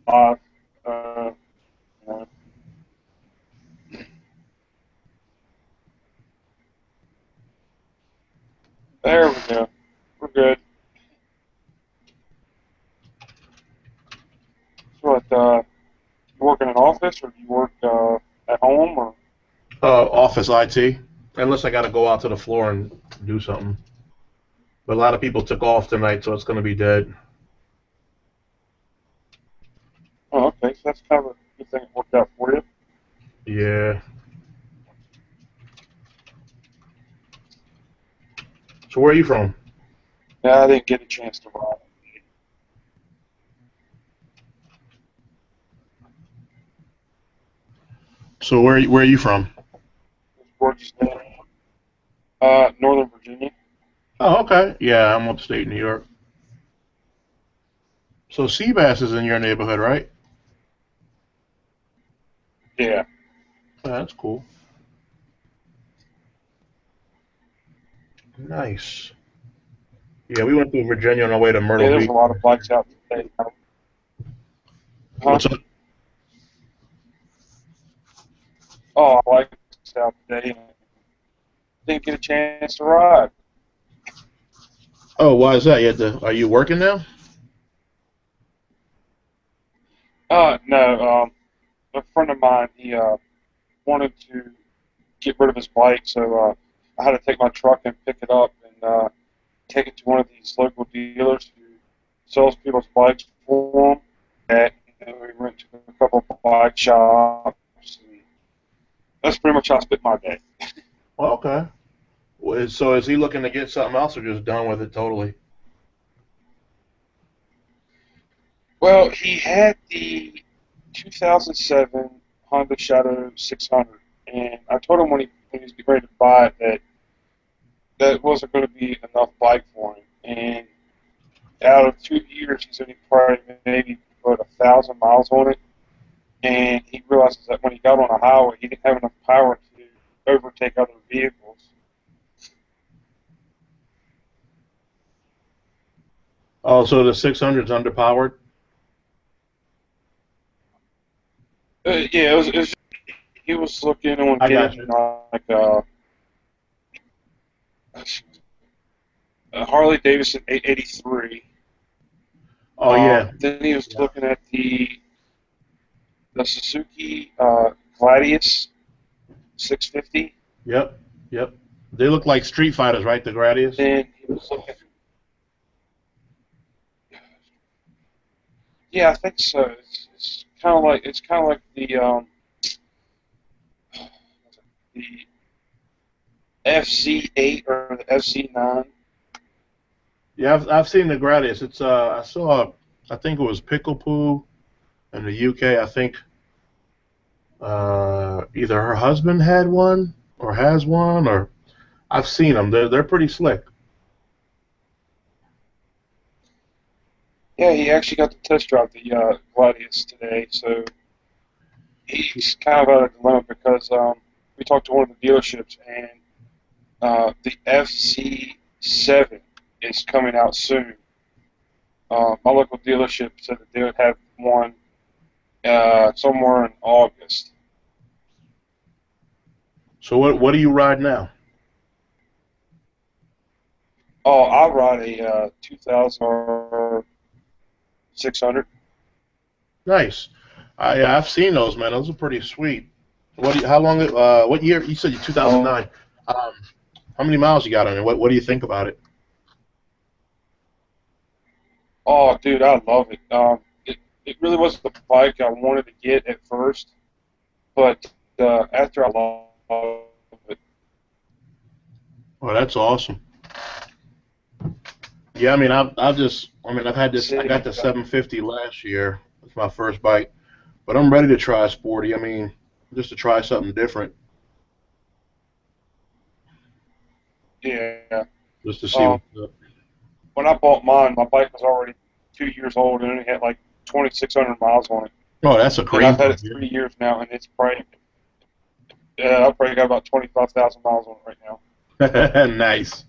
life. Uh, you know, there we go. We're good. So, you work in an office, or do you work at home, or? Office IT, unless I got to go out to the floor and do something. But a lot of people took off tonight, so it's going to be dead. Oh, okay. So that's kind of a good thing it worked out for you. Yeah. So where are you from? Yeah, I didn't get a chance to ride. So where are you from? It was gorgeous day. Northern Virginia. Oh, okay. Yeah, I'm upstate New York. So Seabass is in your neighborhood, right? Yeah. Oh, that's cool. Nice. Yeah, we went through Virginia on our way to Yeah, Myrtle there's Beach a lot of last year. bikes out today. Huh? What's up? Oh, I like bikes out today. Didn't get a chance to ride. Oh, why is that? Are you working now? No. A friend of mine, he wanted to get rid of his bike, so I had to take my truck and pick it up and take it to one of these local dealers who sells people's bikes for them. And we went to a couple of bike shops. And that's pretty much how I spent my day. Oh, okay. So is he looking to get something else or just done with it totally? Well, he had the 2007 Honda Shadow 600, and I told him when he was getting ready to buy it that that wasn't going to be enough bike for him. And out of 2 years, he's only probably maybe put 1,000 miles on it, and he realizes that when he got on a highway, he didn't have enough power to overtake other vehicles. Oh, so the 600's underpowered? Yeah, it was he was looking on I got getting you. like a Harley Davidson 883. Oh yeah. Then he was Yeah. looking at the Suzuki Gladius 650. Yep. Yep. They look like Street Fighters, right? The Gradius. Then he was looking. Yeah, I think so. It's kind of like the FC8 or the FC9. Yeah, I've seen the Gradius. It's I saw I think it was Pickle Poo in the UK. I think either her husband had one or has one, or I've seen them. They're pretty slick. Yeah, he actually got to test drive the Gladius today, so he's kind of at a dilemma because we talked to one of the dealerships and the FC7 is coming out soon. My local dealership said that they would have one somewhere in August. So what do you ride now? Oh, I ride a 2,600. Nice. I've seen those, man. Those are pretty sweet. How long? What year? You said Oh, 2009. Um, how many miles you got on it? What do you think about it? oh, dude, I love it. It really wasn't the bike I wanted to get at first, but after I love it, Oh, that's awesome. Yeah, I mean, I've had this. I got city. the 750 last year. It's my first bike, but I'm ready to try a sporty. I mean, just to try something different, Yeah. just to see Um, what's up. when I bought mine, my bike was already 2 years old and only had like 2,600 miles on it. Oh, that's a And I've cream had puff. it 3 years now, and it's probably yeah, I've probably got about 25,000 miles on it right now. Yeah. Nice.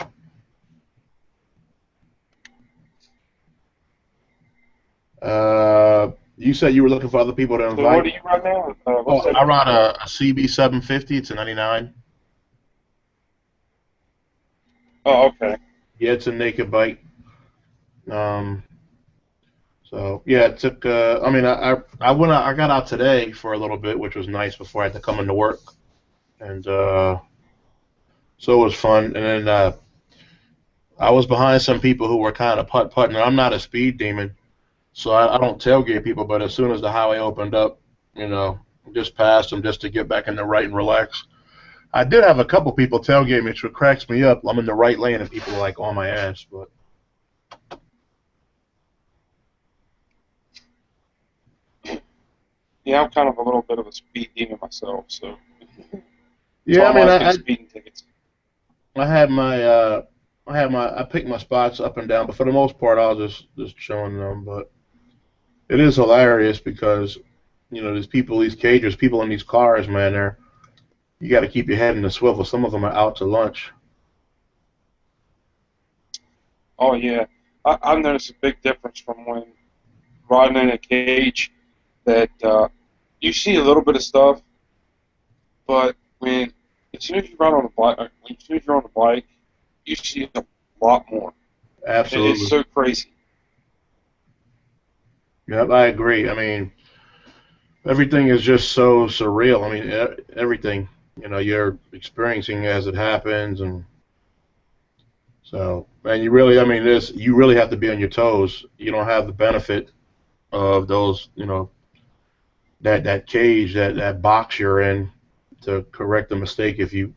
Uh, You said you were looking for other people to So what invite. do you run now? What Oh, I setup do ride you run? a CB 750. It's a 99. Oh, okay. Yeah, it's a naked bike. Um, so yeah, it took. I mean, I went out, I got out today for a little bit, which was nice before I had to come into work, and so it was fun. And then I was behind some people who were kind of putt putting. I'm not a speed demon, so I don't tailgate people. But as soon as the highway opened up, you know, just passed them just to get back in the right and relax. I did have a couple people tailgate me, which cracks me up. I'm in the right lane and people are like on my ass, but Yeah, I'm kind of a little bit of a speed demon myself, so that's yeah, why I I'm mean, always getting speeding tickets. I had my I picked my spots up and down, but for the most part, I was just showing them. But it is hilarious because there's people, these cagers, people in these cars, man. They're you got to keep your head in the swivel. Some of them are out to lunch. Oh yeah, I've noticed a big difference from when riding in a cage that you see a little bit of stuff, but when as soon as you ride on a bike, as soon as you're on the bike, you see a lot more. It's Absolutely. so crazy. Yep, I agree. I mean, everything is just so surreal. I mean, everything. You're experiencing as it happens, and so, and you really, I mean, this you really have to be on your toes. You don't have the benefit of those, that cage, that box you're in to correct the mistake if you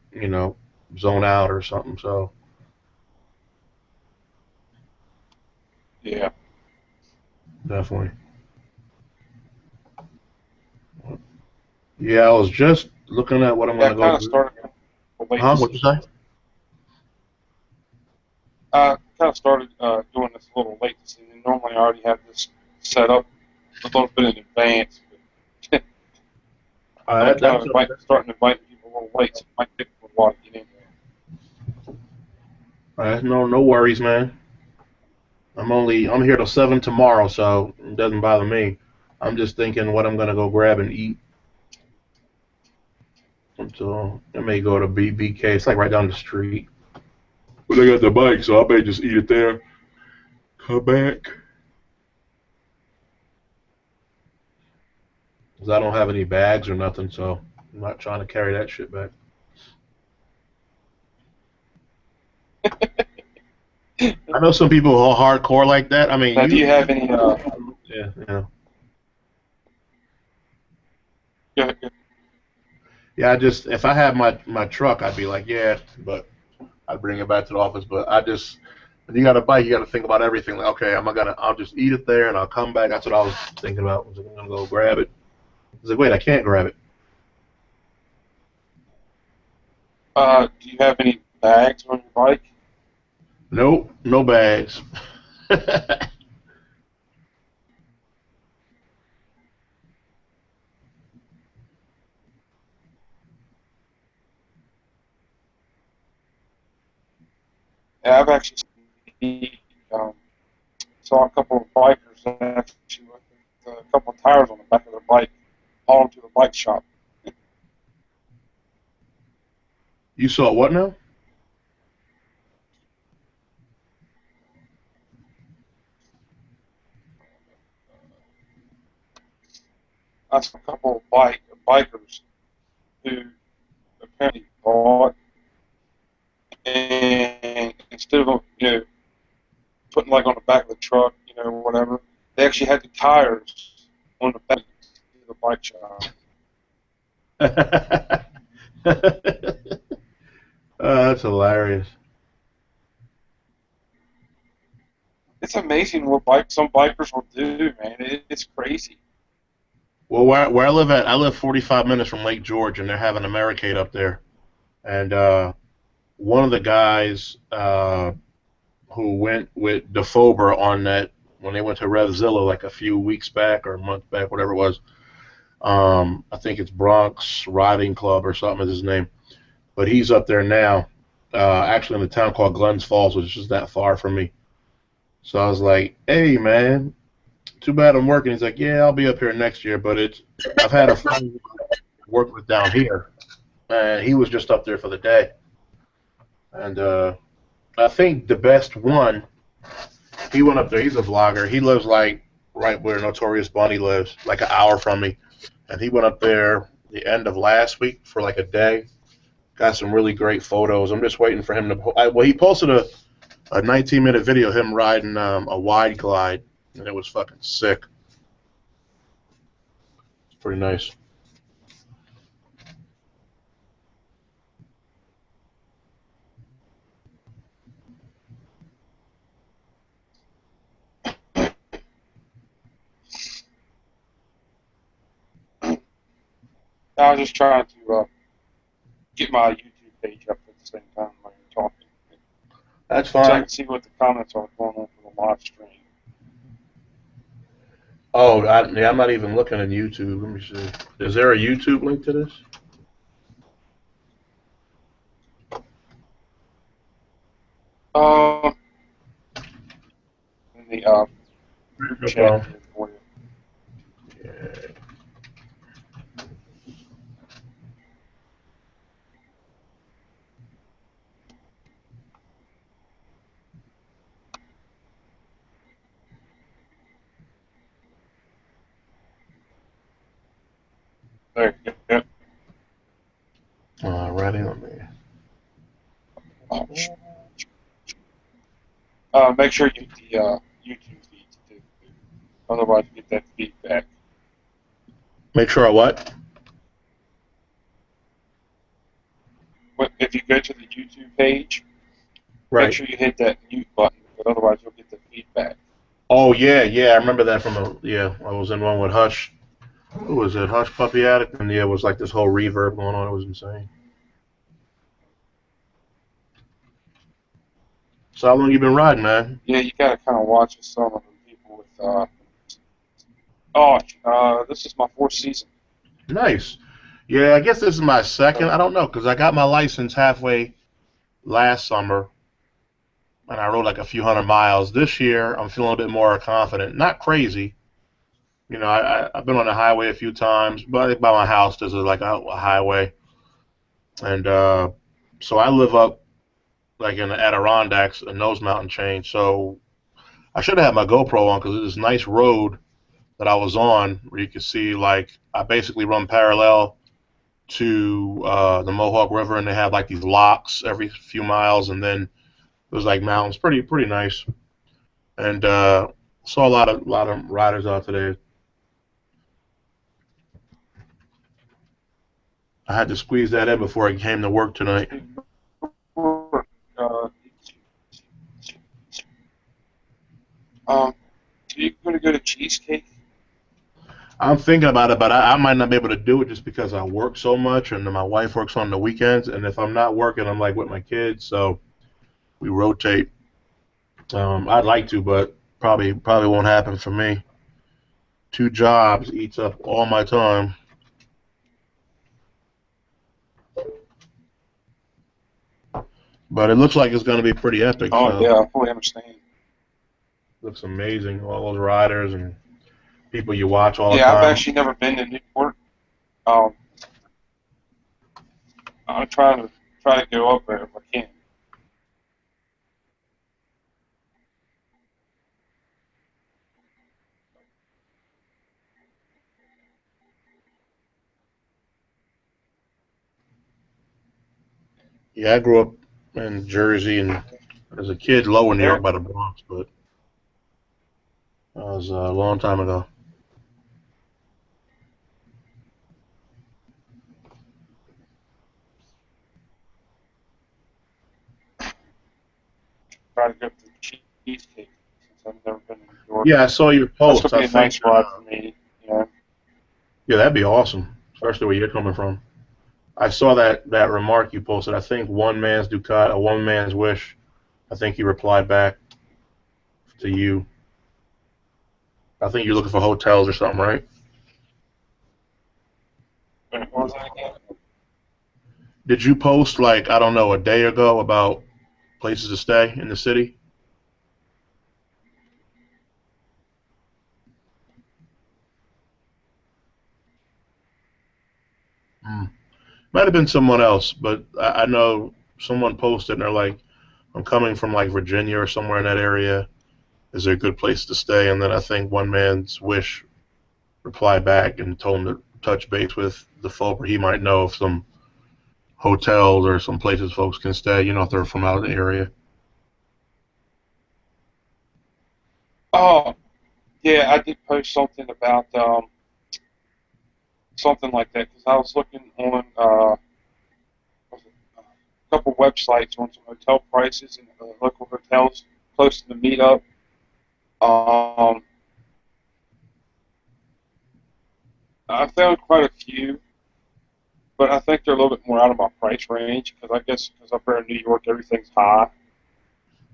zone out or something. So Yeah, definitely. Yeah, I was just looking at what I'm yeah. I gonna go kind of do. started late Huh? this What you say? I kind of started doing this a little late this evening. Normally, I already have this set up a little bit in advance. But I'm kind of That's okay. starting to invite people a little late, so it might take a while to get in there. No worries, man. I'm here till 7 tomorrow, so it doesn't bother me. I'm just thinking what I'm gonna go grab and eat. So I may go to BBK. It's like right down the street. But they got the bike, so I may just eat it there. Come back. Cause I don't have any bags or nothing, so I'm not trying to carry that shit back. I know some people who are hardcore like that. I mean, Now, do you you, have any? yeah, yeah, Yeah, yeah. I just if I had my truck, I'd be like, yeah, but I'd bring it back to the office. But I just when you got a bike, you got to think about everything. Like, okay, I'll just eat it there and I'll come back. That's what I was thinking about. Was I'm gonna go grab it. I was like, wait, I can't grab it. do you have any bags on your bike? Nope, no bags. Yeah, I've actually um, saw a couple of bikers actually with a couple of tires on the back of their bike, haul them to the bike shop. You saw what now? I saw a couple of bikers who apparently bought and instead of putting like on the back of the truck, whatever, they actually had the tires on the back of the bike shop. That's hilarious. It's amazing what some bikers will do, man. It's crazy. Well, where I live at, I live 45 minutes from Lake George, and they're having a Americade up there. And one of the guys who went with DeFober on that when they went to RevZilla like a few weeks back or a month back, whatever it was. I think it's Bronx Riding Club or something is his name. But he's up there now, actually in a town called Glens Falls, which is just that far from me. So I was like, hey, man. too bad I'm working. He's like, yeah, I'll be up here next year, but I've had a friend work with down here, and he was just up there for the day. And I think the best one, he went up there. He's a vlogger. He lives like right where Notorious Bunny lives, like an hour from me. And he went up there the end of last week for like a day. Got some really great photos. I'm just waiting for him to. Well, he posted a 19-minute video of him riding a wide glide, and it was fucking sick. It's pretty nice. I was just trying to get my YouTube page up at the same time while you're talking, That's so I fine. can see what the comments are going on for the live stream. Oh, yeah, I'm not even looking at YouTube. Let me see. Is there a YouTube link to this? Uh, in the group No chat problem. here for you. Yeah. There you go. Alrighty, let me. Make sure you get the YouTube feed too. Otherwise, you get that feedback. Make sure I what? If you go to the YouTube page, make Right. sure you hit that mute button, because otherwise you'll get the feedback. Oh yeah, yeah. I remember that from yeah. I was in one with Hush. Who was it? Hush Puppy Addict, and yeah, it was like this whole reverb going on. It was insane. So how long you been riding, man? Yeah, you gotta kind of watch some of the people with. This is my fourth season. Nice. Yeah, I guess this is my second. I don't know because I got my license halfway last summer, and I rode like a few hundred miles. This year, I'm feeling a bit more confident. Not crazy. You know, I've been on the highway a few times, but by my house there's like a highway, and so I live up like in the Adirondacks, a nose mountain chain. So I should have had my GoPro on because there's this nice road that I was on where you can see like I basically run parallel to the Mohawk River, and they have like these locks every few miles, and then there's like mountains, pretty nice. And saw a lot of riders out today. I had to squeeze that in before I came to work tonight. Uh, um, you're gonna go to Cheesecake? I'm thinking about it, but I might not be able to do it just because I work so much, and then my wife works on the weekends, and if I'm not working, I'm like with my kids, so we rotate. I'd like to, but probably won't happen for me. Two jobs eats up all my time, but it looks like it's going to be pretty epic. Oh So yeah, I fully understand. looks amazing. All those riders and people you watch all the Yeah, I've time. actually never been to Newport. Um, I'm trying to go up there if I can. Yeah, I grew up in Jersey and as a kid, lower New York There, by the Bronx, but that was a long time ago. try to go to Cheesecake since I've never been to New York. Yeah, I saw your That's post. gonna I be a think, nice ride for me. You know. yeah, that'd be awesome, especially where you're coming from. I saw that remark you posted. I think one man's Ducat, a one man's wish. I think he replied back to you. I think you're looking for hotels or something, right? What was that again? Did you post like I don't know a day ago about places to stay in the city? Might have been someone else, but I know someone posted and they're like, I'm coming from like Virginia or somewhere in that area. Is there a good place to stay? And then I think one man's wish replied back and told him to touch base with the folk where he might know of some hotels or some places folks can stay, if they're from out of the area. Oh, yeah, I did post something about something like that because I was looking on was it, a couple websites on some hotel prices and local hotels close to the meetup. Um, I found quite a few, but I think they're a little bit more out of my price range because I guess because up here in New York everything's high.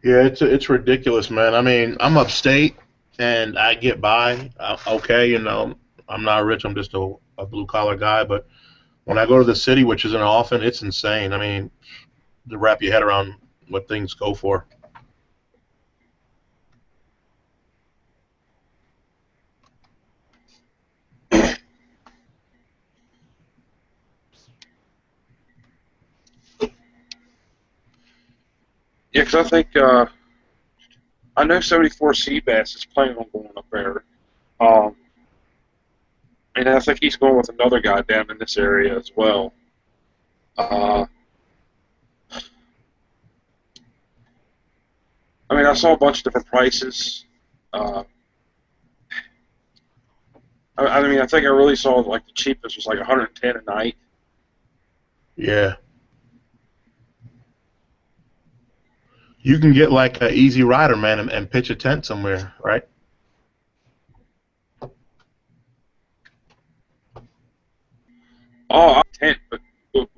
Yeah, it's ridiculous, man. I mean, I'm upstate and I get by. Okay, I'm not rich. I'm just a blue collar guy. But when I go to the city, which isn't often, it's insane. I mean, to wrap your head around what things go for. Yeah, because I think I know 74 Seabass is planning on going up there. Um, and I think he's going with another guy down in this area as well. Uh, I mean, I saw a bunch of different prices. Uh, I mean, I think I really saw like the cheapest was like 110 a night. Yeah, you can get like an easy rider, man, and pitch a tent somewhere, right? Oh, I tent, but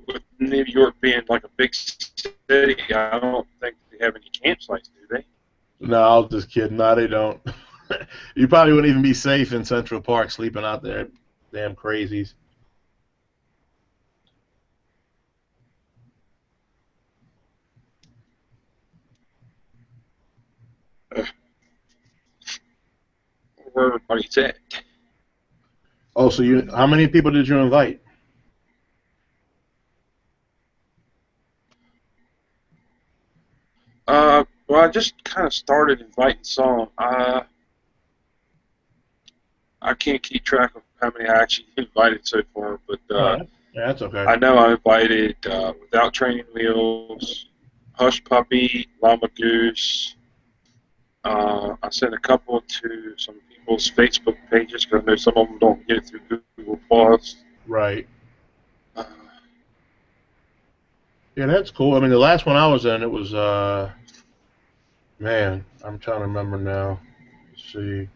with New York being like a big city, I don't think they have any campsites, do they? No, I was just kidding. No, they don't. You probably wouldn't even be safe in Central Park sleeping out there. Damn crazies. Where everybody's at. Oh, so how many people did you invite? Well, I just kind of started inviting some. I can't keep track of how many I actually invited so far, but Oh, yeah, that's okay. I know I invited Without Training Wheels, Hush Puppy, Llama Goose. I sent a couple to some people's Facebook pages because I know some of them don't get it through Google Plus. Right. Uh, Yeah, that's cool. I mean, the last one I was in, it was man, I'm trying to remember now. Let's see.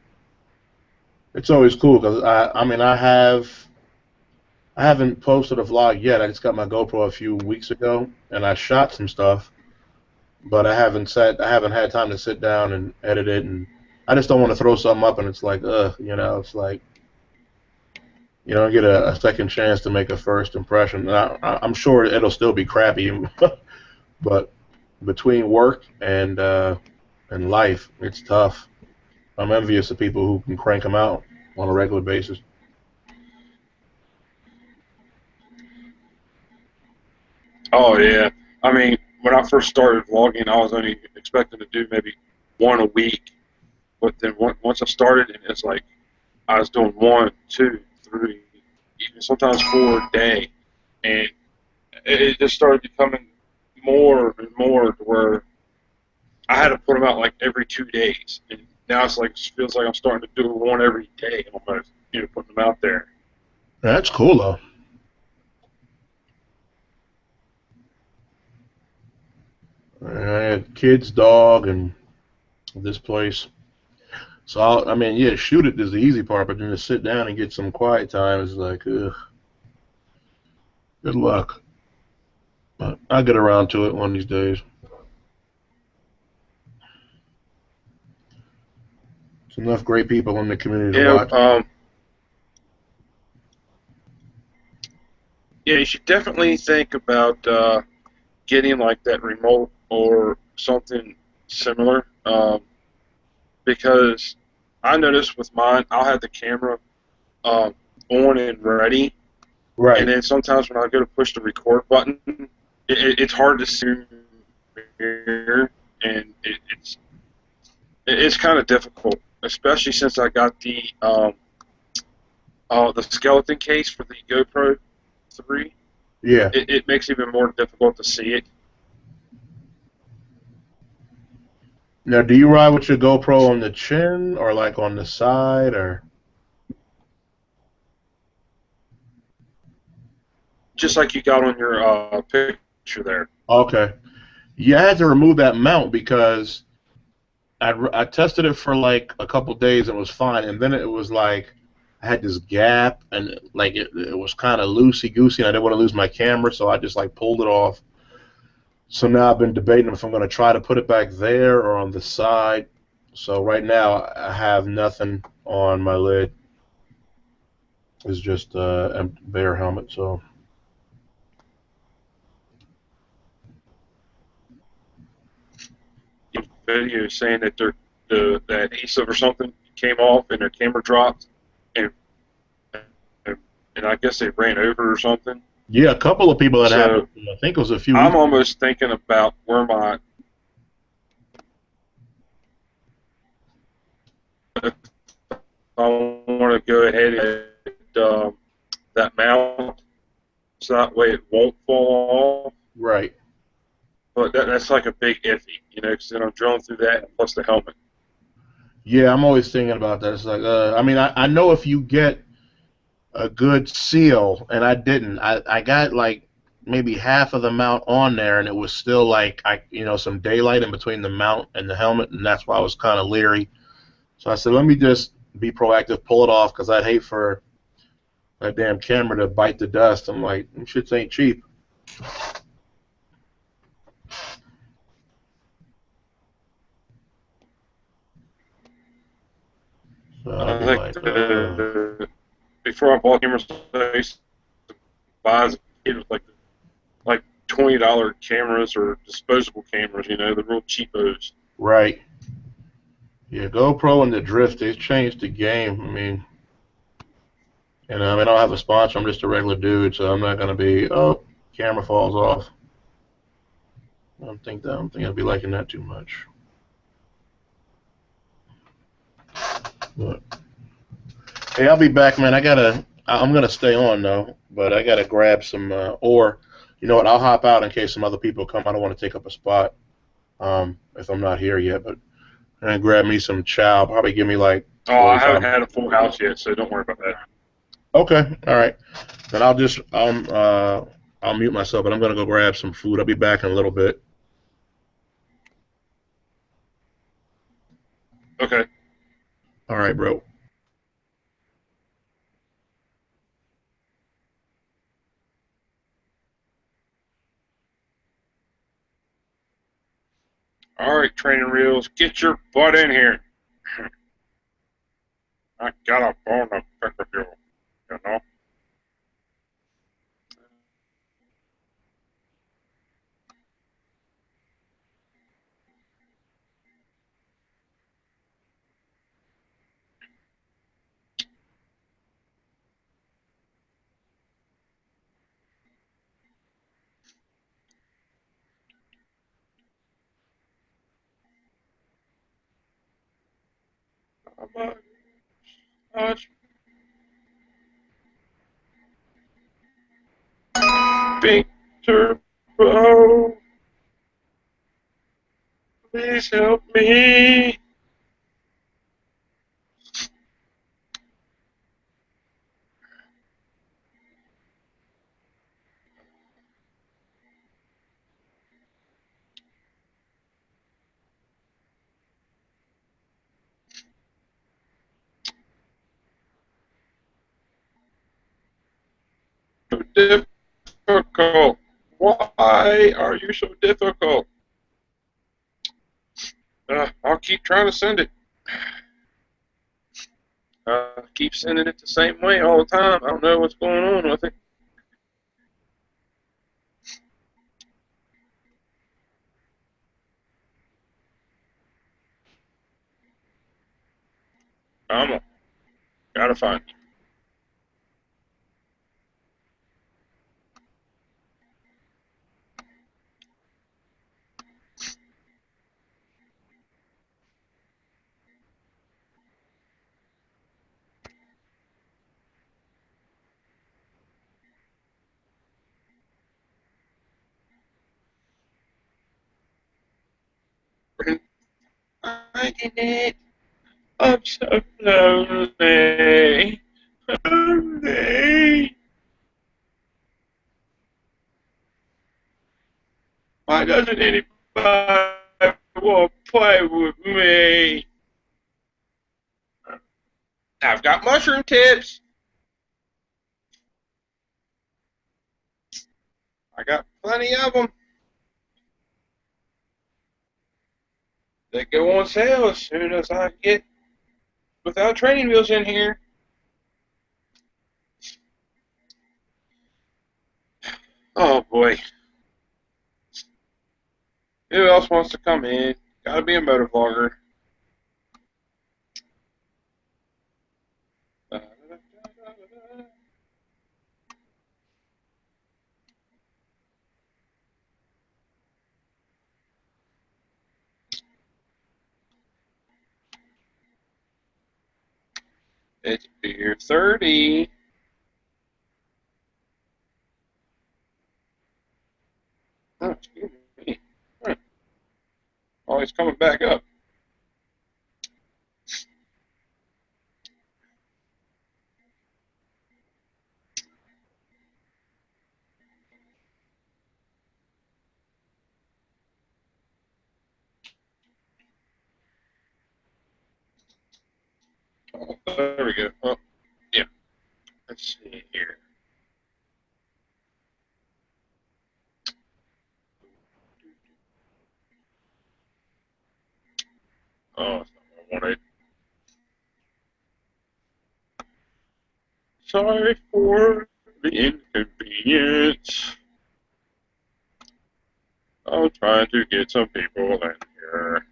It's always cool because I mean, I haven't posted a vlog yet. I just got my GoPro a few weeks ago, and I shot some stuff, but I haven't had time to sit down and edit it, and I just don't want to throw something up and it's like, it's like you don't get a second chance to make a first impression. And I'm sure it'll still be crappy, but between work and life, it's tough. I'm envious of people who can crank them out on a regular basis. oh yeah, I mean when I first started vlogging, I was only expecting to do maybe one a week, but then once I started, and it's like I was doing one, two, three, even sometimes four a day, and it just started becoming more and more to where I had to put them out like every 2 days, and now it's like it feels like I'm starting to do one every day almost, putting them out there. That's cool though. I had kids, dog, and this place. So I mean, yeah, shoot it is the easy part, but then to sit down and get some quiet time is like, ugh, good luck. But I'll get around to it one of these days. There's enough great people in the community to Yeah, watch. yeah, you should definitely think about getting like that remote or something similar, because I noticed with mine, I'll have the camera um, on and ready, And Right. then sometimes when I go to push the record button, it's hard to see here, and it's kind of difficult, especially since I got the skeleton case for the GoPro 3. Yeah. It makes it even more difficult to see it. Now, do you ride with your GoPro on the chin or like on the side or? Just like you got on your picture there. Okay. Yeah, I had to remove that mount because I tested it for like a couple days and it was fine, and then it was like I had this gap and like it was kind of loosey goosey, and I didn't want to lose my camera, so I just like pulled it off. So now I've been debating if I'm going to try to put it back there or on the side. So right now I have nothing on my lid. It's just a bare helmet. So Video saying that the adhesive or something came off and their camera dropped, and and I guess they ran over or something. yeah, a couple of people that happened. So I think it was a few I'm weeks. almost thinking about where my if I want to go ahead and that mount so that way it won't fall off. Right. But that's like a big iffy, because then I'm drilling through that plus the helmet. Yeah, I'm always thinking about that. It's like, I mean, I know if you get a good seal, and I didn't. I got like maybe half of the mount on there, and it was still like some daylight in between the mount and the helmet, and that's why I was kind of leery. So I said, let me just be proactive, pull it off, because I'd hate for that damn camera to bite the dust. I'm like, them shits ain't cheap. So I'd I be think like, before I bought cameras, I used to buy as a kid with like $20 cameras or disposable cameras, the real cheapos. right. Yeah, GoPro and the drift, they've changed the game. I mean, I mean, I don't have a sponsor. I'm just a regular dude, so I'm not gonna be, oh, camera falls off. I don't think I'd be liking that too much. But hey, I'll be back, man. I'm gonna stay on though, but I gotta grab some, or you know what? I'll hop out in case some other people come. I don't want to take up a spot, if I'm not here yet. But I'm gonna grab me some chow. Probably give me like Oh, I haven't 45. had a full house yet, so don't worry about that. Okay, all right. Then I'll mute myself, but I'm gonna go grab some food. I'll be back in a little bit. Okay. All right, bro. All right, training reels, get your butt in here. I got a bone to pick with you, you know? Much big turbo, please help me. So difficult. Why are you so difficult? I'll keep trying to send it. Keep sending it the same way all the time. I don't know what's going on with it. I'm gotta find it. finding it. I'm so lonely. Lonely. Why doesn't anybody want to play with me? I've got mushroom tips. I got plenty of them. They go on sale as soon as I get without training wheels in here. Oh boy. Who else wants to come in? Gotta be a motovlogger. It's beer 30. Oh, excuse me. Oh, he's coming back up. Oh, there we go. Oh, yeah. Let's see here. Oh, that's not what I wanted. Sorry for the inconvenience. I'm trying to get some people in here.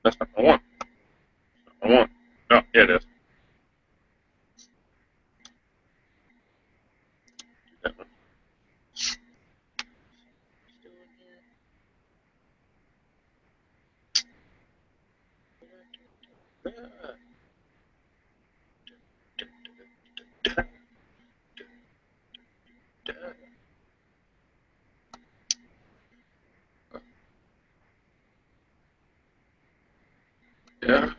That's not what I want. I want. No, yeah, it is. Do that one. Yeah.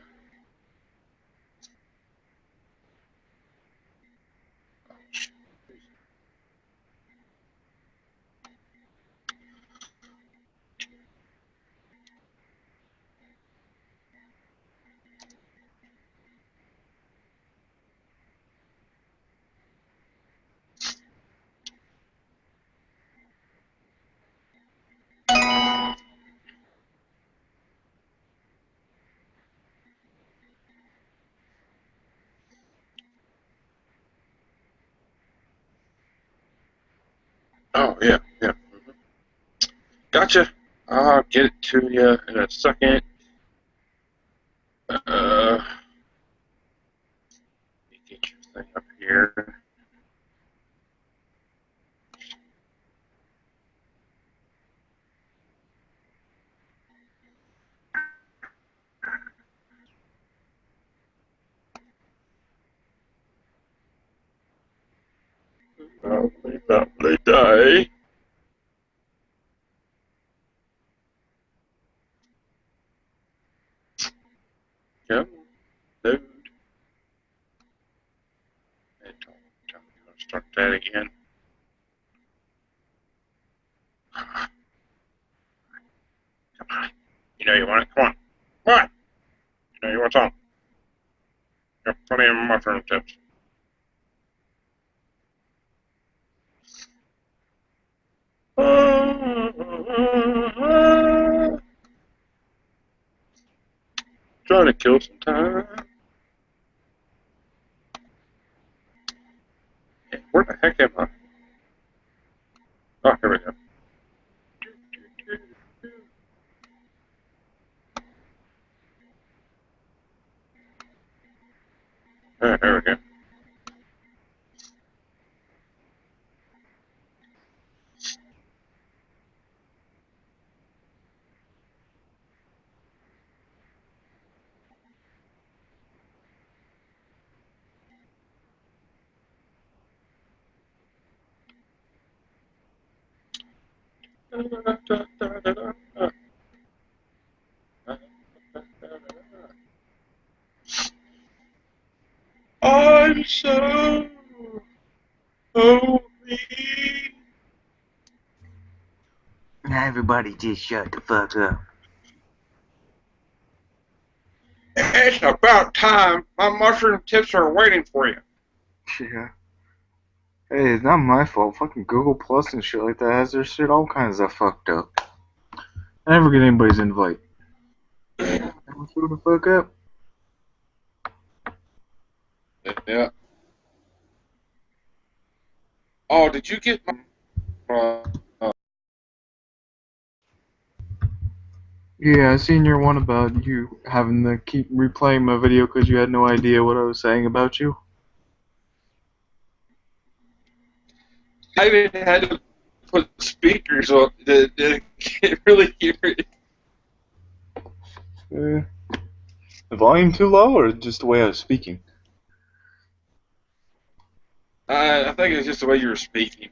Oh, yeah, yeah. Gotcha. I'll get it to you in a second. Let me get your thing up here. Lovely, lovely day. Come on, dude. Hey, tell me you want to start that again. Come on. You know you want it. Come on. Come on. You know you want some. Got plenty of mushroom tips. Trying to kill some time. Hey, where the heck am I? Oh, here we go. Here we go. I'm so holy. Everybody just shut the fuck up. It's about time. My mushroom tips are waiting for you. Yeah. Hey, it's not my fault. Fucking Google Plus and shit like that has their shit all kinds of fucked up. I never get anybody's invite. Everyone shut the fuck up. Yeah. Oh, did you get my? Yeah, I seen your one about you having to keep replaying my video because you had no idea what I was saying about you. I even had to put speakers on to can't really hear it. The volume too low, or just the way I was speaking? I think it's just the way you were speaking.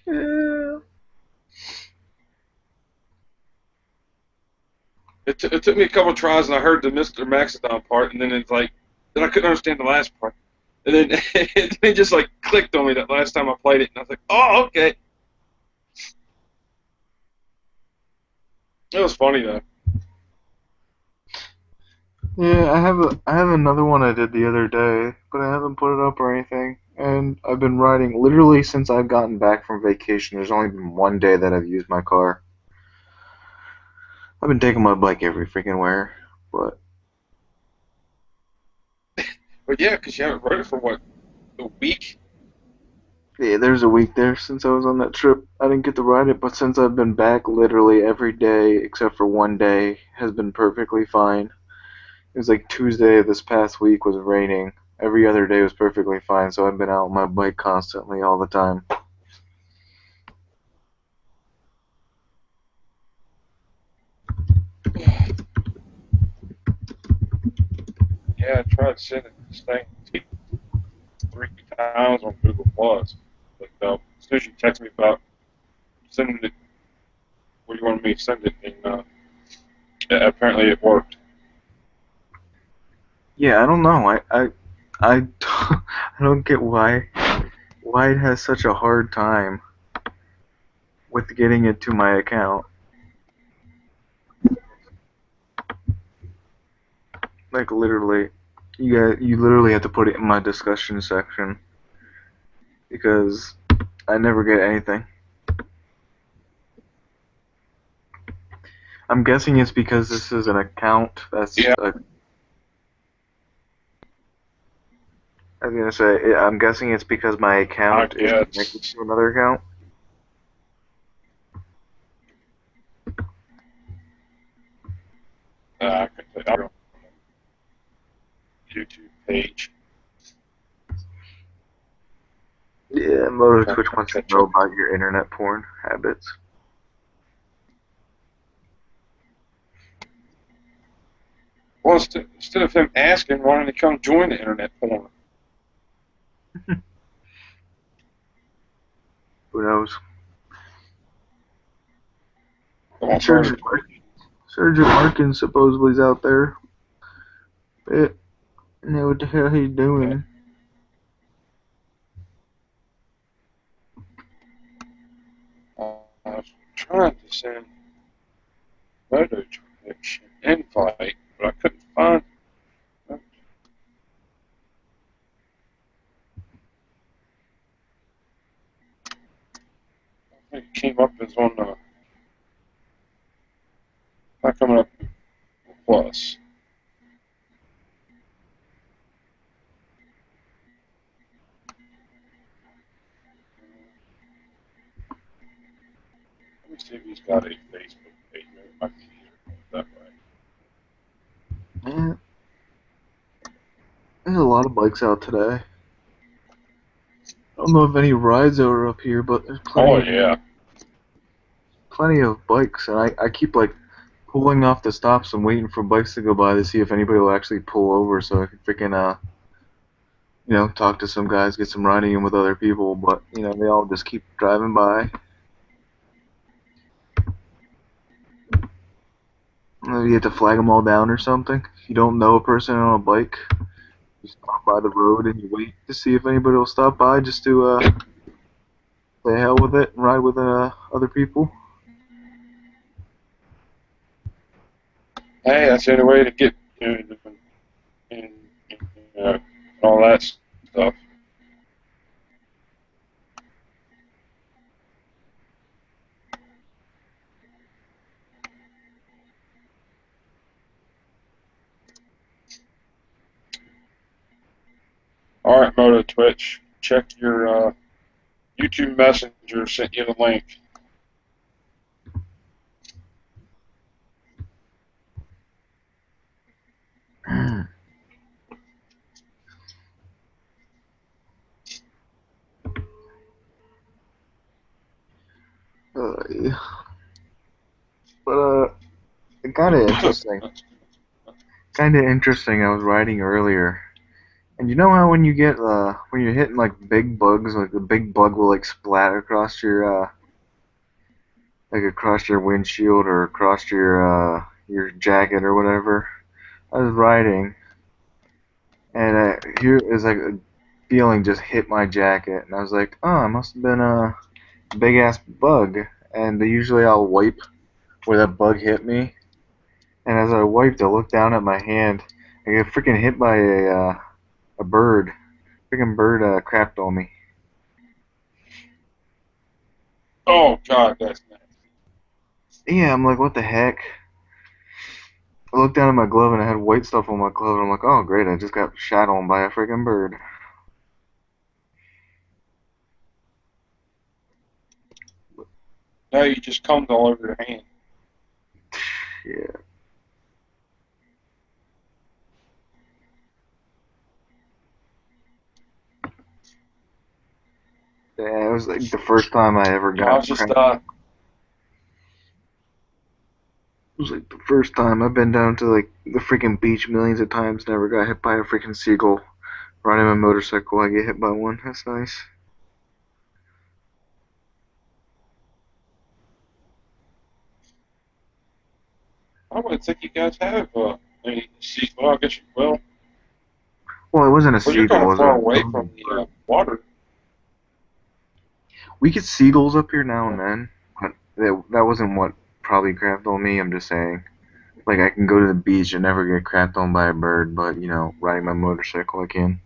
Yeah. It took me a couple of tries, and I heard the Mr. Maxidon part, and then it's like, then I couldn't understand the last part. And then it just like clicked on me that last time I played it, and I was like, oh, okay. It was funny though. Yeah, I have another one I did the other day, but I haven't put it up or anything. And I've been riding literally since I've gotten back from vacation. There's only been one day that I've used my car. I've been taking my bike every freaking where, but But yeah, because you haven't rode it for what, a week? yeah, there's a week there since I was on that trip. I didn't get to ride it, but since I've been back, literally every day except for one day has been perfectly fine. It was like Tuesday of this past week was raining. Every other day was perfectly fine, so I've been out on my bike constantly all the time. Yeah, I tried sending this thing to you 3 times on Google Plus, but as soon as you text me about sending it where you wanted me to send it, and apparently it worked. Yeah, I don't know. I I don't get why it has such a hard time with getting it to my account. Like literally, you literally have to put it in my discussion section because I never get anything. I'm guessing it's because this is an account that's Yeah, I was gonna say I'm guessing it's because my I account is connected guess. to another account. I could put it on the YouTube page. Yeah, Moto Trying Twitch to wants to catch know up. about your internet porn habits. Well, instead of him asking, why don't he come join the internet porn? Who knows? Come on, Sergeant Murder. Sergeant Markin supposedly is out there. But I know what the hell he's Yeah. doing. I was trying to send Moto Twitch invite, but I couldn't find it. I think it came up as on not coming up plus. Let me see if he's got a Facebook page. Maybe it might be easier that way. Yeah, there's a lot of bikes out today. I don't know if any rides are up here, but there's Oh yeah. plenty of bikes, and I keep like pulling off the stops and waiting for bikes to go by to see if anybody will actually pull over so I can freaking talk to some guys, get some riding in with other people, but they all just keep driving by. You have to flag them all down or something. If you don't know a person on a bike, you stop by the road and you wait to see if anybody will stop by just to say hell with it and ride with other people. Hey, that's the only way to get and, and all that stuff. All right, Moto Twitch, check your YouTube Messenger. Sent you the link. Yeah. But kind of interesting. Kind of interesting. I was riding earlier, and you know how when you get when you're hitting like big bugs, like the big bug will like splat across your like across your windshield or across your jacket or whatever. I was riding, and here is like a feeling just hit my jacket, and I was like, oh, it must have been a big ass bug. And usually I'll wipe where that bug hit me, and as I wiped, I looked down at my hand. I get freaking hit by a bird. Freaking bird crapped on me. Oh God, that's nice. Yeah, I'm like, what the heck? I looked down at my glove and I had white stuff on my glove, and I'm like, oh great, I just got shot on by a freaking bird. Now you just combed all over your hand. Yeah. Yeah, it was like the first time I ever I was got just cracked. It was like the first time I've been down to like the freaking beach millions of times, never got hit by a freaking seagull. Riding my motorcycle, I get hit by one. That's nice. I wouldn't think you guys have any well, I guess you will. Well, it wasn't a Well, you're seagull, kind it of was far a away from the bird. water. We get seagulls up here now and then, but that wasn't what probably crapped on me. I'm just saying. Like, I can go to the beach and never get crapped on by a bird, but, riding my motorcycle, I can.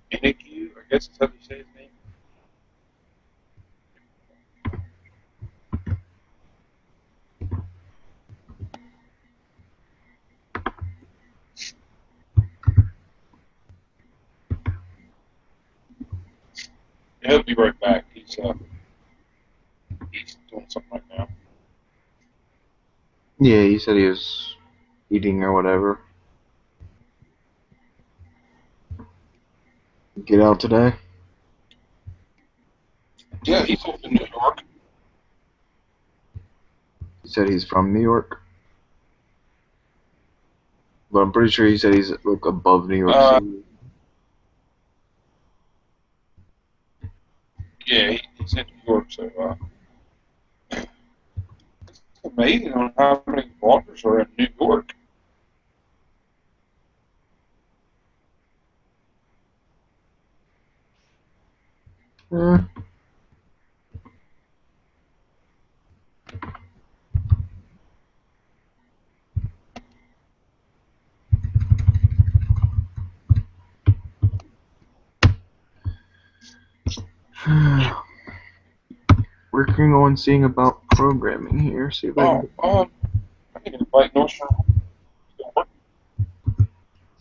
In Iniku, I guess is how you say his name. Yeah, he'll be right back. He's doing something right now. Yeah, he said he was eating or whatever. Get out today? Yeah, he's up in New York. He said he's from New York. But I'm pretty sure he said he's like above New York Uh, City. yeah, he's in New York, so it's amazing on how many walkers are in New York. Eh. Working on seeing about programming here. See if I can. I can invite Northshore.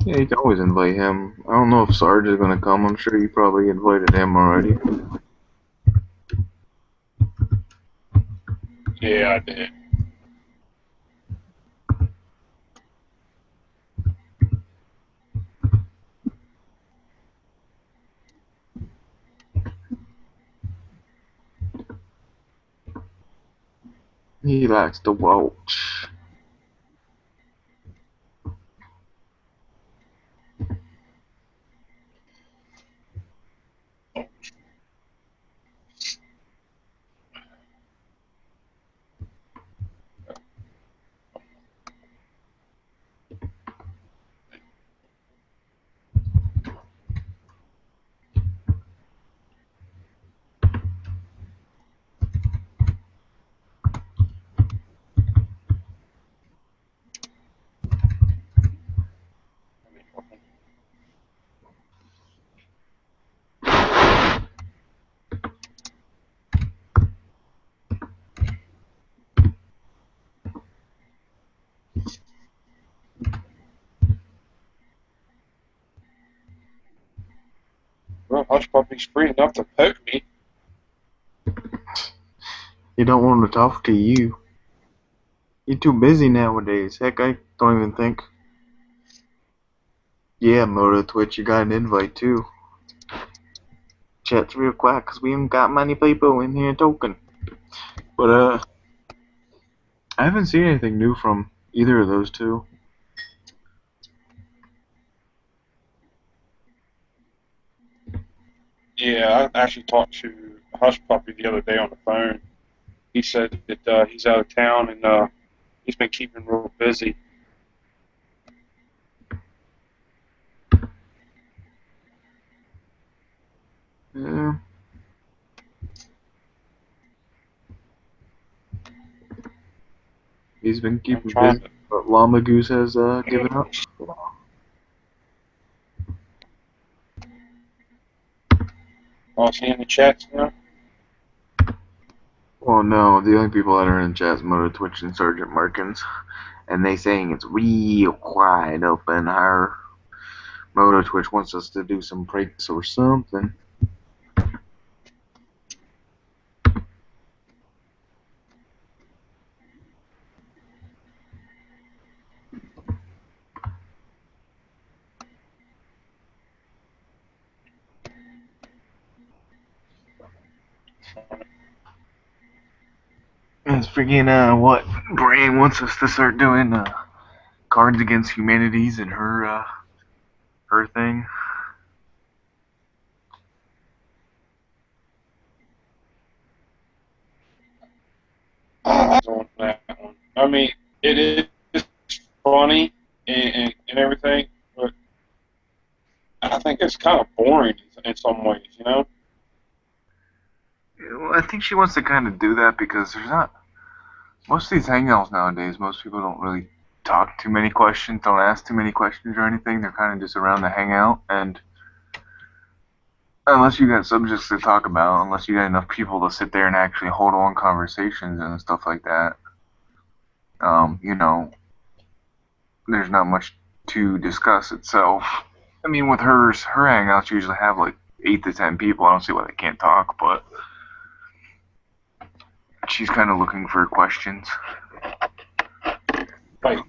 Yeah, you can always invite him. I don't know if Sarge is gonna come. I'm sure you probably invited him already. Yeah, I did. He likes to watch. Well, Hush Puppy's free enough to poke me. He don't want to talk to you. You're too busy nowadays. Heck, I don't even think. Yeah, Moto Twitch, you got an invite too. Chat's real quiet because we ain't got many people in here talking. But, I haven't seen anything new from either of those two. Yeah, I actually talked to Hush Puppy the other day on the phone. He said that he's out of town and he's been keeping real busy. Yeah. He's been I'm keeping trying busy, to. but Llama Goose has given up. Oh, see in the chats now? Well, no, the only people that are in chat is Moto Twitch and Sergeant Markins, and they saying it's real quiet up in here. Moto Twitch wants us to do some pranks or something. It's freaking what Brain wants us to start doing Cards Against Humanities and her thing. On that one. I mean, it is funny and everything, but I think it's kind of boring in some ways, you know? Well, I think she wants to kind of do that because there's not most of these hangouts nowadays. Most people don't really talk too many questions, don't ask too many questions or anything. They're kind of just around the hangout, and unless you got subjects to talk about, unless you got enough people to sit there and actually hold on conversations and stuff like that, you know, there's not much to discuss itself. I mean, with her hangouts usually have like 8 to 10 people. I don't see why they can't talk, but she's kind of looking for questions. Like,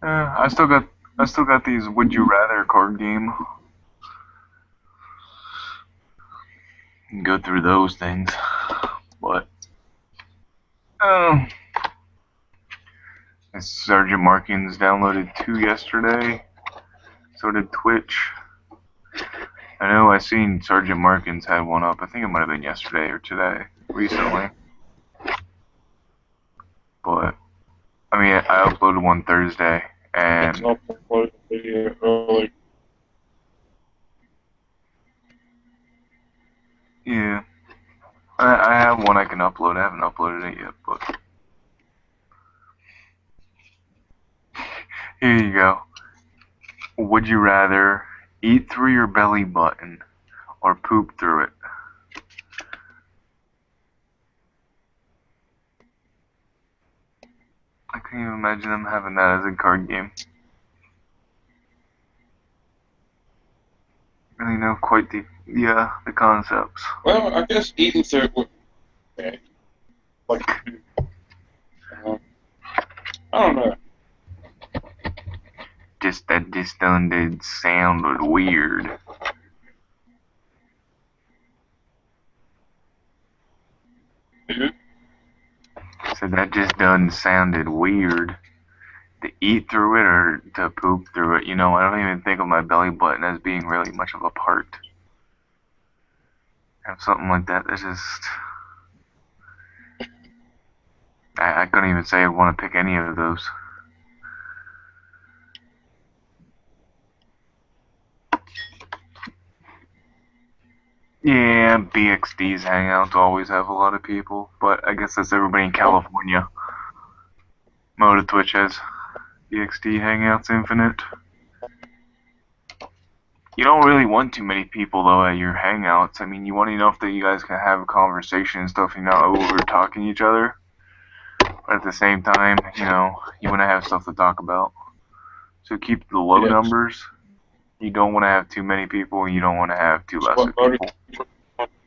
I still got these Would You Rather card game. You can go through those things, but um, Sergeant Markins downloaded 2 yesterday. So did Twitch. I know I seen Sergeant Markins had one up. I think it might have been yesterday or today, recently. But I mean, I uploaded one Thursday, and upload the video early. yeah, I have one I can upload. I haven't uploaded it yet, but here you go. Would you rather eat through your belly button or poop through it? I can't even imagine them having that as a card game. really know quite the concepts. Well, I guess eating through it would be bad. Like, uh, I don't know. Just done did sounded weird. Dude. So that just done sounded weird. To eat through it or to poop through it, I don't even think of my belly button as being really much of a part. Have something like that. That's just. I couldn't even say I want to pick any of those. Yeah, BXD's hangouts always have a lot of people, but I guess that's everybody in California. Moda Twitch has BXD Hangouts Infinite. You don't really want too many people though at your hangouts. I mean, you want enough that you guys can have a conversation and stuff. You're not over talking each other, but at the same time, you want to have stuff to talk about. So keep the low Yes. numbers. You don't want to have too many people. You don't want to have too So lesser what motor people.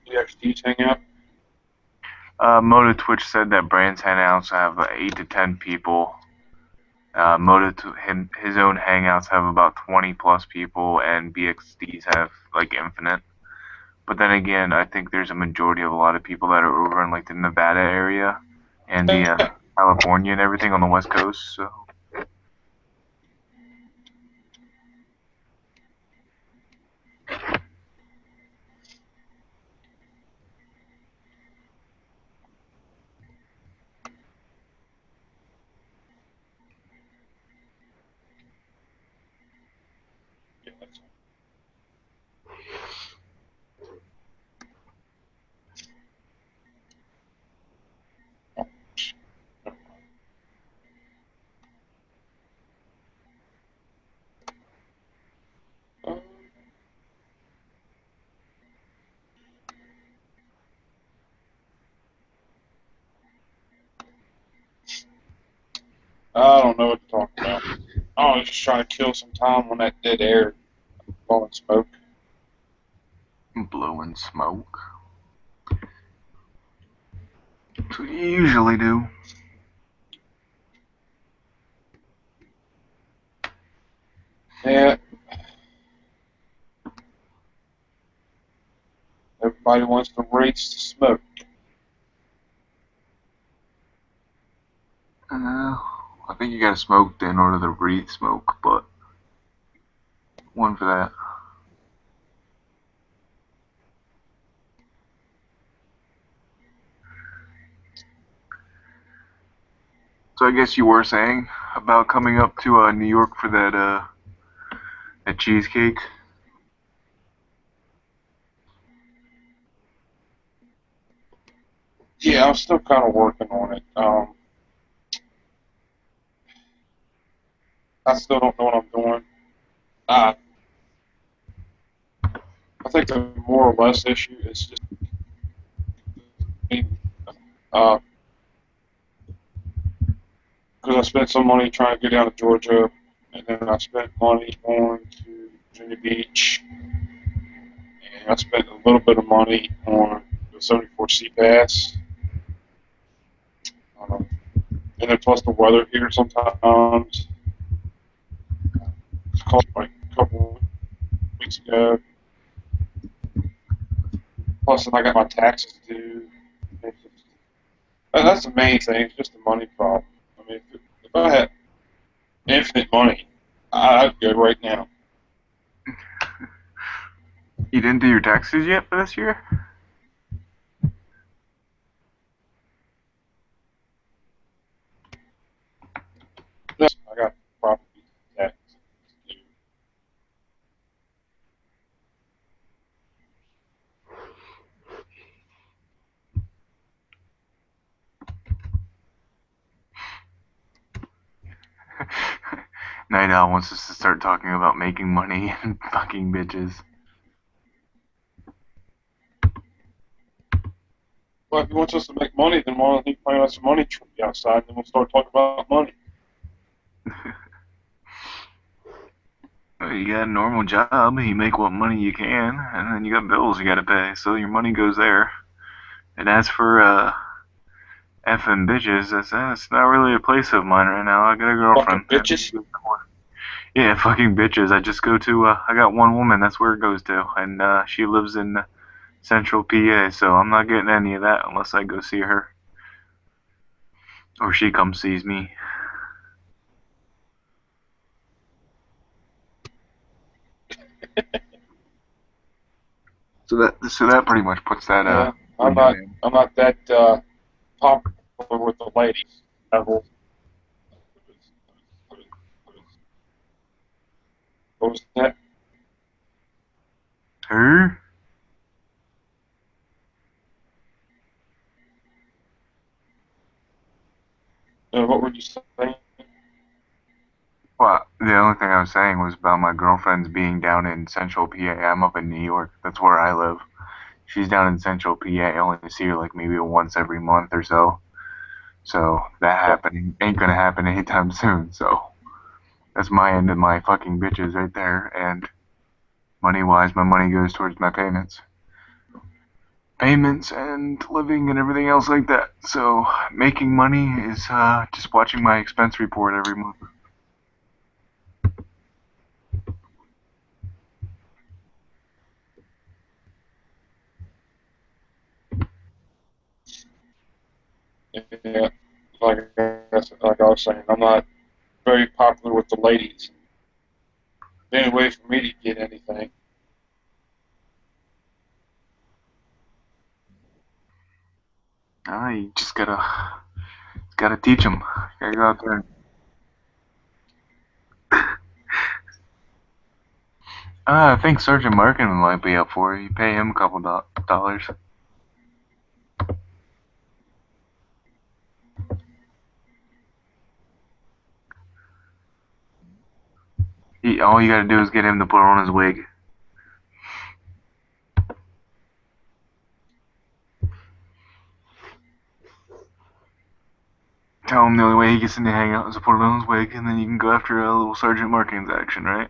DXTs hang out? Moda Twitch said that Brand's hangouts have 8 to 10 people. His own hangouts have about 20 plus people, and BXD's have like infinite. But then again, I think there's a majority of a lot of people that are over in like the Nevada area and the California and everything on the West Coast. So. Yeah, that's all. I don't know what to talk about. I was just trying to kill some time on that dead air, blowing smoke. Blowing smoke. That's what you usually do. Yeah. Everybody wants to race to smoke. I think you gotta smoke in order to breathe smoke, but one for that. So I guess you were saying about coming up to New York for that cheesecake. Yeah, I'm still kind of working on it. I still don't know what I'm doing. Uh, I think the more or less issue is just uh, because I spent some money trying to get down to Georgia, and then I spent money going to Virginia Beach, and I spent a little bit of money on the 74C pass. Um, and then plus the weather here sometimes. It's cold like a couple weeks ago. Plus, then I got my taxes due. That's the main thing. It's just the money problem. I mean, if I had infinite money, I'd go right now. You didn't do your taxes yet for this year? I got property taxes due. Night Owl wants us to start talking about making money and fucking bitches. Well, if he wants us to make money, then why don't he plan us a money trip outside, and then we'll start talking about money. You got a normal job, you make what money you can, and then you got bills you gotta pay, so your money goes there. And as for effing bitches, that's not really a place of mine right now. I got a Fucking girlfriend. bitches. Yeah, fucking bitches. I just go to, I got one woman, that's where it goes to, and she lives in Central PA, so I'm not getting any of that unless I go see her. Or she comes sees me. So that pretty much puts that Yeah, I'm window not. in. I'm not that popular with the ladies. I will. What was that? Her? What were you saying? Well, the only thing I was saying was about my girlfriend's being down in Central PA. I'm up in New York. That's where I live. She's down in Central PA. I only see her like maybe once every month or so. So that Yeah. happening ain't gonna happen anytime soon. So that's my end of my fucking bitches right there. And money wise, my money goes towards my payments and living and everything else like that. So making money is just watching my expense report every month. Yeah. Like I was saying, I'm not very popular with the ladies. The only way for me to get anything. You just gotta teach them. Gotta go out there. I think Sergeant Markin might be up for it. You pay him a couple dollars. All you gotta do is get him to put on his wig. Tell him the only way he gets into Hangout is to put it on his wig, and then you can go after a little Sergeant Markins action, right?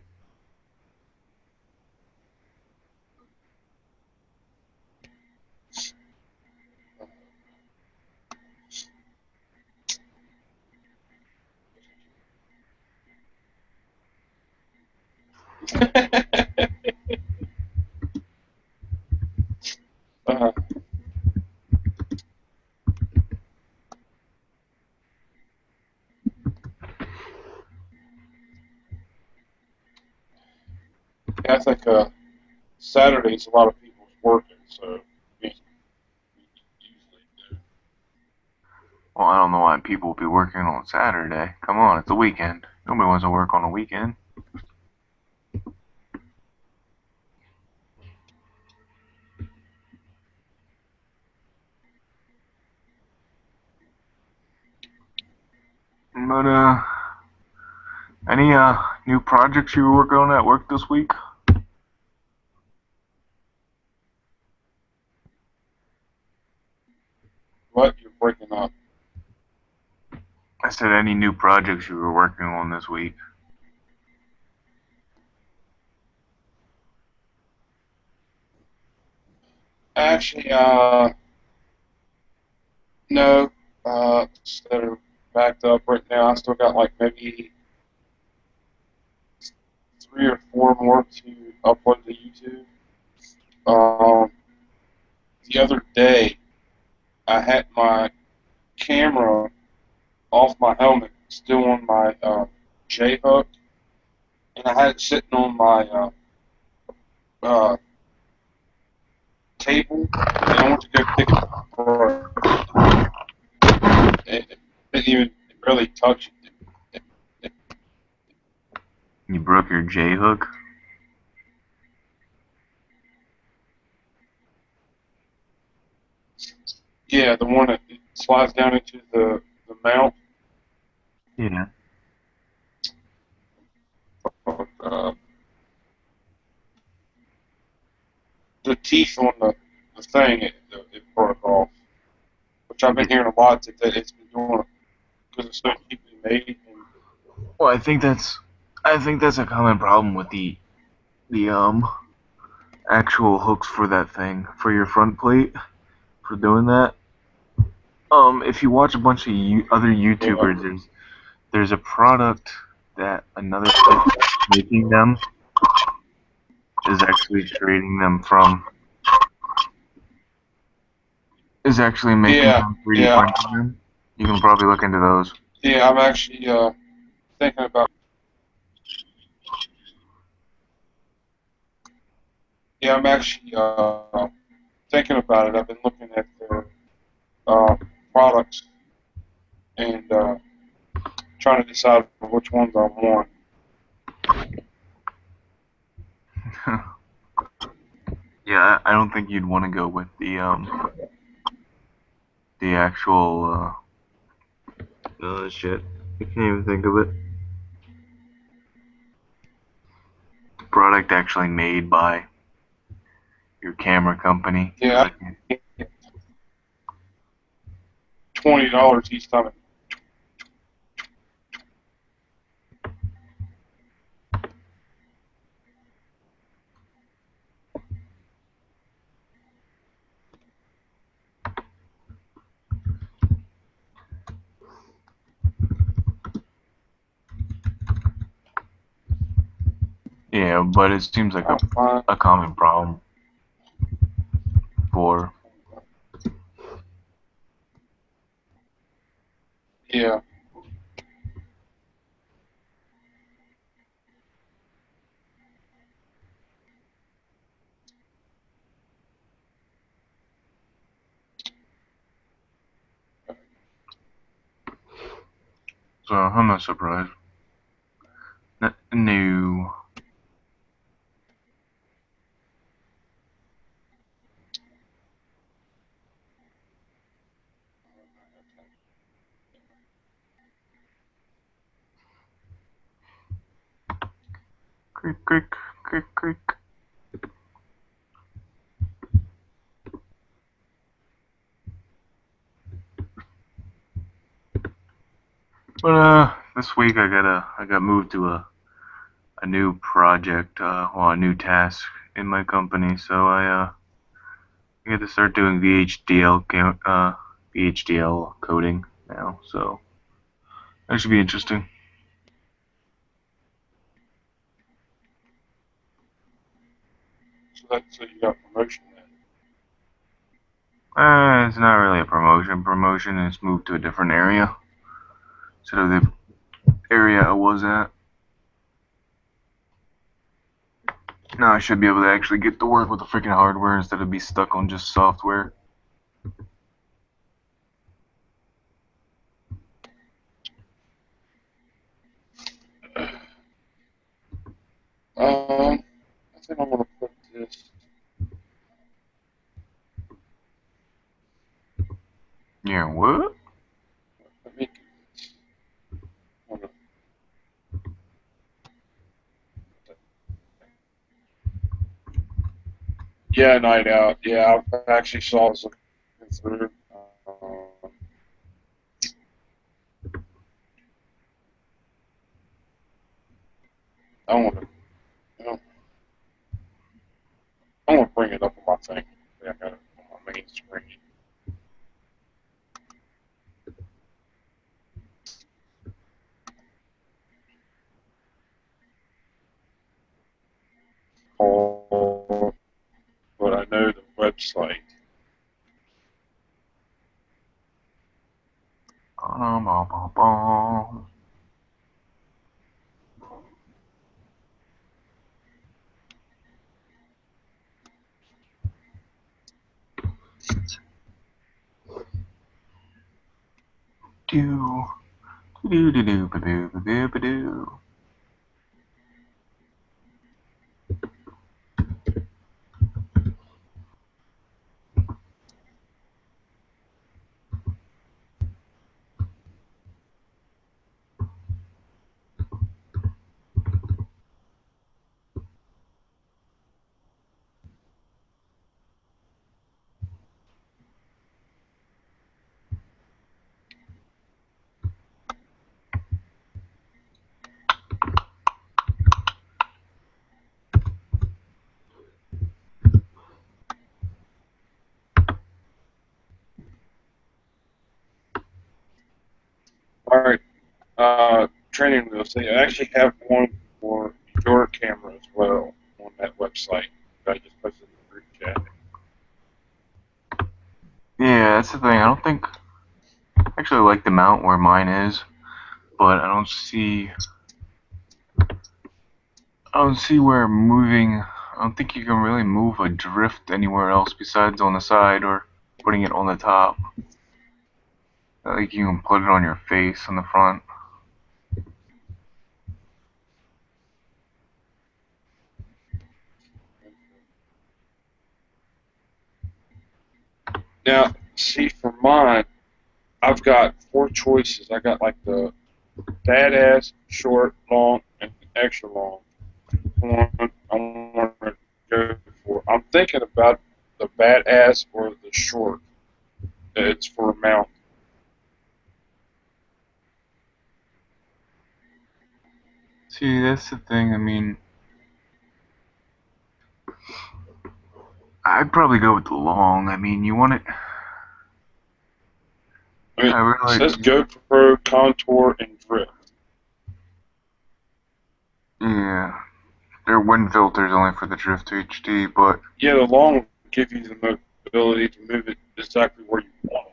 uh, yeah, I think Saturdays a lot of people's working, so we usually do. Well, I don't know why people will be working on Saturday. Come on, it's a weekend. Nobody wants to work on a weekend. But any new projects you were working on at work this week? What? You're breaking up. I said any new projects you were working on this week. Actually, no. Instead of backed up right now, I still got like maybe 3 or 4 more to upload to YouTube. Um, the other day, I had my camera off my helmet, still on my J hook, and I had it sitting on my uh, table, and I went to go pick it up. It didn't even really touch it. You broke your J hook? Yeah, the one that slides down into the mount. Yeah. Uh, the teeth on the thing, it broke off. Which I've been hearing a lot that it's been doing because it's so cheaply made. And Well, I think I think that's a common problem with the actual hooks for that thing for your front plate for doing that. If you watch a bunch of other Yeah. YouTubers, there's a product that another place making them is actually trading them from is actually making Yeah. them 3D Yeah. printing them. You can probably look into those. Yeah. I'm actually thinking about. Yeah, I'm actually thinking about it. I've been looking at the products and trying to decide which ones I want. Yeah, I don't think you'd want to go with the actual shit. I can't even think of it. Product actually made by your camera company. 'Cause Yeah, $20 each time. yeah, but it seems like I'm fine. a common problem for. Yeah. So I'm not surprised. No. Creak, creak, creak, creak. But this week I got moved to a new project, a new task in my company. So I get to start doing VHDL coding now. So that should be interesting. So you got promotion then. It's not really a promotion. Promotion is moved to a different area instead of the area I was at. Now I should be able to actually get to work with the freaking hardware instead of be stuck on just software. I think I'm gonna put this. Yeah, what? Let me do this. Hold on. Yeah, night out. Yeah, I actually saw this looking through. I want to. I want to bring it up on my thing. Yeah, I got it on my main screen. Oh, but I know the website. Do do do do do do do do. right. Training wheels. They actually have one for your camera as well on that website. I just posted in the group chat. Yeah, that's the thing. I don't think I actually like the mount where mine is, but I don't see where moving. I don't think you can really move a drift anywhere else besides on the side or putting it on the top. Not like you can put it on your face on the front. Now, see, for mine, I've got four choices. I got like the badass, short, long, and extra long. One I want to go for. I'm thinking about the badass or the short. It's for a mount. See, that's the thing. I mean, I'd probably go with the long. I mean, you want it. I mean, I it really. says GoPro, contour, and drift. Yeah. Their wind filter's only for the drift HD, but Yeah, the long will give you the ability to move it exactly where you want it.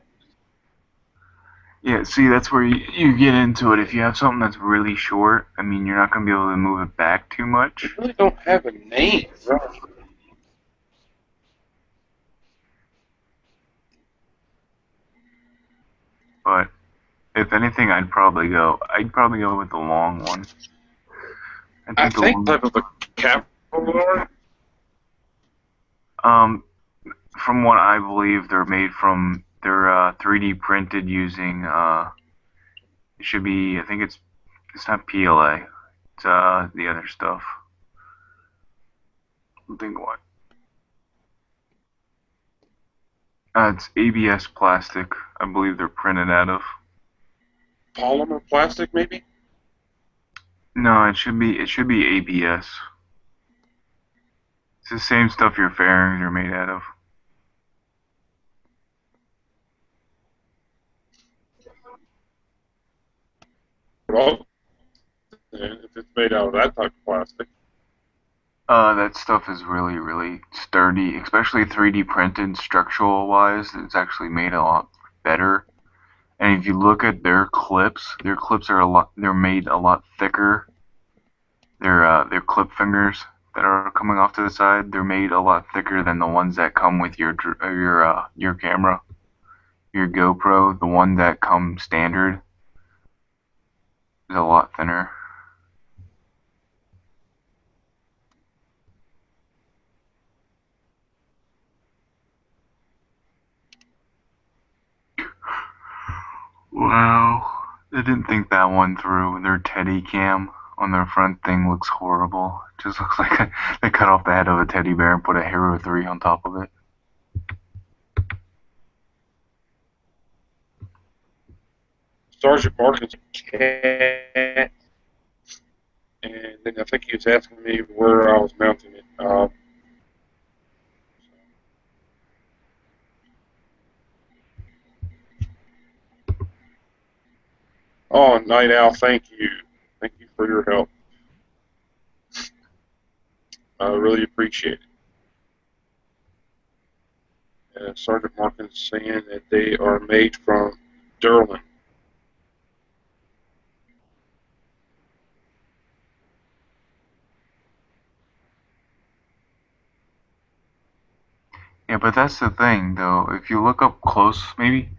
yeah, see, that's where you get into it. If you have something that's really short, I mean, you're not going to be able to move it back too They much. really don't have a name, really. But if anything, I'd probably go with the long one. I I think the think long, type of the capital R. um, from what I believe, they're 3D printed using, it should be, I think it's not PLA, it's, the other stuff. I think what? It's ABS plastic, I believe they're printed out of. Polymer plastic, maybe? No, it should be ABS. It's the same stuff your fairings are made out of. Well, if it's made out of that type of plastic. That stuff is really, really sturdy, especially 3D printed structural wise. It's actually made a lot better. And if you look at their clips are they're made a lot thicker. Their clip fingers that are coming off to the side, they're made a lot thicker than the ones that come with your camera, your GoPro. The one that comes standard is a lot thinner. Wow. I didn't think that one through. Their teddy cam on their front thing looks horrible. It just looks like they cut off the head of a teddy bear and put a Hero 3 on top of it. Sergeant Martin's cat, and then I think he was asking me where I was mounting it. Oh, Night Owl, thank you. Thank you for your help. I really appreciate it. Sergeant Martin's saying that they are made from Derlin. Yeah, but that's the thing, though. If you look up close, maybe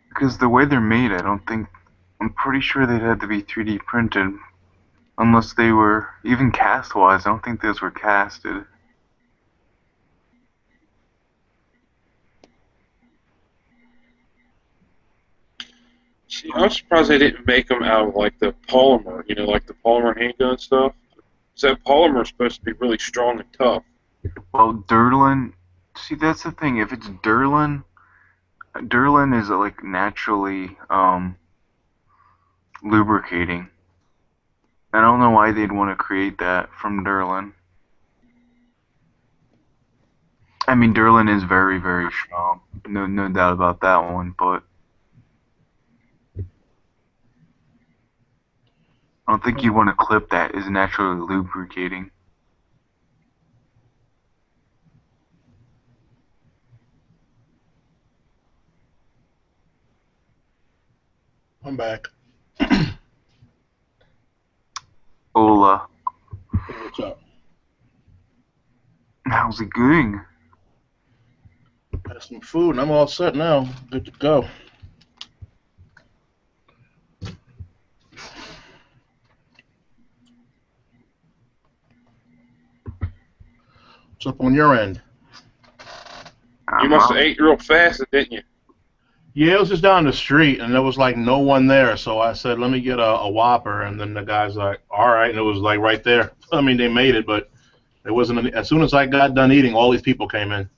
because the way they're made, I'm pretty sure they'd have to be 3D printed. Unless they were, even cast wise, I don't think those were casted. See, I'm surprised they didn't make them out of like the polymer, like the polymer handgun stuff. So that polymer is supposed to be really strong and tough. Well, Durlin, see, that's the thing. If it's Durlin is like naturally lubricating. I don't know why they'd want to create that from Durlin. I mean, Derlin is very, very strong. No doubt about that one. But I don't think you want a clip that is naturally lubricating. I'm back. Hola. Hey, what's up? How's it going? Got some food, and I'm all set now. Good to go. What's up on your end? You must have ate real fast, didn't you? Yeah, it was just down the street, and there was like no one there. So I said, "Let me get a Whopper," and then the guy's like, "All right," and it was like right there. I mean, they made it, but it wasn't. As soon as I got done eating, all these people came in.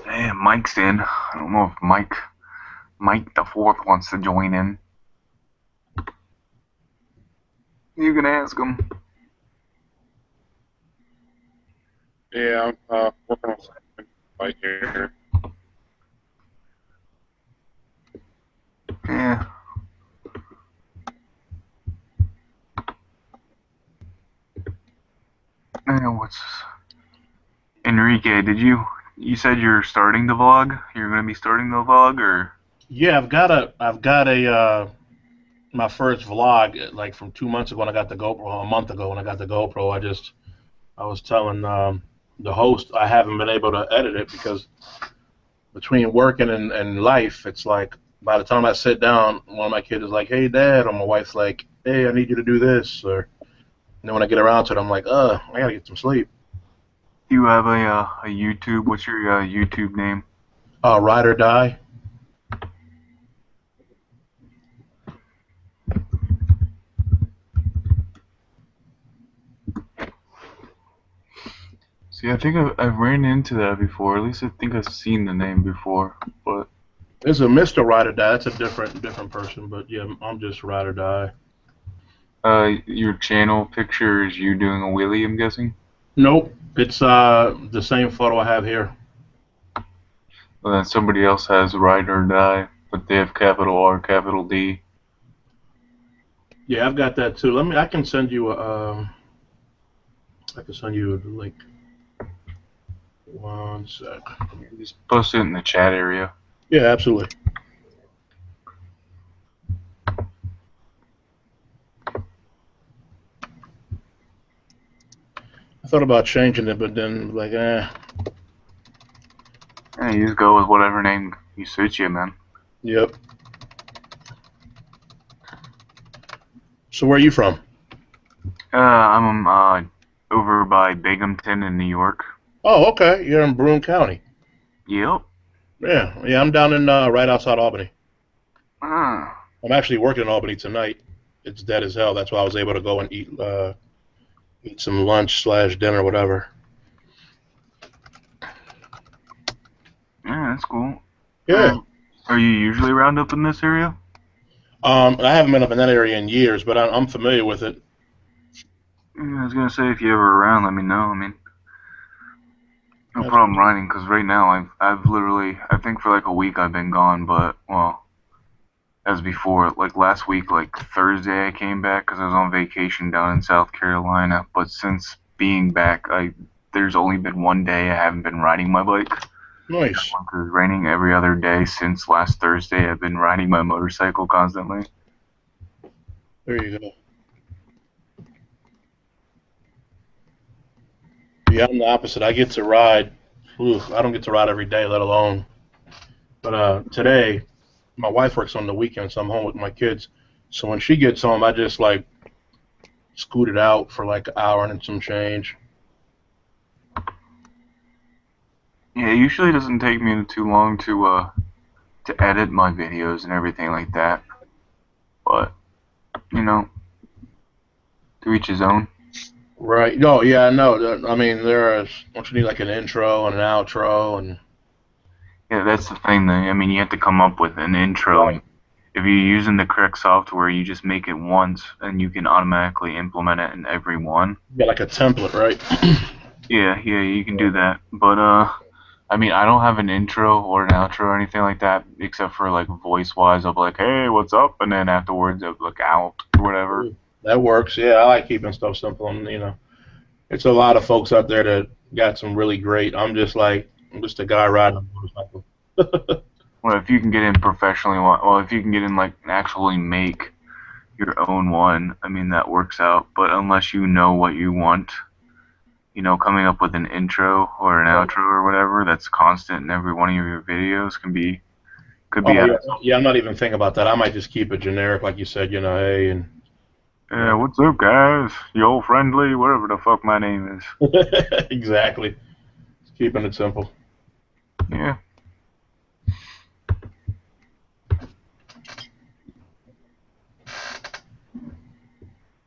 Man, Mike's in. I don't know if Mike the Fourth wants to join in. You can ask him. Yeah, I'm working on something right here. Yeah. What's Enrique? You said you're starting the vlog? You're gonna be starting the vlog, or? Yeah, I've got my first vlog like from 2 months ago when I got the GoPro. A month ago when I got the GoPro, I was telling the host I haven't been able to edit it because between working and life, it's like by the time I sit down, one of my kids is like, "Hey, Dad," or my wife's like, "Hey, I need you to do this," or and then when I get around to it, I'm like, I gotta get some sleep." Do you have a YouTube? What's your YouTube name? Ride or die. See, I think I've ran into that before. At least I think I've seen the name before. But There's a Mr. Ride or Die. That's a different person, but yeah, I'm just Ride or Die. your channel picture is you doing a wheelie, I'm guessing. Nope, it's the same photo I have here. Well, then somebody else has Ride or Die, but they have capital R, capital D. Yeah, I've got that too. I can send you I can send you a link. One sec. Just post it in the chat area. Yeah, absolutely. I thought about changing it, but then like, Yeah, you just go with whatever name you suits you, man. Yep. So where are you from? I'm over by Binghamton in New York. Oh, okay. You're in Broome County. Yep. Yeah. I'm down in right outside Albany. Ah. I'm actually working in Albany tonight. It's dead as hell. That's why I was able to go and eat some lunch / dinner, whatever. Yeah, that's cool. Yeah. Are you usually round up in this area? I haven't been up in that area in years, but I'm familiar with it. Yeah, I was gonna say if you're ever around, let me know. I mean, no That's, problem riding, because right now I've literally, I think for like a week I've been gone, but well, as before, like last week, like Thursday I came back because I was on vacation down in South Carolina. But since being back, there's only been one day I haven't been riding my bike. nice. Because it's raining every other day since last Thursday. I've been riding my motorcycle constantly. There you go. Yeah, I'm the opposite. I get to ride. Oof, I don't get to ride every day, let alone. But today, my wife works on the weekend, so I'm home with my kids. So when she gets home, I just like scoot it out for like an hour and some change. Yeah, it usually doesn't take me too long to edit my videos and everything like that. But you know, to each his own. Right. No, yeah, I know. I mean, don't you need like an intro and an outro and Yeah, that's the thing. Though. I mean, you have to come up with an intro. right. if you're using the correct software, you just make it once, and you can automatically implement it in every one. Yeah, like a template, right? Yeah, you can do that. But I mean, I don't have an intro or an outro or anything like that, except for like voice wise. I'll be like, hey, what's up? And then afterwards, I'll be like, out or whatever. That works. Yeah, I like keeping stuff simple, and it's a lot of folks out there that got some really great. I'm just a guy riding a motorcycle. Well, if you can get in professionally, well, if you can get in like actually make your own one, I mean, that works out. But unless you know what you want, coming up with an intro or an outro or whatever that's constant in every one of your videos could be Oh yeah, awesome. yeah. I'm not even thinking about that. I might just keep it generic, like you said. Hey, and Yeah, what's up, guys? Yo, friendly, whatever the fuck my name is. exactly. Just keeping it simple. Yeah.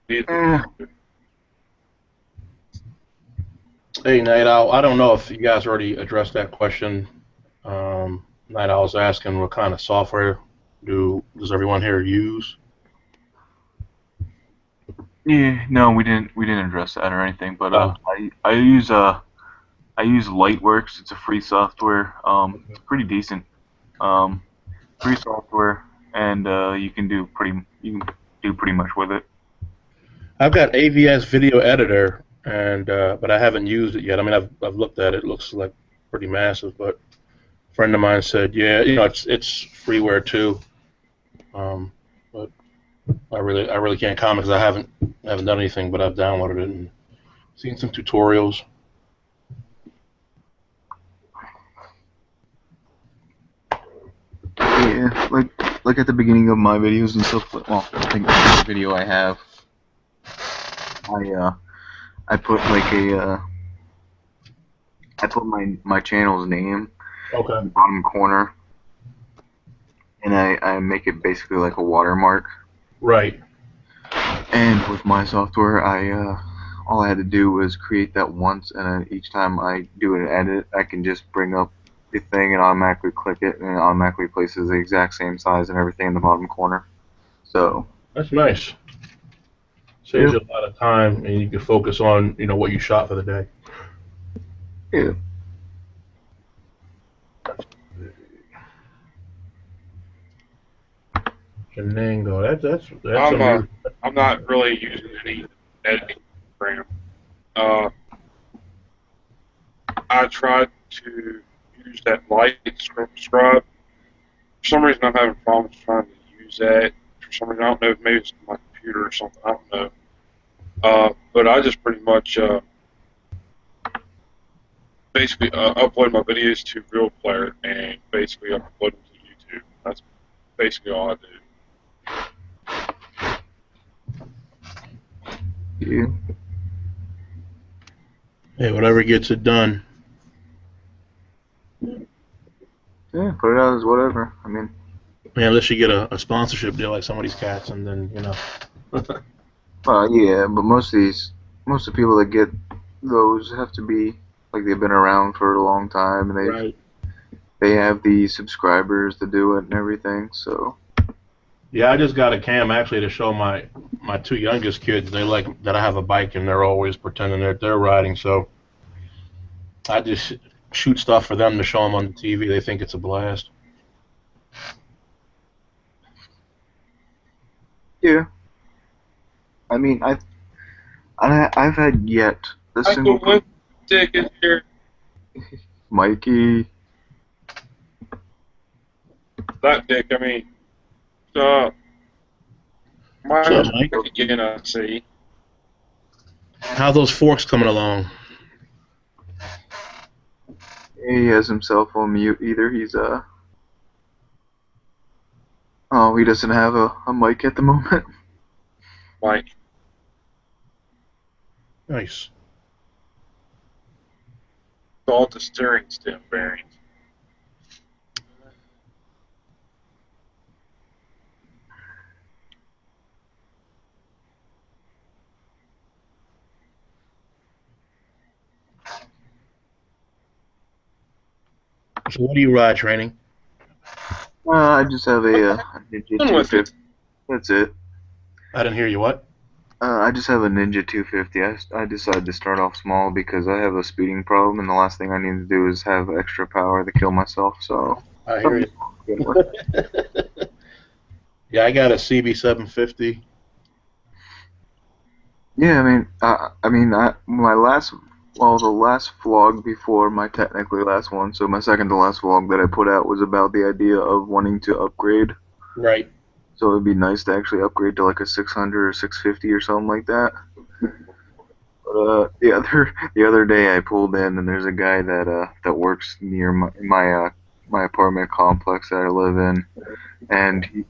Eh. Hey, Nate, I don't know if you guys already addressed that question. Nate, I was asking what kind of software does everyone here use? Yeah, no, we didn't address that or anything, but Oh, I use Lightworks. It's a free software. It's pretty decent. Um, Free software, and you can do pretty much with it. I've got AVS Video Editor, and but I haven't used it yet. I mean, I've looked at it. It looks like pretty massive, but a friend of mine said, yeah, it's freeware too. But I really can't comment because I haven't done anything, but I've downloaded it and seen some tutorials. Yeah, like at the beginning of my videos and stuff. Well, I think the video I have, I put like I put my channel's name in Okay. the bottom corner, and I make it basically like a watermark. Right. And with my software, all I had to do was create that once, and then each time I do an edit, I can just bring up the thing and automatically click it, and it automatically places the exact same size and everything in the bottom corner. So, That's nice. Saves yep, you a lot of time, and you can focus on what you shot for the day. yeah, Shenango. That's I'm unusual. I'm not really using any editing program. Uh, I tried to use that light scribe. For some reason, I'm having problems trying to use that. For some reason, I don't know if maybe it's my computer or something. I don't know. But I just pretty much basically upload my videos to Real Player and basically upload them to YouTube. That's basically all I do. yeah, Hey, whatever gets it done. yeah. Put it out as whatever. I mean, Man, unless you get a sponsorship deal like some of these cats, and then. yeah, but most of the people that get those have to be like they've been around for a long time, and Right. they have the subscribers to do it and everything. So, Yeah, I just got a cam actually to show my two youngest kids. They like that I have a bike, and they're always pretending that they're riding. So I just shoot stuff for them to show them on the TV. They think it's a blast. yeah, I mean, I've had yet a Michael single Lipstick is here. Mikey. That dick, I mean, What's up, Michael's Mike? back again, I see. How those forks coming along? He has himself on mute either. He's oh, he doesn't have a mic at the moment. Mike, Nice. all the steering stem bearings. So what do you ride, training? I just have a Ninja I'm with it. 250. That's it. I didn't hear you. What? I just have a Ninja 250. I decided to start off small because I have a speeding problem, and the last thing I need to do is have extra power to kill myself. So, I hear something you. to begin with. Yeah, I got a CB 750. Yeah, my last, well, the last vlog before my technically last one, so my second to last vlog that I put out was about the idea of wanting to upgrade. Right. So it'd be nice to actually upgrade to like a 600 or 650 or something like that. But the other day I pulled in and there's a guy that works near my apartment complex that I live in, and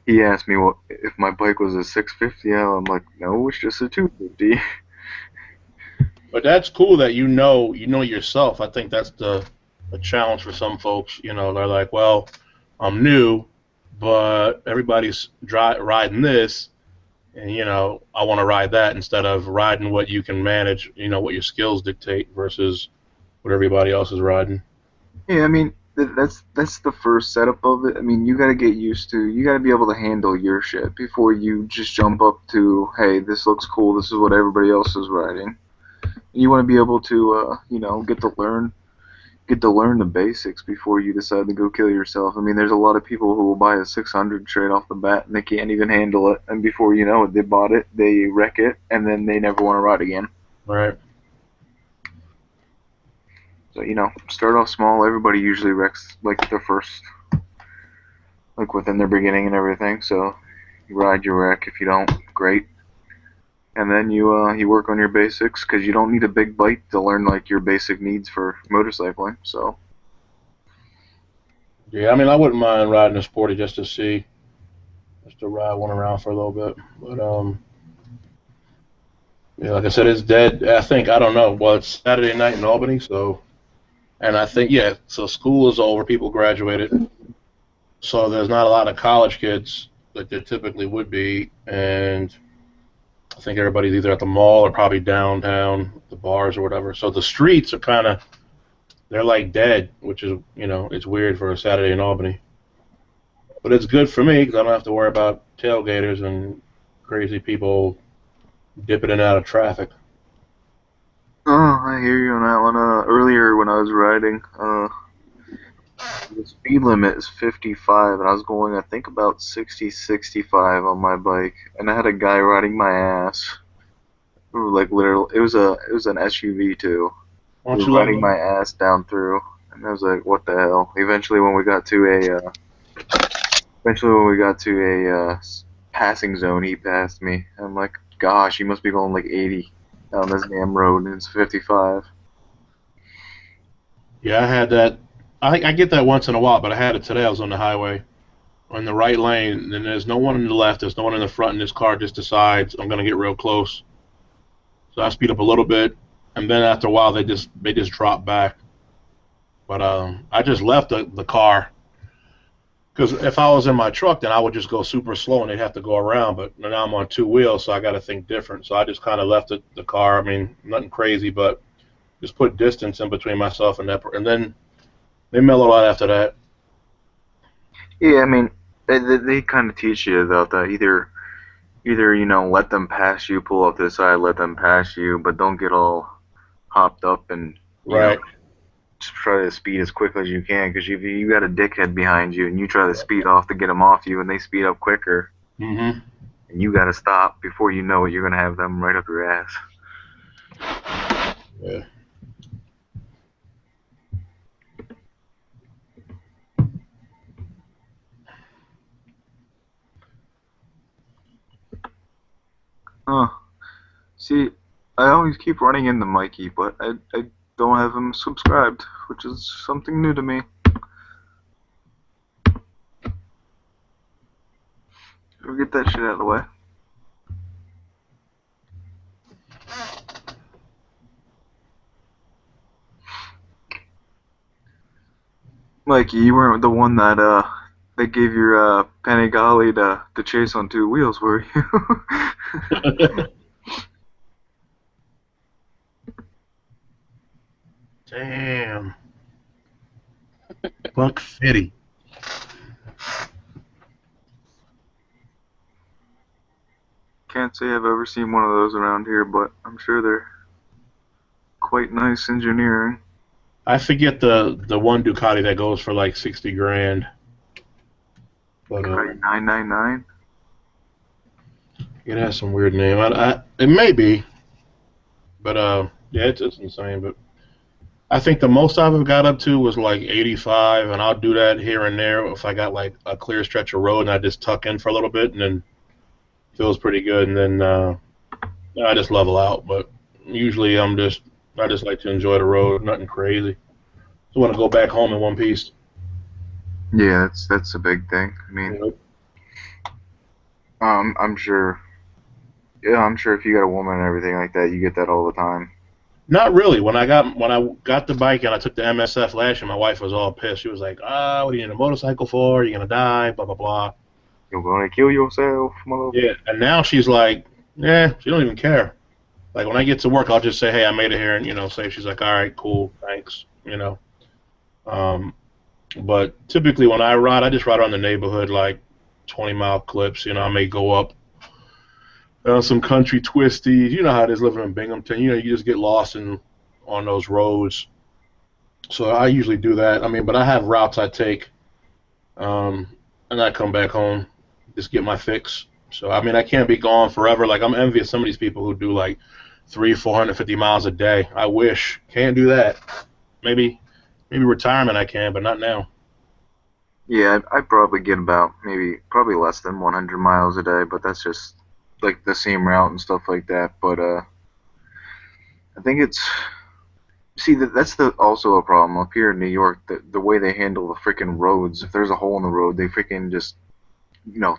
he asked me what if my bike was a 650. I'm like, no, it's just a 250. But that's cool that you know yourself. I think that's the challenge for some folks. They're like, well, I'm new, but everybody's riding this, and I want to ride that instead of riding what you can manage. What your skills dictate versus what everybody else is riding. Yeah, that's the first setup of it. I mean, you got to get used to, you got to be able to handle your shit before you just jump up to, hey, this looks cool. This is what everybody else is riding. You want to be able to, get to learn the basics before you decide to go kill yourself. I mean, there's a lot of people who will buy a 600 straight off the bat and they can't even handle it. And before you know it, they bought it, they wreck it, and then they never want to ride again. Right. So, start off small. Everybody usually wrecks like the first, like within their beginning and everything. So you ride your wreck. If you don't, great. And then you work on your basics because you don't need a big bike to learn like your basic needs for motorcycling. So Yeah, I mean, I wouldn't mind riding a sporty just to ride one around for a little bit. But yeah, like I said, it's dead. I don't know. Well, it's Saturday night in Albany, so and I think yeah, so school is over. People graduated, so there's not a lot of college kids like there typically would be, and I think everybody's either at the mall or probably downtown, the bars or whatever. So the streets are kind of they're like dead, which is it's weird for a Saturday in Albany, but it's good for me because I don't have to worry about tailgaters and crazy people dipping in and out of traffic. oh, I hear you on that one. Earlier when I was riding, the speed limit is 55, and I was going, I think, about 60, 65 on my bike, and I had a guy riding my ass. Like literally, it was an SUV too. He Don't was you love riding them? my ass down through, and I was like, what the hell? Eventually when we got to a passing zone, he passed me. I'm like, gosh, he must be going like 80 down this damn road, and it's 55. Yeah, I had that. I get that once in a while, but I had it today. I was on the highway on the right lane, and there's no one in the left, there's no one in the front, and this car just decides I'm gonna get real close. So I speed up a little bit, and then after a while they just drop back. But I just left the car because if I was in my truck, then I would just go super slow and they'd have to go around. But now I'm on two wheels, so I got to think different. So I just kind of left the car. I mean, nothing crazy, but just put distance in between myself and that, and then they mellowed out after that. Yeah, I mean, they kind of teach you about that. Either let them pass you, pull up to the side, let them pass you, but don't get all hopped up and Right. just try to speed as quick as you can. Because if you got a dickhead behind you and you try to speed off to get them off you, and they speed up quicker, Mm-hmm. and you got to stop before you know it, you're gonna have them right up your ass. Yeah. Huh. See, I always keep running into Mikey, but I don't have him subscribed, which is something new to me. We'll get that shit out of the way. Mikey, you weren't the one that gave your Panigale to chase on two wheels, were you? Damn. Buck 50. can't say I've ever seen one of those around here, but I'm sure they're quite nice engineering. I forget the one Ducati that goes for like 60 grand. But Ducati 999. it has some weird name. It may be, but yeah, it's insane. But I think the most I've ever got up to was like 85, and I'll do that here and there if I got like a clear stretch of road and I just tuck in for a little bit, and then feels pretty good, and then I just level out. But usually I just like to enjoy the road, nothing crazy. Just want to go back home in one piece. Yeah, that's a big thing. I mean, You know? I'm sure. Yeah, I'm sure if you got a woman and everything like that, you get that all the time. Not really. When I got the bike and I took the MSF last year, my wife was all pissed. She was like, "Ah, what are you in a motorcycle for? You're gonna die." Blah blah blah. You're gonna kill yourself, mother. Yeah, and now she's like, "Yeah, she don't even care." Like when I get to work, I'll just say, "Hey, I made it here," and say she's like, "All right, cool, thanks." Um, but typically when I ride, I just ride around the neighborhood like 20-mile clips. I may go up some country twisties. You know how it is living in Binghamton. You just get lost on those roads. So I usually do that. I mean, but I have routes I take, and I come back home, just get my fix. So I mean, I can't be gone forever. Like I'm envious of some of these people who do like 450 miles a day. I wish. Can't do that. Maybe retirement I can, but not now. Yeah, I probably get about probably less than 100 miles a day, but that's just like the same route and stuff like that. But I think that's also a problem up here in New York. The way they handle the freaking roads. If there's a hole in the road, they freaking just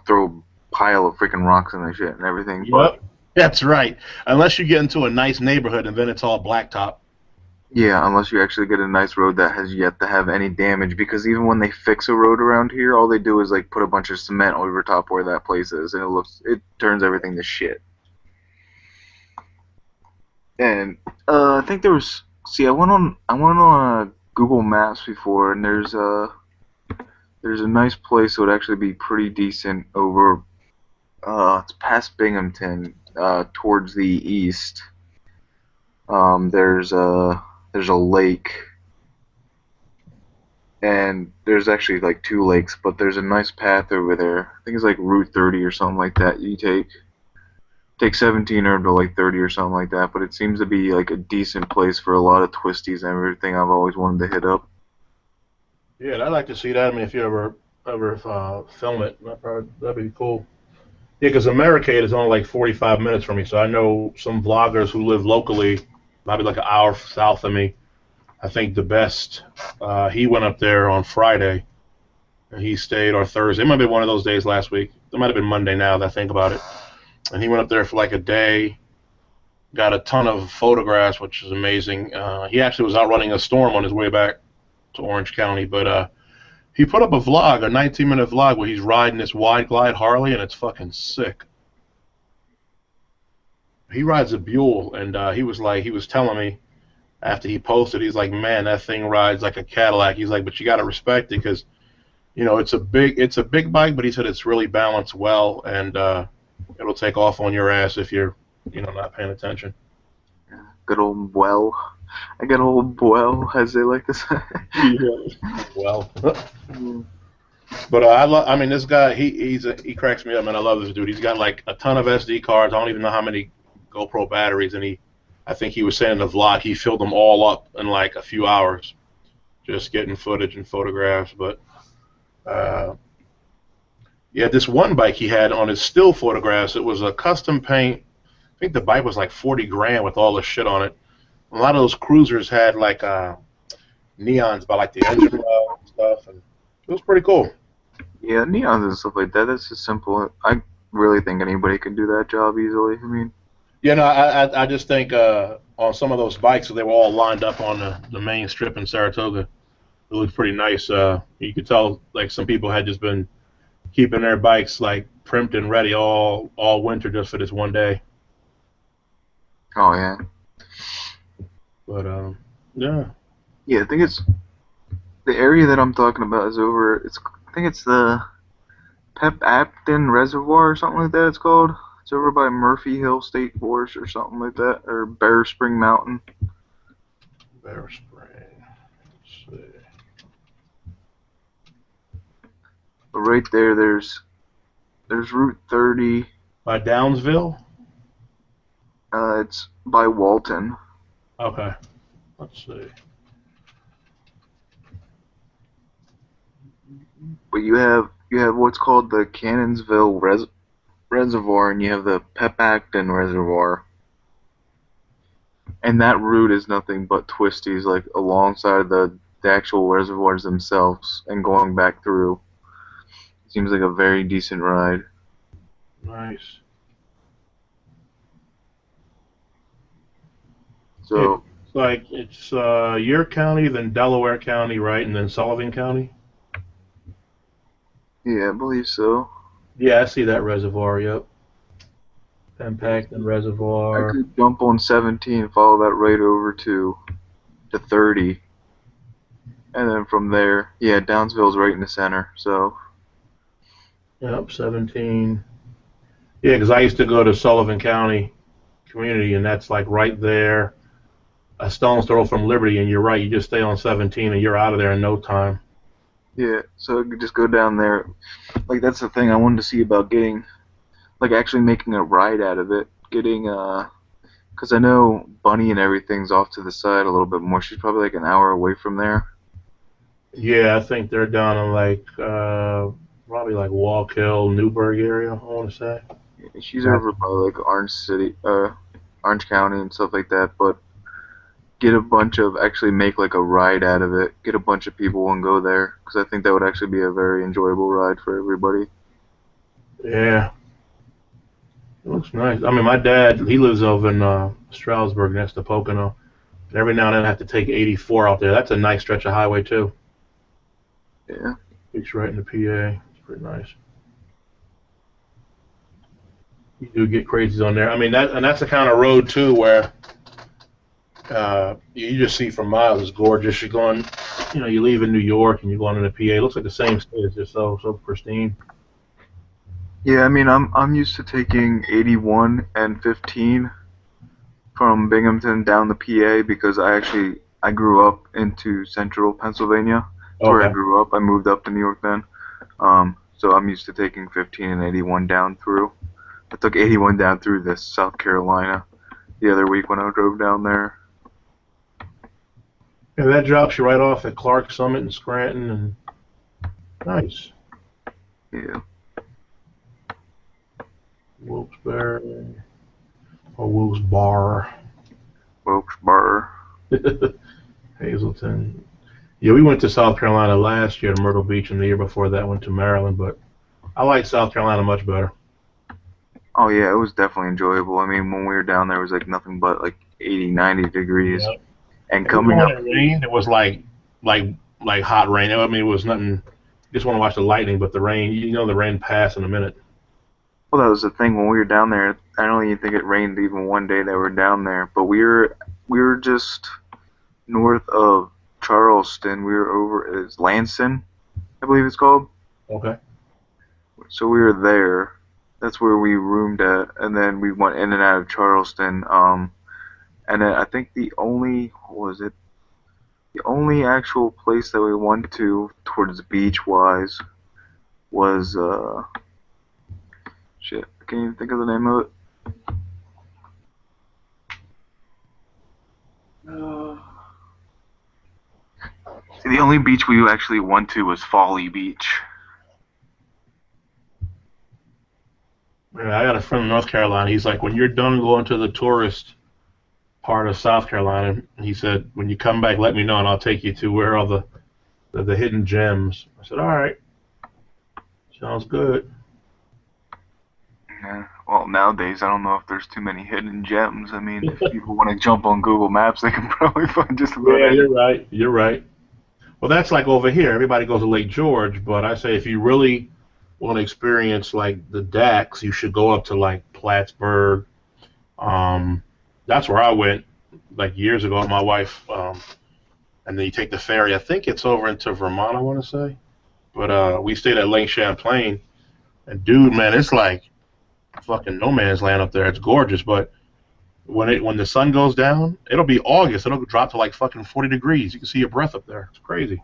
throw a pile of freaking rocks in the shit and everything. Yep, that's right. Unless you get into a nice neighborhood and then it's all blacktop. Yeah, unless you actually get a nice road that has yet to have any damage, because even when they fix a road around here, all they do is like put a bunch of cement over top where that place is, and it turns everything to shit. And I think I went on Google Maps before, and there's a nice place that would actually be pretty decent over it's past Binghamton, towards the east. There's a lake, and there's actually like two lakes, but there's a nice path over there. I think it's like Route 30 or something like that. You take 17 or to like 30 or something like that, but it seems to be like a decent place for a lot of twisties and everything I've always wanted to hit up. Yeah, I'd like to see that. I mean, if you ever film it, that'd be cool. Yeah, because Americade is only like 45 minutes from me, so I know some vloggers who live locally, probably like an hour south of me. I think the best, he went up there on Friday, and he stayed, or Thursday. It might have been one of those days last week. It might have been Monday now that I think about it. And he went up there for like a day, got a ton of photographs, which is amazing. He actually was out running a storm on his way back to Orange County, but he put up a 19-minute vlog where he's riding this wide glide Harley, and it's fucking sick. He rides a Buell, and he was telling me after he posted, he's like, man, that thing rides like a Cadillac. He's like, but you got to respect it because, it's a big bike, but he said it's really balanced well, and it'll take off on your ass if you're, not paying attention. Good old well. I got old well, as they like to say. Yeah. Well. But I mean, this guy, he cracks me up, man. I love this dude. He's got like a ton of SD cards. I don't even know how many GoPro batteries, and I think he was saying in the vlog he filled them all up in like a few hours, just getting footage and photographs. But yeah, this one bike he had on his still photographs, it was a custom paint. I think the bike was like 40 grand with all the shit on it. A lot of those cruisers had like neons by like the engine well and stuff, and it was pretty cool. Yeah, neons and stuff like that. That's just simple. I really think anybody can do that job easily. I mean, Yeah, no, I just think on some of those bikes, they were all lined up on the main strip in Saratoga. It looked pretty nice. You could tell like some people had just been keeping their bikes like primed and ready all winter just for this one day. oh yeah. But yeah. Yeah, I think it's the area that I'm talking about is over. I think it's the Pep Apton Reservoir or something like that. It's called. It's over by Murphy Hill State Forest or something like that, or Bear Spring Mountain. Bear Spring. Let's see. But right there, there's Route 30. By Downsville? It's by Walton. Okay. Let's see. But you have what's called the Cannonsville Reservoir, and you have the Pepacton Reservoir. And that route is nothing but twisties, like alongside the actual reservoirs themselves, and going back through. Seems like a very decent ride. Nice. So It's like it's your county, then Delaware County, right, and then Sullivan County. yeah, I believe so. Yeah, I see that reservoir. Yep. Penpacton I Reservoir. could jump on 17, follow that right over to 30, and then from there, yeah, Downsville's right in the center. So Yep, 17. Yeah, because I used to go to Sullivan County Community, and that's like right there, a stone's throw from Liberty, and you're right, you just stay on 17, and you're out of there in no time. yeah, so I could just go down there. Like that's the thing I wanted to see about getting, like actually making a ride out of it. Getting because I know Bunny and everything's off to the side a little bit more. She's probably like an hour away from there. Yeah, I think they're down in like, probably like Walk Hill, Newburgh area, I want to say. She's over by like Orange City, Orange County and stuff like that. But get a bunch of actually make like a ride out of it. Get a bunch of people and go there because I think that would actually be a very enjoyable ride for everybody. Yeah, it looks nice. I mean, my dad, he lives over in Stroudsburg next to Pocono. And every now and then I have to take 84 out there. That's a nice stretch of highway, too. Yeah. It's right in the PA. It's pretty nice. You do get crazies on there. I mean, that's the kind of road, too, where you just see for miles. It's gorgeous. You're going, you leave in New York and you're going into PA. It looks like the same state. It's just so pristine. Yeah, I mean, I'm used to taking 81 and 15 from Binghamton down the PA because I grew up into central Pennsylvania. That's where I Okay. grew up. I moved up to New York then. So I'm used to taking 15 and 81 down through. I took 81 down through this South Carolina the other week when I drove down there. Yeah, that drops you right off at Clark Summit and Scranton, and nice. Yeah. Wilkes-Barre or Wilkes-Barre. Wilkes-Barre. Hazleton. Yeah, we went to South Carolina last year to Myrtle Beach, and the year before that went to Maryland, but I like South Carolina much better. Oh yeah, it was definitely enjoyable. I mean, when we were down there, it was like nothing but like 80, 90 degrees. Yep. And And coming when up, it rained, it was like hot rain. I mean, it was nothing. You just want to watch the lightning, but the rain, the rain passed in a minute. well, that was the thing when we were down there. I don't even think it rained even one day that we were down there. But we were just north of Charleston. We were over is Lansing, I believe it's called. Okay. So we were there. That's where we roomed at, and then we went in and out of Charleston. And then I think the only actual place that we went to towards beach wise was shit. I can't even think of the name of it. See, the only beach we actually went to was Folly Beach. Yeah, I got a friend in North Carolina. He's like, when you're done going to the tourist part of South Carolina, he said, when you come back, let me know, and I'll take you to where all the hidden gems. I said, all right, sounds good. Yeah. Well, nowadays I don't know if there's too many hidden gems. I mean, if people want to jump on Google Maps, they can probably find just about Yeah, anything. you're right. You're right. Well, that's like over here. Everybody goes to Lake George, but I say if you really want to experience like the Dax, you should go up to like Plattsburgh. That's where I went like years ago with my wife. And then you take the ferry. I think it's over into Vermont, I want to say. But we stayed at Lake Champlain. And dude, man, it's like fucking no man's land up there. It's gorgeous, but when the sun goes down, it'll be August. It'll drop to like fucking 40 degrees. You can see your breath up there. It's crazy.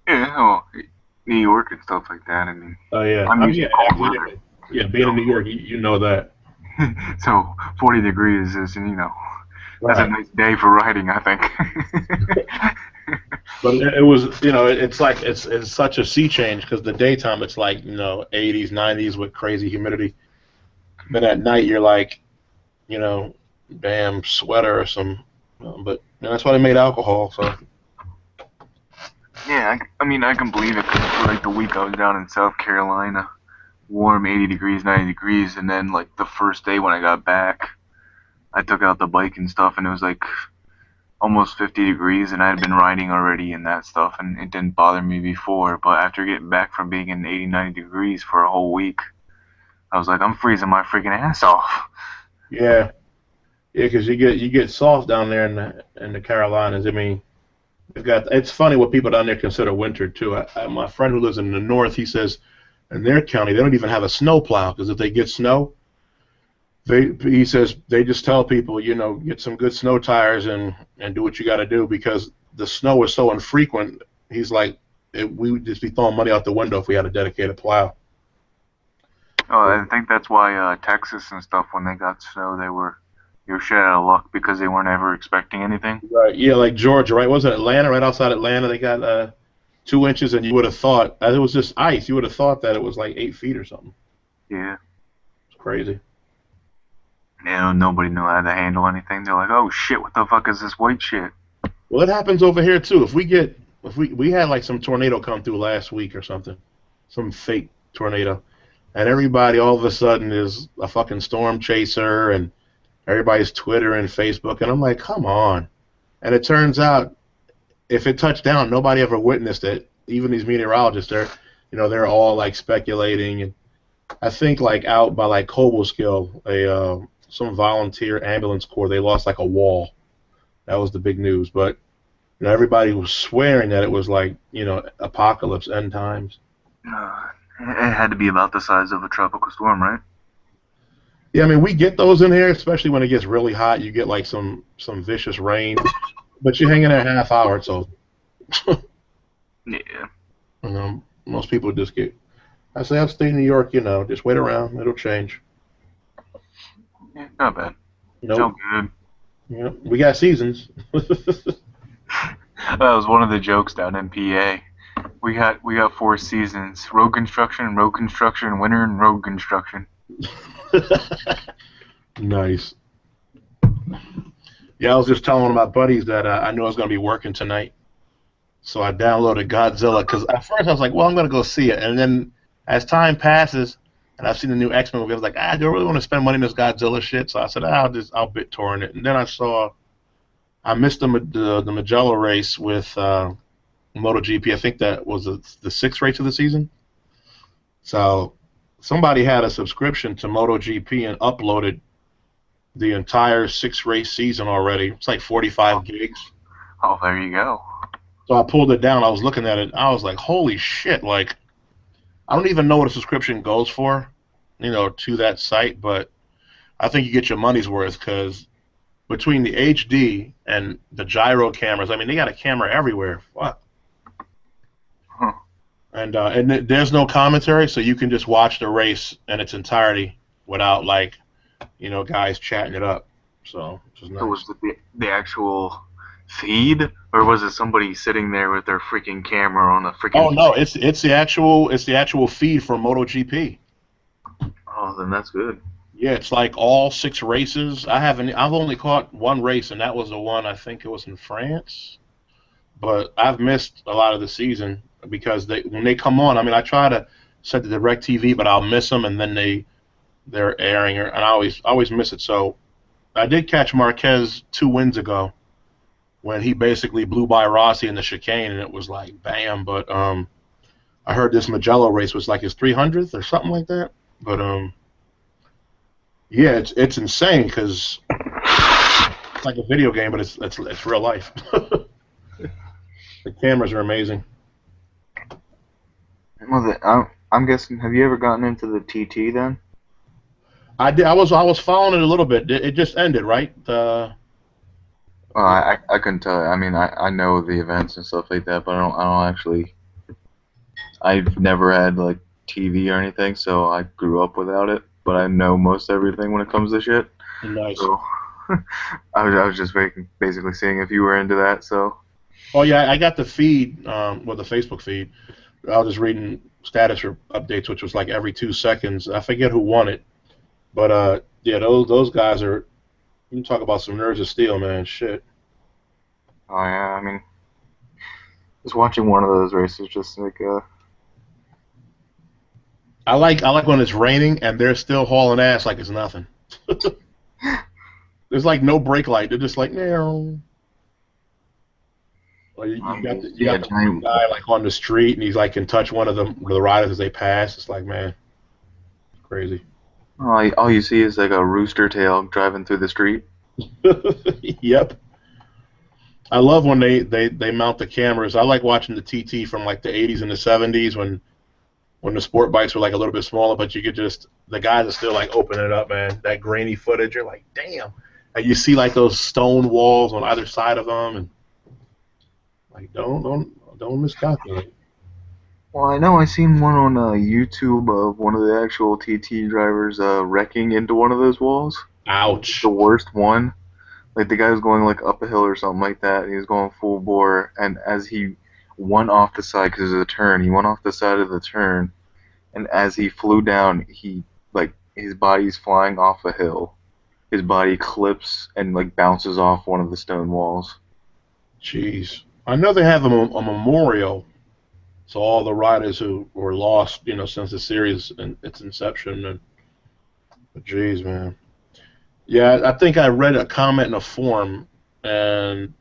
Yeah, well, New York and stuff like that. I mean, Oh yeah. I'm I mean, used to cold weather. yeah, being in New York, you know that. So 40 degrees is, that's a Right. nice day for riding, I think. But it was, it's like it's such a sea change because the daytime it's like 80s, 90s with crazy humidity. Then at night you're like, damn sweater or some. But that's why they made alcohol. So Yeah, I mean, I can believe it 'cause for like the week I was down in South Carolina, warm 80 degrees, 90 degrees, and then like the first day when I got back, I took out the bike and stuff, and it was like almost 50 degrees, and I had been riding already and that stuff, and it didn't bother me before. But after getting back from being in 80, 90 degrees for a whole week, I was like, I'm freezing my freaking ass off. yeah, because you get soft down there in the Carolinas. I mean, it's funny what people down there consider winter too. My friend who lives in the north, he says in their county they don't even have a snow plow because if they get snow, he says they just tell people, get some good snow tires and do what you got to do because the snow is so infrequent. He's like, we would just be throwing money out the window if we had a dedicated plow. Oh, I think that's why Texas and stuff, when they got snow, they were shit out of luck because they weren't ever expecting anything. Right. Yeah, like Georgia, right? Wasn't it Atlanta? Right outside Atlanta, they got 2 inches, and you would have thought it was just ice. You would have thought that it was like 8 feet or something. Yeah. It's crazy. Nobody knew how to handle anything. They're like, oh shit, what the fuck is this white shit? Well, it happens over here too. If we had like some tornado come through last week or something, some fake tornado, and everybody all of a sudden is a fucking storm chaser, and everybody's Twitter and Facebook, and I'm like, come on. And it turns out, if it touched down, nobody ever witnessed it. Even these meteorologists, they're all like speculating. And I think like out by like Cobleskill, some volunteer ambulance corps, they lost like a wall. That was the big news. But everybody was swearing that it was like apocalypse, end times. It had to be about the size of a tropical storm, right? Yeah, I mean we get those in here, especially when it gets really hot. You get like some vicious rain, but you hang in there a half hour, it's over. Yeah. Most people just get. I say upstate New York, just wait around, it'll change. Yeah, not bad. Nope. So good. Yeah, we got seasons. That was one of the jokes down in PA. We got 4 seasons: road construction, winter, and road construction. Nice. Yeah, I was just telling one of my buddies that I knew I was going to be working tonight, so I downloaded Godzilla because at first I was like, well, I'm going to go see it, and then as time passes and I've seen the new X-Men movie, I was like, I don't really want to spend money on this Godzilla shit, so I said I'll BitTorrent it, and then I missed the Magello race with MotoGP. I think that was the 6th race of the season. So somebody had a subscription to MotoGP and uploaded the entire 6-race season already. It's like 45 gigs. Oh, there you go. So I pulled it down. I was looking at it. I was like, holy shit. Like, I don't even know what a subscription goes for, to that site, but I think you get your money's worth because between the HD and the gyro cameras, I mean, they got a camera everywhere. Fuck. Huh. And there's no commentary, so you can just watch the race in its entirety without, like, guys chatting it up. So, which is nice. So was it the actual feed, or was it somebody sitting there with their freaking camera on a freaking? Oh no, it's the actual feed for MotoGP. Oh, then that's good. Yeah, it's like all 6 races. I've only caught 1 race, and that was the one, I think it was in France. But I've missed a lot of the season because when they come on, I mean, I try to set the DirecTV, but I'll miss them, and then they're airing, and I always miss it. So I did catch Marquez 2 wins ago when he basically blew by Rossi in the chicane, and it was like bam. But I heard this Magello race was like his 300th or something like that. But yeah, it's insane because it's like a video game, but it's real life. The cameras are amazing. Well, I'm guessing. Have you ever gotten into the TT then? I did. I was following it a little bit. It just ended, right? Well, I couldn't tell you. I mean, I know the events and stuff like that, but I don't actually. I've never had like TV or anything, so I grew up without it. But I know most everything when it comes to shit. Nice. So I was just basically seeing if you were into that. So Oh yeah, I got the feed, well the Facebook feed. I was just reading status or updates, which was like every 2 seconds. I forget who won it, but yeah, those guys are. You can talk about some nerves of steel, man. Shit. oh yeah, I mean, just watching one of those races, just like I like when it's raining and they're still hauling ass like it's nothing. There's like no brake light. They're just like, no. Or you got the yeah, one giant. guy like on the street and he's like can touch one of the riders as they pass. It's like, man, crazy. All you see is like a rooster tail driving through the street. Yep. I love when they mount the cameras. I like watching the TT from like the 80s and the 70s when the sport bikes were like a little bit smaller, but you could just the guys are still like opening it up, man. That grainy footage, you're like, damn. And you see like those stone walls on either side of them, and like don't miscalculate. Well, I know I seen one on YouTube of one of the actual TT drivers wrecking into one of those walls. Ouch. The worst one. Like the guy was going like up a hill or something like that, and he was going full bore. And as he went off the side, because there's a turn, he went off the side of the turn, and as he flew down, he like his body's flying off a hill. His body clips and like bounces off one of the stone walls. Jeez. I know they have a memorial to all the riders who were lost, since the series and its inception. And but jeez, man. Yeah, I think I read a comment in a forum, and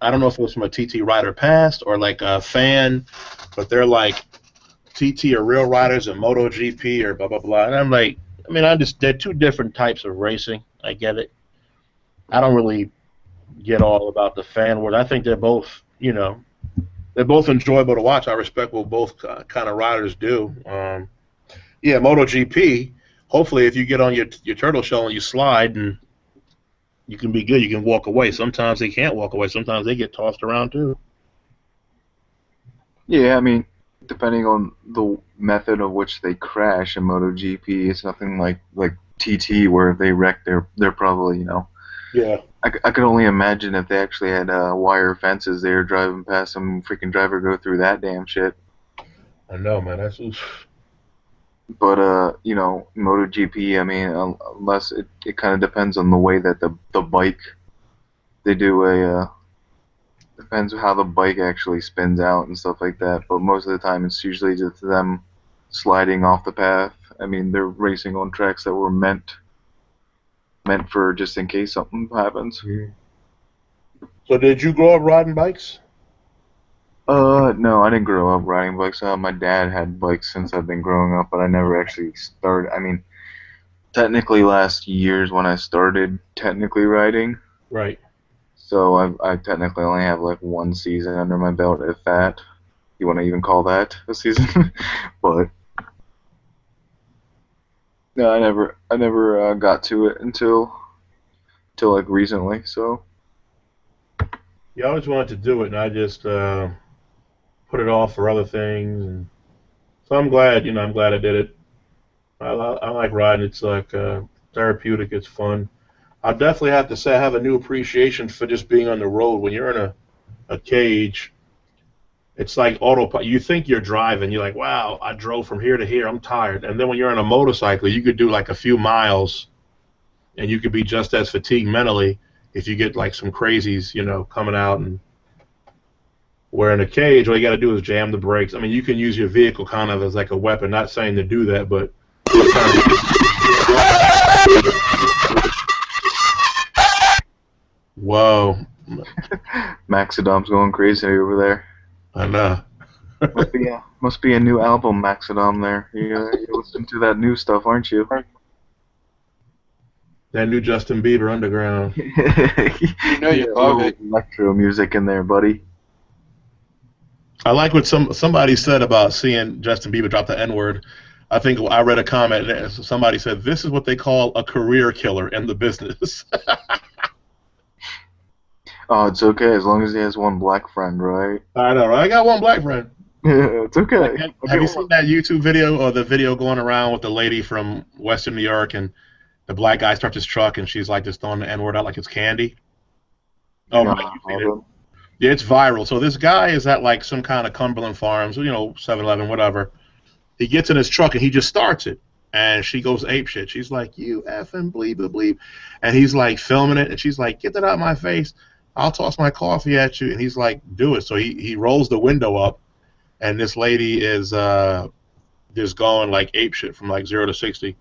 I don't know if it was from a TT rider past or like a fan, but they're like, TT are real riders and MotoGP or blah blah blah. And I'm like, I mean, they're two different types of racing. I get it. I don't really get all about the fan word. I think they're both, they're both enjoyable to watch. I respect what both kind of riders do. Yeah, MotoGP. Hopefully, if you get on your turtle shell and you slide and you can be good, you can walk away. Sometimes they can't walk away. Sometimes they get tossed around too. Yeah, I mean, depending on the method of which they crash in MotoGP, it's nothing like TT where if they wreck, they're probably Yeah. I could only imagine if they actually had wire fences. They were driving past some freaking driver go through that damn shit. I know, man. That's oof. But MotoGP. I mean, unless it kind of depends on the way that the bike they do depends on how the bike actually spins out and stuff like that. But most of the time, it's usually just them sliding off the path. I mean, they're racing on tracks that were meant for just in case something happens. So did you grow up riding bikes? No, I didn't grow up riding bikes. My dad had bikes since I've been growing up, but I never actually started. I mean, technically last year's when I started technically riding. Right. So I technically only have like one season under my belt, if that. You want to even call that a season? But no, I never got to it until like recently. So Yeah, I always wanted to do it, and I just put it off for other things. And so I'm glad, I'm glad I did it. I like riding. It's like therapeutic. It's fun. I definitely have to say I have a new appreciation for just being on the road. When you're in a cage, it's like autopilot. You think you're driving. You're like, wow, I drove from here to here. I'm tired. And then when you're on a motorcycle, you could do like a few miles, and you could be just as fatigued mentally if you get like some crazies, coming out. And where in a cage, all you got to do is jam the brakes. I mean, you can use your vehicle kind of as like a weapon. Not saying to do that, but whoa. Maxidom's going crazy over there. I know. Must be a new album, Maxidom. There, you listen to that new stuff, aren't you? That new Justin Bieber Underground. You love it. Electro music in there, buddy. I like what somebody said about seeing Justin Bieber drop the N-word. I think I read a comment and somebody said this is what they call a career killer in the business. Oh, it's okay as long as he has one black friend, right? I know, right? I got one black friend. Yeah, it's okay. Like, have you seen that YouTube video or the video going around with the lady from Western New York and the black guy starts his truck and she's like just throwing the N-word out like it's candy? Oh, No, Mike, you've seen it. Yeah, it's viral. So this guy is at like some kind of Cumberland Farms, 7-Eleven, whatever. He gets in his truck and he just starts it. And she goes apeshit. She's like, you effing bleep, bleep, bleep. And he's like filming it. And she's like, get that out of my face. I'll toss my coffee at you. And he's like, do it. So he rolls the window up. And this lady is just going like apeshit from like 0 to 60.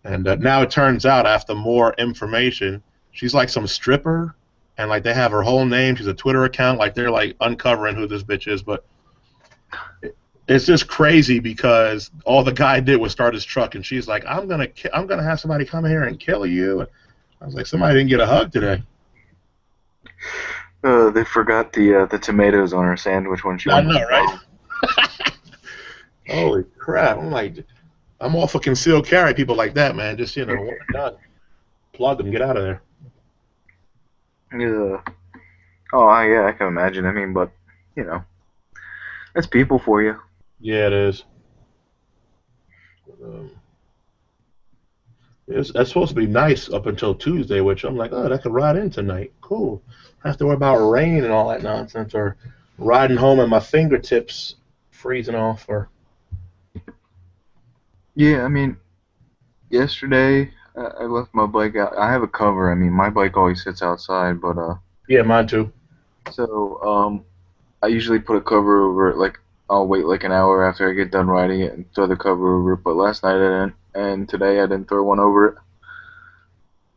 And now it turns out after more information, she's like some stripper. And like they have her whole name. She's a Twitter account. Like they're like uncovering who this bitch is. But it's just crazy because all the guy did was start his truck, and she's like, "I'm gonna have somebody come here and kill you." And I was like, "Somebody didn't get a hug today." They forgot the tomatoes on her sandwich when she I went. know, right? Holy crap! I'm like, I'm all for concealed carry people like that, man. Just when they're done, plug them, get out of there. Yeah. Oh, yeah, I can imagine. I mean, but that's people for you. Yeah, it is. That's supposed to be nice up until Tuesday, which I'm like, oh, that could ride in tonight. Cool. I have to worry about rain and all that nonsense, or riding home and my fingertips freezing off, or. Yeah, I mean, yesterday I left my bike out. I have a cover. I mean, my bike always sits outside, but Yeah, mine too. So I usually put a cover over it. Like I'll wait like an hour after I get done riding it and throw the cover over it. But last night I didn't, and today I didn't throw one over it.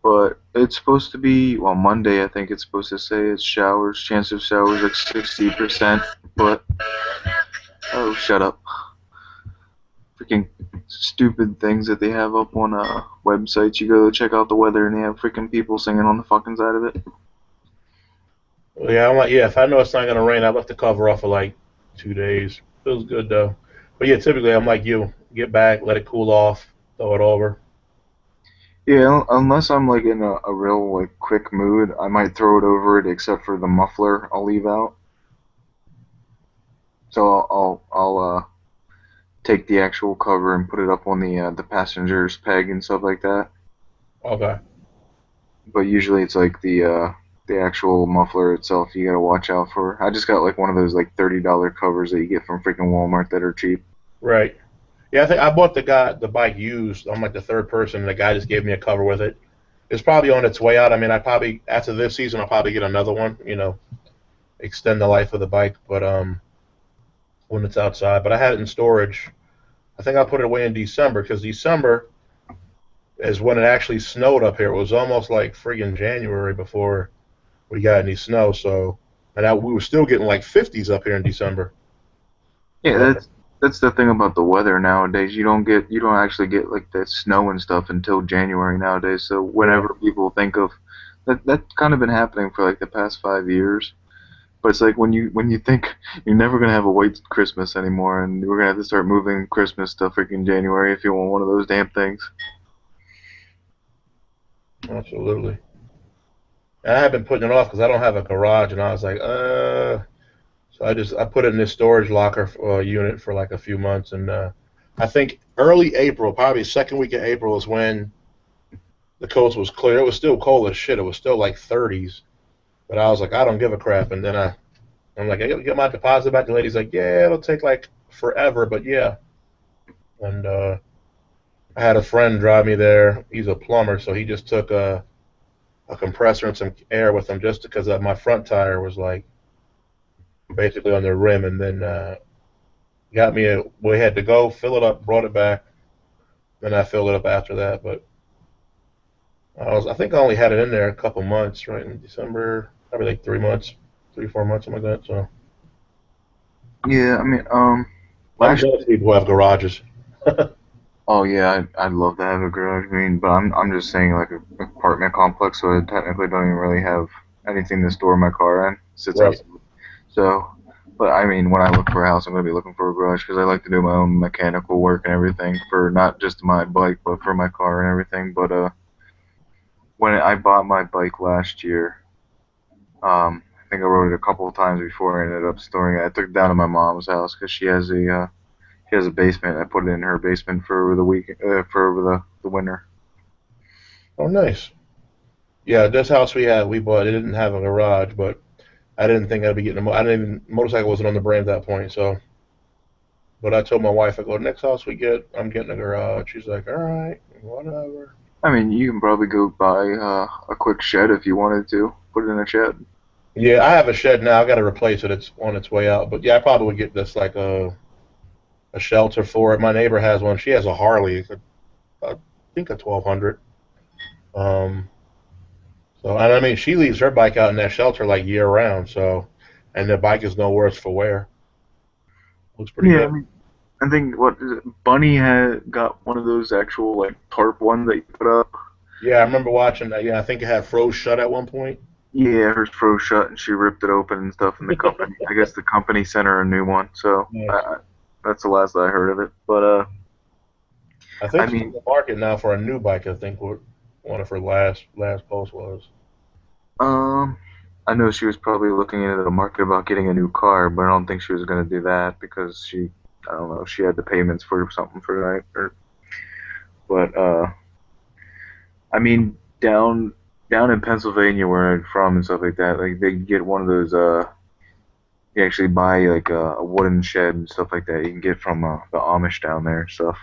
But it's supposed to be, well, Monday I think it's supposed to say it's showers, chance of showers like 60%. But oh, shut up! Freaking stupid things that they have up on websites. You go to check out the weather and they have freaking people singing on the fucking side of it. Well, yeah, I'm like, yeah, if I know it's not gonna rain, I left the cover off for like 2 days. Feels good though. But yeah, typically I'm like you, get back, let it cool off, throw it over. Yeah, unless I'm like in a real like quick mood, I might throw it over it, except for the muffler I'll leave out. So I'll take the actual cover and put it up on the passenger's peg and stuff like that. Okay. But usually it's like the actual muffler itself you gotta watch out for. I just got like one of those like $30 covers that you get from freaking Walmart that are cheap. Right. Yeah, I think I bought the bike used. I'm like the third person, and the guy just gave me a cover with it. It's probably on its way out. I mean, I probably after this season I'll probably get another one. Extend the life of the bike, but when it's outside. But I had it in storage. I think I put it away in December because December is when it actually snowed up here. It was almost like friggin' January before we got any snow. So, and we were still getting like 50s up here in December. Yeah, that's the thing about the weather nowadays. You don't actually get like the snow and stuff until January nowadays. So whenever people think of that's kind of been happening for like the past 5 years. But it's like when you think you're never gonna have a white Christmas anymore, and we're gonna have to start moving Christmas to freaking January if you want one of those damn things. Absolutely. And I have been putting it off because I don't have a garage, and I was like, So I put it in this storage locker unit for like a few months, and I think early April, probably second week of April, is when the coast was clear. It was still cold as shit. It was still like 30s, but I was like, I don't give a crap. And then I'm like, I gotta get my deposit back. The lady's like, yeah, it'll take like forever, but yeah. And I had a friend drive me there. He's a plumber, so he just took a compressor and some air with him just because my front tire was like basically on the rim, and then we had to go fill it up, brought it back, then I filled it up after that. But I think I only had it in there a couple months, right in December, probably like 3 months, 4 months, something like that. So Yeah, I mean, I'm jealous people who have garages. oh yeah, I'd love to have a garage. I mean, but I'm just saying like an apartment complex, so I technically don't even really have anything to store my car in. Sits Right. outside. So But I mean, when I look for a house, I'm gonna be looking for a garage because I like to do my own mechanical work and everything for not just my bike, but for my car and everything. But when I bought my bike last year, I think I rode it a couple of times before I ended up storing it. I took it down to my mom's house because she has a basement. I put it in her basement for over the week for over the winter. Oh, nice. Yeah, this house we bought, it didn't have a garage, but I didn't think I'd be getting I didn't even, motorcycle wasn't on the brand at that point, so. But I told my wife, I go, next house we get, I'm getting a garage. She's like, all right, whatever. I mean, you can probably go buy a quick shed if you wanted to. Put it in a shed. Yeah, I have a shed now. I got to replace it. It's on its way out. But yeah, I probably would get this like a shelter for it. My neighbor has one. She has a Harley. I think a 1200. Um, so and I mean, she leaves her bike out in that shelter like year round. So, and the bike is no worse for wear. Looks pretty Yeah, I good. mean, I think what is it? Bunny had got one of those actual like tarp ones that you put up. Yeah, I remember watching that. Yeah, I think it had froze shut at one point. Yeah, hers froze shut and she ripped it open and stuff. And the company, I guess the company sent her a new one. So Nice. that's the last I heard of it. But I I think she's in mean, the market now for a new bike. I think what one of her last posts was. um, I know she was probably looking into the market about getting a new car, but I don't think she was gonna do that because I don't know, she had the payments for something for that. But I mean, down in Pennsylvania where I'm from and stuff like that, like they get one of those you actually buy like a wooden shed and stuff like that. You can get from the Amish down there and stuff.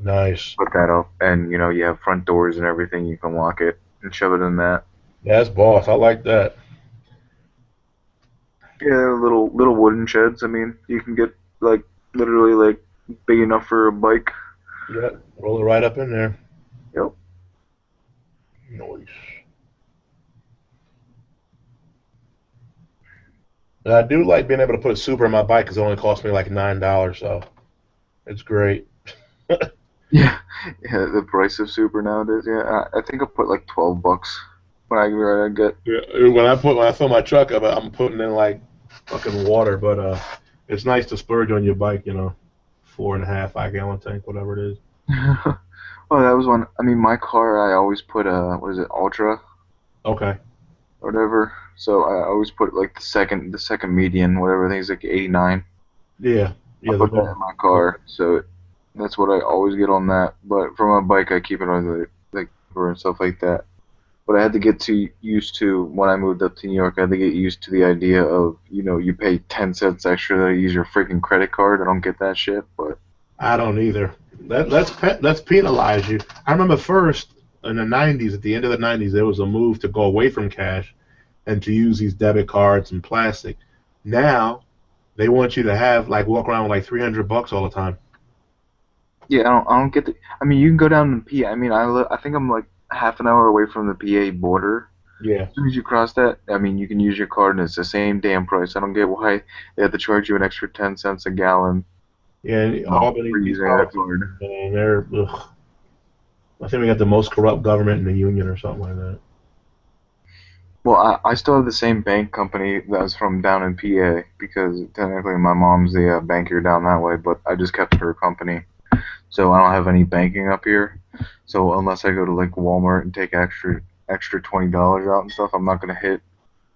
Nice. Put that up, and you have front doors and everything. You can lock it and shove it in that. Yeah, that's boss. I like that. Yeah, little wooden sheds. I mean, you can get like literally like big enough for a bike. Yeah, roll it right up in there. Yep. Nice. And I do like being able to put a super in my bike because it only cost me like $9, so it's great. Yeah, yeah. The price of super nowadays. Yeah, I think I put like $12 when I get. Yeah, when I fill my truck up, I'm putting in like fucking water, but it's nice to splurge on your bike, 4.5, 5 gallon tank, whatever it is. Oh, that was one. I mean, my car, I always put what is it, Ultra Okay. or whatever. So I always put like the second median, whatever. I think it's like 89. Yeah. I Yeah. put that in my car, so that's what I always get on that. But for my bike, I keep it on the like cover and stuff like that. But I had to get to used to when I moved up to New York. I had to get used to the idea of you pay 10 cents extra to use your freaking credit card. I don't get that shit, but I don't either. Let's penalize you. I remember first in the '90s, at the end of the '90s, there was a move to go away from cash and to use these debit cards and plastic. Now they want you to have like walk around with like $300 all the time. yeah, I don't get the. I mean, you can go down to PA. I mean, I think I'm like half an hour away from the PA border. Yeah, As soon as you cross that, I mean, you can use your card and it's the same damn price. I don't get why they have to charge you an extra 10 cents a gallon yeah. Albany, for these using that politicians, card. man, they're. Ugh. I think we got the most corrupt government in the union or something like that. Well, I still have the same bank company that was from down in PA because technically my mom's the banker down that way, but I just kept her company. So I don't have any banking up here. So unless I go to like Walmart and take extra $20 out and stuff, I'm not gonna hit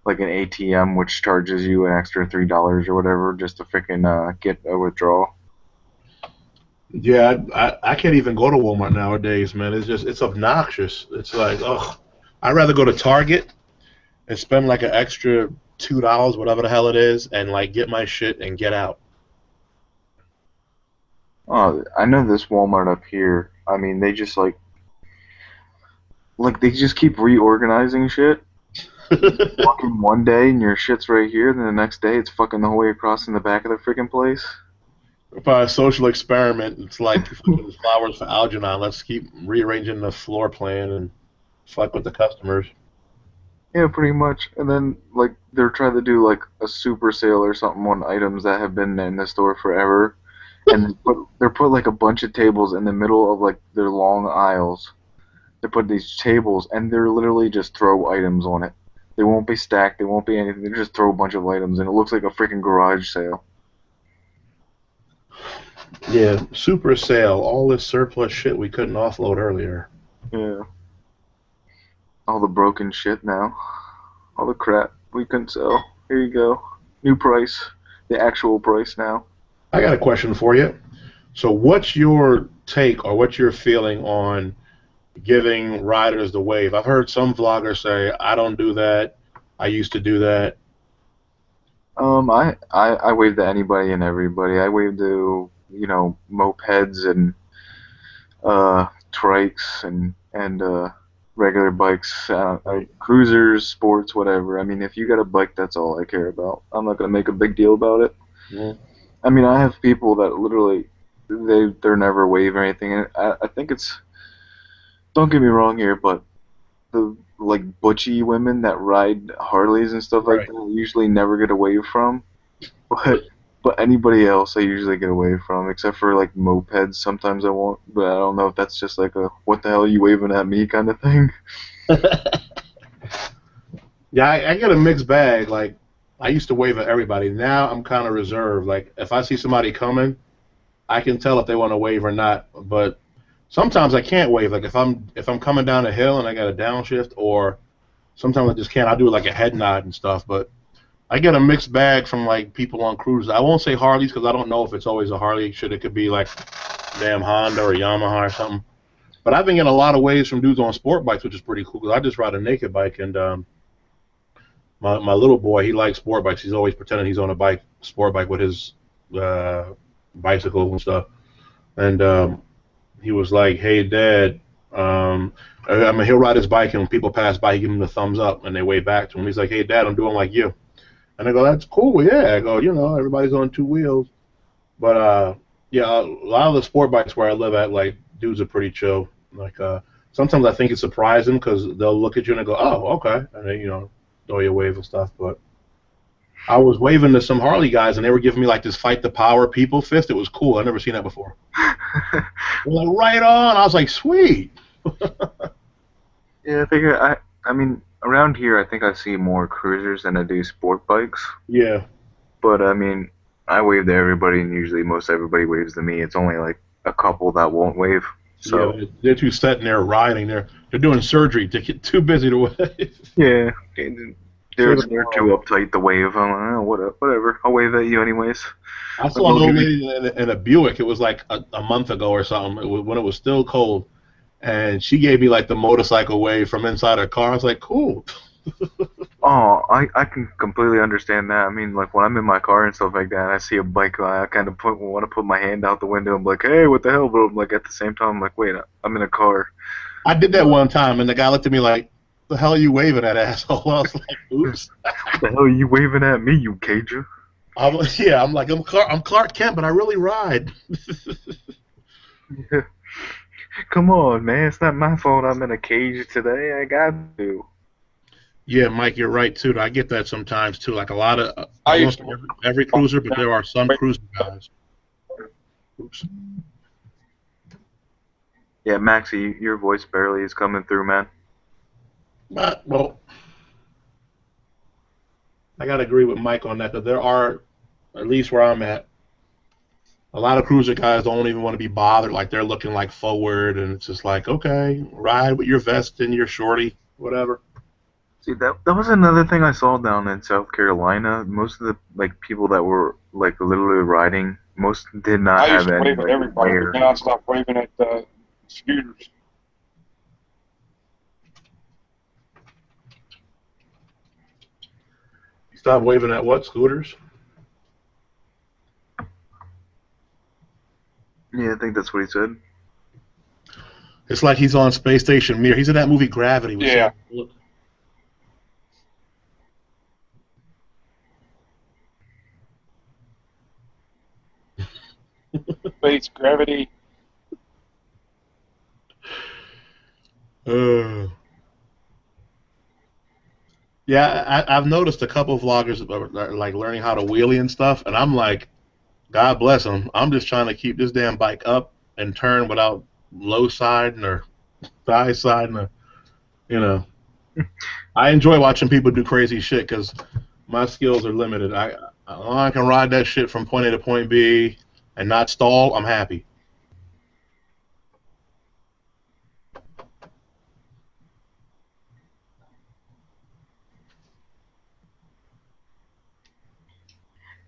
like an ATM which charges you an extra $3 or whatever just to freaking get a withdrawal. Yeah, I can't even go to Walmart nowadays, man. It's obnoxious. It's like, ugh. I'd rather go to Target and spend like an extra $2, whatever the hell it is, and like get my shit and get out. Oh, I know this Walmart up here. I mean, they just like they just keep reorganizing shit. Walk in one day and your shit's right here, then the next day it's fucking the whole way across in the back of the freaking place. For a social experiment, it's like fucking flowers for Algernon. Let's keep rearranging the floor plan and fuck with the customers. Yeah, pretty much. And then like they're trying to do like a super sale or something on items that have been in the store forever, and they put like a bunch of tables in the middle of like their long aisles. They put these tables and they're literally just throw items on it. They won't be stacked. They won't be anything. They just throw a bunch of items, and it looks like a freaking garage sale. Yeah, super sale. All this surplus shit we couldn't offload earlier. Yeah. All the broken shit now. All the crap we couldn't sell. Here you go. New price. The actual price now. I got a question for you. So, what's your take or what's your feeling on giving riders the wave? I've heard some vloggers say, "I don't do that. I used to do that." I wave to anybody and everybody. I wave to, mopeds and trikes and regular bikes, cruisers, sports, whatever. I mean, if you got a bike, that's all I care about. I'm not gonna make a big deal about it. Yeah. I mean, I have people that literally they're never wave or anything. And I think it's, don't get me wrong here, but the like butchy women that ride Harleys and stuff like Right. that usually never get away from. But anybody else I usually get away from, except for like mopeds. Sometimes I won't, but I don't know if that's just like a "what the hell are you waving at me" kind of thing. Yeah, I get a mixed bag. Like, I used to wave at everybody. Now I'm kind of reserved. Like, if I see somebody coming, I can tell if they want to wave or not. But sometimes I can't wave. Like, if I'm coming down a hill and I got a downshift, or sometimes I just can't. I do like a head nod and stuff. But I get a mixed bag from like people on cruises. I won't say Harleys because I don't know if it's always a Harley. It could be like damn Honda or Yamaha or something. But I've been getting a lot of waves from dudes on sport bikes, which is pretty cool. 'Cause I just ride a naked bike, and my little boy, he likes sport bikes. He's always pretending he's on a sport bike with his uh, bicycle and stuff. And he was like, "Hey, Dad." I mean, he'll ride his bike, and when people pass by, he give him the thumbs up, and they wave back to him. He's like, "Hey, Dad, I'm doing like you." And I go, "That's cool, yeah." I go, everybody's on two wheels. But yeah, a lot of the sport bikes where I live at, like, dudes are pretty chill. Like, sometimes I think it's surprising because they'll look at you and they go, "Oh, okay," and they, throw you a wave and stuff. But I was waving to some Harley guys, and they were giving me like this fight the power people fist. It was cool. I've never seen that before. They're like, right on. I was like, sweet. Yeah, I mean, around here, I think I see more cruisers than I do sport bikes. Yeah. But I mean, I wave to everybody, and usually most everybody waves to me. It's only like a couple that won't wave. Yeah, So they're too sitting there riding. They're doing surgery to get too busy to wave. yeah, Sure. they're too uptight to wave. I'm like, whatever. I'll wave at you anyways. I saw an old lady in a Buick. It was like a month ago or something. When it was still cold, and she gave me like the motorcycle wave from inside her car. I was like, cool. Oh, I can completely understand that. I mean, like when I'm in my car and stuff like that, and I see a bike, I kind of want to put my hand out the window. I'm like, hey, what the hell? But I'm like at the same time, I'm like, wait, I'm in a car. I did that one time, and the guy looked at me like, "The hell are you waving at, asshole?" I was like, "Oops." What the hell are you waving at me, you Cajun? I'm like, I'm Clark Kent, but I really ride. Come on, man. It's not my fault I'm in a cage today. I got to. Yeah, Mike, you're right too. I get that sometimes too. Like a lot of I almost used to every cruiser, but there are some cruiser guys. Oops. Yeah, Maxie, your voice barely is coming through, man. But, well, I gotta agree with Mike on that. That there are, at least where I'm at, a lot of cruiser guys don't even want to be bothered. Like they're looking like forward, and it's just like, okay, ride with your vest and your shorty, whatever. See, that was another thing I saw down in South Carolina. Most of the like people that were like literally riding, most did not I used have to any wave at like everybody, wear. but then I stopped waving at scooters. Stop waving at what scooters? Yeah, I think that's what he said. It's like he's on Space Station Mir. He's in that movie Gravity. With Yeah. Sandra Bullock. Space gravity. Uh, yeah, I've noticed a couple of vloggers are like learning how to wheelie and stuff, and I'm like, God bless them. I'm just trying to keep this damn bike up and turn without low siding or high siding, or, you know. I enjoy watching people do crazy shit because my skills are limited. I can ride that shit from point A to point B and not stall. I'm happy.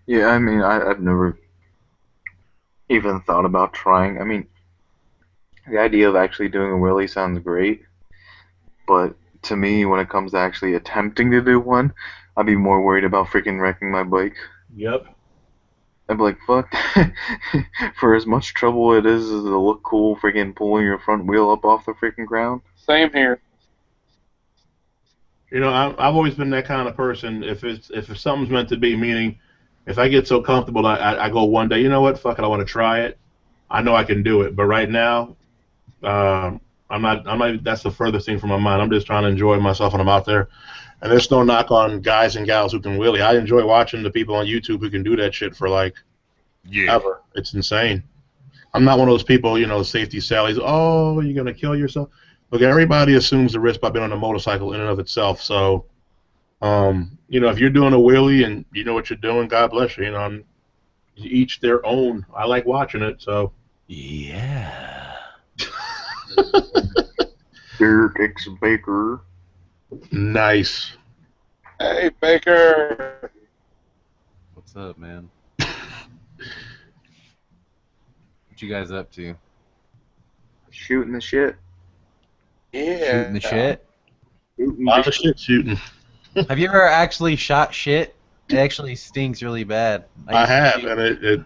Yeah, I mean, I've never even thought about trying. I mean, the idea of actually doing a wheelie sounds great, but to me, when it comes to actually attempting to do one, I'd be more worried about freaking wrecking my bike. Yep. I'd be like, fuck. For as much trouble it is to look cool, freaking pulling your front wheel up off the freaking ground. Same here. You know, I've always been that kind of person. If something's meant to be, meaning if I get so comfortable, I go one day. You know what? Fuck it. I want to try it. I know I can do it. But right now, I'm not. I'm not. That's the furthest thing from my mind. I'm just trying to enjoy myself when I'm out there. And there's no knock on guys and gals who can wheelie. I enjoy watching the people on YouTube who can do that shit for like ever. It's insane. I'm not one of those people, you know, safety sallies. Oh, you're gonna kill yourself. Look, everybody assumes the risk by being on a motorcycle in and of itself. So, you know, if you're doing a wheelie and you know what you're doing, God bless you. You know, each their own. I like watching it. So. Yeah. Derek X Baker. Nice. Hey, Baker. What's up, man? What you guys up to? Shooting the shit. Yeah. Shooting the shit? A lot of shit shooting. Have you ever actually shot shit? It actually stings really bad. I have, and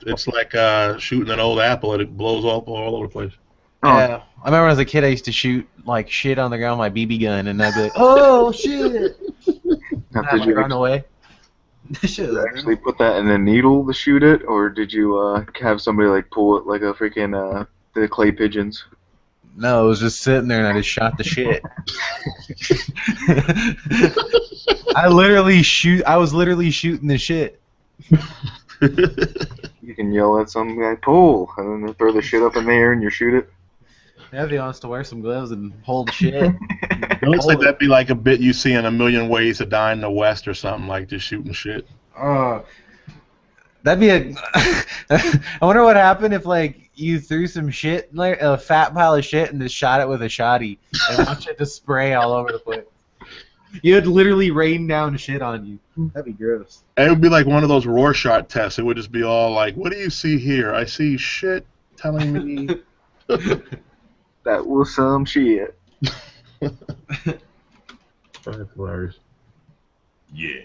it's like shooting an old apple, and it blows up all over the place. Yeah, I remember as a kid I used to shoot like shit on the ground with my BB gun, and I'd be like, "Oh shit!" Now, And I'd like, run away. Did you actually put that in a needle to shoot it, or did you have somebody like pull it like a freaking the clay pigeons? No, it was just sitting there, and I just shot the shit. I was literally shooting the shit. You can yell at some guy, pull, and then they throw the shit up in the air and you shoot it. Yeah, if he wants to wear some gloves and hold the shit. It looks like that'd be like a bit you see in A Million Ways to Die in the West or something, like just shooting shit. That'd be a. I wonder what happened if like you threw some shit, like a fat pile of shit, and just shot it with a shotty and watch it just spray all over the place. You'd literally rain down shit on you. That'd be gross. It would be like one of those Rorschach tests. It would just be all like, "What do you see here? I see shit telling me." That was some shit. That's hilarious. Yeah.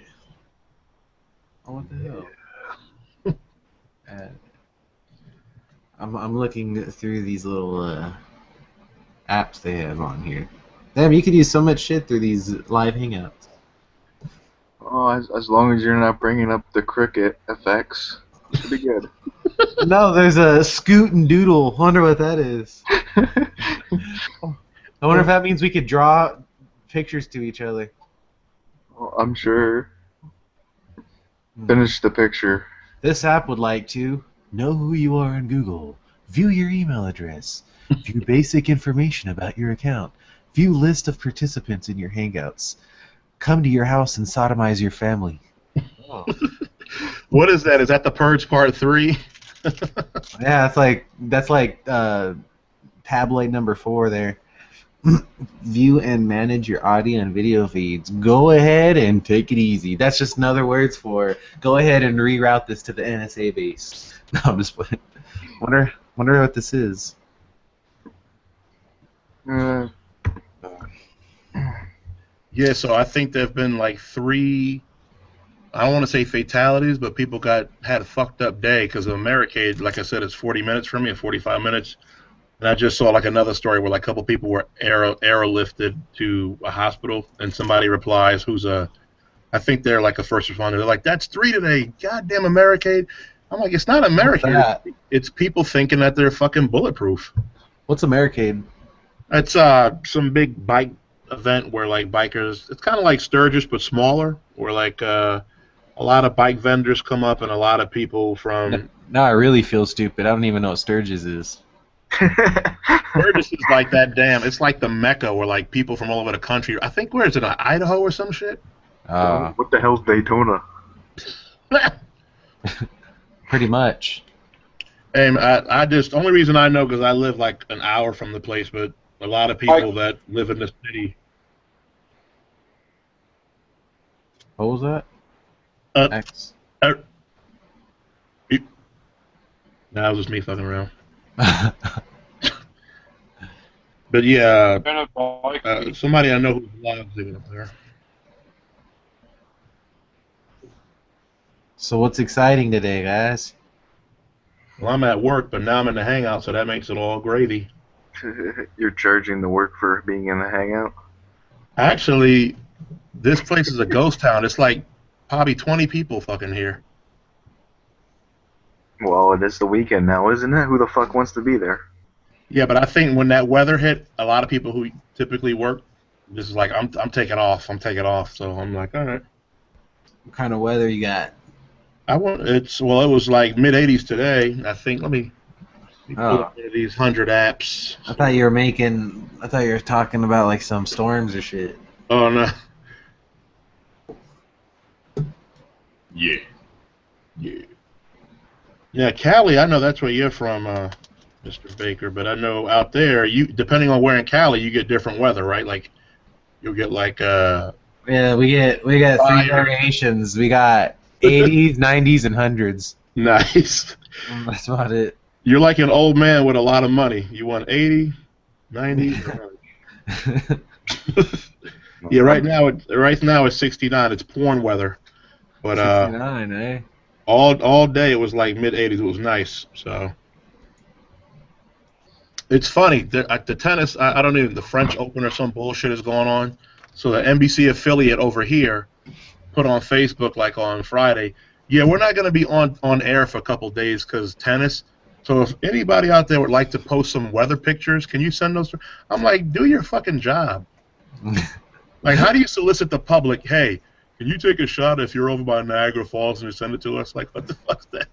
Oh, what the hell? I'm looking through these little apps they have on here. Damn, you could use so much shit through these live hangouts. Oh, as long as you're not bringing up the cricket effects, it should be good. No, there's a scoot and doodle. Wonder what that is. I wonder if that means we could draw pictures to each other. Well, I'm sure. Finish the picture. This app would like to know who you are in Google, view your email address, view basic information about your account, view list of participants in your Hangouts, come to your house and sodomize your family. Oh. What is that? Is that The Purge Part 3? Yeah, that's like tabloid number 4 there. View and manage your audio and video feeds. Go ahead and take it easy. That's just another words for go ahead and reroute this to the NSA base. No, I'm just playing. Wonder what this is. Yeah, so I think there have been like 3, I don't want to say fatalities, but people had a fucked up day because of Americade. Like I said, it's 40 minutes from me, 45 minutes. And I just saw like another story where like a couple people were airlifted to a hospital, and somebody replies I think they're like a first responder. They're like, "That's 3 today. Goddamn Americade." I'm like, it's not Americade. It's people thinking that they're fucking bulletproof. What's Americade? It's some big bike event where like bikers. It's kind of like Sturgis but smaller, where like a lot of bike vendors come up and a lot of people from. Now I really feel stupid. I don't even know what Sturgis is. Burgess is like that damn. It's like the Mecca where like people from all over the country. I think where is it? Idaho or some shit. What the hell's Daytona? Pretty much. And I just only reason I know because I live like an hour from the place, but a lot of people that live in the city. What was that? X. That was just me fucking around. But yeah, somebody I know who's live living up there. So what's exciting today, guys? Well, I'm at work, but now I'm in the Hangout, so that makes it all gravy. You're charging the work for being in the Hangout? Actually, this place is a ghost town. It's like probably 20 people fucking here. Well, it is the weekend now, isn't it? Who the fuck wants to be there? Yeah, but I think when that weather hit, a lot of people who typically work, this is like, I'm taking off. I'm taking off. So I'm like, all right. What kind of weather you got? It was like mid-80s today. I think. Let me pull up one of these 100 apps. I thought you were talking about like some storms or shit. Oh no. Yeah. Yeah, Cali. I know that's where you're from, Mr. Baker. But I know out there, you depending on where in Cali, you get different weather, right? Like you'll get like Yeah, we got three variations. We got 80s, 90s, and 100s. Nice. That's about it. You're like an old man with a lot of money. You want 80, 90. Yeah, right now it's 69. It's porn weather. But 69, eh? all day it was like mid-80s. It was nice. So it's funny. At the tennis, I don't know, the French Open or some bullshit is going on. So the NBC affiliate over here put on Facebook like on Friday, yeah, we're not going to be on air for a couple days because tennis. So if anybody out there would like to post some weather pictures, can you send those? I'm like, do your fucking job. Like, how do you solicit the public? Hey, can you take a shot if you're over by Niagara Falls and you send it to us? Like, what the fuck's that?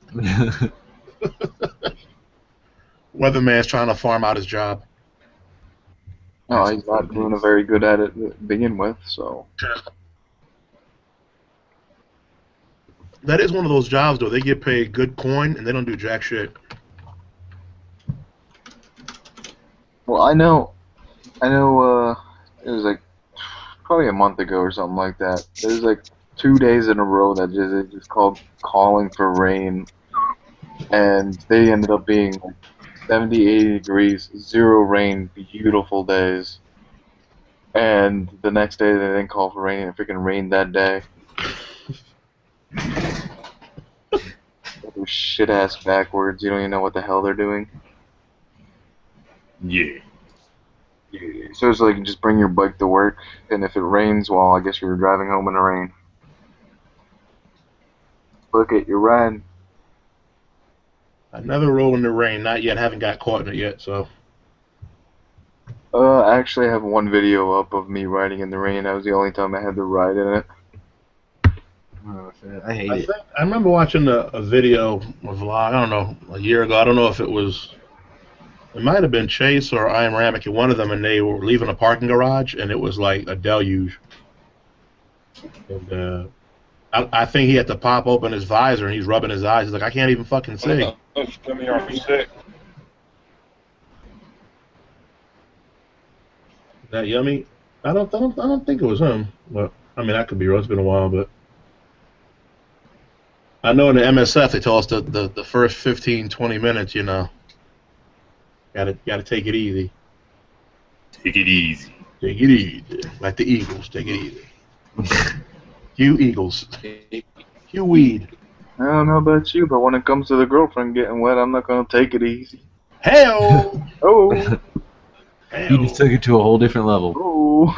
Weatherman's trying to farm out his job. No, he's not doing very good at it to begin with, so. That is one of those jobs, though. They get paid good coin, and they don't do jack shit. Well, I know, it was like probably a month ago or something like that. There's like 2 days in a row that they just called calling for rain, and they ended up being like 70, 80 degrees, zero rain, beautiful days. And the next day they didn't call for rain, and it freaking rained that day. Shit ass backwards. You don't even know what the hell they're doing. Yeah. So it's like just bring your bike to work, and if it rains, well, I guess you're driving home in the rain. Look it, you're riding. I never roll in the rain. Not yet. Haven't got caught in it yet. So. I actually have one video up of me riding in the rain. That was the only time I had to ride in it. Oh, shit. I hate it. I remember watching a video, a vlog, I don't know, a year ago. I don't know if it might have been Chase or I Am Ramic, one of them, and they were leaving a parking garage, and it was like a deluge. And I think he had to pop open his visor, and he's rubbing his eyes. He's like, I can't even fucking see. Are you sick? That yummy? I don't think it was him. But I mean, I could be wrong. It's been a while, but I know in the MSF they told us the first 15, 20 minutes, you know, gotta take it easy. Take it easy. Take it easy. Like the Eagles, take it easy. You Eagles. You weed. I don't know about you, but when it comes to the girlfriend getting wet, I'm not gonna take it easy. Hell. Oh. You just took it to a whole different level. Oh.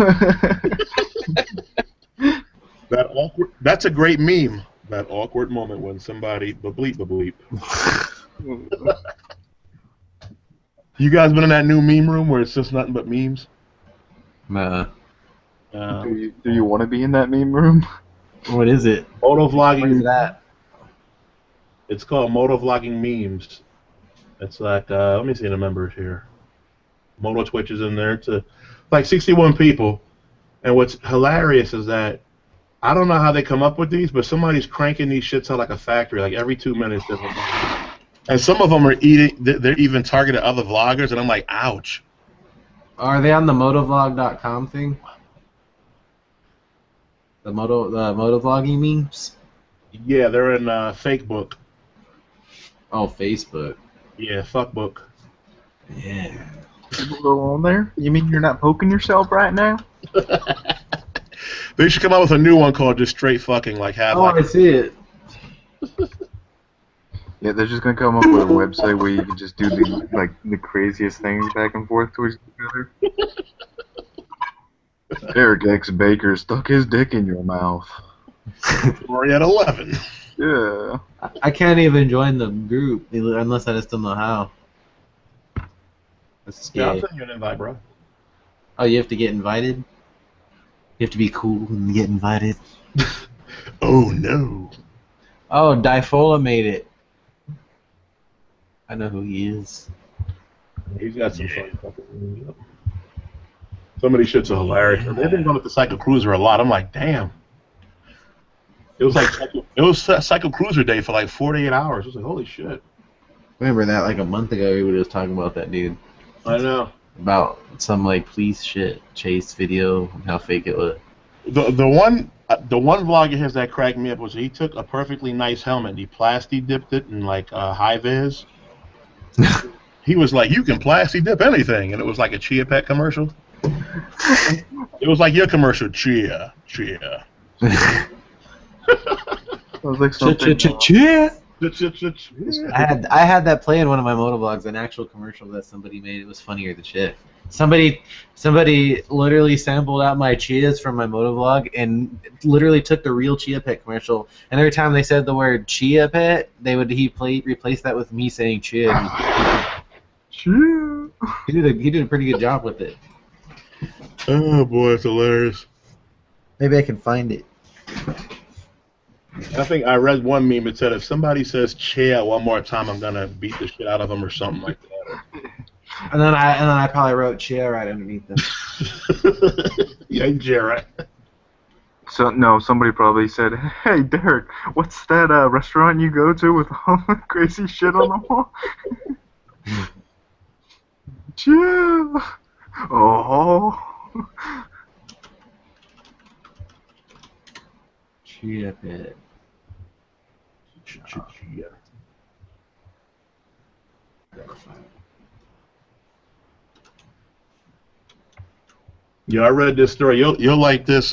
That's a great meme. That awkward moment when somebody bleep. You guys been in that new meme room where it's just nothing but memes? Nah. Do you want to be in that meme room? What is it? Motovlogging. What is that? It's called Motovlogging Memes. It's like, let me see the members here. Moto Twitches in there to like 61 people. And what's hilarious is that I don't know how they come up with these, but somebody's cranking these shits out like a factory, like every 2 minutes. And some of them are eating. They're even targeted other vloggers, and I'm like, ouch. Are they on the motovlog.com thing? The motovlogging memes? Yeah, they're in fake book. Oh, Facebook. Yeah, fuck book. Yeah. People go on there? You mean you're not poking yourself right now? They should come out with a new one called just straight fucking, like have Oh, like. I see it. Yeah, they're just gonna come up with a website where you can just do the craziest things back and forth to each other. Eric X Baker stuck his dick in your mouth. Story at 11. Yeah. I can't even join the group unless I just don't know how. That's Yeah, I'll scary. send you an invite, bro. Oh, you have to get invited? You have to be cool and get invited. Oh no. Oh, Difola made it. I know who he is. He's got some fun fucking. Some of these shits are hilarious. They've been going with the Psycho Cruiser a lot. I'm like, damn. It was like Psycho Cruiser Day for like 48 hours. I was like, holy shit. Remember that like a month ago everybody was talking about that dude. I know. About some like police shit chase video and how fake it was. The one vlog of his that cracked me up was he took a perfectly nice helmet and he plasti dipped it in like high vis. He was like, you can plasti dip anything, and it was like a Chia Pet commercial. It was like your commercial, Chia. Sounds like something. I had that play in one of my motovlogs, an actual commercial that somebody made. It was funnier than shit. Somebody literally sampled out my chias from my motovlog and literally took the real Chia Pet commercial. And every time they said the word Chia Pet, replace that with me saying Chia. Chia. He did a pretty good job with it. Oh boy, it's hilarious. Maybe I can find it. I think I read one meme that said if somebody says Chia one more time, I'm gonna beat the shit out of them or something like that. And then I probably wrote Chia right underneath them. Yeah, Jared. So no, somebody probably said, "Hey Derek, what's that restaurant you go to with all the crazy shit on the wall?" Chia. Oh. Chia Pet. Chia. Yeah, I read this story. You'll like this,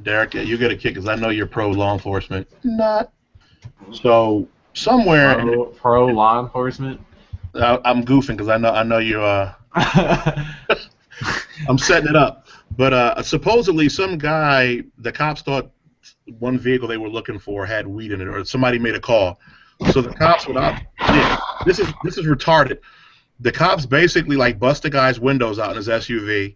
Derek. You get a kick because I know you're pro law enforcement. Not. So somewhere. Pro law enforcement. I'm goofing because I know you. I'm setting it up. But supposedly some guy, the cops thought one vehicle they were looking for had weed in it, or somebody made a call. So the cops would this is retarded. The cops basically like bust the guy's windows out in his SUV,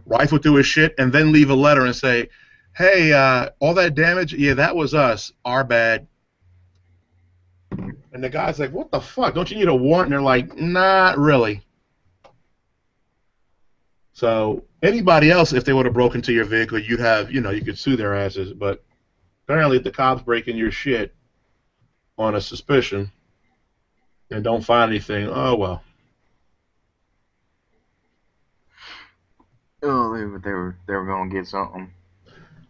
rifle through his shit, and then leave a letter and say, "Hey, all that damage, yeah, that was us. Our bad." And the guy's like, "What the fuck? Don't you need a warrant?" And they're like, "Not really." So anybody else, if they would have broken into your vehicle, you'd have, you could sue their asses. But apparently, if the cops break in your shit on a suspicion and don't find anything, oh well. Oh, they were gonna get something.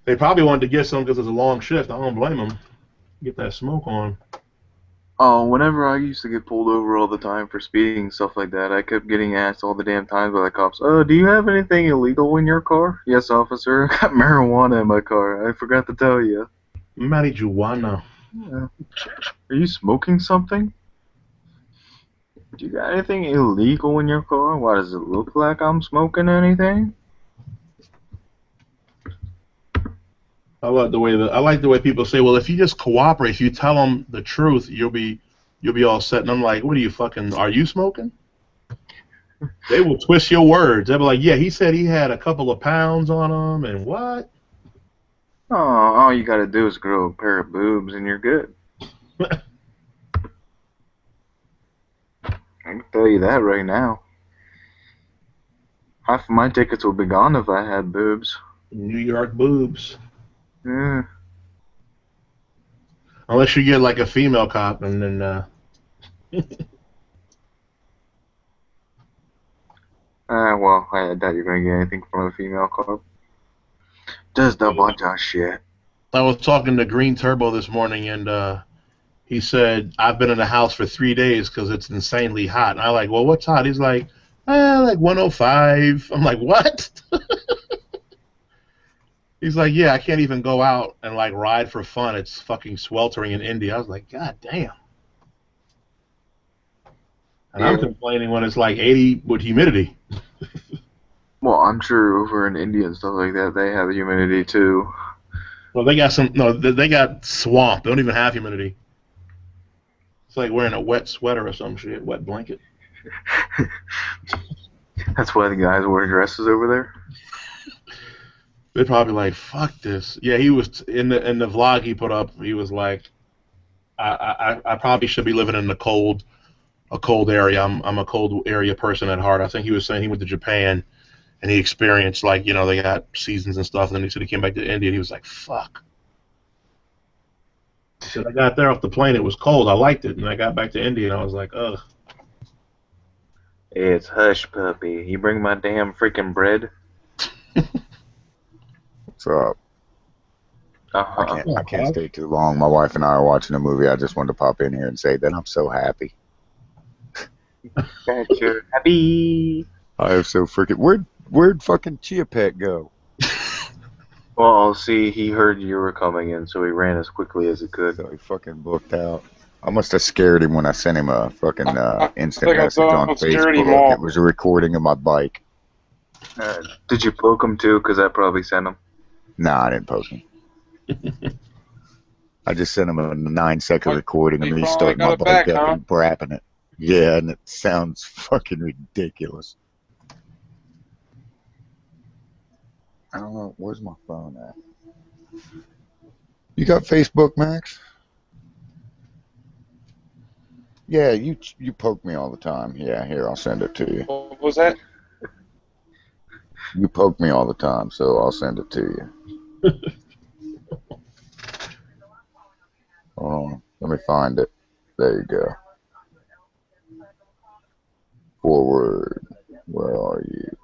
They probably wanted to get some because it's a long shift. I don't blame them. Get that smoke on. Oh, whenever I used to get pulled over all the time for speeding and stuff like that, I kept getting asked all the damn times by the cops, do you have anything illegal in your car? Yes, officer. I got marijuana in my car. I forgot to tell you. Marijuana. Yeah. Are you smoking something? Do you got anything illegal in your car? Why does it look like I'm smoking anything? I like the way people say, well, if you just cooperate, if you tell them the truth, you'll be all set. And I'm like, what are you fucking? Are you smoking? They will twist your words. They'll be like, yeah, he said he had a couple of pounds on him, and what? Oh, all you gotta do is grow a pair of boobs and you're good. I can tell you that right now. Half of my tickets would be gone if I had boobs. New York boobs. Yeah. Unless you get like a female cop, and then Well, I doubt you're gonna get anything from a female club. Does the bunch of shit. I was talking to Green Turbo this morning, and he said I've been in the house for 3 days because it's insanely hot. And I'm like, well, what's hot? He's like 105. I'm like, what? He's like, yeah, I can't even go out and like ride for fun. It's fucking sweltering in India. I was like, God damn. And Yeah. I'm complaining when it's like 80 with humidity. Well, I'm sure over in India and stuff like that, they have humidity too. Well, they got they got swamp. They don't even have humidity. It's like wearing a wet sweater or some shit, wet blanket. That's why the guys wear dresses over there. They're probably like, fuck this. Yeah, he was in the vlog he put up. He was like, I probably should be living in a cold area. I'm a cold area person at heart. I think he was saying he went to Japan and he experienced like they got seasons and stuff. And then he said he came back to India and he was like, fuck. He said I got there off the plane. It was cold. I liked it, and I got back to India and I was like, ugh. It's hush puppy. You bring my damn freaking bread. What's up? Uh-huh. I can't stay too long. My wife and I are watching a movie. I just wanted to pop in here and say that I'm so happy. That you're happy. I am so freaking. Where'd fucking Chia Pet go? Well, see, he heard you were coming in, so he ran as quickly as he could. So he fucking booked out. I must have scared him when I sent him a fucking instant think I message saw on security Facebook. mall. It was a recording of my bike. Did you poke him too? Because that probably sent him. Nah, I didn't poke him. I just sent him a 9-second What? recording of You me finally starting got my it bike back, up huh? and brapping it. Yeah, and it sounds fucking ridiculous. I don't know. Where's my phone at? You got Facebook, Max? Yeah, you poke me all the time. Yeah, here, I'll send it to you. What was that? You poke me all the time, so I'll send it to you. Hold on. Let me find it. There you go. Forward. Where are you?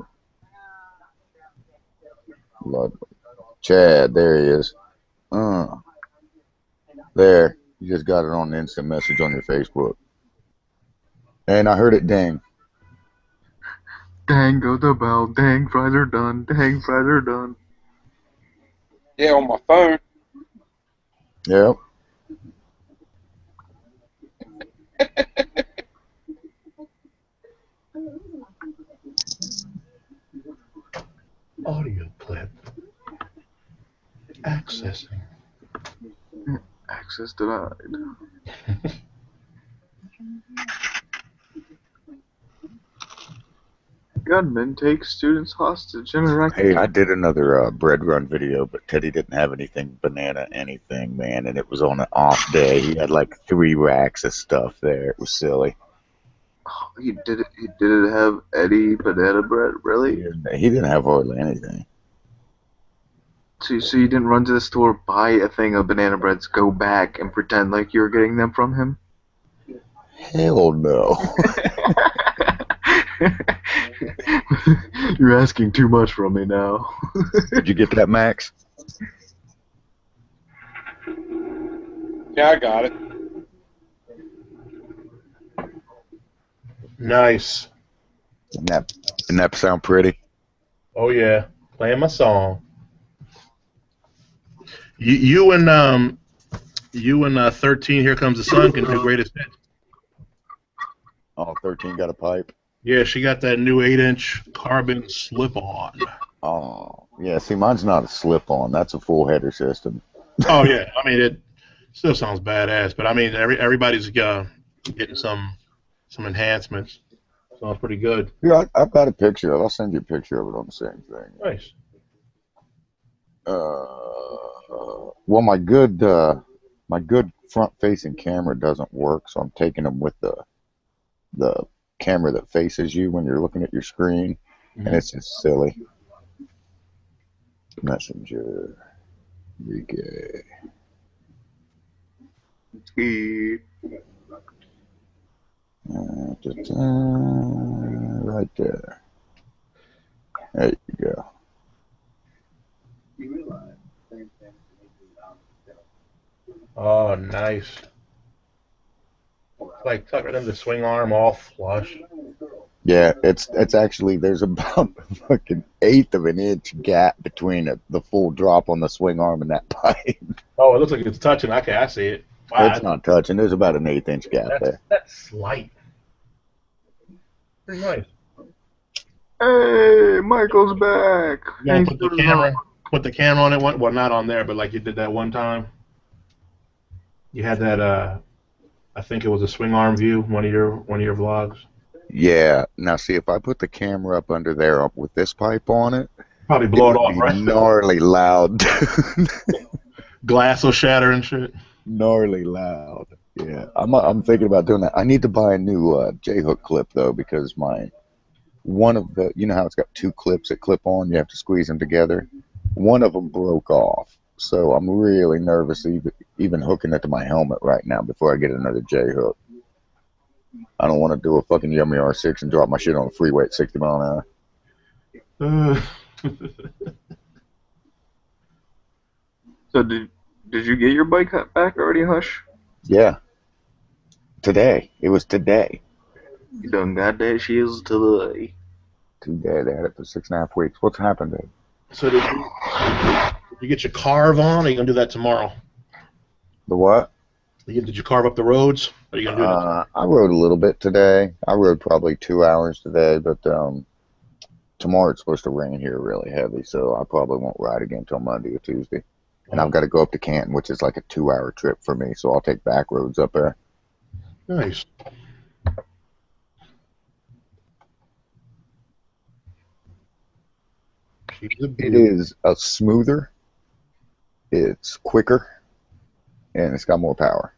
Ludwig. Chad, there he is. There. You just got it on the instant message on your Facebook. And I heard it ding. Dang, go the bell. Dang, fries are done. Dang, fries are done. Yeah, on my phone. Yep. Audio clip. Accessing. Access denied. Gunman takes students hostage in Iraq. Hey, I did another bread run video, but Teddy didn't have anything banana anything, man, and it was on an off day. He had like 3 racks of stuff there. It was silly. He didn't have any banana bread, really? He didn't have hardly anything. So you didn't run to the store, buy a thing of banana breads, go back and pretend like you were getting them from him? Hell no. You're asking too much from me now. Did you get that, Max? Yeah, I got it. Nice. Didn't that sound pretty? Oh yeah, playing my song. You and 13 Here Comes the Sun can do greatest hits. Oh, 13 got a pipe. Yeah, she got that new 8-inch carbon slip-on. Oh, yeah. See, mine's not a slip-on. That's a full header system. Oh yeah, I mean it still sounds badass, but I mean everybody's getting some enhancements. Sounds pretty good. Yeah, I've got a picture of it. I'll send you a picture of it on the same thing. Nice. Well, my good front-facing camera doesn't work, so I'm taking them with the camera that faces you when you're looking at your screen. and it's just silly. Messenger. Enrique. Right there. There you go. Oh, nice. It's like tucking in the swing arm all flush. Yeah, it's actually there's about a fucking eighth of an inch gap between the full drop on the swing arm and that pipe. Oh, it looks like it's touching. Okay, I see it. Wow, It's not touching. There's about an eighth inch gap there. that's slight. Pretty nice. Hey, Michael's back. You gonna put the camera on it? Well, not on there, but like you did that one time. You had that. I think it was a swing arm view. One of your vlogs. Yeah. Now see, if I put the camera up under there with this pipe on it, Probably blow it would off, be right? gnarly loud. Glass will shatter and shit. Gnarly loud. Yeah. I'm thinking about doing that. I need to buy a new J-hook clip though, because one of the, you know how it's got two clips that clip on, you have to squeeze them together. One of them broke off, so I'm really nervous even hooking it to my helmet right now before I get another J-hook. I don't want to do a fucking Yummy R6 and drop my shit on the freeway at 60 mile an hour. So did you get your bike back already, Hush? Yeah. Today. It was today. You done got that shields today. Today. They had it for 6.5 weeks. What's happened, Dave? So did you get your carve on, or are you gonna do that tomorrow? The what? Did you carve up the roads? Or are you gonna do that? I rode a little bit today. I rode probably 2 hours today, but tomorrow it's supposed to rain here really heavy, so I probably won't ride again until Monday or Tuesday. And I've got to go up to Canton, which is like a 2-hour trip for me, so I'll take back roads up there. Nice. It is a smoother, it's quicker, and it's got more power.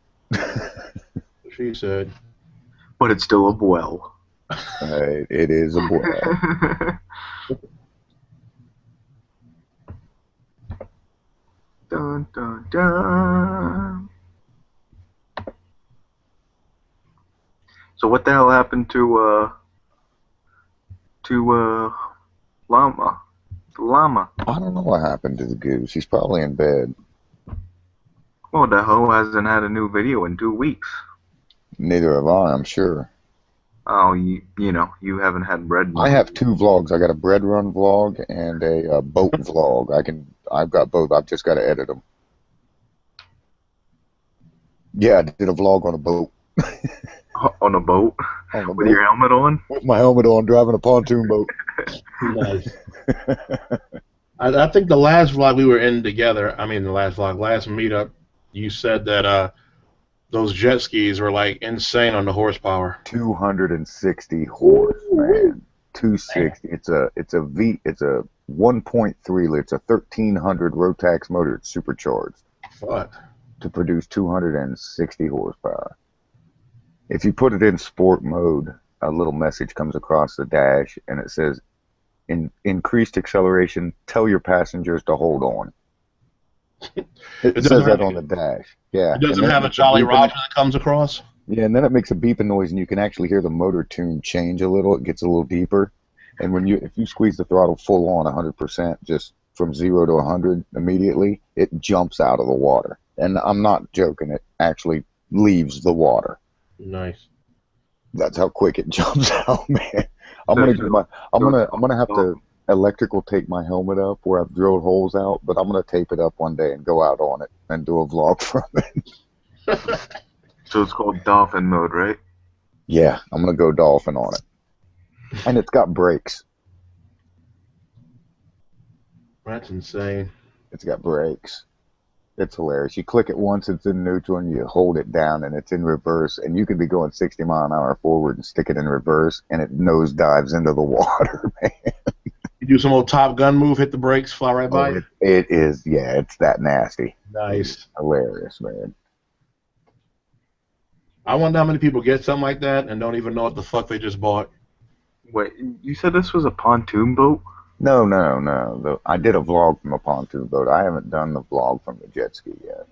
She said. But it's still a well. It is a boy. Dun dun dun. So what the hell happened to Llama? The llama. I don't know what happened to the goose. He's probably in bed. Well, the hoe hasn't had a new video in 2 weeks. Neither have I, I'm sure. Oh, you know, you haven't had bread. I have 2 vlogs. I got a bread run vlog and a boat vlog. I've got both. I've just got to edit them. Yeah, I did a vlog on a boat. On a boat? With your helmet on? With my helmet on, driving a pontoon boat. Nice. I think the last vlog we were in together, last meetup, you said that those jet skis were like insane on the horsepower. 260 horse, man. 260. It's a 1.3 liter. It's a 1300 Rotax motor. It's supercharged. Fuck. To produce 260 horsepower. If you put it in sport mode, a little message comes across the dash, and it says, increased acceleration, tell your passengers to hold on. It says that on the dash. Yeah. It doesn't have a Jolly Roger that comes across? Yeah, and then it makes a beeping noise, and you can actually hear the motor tune change a little. It gets a little deeper. And if you squeeze the throttle full on 100%, just from 0 to 100 immediately, it jumps out of the water. And I'm not joking. It actually leaves the water. Nice. That's how quick it jumps out, man. I'm gonna have to electrical tape my helmet up where I've drilled holes out, but I'm gonna tape it up one day and go out on it and do a vlog from it. So it's called dolphin mode, right? Yeah, I'm gonna go dolphin on it. And it's got brakes. That's insane. It's got brakes. It's hilarious. You click it once, it's in neutral, and you hold it down, and it's in reverse, and you could be going 60 mile an hour forward and stick it in reverse, and it nose dives into the water, man. You do some old Top Gun move, hit the brakes, fly right by you? It is, yeah, it's that nasty. Nice. It's hilarious, man. I wonder how many people get something like that and don't even know what the fuck they just bought. Wait, you said this was a pontoon boat? No, no, no. I did a vlog from a pontoon boat. I haven't done the vlog from the jet ski yet.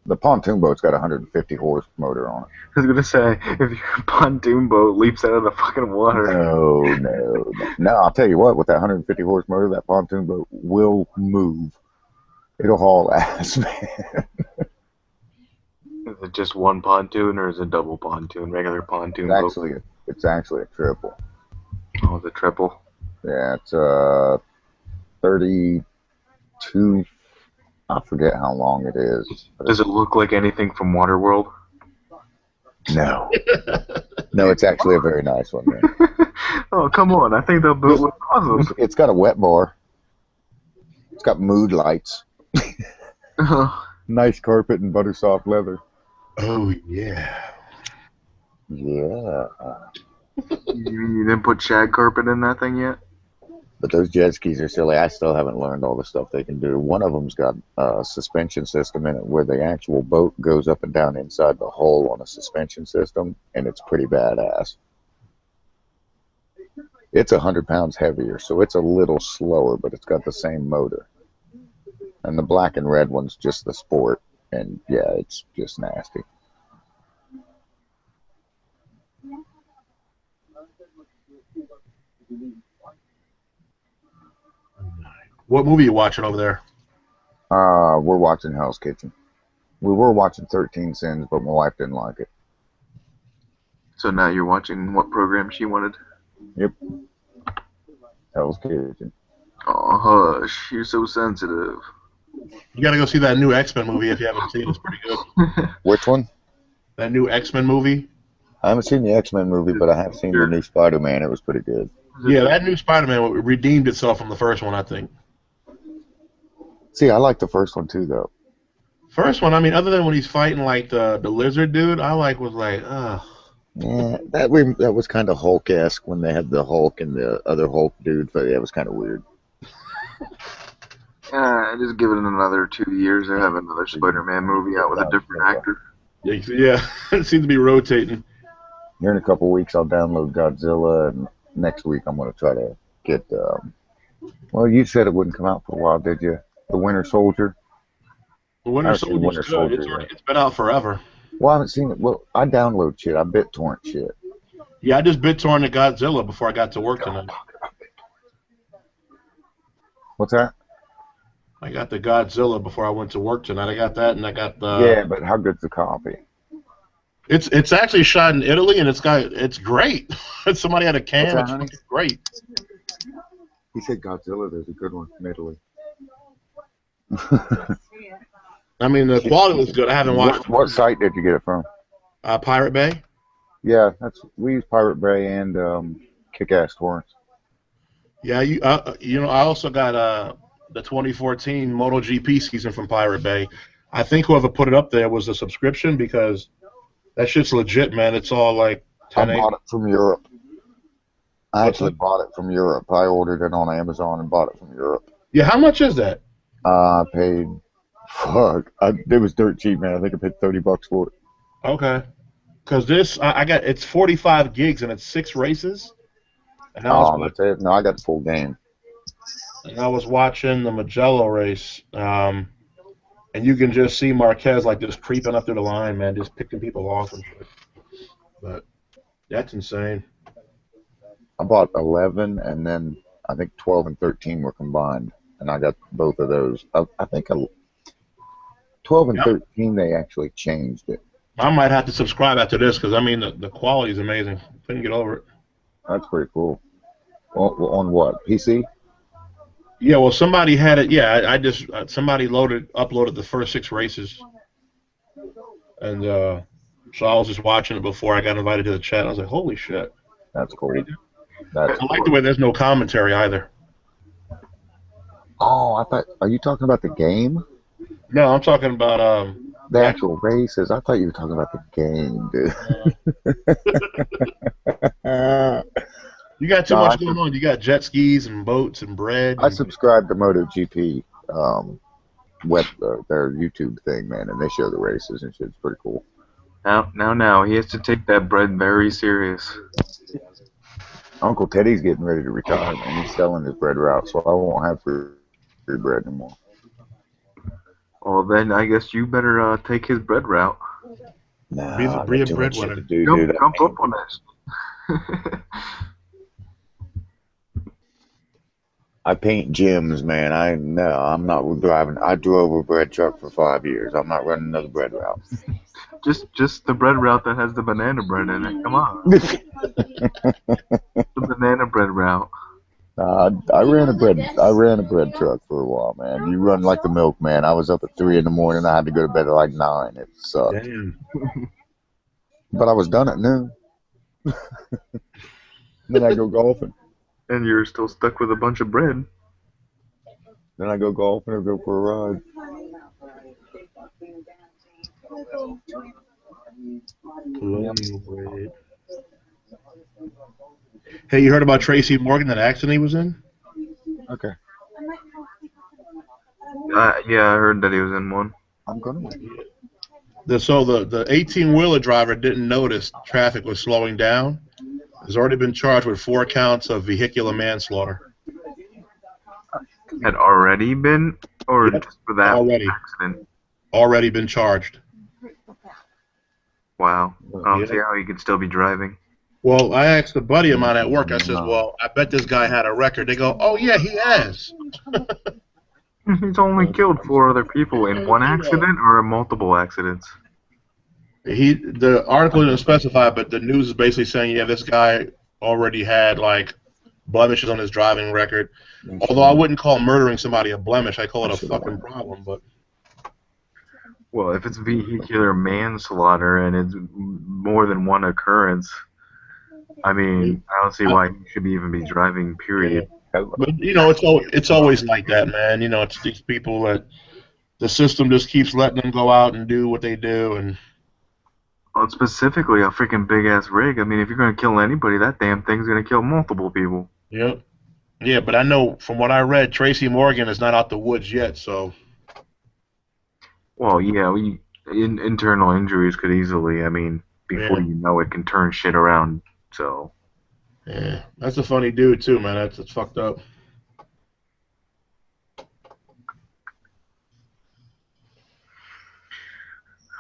The pontoon boat's got a 150 horse motor on it. I was gonna say, if your pontoon boat leaps out of the fucking water. No, no, no. No, I'll tell you what, with that 150 horse motor, that pontoon boat will move. It'll haul ass, man. Is it just one pontoon or is it double pontoon, regular pontoon It's boat? actually, it's actually a triple. Oh, the triple. Yeah, it's 32. I forget how long it is. Does it look like anything from Waterworld? No, no, it's actually a very nice one, man. Oh, come on. I think that boat was awesome. It's got a wet bar. It's got mood lights. Nice carpet and butter soft leather. Oh yeah. Yeah. You didn't put shag carpet in that thing yet? But those jet skis are silly. I still haven't learned all the stuff they can do. One of them's got a suspension system in it where the actual boat goes up and down inside the hull on a suspension system, and it's pretty badass. It's 100 pounds heavier, so it's a little slower, but it's got the same motor. And the black and red one's just the sport, and yeah, it's just nasty. What movie are you watching over there? We're watching Hell's Kitchen. We were watching 13 Sins, but my wife didn't like it. So now you're watching what program she wanted? Yep. Hell's Kitchen. Oh, hush. You're so sensitive. You got to go see that new X-Men movie if you haven't seen it. It's pretty good. Which one? That new X-Men movie. I haven't seen the X-Men movie, but I have seen the new Spider-Man. It was pretty good. Yeah, that new Spider-Man redeemed itself from the first one, I think. See, I like the first one too, though. First one, I mean, other than when he's fighting like the lizard dude, I was like, ugh. Yeah, that was kind of Hulk-esque when they had the Hulk and the other Hulk dude, but yeah, it was kind of weird. Just give it another 2 years. They'll have another Spider-Man movie out with a different actor. Yeah, it seems to be rotating. Here in a couple weeks, I'll download Godzilla, and next week I'm going to try to get. Well, you said it wouldn't come out for a while, did you? The Winter Soldier. The Winter I've seen Winter Soldier's good. Soldier, It's been out forever. Well, I haven't seen it. Well, I download shit. I BitTorrent shit. Yeah, I just BitTorrent the Godzilla before I got to work tonight. What's that? I got the Godzilla before I went to work tonight. I got that, and I got the. Yeah, but how good's the copy? It's actually shot in Italy, and it's great. Somebody had a cam. What's that, It's great. He said Godzilla. There's a good one from Italy. I mean, the quality was good. I haven't watched. What site did you get it from? Pirate Bay. Yeah, we use Pirate Bay and Kick-Ass Torrents. Yeah, I also got the 2014 MotoGP season from Pirate Bay. I think whoever put it up there was a subscription because that shit's legit, man. It's all like 10 I bought it from Europe. I actually bought it from Europe. I ordered it on Amazon and bought it from Europe. Yeah, how much is that? I paid, it was dirt cheap, man. I think I paid $30 for it. Okay. Because it's 45 gigs and it's 6 races. And That's it. No, I got the full game. And I was watching the Mugello race, and you can just see Marquez like just creeping up through the line, man, just picking people off and shit. But that's insane. I bought 11, and then I think 12 and 13 were combined, and I got both of those. I think 12 and 13 they actually changed it. I might have to subscribe after this because I mean the quality is amazing. Couldn't get over it. That's pretty cool. On what, PC? Yeah, well, somebody had it. Yeah, I just somebody uploaded the first 6 races, and so I was just watching it before I got invited to the chat. I was like, holy shit. That's cool. I like the way there's no commentary either. Oh, I thought. Are you talking about the game? No, I'm talking about the actual races. I thought you were talking about the game, dude. You got too much going on. You got jet skis and boats and bread. I subscribe to MotoGP, their YouTube thing, man, and they show the races and shit. It's pretty cool. Now, he has to take that bread very serious. Uncle Teddy's getting ready to retire, man. He's selling his bread route, so I won't have free bread anymore. Well, then I guess you better take his bread route. Nah, I Be got a too much shit breadwinner. to do, dude. Jump up on that. I paint gyms, man. I'm not driving. I drove a bread truck for 5 years. I'm not running another bread route. Just the bread route that has the banana bread in it. Come on, the banana bread route. I ran a bread truck for a while, man. You run like the milkman. I was up at 3 in the morning. I had to go to bed at like 9. It sucked. Damn. But I was done at noon. Then I go golfing. And you're still stuck with a bunch of bread. Then I go golfing or go for a ride. Colonial bread. Hey, you heard about Tracy Morgan, that accident he was in? Okay. Yeah, I heard that he was in one. I'm gonna wait. The 18-wheeler driver didn't notice traffic was slowing down. Has already been charged with 4 counts of vehicular manslaughter. Had already been, or Yep, just for that already. accident? Already been charged. Wow. I don't Yeah. see how he could still be driving. Well, I asked a buddy of mine at work, I said, well, I bet this guy had a record. They go, oh, yeah, he has. He's only killed 4 other people in one accident or multiple accidents? The article didn't specify, but the news is basically saying, yeah, this guy already had, like, blemishes on his driving record. Although I wouldn't call murdering somebody a blemish. I call it a fucking problem, but... Well, if it's vehicular manslaughter and it's more than one occurrence, I mean, I don't see why he should even be driving, period. But, you know, it's always like that, man. You know, it's these people that the system just keeps letting them go out and do what they do. And Well, specifically a freaking big-ass rig. I mean, if you're going to kill anybody, that damn thing's going to kill multiple people. Yep. Yeah, but I know from what I read, Tracy Morgan is not out the woods yet, so... Well, yeah, internal injuries could easily, I mean, before you know it, can turn shit around, so... Yeah, that's a funny dude, too, man. That's fucked up.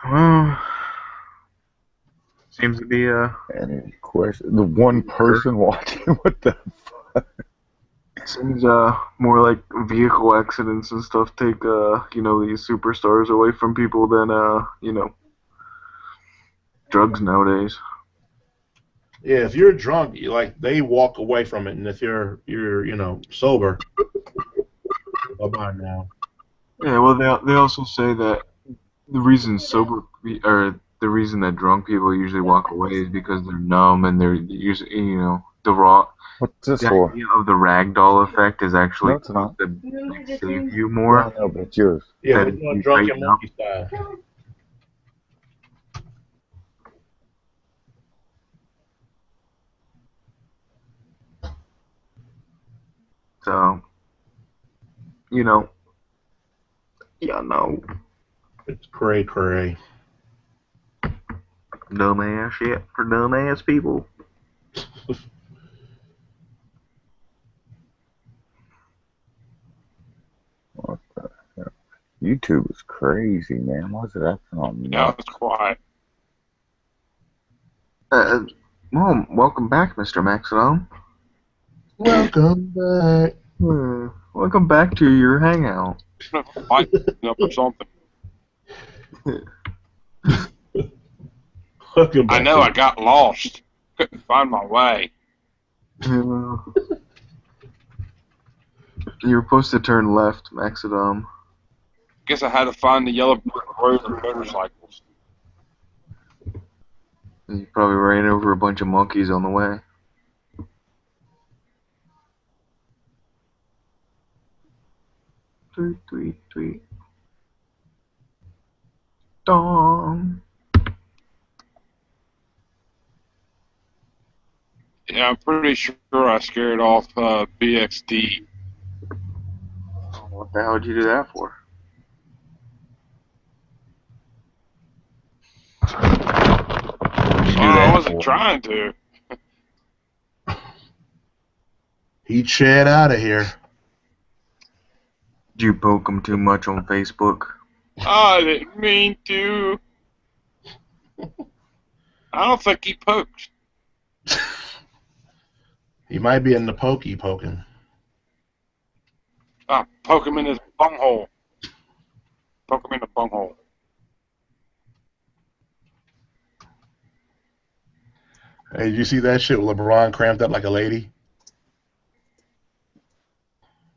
Well, seems to be a... Any question? The one person watching, what the fuck? Seems more like vehicle accidents and stuff take you know, these superstars away from people than you know, drugs nowadays. Yeah, if you're drunk, they walk away from it, and if you're you know, sober, bye-bye now. Yeah, well, they also say that the reason the reason that drunk people usually walk away is because they're numb and they're usually, you know, What's this the for? idea of the ragdoll effect is actually No, it's not. to save you more. I know, but it's yours. Yeah, That we're doing you drunken tighten up. monkey style. So, you know, yeah, no, It's cray. dumbass shit for dumbass people. What the hell? YouTube is crazy, man. Why is it acting on me? Yeah, it's quiet. Well, welcome back, Mr. Maxidom. Welcome back. Welcome back to your Hangout. Might up or something. Welcome back. I know I got lost. Couldn't find my way. You're supposed to turn left, Maxidom. Guess I had to find the yellow brick road for motorcycles. You probably ran over a bunch of monkeys on the way. Tweet, tweet, tweet. Dong. Yeah, I'm pretty sure I scared off BXD. What the hell did you do that for? I wasn't trying to. He chat out of here. Do you poke him too much on Facebook? I didn't mean to. I don't think he poked. He might be in the pokey poking. Poke him in his bunghole. Poke him in the bunghole. Hey, did you see that shit with LeBron cramped up like a lady?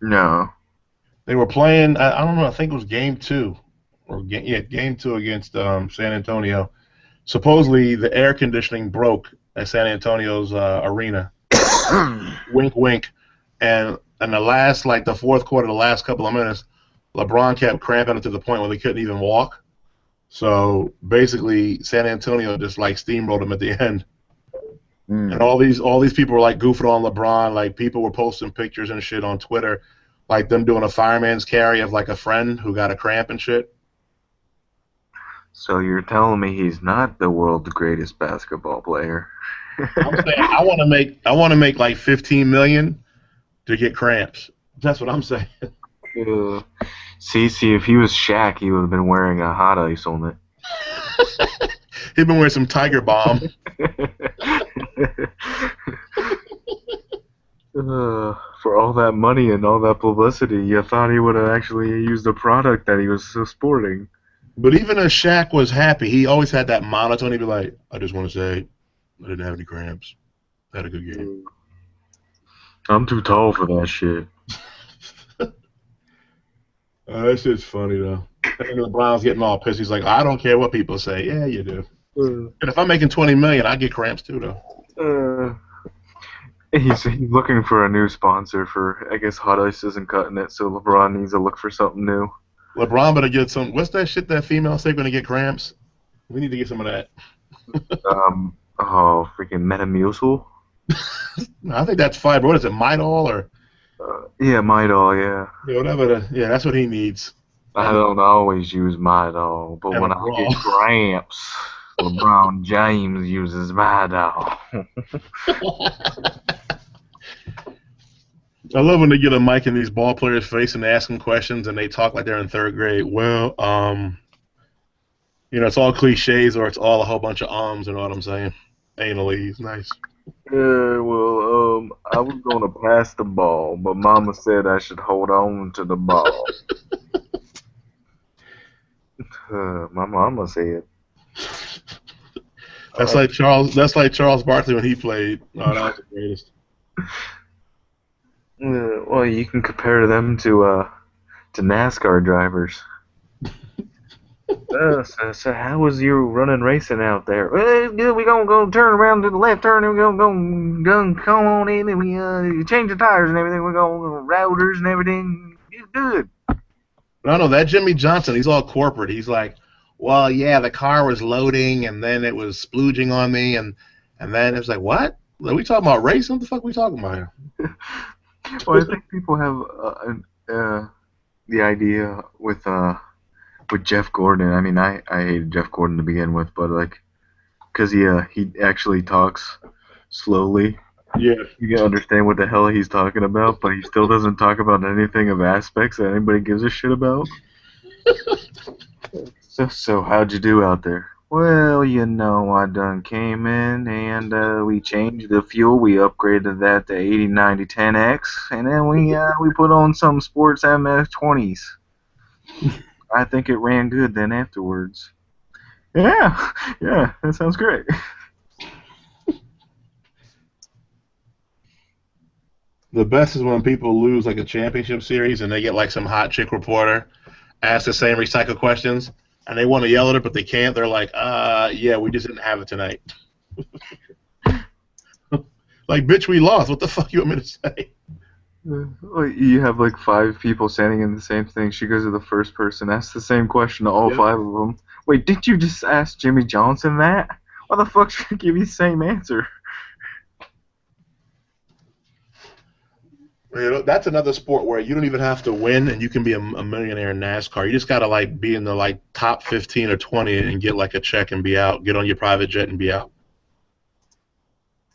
No. They were playing, I don't know, I think it was game 2. Game 2 against San Antonio. Supposedly, the air conditioning broke at San Antonio's arena. Wink, wink. And in the fourth quarter, the last couple of minutes, LeBron kept cramping it to the point where they couldn't even walk. So basically, San Antonio just like steamrolled him at the end. And all these people were like goofing on LeBron. Like people were posting pictures and shit on Twitter, like them doing a fireman's carry of like a friend who got a cramp and shit. So you're telling me he's not the world's greatest basketball player? I'm saying I want to make like 15 million to get cramps. That's what I'm saying. See, if he was Shaq, he would have been wearing a hot ice on it. He'd been wearing some Tiger Balm. For all that money and all that publicity, you thought he would have actually used the product that he was so sporting. But even as Shaq was happy, he always had that monotone. He'd be like, I just want to say, I didn't have any cramps. I had a good game. I'm too tall for that shit. That shit's funny, though. And LeBron's getting all pissed. He's like, I don't care what people say. Yeah, you do. And if I'm making $20 million, I get cramps, too, though. He's looking for a new sponsor for, I guess Hot Ice isn't cutting it, so LeBron needs to look for something new. LeBron better get some, what's that shit that females say going to get cramps? We need to get some of that. Freaking Metamucil? I think that's fiber. What is it, Midol or? Yeah, Midol, yeah. Yeah, whatever. Yeah, that's what he needs. I don't always use Midol, but when I get cramps, LeBron James uses Midol. I love when they get a mic in these ball players' face and they ask them questions and they talk like they're in 3rd grade. Well, it's all cliches or it's all a whole bunch of ums, you know what I'm saying? Anally, it's nice. I was going to pass the ball, but Mama said I should hold on to the ball. My mama said. That's like Charles Barkley when he played. Oh, that was the greatest. Well, you can compare them to NASCAR drivers. So how was you running racing out there? Well, we gonna go turn around to the left turn and we're gonna come on in and we change the tires and everything. We're going routers and everything. It's good. No, that Jimmy Johnson, he's all corporate. He's like, well, yeah, the car was loading and then it was splooging on me and then it was like, what? Are we talking about racing? What the fuck are we talking about here? Well, I think people have the idea with Jeff Gordon. I mean, I hated Jeff Gordon to begin with, but like, cause he actually talks slowly. Yeah. You can understand what the hell he's talking about, but he still doesn't talk about anything of aspects that anybody gives a shit about. So how'd you do out there? Well, I done came in and we changed the fuel. We upgraded that to 80-90-10X, and then we put on some sports MS-20s. I think it ran good then afterwards. Yeah, that sounds great. The best is when people lose like a championship series and they get like some hot chick reporter ask the same recycle questions and they want to yell at her but they can't. They're like, yeah, we just didn't have it tonight. Like, bitch, we lost. What the fuck you want me to say? You have like 5 people standing in the same thing. She goes to the first person, asks the same question to all 5 of them. Wait, didn't you just ask Jimmy Johnson that? Why the fuck should I give you the same answer? That's another sport where you don't even have to win and you can be a millionaire in NASCAR. You just gotta like be in the like top 15 or 20 and get like a check and be out. Get on your private jet and be out.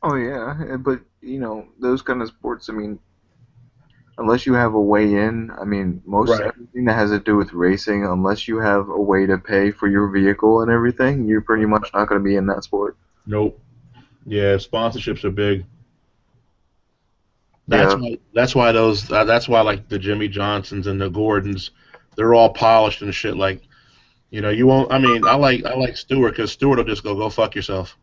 Oh yeah, but those kind of sports. I mean, unless you have a way in, I mean, most Right. everything that has to do with racing, unless you have a way to pay for your vehicle and everything, you're pretty much not going to be in that sport. Nope. Yeah, sponsorships are big. That's Yeah. why. That's why those. That's why like the Jimmy Johnsons and the Gordons, they're all polished and shit. Like you won't. I mean, I like Stewart because Stewart will just go fuck yourself.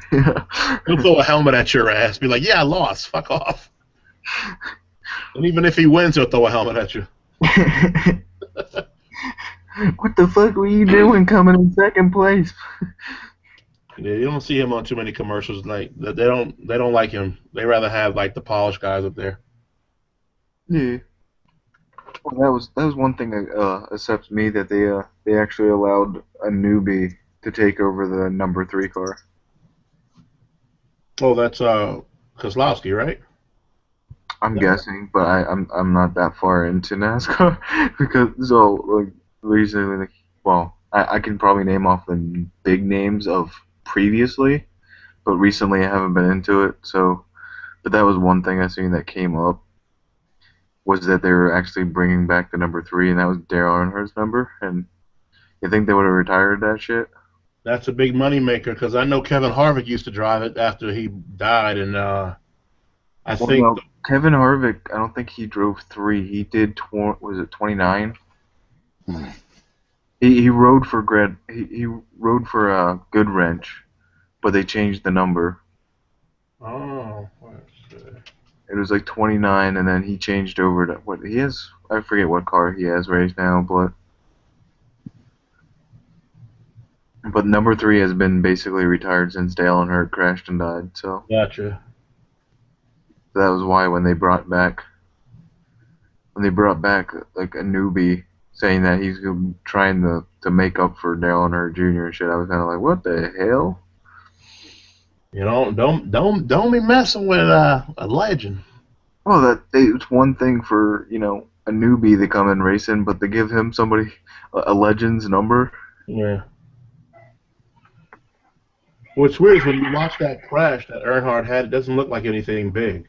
He'll throw a helmet at your ass. Be like, yeah, I lost. Fuck off. And even if he wins, he'll throw a helmet at you. What the fuck were you doing coming in second place? Yeah, you don't see him on too many commercials. Like they don't like him. They rather have like the polished guys up there. Yeah. Well, that was one thing except me that they actually allowed a newbie to take over the number 3 car. Oh, that's Kozlowski, right? I'm guessing, but I'm not that far into NASCAR because so like recently, like, well, I can probably name off the big names of previously, but recently I haven't been into it. So, but that was one thing I seen that came up was that they were actually bringing back the number 3, and that was Dale Earnhardt's number. And you think they would have retired that shit? That's a big money maker because I know Kevin Harvick used to drive it after he died, and I Well, think no, Kevin Harvick, I don't think he drove 3. He did was it 29? He rode for he rode for Goodwrench, but they changed the number. oh, let's see. It was like 29, and then he changed over to what he has. I forget what car he has right now, but number 3 has been basically retired since Dale Earnhardt crashed and died. So Gotcha. that was why when they brought back like a newbie saying that he's trying to make up for Dale Earnhardt Jr. and shit, I was kind of like, what the hell? You know, don't be messing with a legend. Well, it's one thing for a newbie to come in racing, but to give him somebody a legend's number. Yeah. What's weird is when you watch that crash that Earnhardt had, it doesn't look like anything big.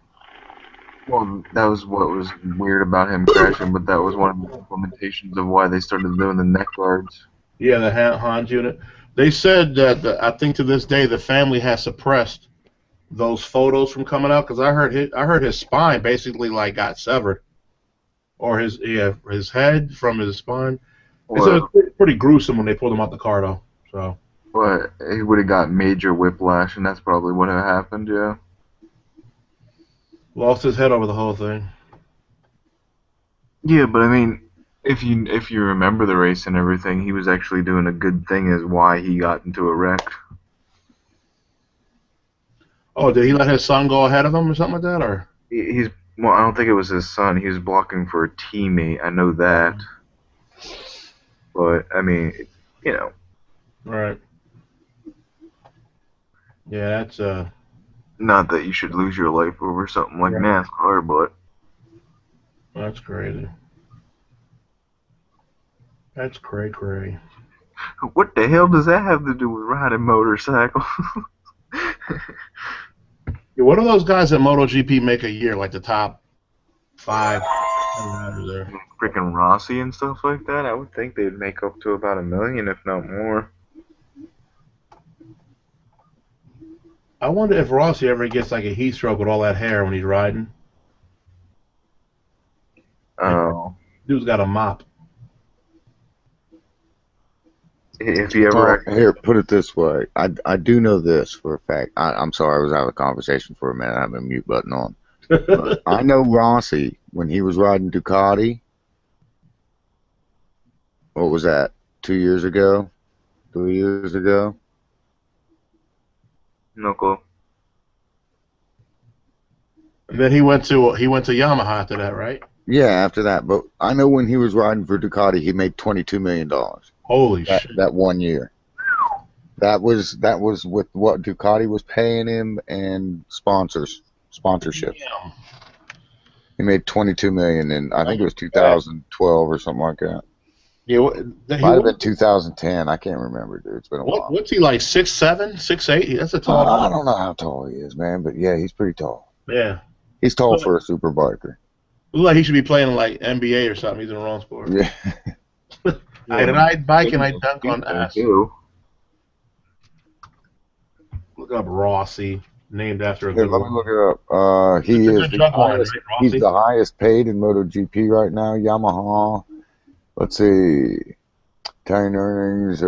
Well, that was what was weird about him crashing, but that was one of the implementations of why they started doing the neck guards. Yeah, the Hans unit. They said that I think to this day the family has suppressed those photos from coming out because I heard his spine basically like got severed, or his head from his spine. They said it Well, was pretty gruesome when they pulled him out the car though. So but he would have got major whiplash, and that's probably what had happened. Yeah. lost his head over the whole thing. Yeah, but I mean, if you remember the race and everything, he was actually doing a good thing as why he got into a wreck. Oh, did he let his son go ahead of him or something like that, or? He's well, I don't think it was his son. He was blocking for a teammate. I know that. But I mean, Right. Yeah, that's not that you should lose your life over something like Yeah. NASCAR, but that's crazy. That's cray. what the hell does that have to do with riding motorcycles? Yeah, what do those guys at MotoGP make a year? Like the top 5 riders there. Freaking Rossi and stuff like that. I would think they'd make up to about $1 million, if not more. I wonder if Rossi ever gets like a heat stroke with all that hair when he's riding. Oh, Dude's got a mop. if he ever. Oh, here, put it this way. I do know this for a fact. I'm sorry, I was out of the conversation for a minute. I have a mute button on. But I know Rossi, when he was riding Ducati, what was that, 2 years ago? 3 years ago? No clue. And then he went to Yamaha after that, right? Yeah, after that. But I know when he was riding for Ducati, he made $22 million Holy shit. that 1 year. That was with what Ducati was paying him and sponsorship. Damn. He made $22 million in, I think it was 2012 or something like that. Yeah, Might have been 2010. I can't remember, dude. It's been a while. what's he like? 6'7", 6'8"? That's a tall I guy. don't know how tall he is, man, but yeah, he's pretty tall. Yeah. He's tall for a super biker. Look like he should be playing like NBA or something. He's in the wrong sport. Yeah. I ride bike and I dunk on ass. Too. Look up Rossi, named after a Here, good let me one. look it up. It's He a is good the junk line, highest. right, He's Rossi? the highest paid in MotoGP right now. Yamaha. Let's see. 10 earnings,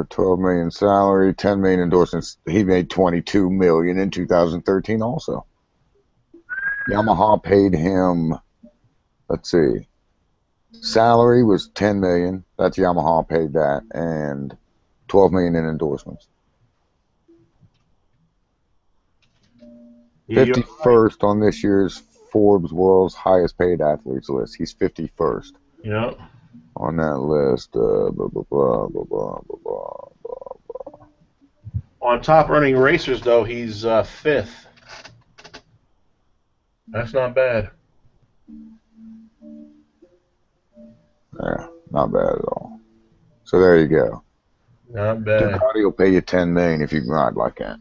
12 million salary, 10 million endorsements. He made 22 million in 2013 also. Yamaha paid him, let's see, salary was 10 million. That's Yamaha paid that, and 12 million in endorsements. Yeah, you're right. 51st on this year's Forbes World's highest paid athletes list. He's 51st Yeah. on that list. Blah, blah, blah, blah, blah, blah, blah. On top earning racers, though, he's fifth. That's not bad. Yeah, not bad at all. So there you go. Not bad. Ducati will pay you 10 million if you can ride like that.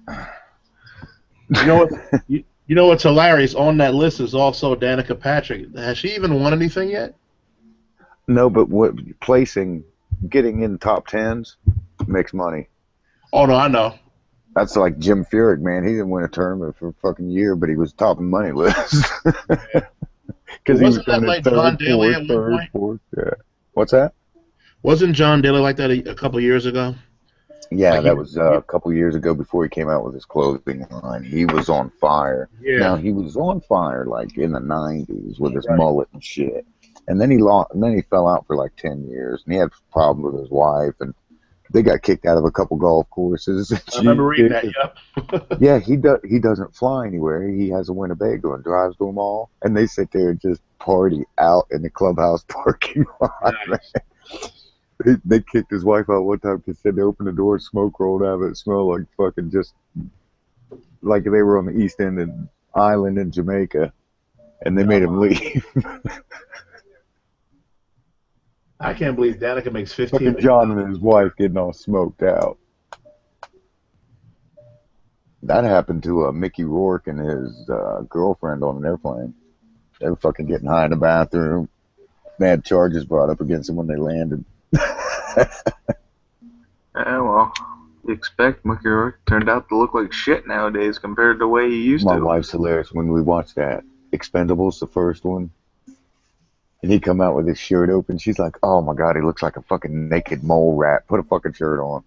You know what? You know what's hilarious? On that list is also Danica Patrick. Has she even won anything yet? No, but what placing, getting in top tens makes money. Oh no, I know. That's like Jim Furyk, man. He didn't win a tournament for a fucking year, but he was top of the money list. Because he was Wasn't that coming in like John third, Daly fourth, at one third, point? fourth. Yeah. What's that? Wasn't John Daly like that a couple of years ago? Yeah, Like that was a couple years ago before he came out with his clothing line. He was on fire. Yeah. Now he was on fire like in the '90s with his Right. mullet and shit, and then he lost. And then he fell out for like 10 years, and he had problems with his wife, and they got kicked out of a couple golf courses. I remember reading that. Yep. Yeah, he doesn't fly anywhere. He has a Winnebago and drives to them all, and they sit there and just party out in the clubhouse parking lot. Nice. They kicked his wife out one time because they opened the door, smoke rolled out of it. It smelled like fucking just like they were on the East End of Island in Jamaica, and they made him leave. I can't believe Danica makes 15 Fucking John and his wife getting all smoked out. That happened to Mickey Rourke and his girlfriend on an airplane. They were fucking getting high in the bathroom. They had charges brought up against them when they landed. Well, you expect Mickey Rourke turned out to look like shit nowadays compared to the way he used My to. wife's hilarious when we watched that Expendables, the first one, and he come out with his shirt open. She's like, "Oh my god, he looks like a fucking naked mole rat. Put a fucking shirt on."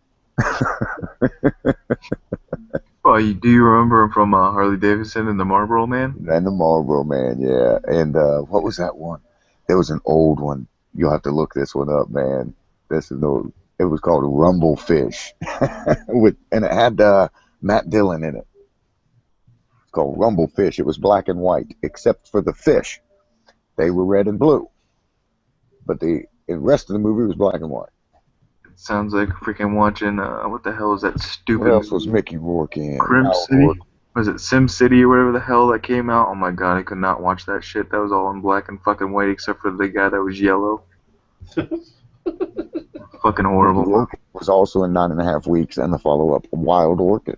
Oh, do you remember him from Harley Davidson and the Marlboro Man? And the Marlboro Man, yeah. And what was that one? There was an old one. You'll have to look this one up, man. This is no. It was called Rumble Fish, and it had Matt Dillon in it. It's called Rumble Fish. It was black and white, except for the fish. They were red and blue, but the rest of the movie was black and white. Sounds like freaking watching, what the hell is that stupid What else was Mickey Rourke in? Crim Al City? Rourke. Was it Sim City or whatever the hell that came out? Oh my god, I could not watch that shit. That was all in black and fucking white except for the guy that was yellow. Fucking horrible. Mickey Rourke was also in 9.5 Weeks and the follow-up Wild Orchid.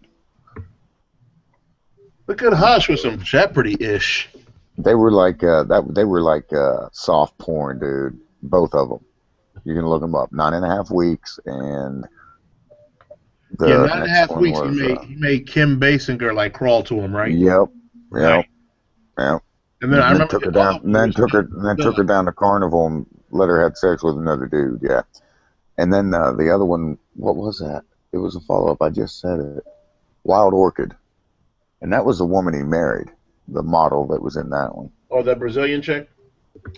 Look at Hush with some Jeopardy-ish. They were like They were like soft porn, dude. Both of them. You can look them up. 9.5 Weeks and the Yeah, next 9.5 one weeks. was, He made Kim Basinger like crawl to him, right? Yep. Right. Yep. And then I remember took her the other down. And then took her down to Carnival and let her have sex with another dude. Yeah. And then the other one, what was that? It was a follow-up. I just said it. Wild Orchid. And that was the woman he married, the model that was in that one. Oh, that Brazilian chick?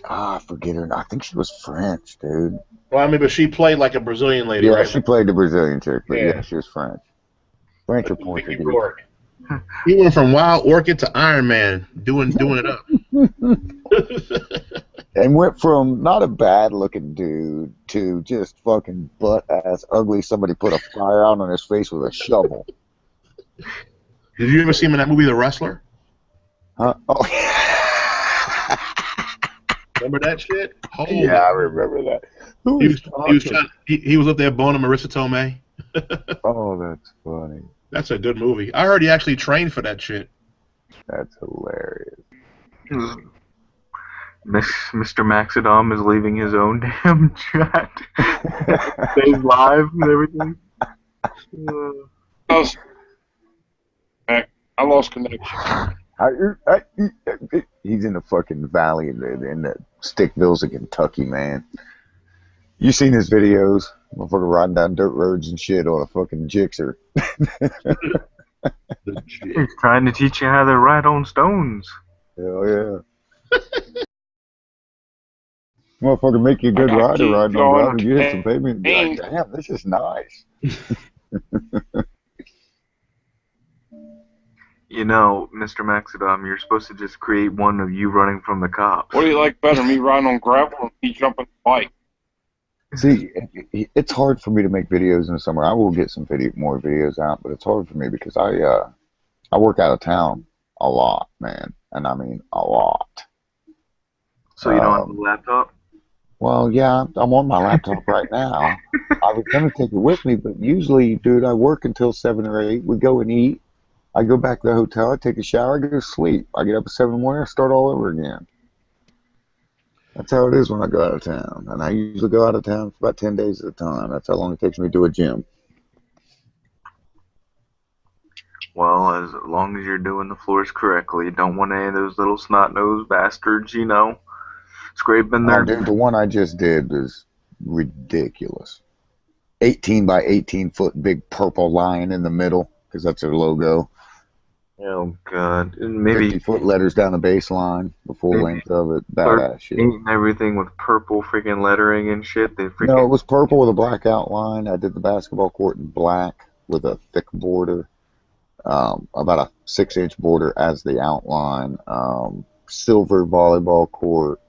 I forget her. I think she was French, dude. Well, I mean, but she played like a Brazilian lady, Yeah, right? she played the Brazilian chick, but Yeah. yeah, she was French. French or Mickey Portuguese. Rourke. He went from Wild Orchid to Iron Man, doing it up. And went from not a bad-looking dude to just fucking butt-ass ugly. Somebody put a fire out on his face with a shovel. Did you ever see him in that movie, The Wrestler? Huh? Oh, Remember that shit? Holy yeah, I remember that. Who He is he was up there boning Marissa Tomei. Oh, that's funny. That's a good movie. I heard he actually trained for that shit. That's hilarious. Mr. Maxidom is leaving his own damn chat. Stays live and everything. Oh, I lost connection. He's in the fucking valley in the Stickvilles of Kentucky, man. You seen his videos? Motherfucker riding down dirt roads and shit on a fucking Gixxer. He's trying to teach you how to ride on stones. Hell yeah. Motherfucker make you a good I gotta rider keep riding on y'all gravel. You hit some pavement and be like, entertained. damn, this is nice. You know, Mr. Maxidom, you're supposed to just create one of you running from the cops. What do you like better, me riding on gravel or me jumping the bike? See, it's hard for me to make videos in the summer. I will get some more videos out, but it's hard for me because I work out of town a lot, man, and I mean a lot. So you don't have a laptop? Well, yeah, I'm on my laptop right now. I was gonna take it with me, but usually, dude, I work until 7 or 8. We go and eat. I go back to the hotel. I take a shower. I go to sleep. I get up at 7 in the morning. I start all over again. That's how it is when I go out of town. And I usually go out of town for about 10 days at a time. That's how long it takes me to do a gym. Well, as long as you're doing the floors correctly, don't want any of those little snot-nosed bastards, you know, scraping Oh, their... dude, the one I just did was ridiculous. 18 by 18 foot big purple lion in the middle, because that's their logo. Oh, God. And maybe 50-foot letters down the baseline, the full length of it. Badass shit. painting everything with purple freaking lettering and shit. They freaking... No, it was purple with a black outline. I did the basketball court in black with a thick border, about a 6-inch border as the outline. Silver volleyball court.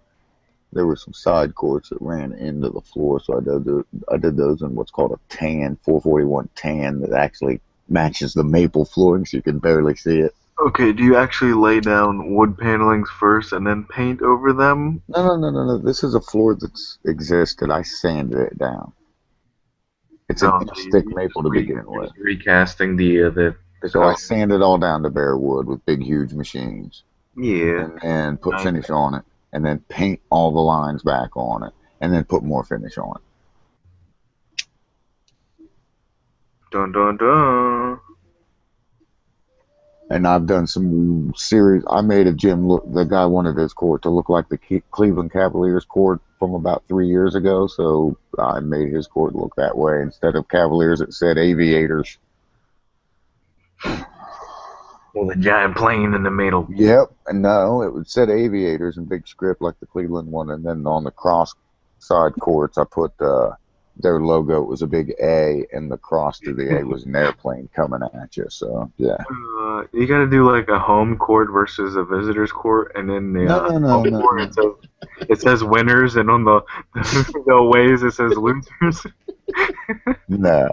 There were some side courts that ran into the floor, so I did those in what's called a tan, 441 tan, that actually matches the maple flooring, so you can barely see it. Okay, do you actually lay down wood panelings first and then paint over them? No. This is a floor that's existed. I sanded it down. It's a stick maple to begin with. Recasting the So I sanded all down to bare wood with big, huge machines. Yeah. And put finish on it. And then paint all the lines back on it. And then put more finish on it. Dun dun dun. And I've done some series. I made a gym look. The guy wanted his court to look like the Cleveland Cavaliers court from about 3 years ago. So I made his court look that way. Instead of Cavaliers, it said Aviators. Well, the giant plane in the middle. Yep. And no, it said Aviators in big script like the Cleveland one. And then on the cross side courts, I put their logo. It was a big A, and the cross to the A was an airplane coming at you. So yeah. You gotta do like a home court versus a visitor's court, and then the home court it says winners, and on the aways it says losers. No.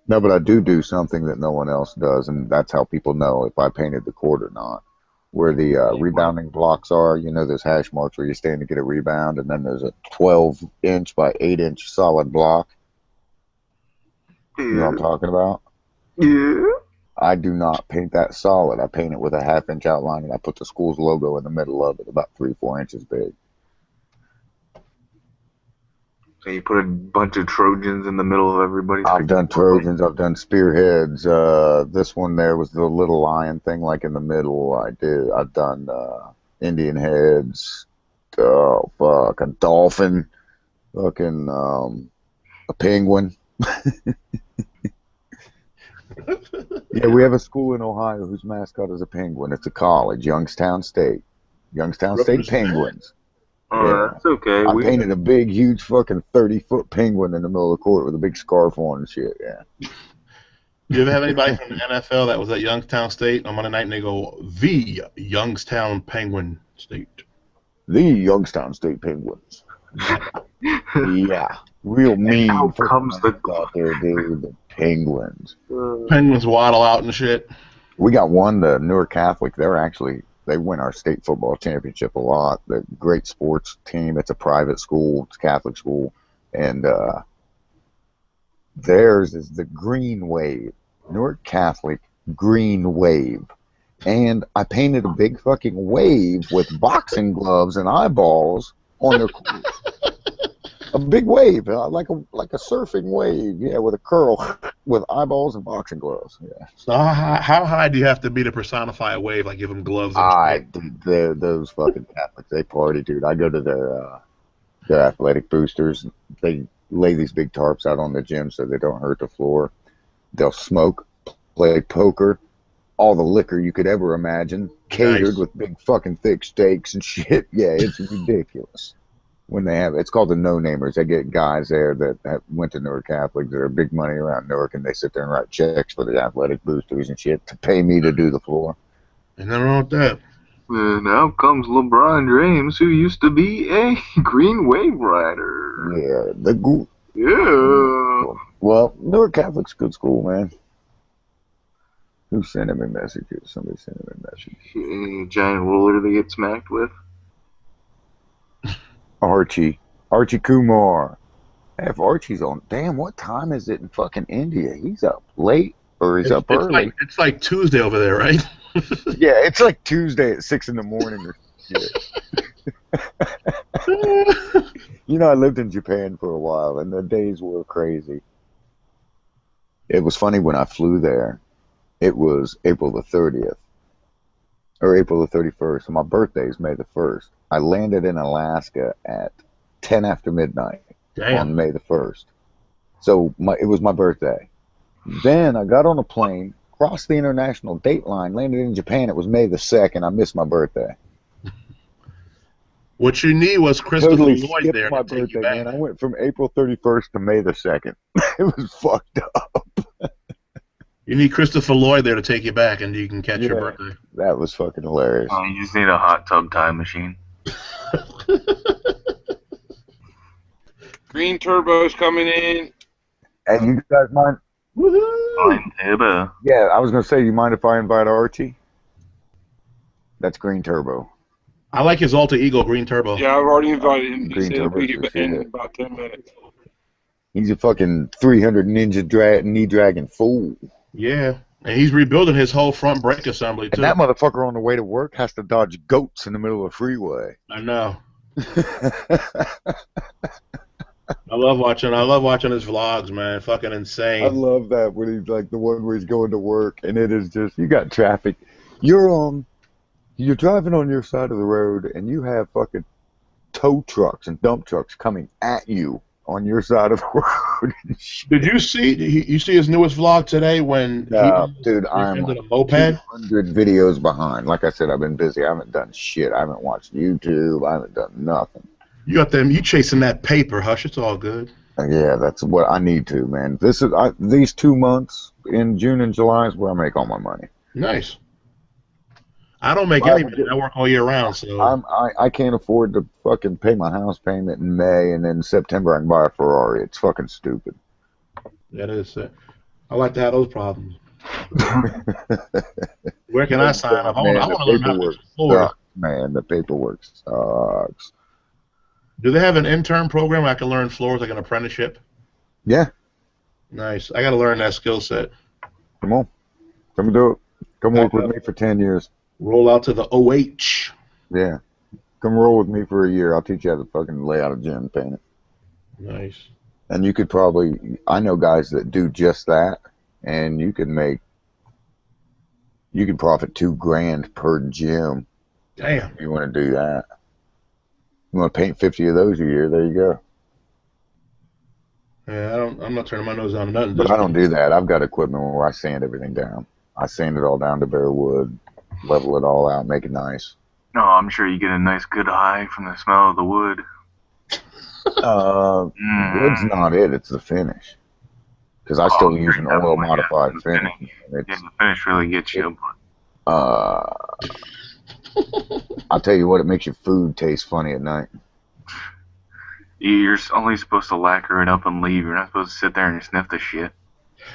No, but I do something that no one else does, and that's how people know if I painted the court or not. Where the rebounding blocks are, you know, there's hash marks where you stand to get a rebound, and then there's a 12-inch by 8-inch solid block. Yeah. You know what I'm talking about? Yeah. I do not paint that solid. I paint it with a 1/2-inch outline, and I put the school's logo in the middle of it, about 3-4 inches big. So you put a bunch of Trojans in the middle of everybody's... I've done Trojans, I've done spearheads. This one there was the little lion thing, like in the middle. I've done Indian heads. Oh fuck, a dolphin, fucking a penguin. Yeah, we have a school in Ohio whose mascot is a penguin. It's a college, Youngstown State Penguins. Oh, Yeah. that's okay. I painted a big, huge fucking 30-foot penguin in the middle of the court with a big scarf on and shit, yeah. You ever have anybody from the NFL that was at Youngstown State on Monday night and they go, the Youngstown Penguin State? The Youngstown State Penguins. Yeah. Real mean. Out comes the... out there, dude, the Penguins. Penguins waddle out and shit. We got one, the Newark Catholic. They win our state football championship a lot. They're a great sports team. It's a private school. It's a Catholic school. And theirs is the Green Wave. Newark Catholic green wave. And I painted a big fucking wave with boxing gloves and eyeballs on their a big wave, like a surfing wave, yeah, with a curl, with eyeballs and boxing gloves. Yeah. So how high do you have to be to personify a wave? Like give them gloves and shit? Those fucking Catholics, they party, dude. I go to their athletic boosters. They lay these big tarps out on the gym so they don't hurt the floor. They'll smoke, play poker, all the liquor you could ever imagine, catered Nice. with big fucking thick steaks and shit. Yeah, it's ridiculous. When they have it's called the no-namers. They get guys there that went to Newark Catholic that are big money around Newark, and they sit there and write checks for the athletic boosters and shit to pay me to do the floor. Ain't nothing wrong with that. And out comes LeBron James, who used to be a Green Wave Rider. Yeah, Yeah. well, Newark Catholic's a good school, man. Who's sending me messages? Somebody sending me messages. Giant roller they get smacked with. Archie Kumar. If Archie's on, damn, what time is it in fucking India? He's up late or he's up early. It's like Tuesday over there, right? Yeah, it's like Tuesday at 6 in the morning or shit. You know, I lived in Japan for a while, and the days were crazy. It was funny when I flew there. It was April the 30th, or April the 31st, and my birthday is May the 1st. I landed in Alaska at 10 after midnight on May the 1st. So it was my birthday. Then I got on a plane, crossed the international date line, landed in Japan. It was May the 2nd. I missed my birthday. What you need was Christopher Lloyd there my to take you birthday, back. man. I went from April 31st to May the 2nd. It was fucked up. You need Christopher Lloyd there to take you back, and you can catch your birthday. That was fucking hilarious. Oh, you just need a hot tub time machine. Green Turbo's coming in. Hey, you guys mind? Woohoo! Yeah, I was going to say, you mind if I invite Archie? That's Green Turbo. I like his alter ego, Green Turbo. Yeah, I've already invited him. He Green said he'll be Turbo's here in shit. about 10 minutes. He's a fucking 300 ninja knee dragging fool. Yeah, and he's rebuilding his whole front brake assembly, too. And that motherfucker on the way to work has to dodge goats in the middle of the freeway. I know. I love watching his vlogs, man. Fucking insane. I love that when he's like the one where he's going to work and it is just, you got traffic. You're driving on your side of the road and you have fucking tow trucks and dump trucks coming at you on your side of the road. Did you see his newest vlog today when dude, I'm a moped? 200 videos behind. Like I said, I've been busy. I haven't done shit. I haven't watched YouTube. I haven't done nothing. You chasing that paper, Hush. It's all good. Yeah, that's what I need to, man. These 2 months in June and July is where I make all my money. Nice. I don't make any money. I work all year round, so I can't afford to fucking pay my house payment in May, and then in September I can buy a Ferrari. It's fucking stupid. That is it. I like to have those problems. Where can I sign up? I want to learn how to fix the floor. Man, the paperwork sucks. Do they have an intern program where I can learn floors like an apprenticeship? Yeah. Nice. I got to learn that skill set. Come on. Come do it. Come work with me for 10 years. Roll out to the OH. Yeah. Come roll with me for a year. I'll teach you how to fucking lay out a gym and paint it. Nice. And you could I know guys that do just that, and you could profit $2,000 per gym. Damn. If you want to do that. You want to paint 50 of those a year, there you go. Yeah, I'm not turning my nose down to nothing. But I don't do that. I've got equipment where I sand everything down. I sand it all down to bare wood, level it all out, make it nice. No, I'm sure you get a nice good high from the smell of the wood. Wood's not it, it's the finish. Because I still use an oil modified finish. The finish really gets you. I'll tell you what, it makes your food taste funny at night. You're only supposed to lacquer it up and leave. You're not supposed to sit there and sniff the shit.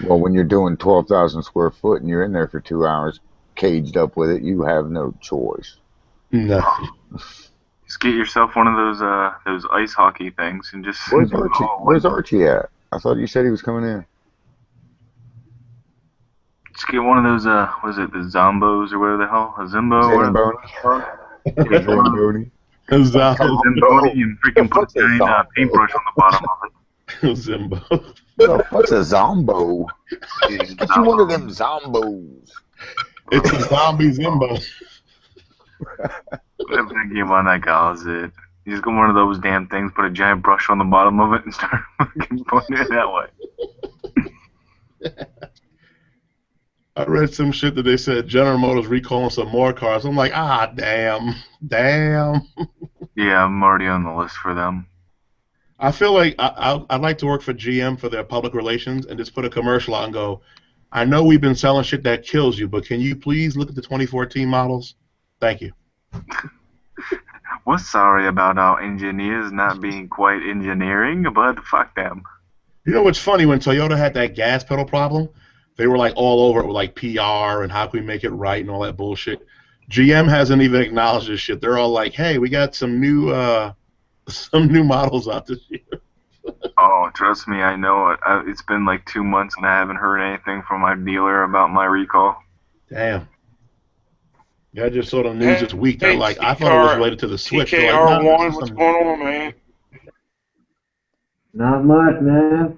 Well, when you're doing 12,000 square foot and you're in there for 2 hours caged up with it, you have no choice. No. Just get yourself one of those ice hockey things and just... Where's Archie? Where's Archie at? I thought you said he was coming in. Just get one of those, what is it, the Zombos or whatever the hell? A Zimbo? Whatever. Zamboni. Zamboni. Zimboni and freaking put a giant paintbrush on the bottom of it. Zimbo. The fuck's a Zombo? Get you one of them Zombos. It's a zombie Zimbo. Whatever the game on that calls it. You just get one of those damn things, put a giant brush on the bottom of it, and start fucking pointing it that way. I read some shit that they said General Motors recalling some more cars. I'm like, damn. Yeah, I'm already on the list for them. I feel like I'd like to work for GM for their public relations and just put a commercial out and go, I know we've been selling shit that kills you, but can you please look at the 2014 models? Thank you. We're sorry about our engineers not being quite engineering, but fuck them. You know what's funny? When Toyota had that gas pedal problem, they were like all over it with like PR and how can we make it right and all that bullshit. GM hasn't even acknowledged this shit. They're all like, hey, we got some new models out this year. Oh, trust me, I know it. It's been like 2 months and I haven't heard anything from my dealer about my recall. Damn. Yeah, I just saw the news this week. They're like, I thought it was related to the Switch. TKR1, like, what's going on, man? Not much, man.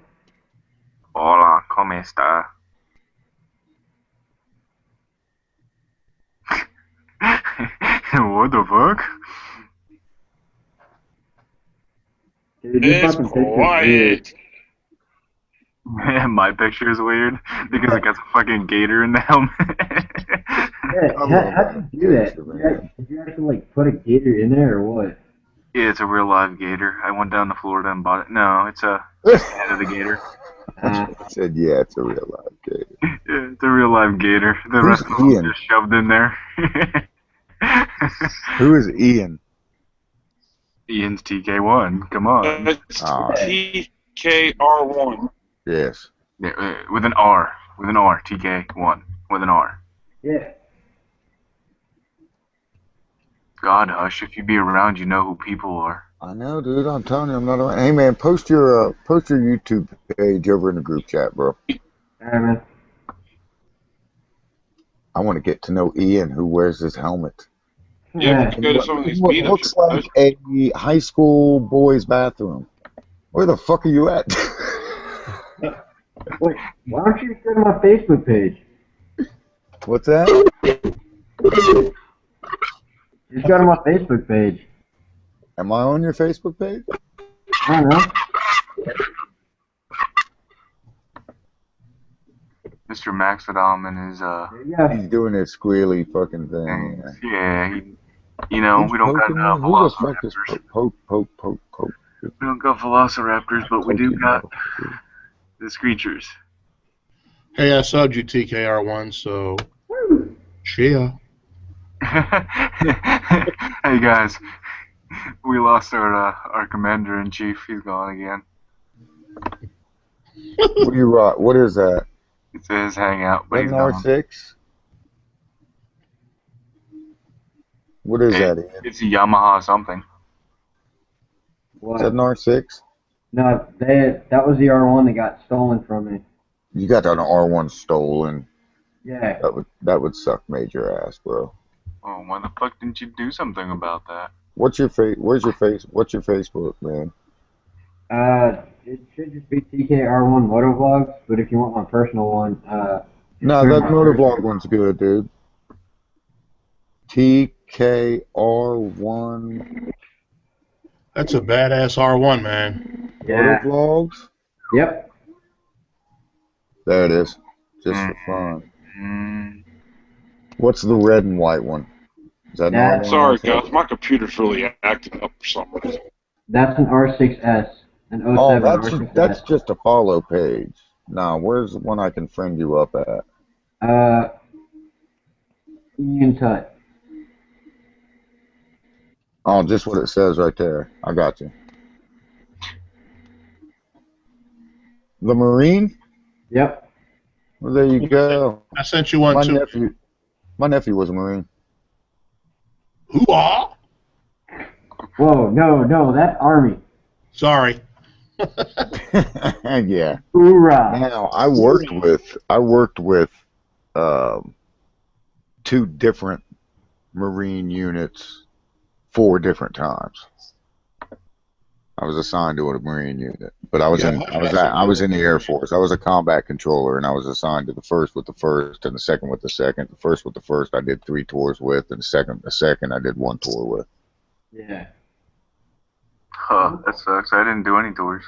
Hola, ¿cómo está? What the fuck? Dude, your It's fucking picture's weird. quiet. My picture is weird because it got a fucking gator in the helmet. Yeah, how did you do that? Did you actually like put a gator in there or what? Yeah, it's a real live gator. I went down to Florida and bought it. No, it's a head of the gator. I said, yeah, it's a real live gator. Yeah, it's a real live gator. The Who's rest of them Ian? just shoved in there. Who is Ian? Ian's TK1. Come on. It's Alright. TKR1. Yes. Yeah, with an R. With an R. TK1. With an R. Yeah. God, Hush, if you be around, you know who people are. I know, dude. I'm telling you, I'm not around. Hey, man, post your YouTube page over in the group chat, bro. Alright, man. I want to get to know Ian, who wears his helmet. Yeah, let's go to some of these What meetups. looks like a high school boys' bathroom. Where the fuck are you at? Wait, why don't you go to my Facebook page? What's that? Just go to my Facebook page. Am I on your Facebook page? I don't know. Mr. Maxidalman is, Yeah. He's doing his squealy fucking thing. yeah, we don't got Who the fuck is velociraptors. poke? We don't got velociraptors, but we do got the screechers. Hey, I subbed you TKR1, so cheer. Hey guys, we lost our commander-in-chief. He's gone again. What do you rock? What is that? It says Hangout, but Is he's that gone. an R6? What is that, Ian? It's a Yamaha something. What? Is that an R6? No, that was the R1 that got stolen from me. You got an R1 stolen. Yeah. That would suck major ass, bro. Oh, why the fuck didn't you do something about that? What's your Where's your face? What's your Facebook, man? It should just be TKR1 Motovlogs, but if you want my personal one, No, that Motovlog one's good, dude. TKR1 That's a badass R1, man. yeah. Motovlogs. Yep. There it is. Just for fun. Mm. What's the red and white one? Is that Yeah. an R1? Sorry, guys. My computer's really acting up for some reason. That's an R6S. An 07 Oh, R6S. that's just a follow page. Now, where's the one I can friend you up at? Ian Tut. Oh, just what it says right there. I got you. The Marine? Yep. Well, there you go. I sent you one too. My nephew was a Marine. Hoo-ah! Whoa, no, that's Army. Sorry. Yeah. Hoorah. Now I worked with um, 2 different Marine units 4 different times. I was assigned to a Marine unit, but Yeah, I was in the Air Force. I was a combat controller, and I was assigned to the first with the first, and the second with the second. The first with the first, I did 3 tours with, and the second, I did 1 tour with. Yeah. Huh, that sucks. I didn't do any tours.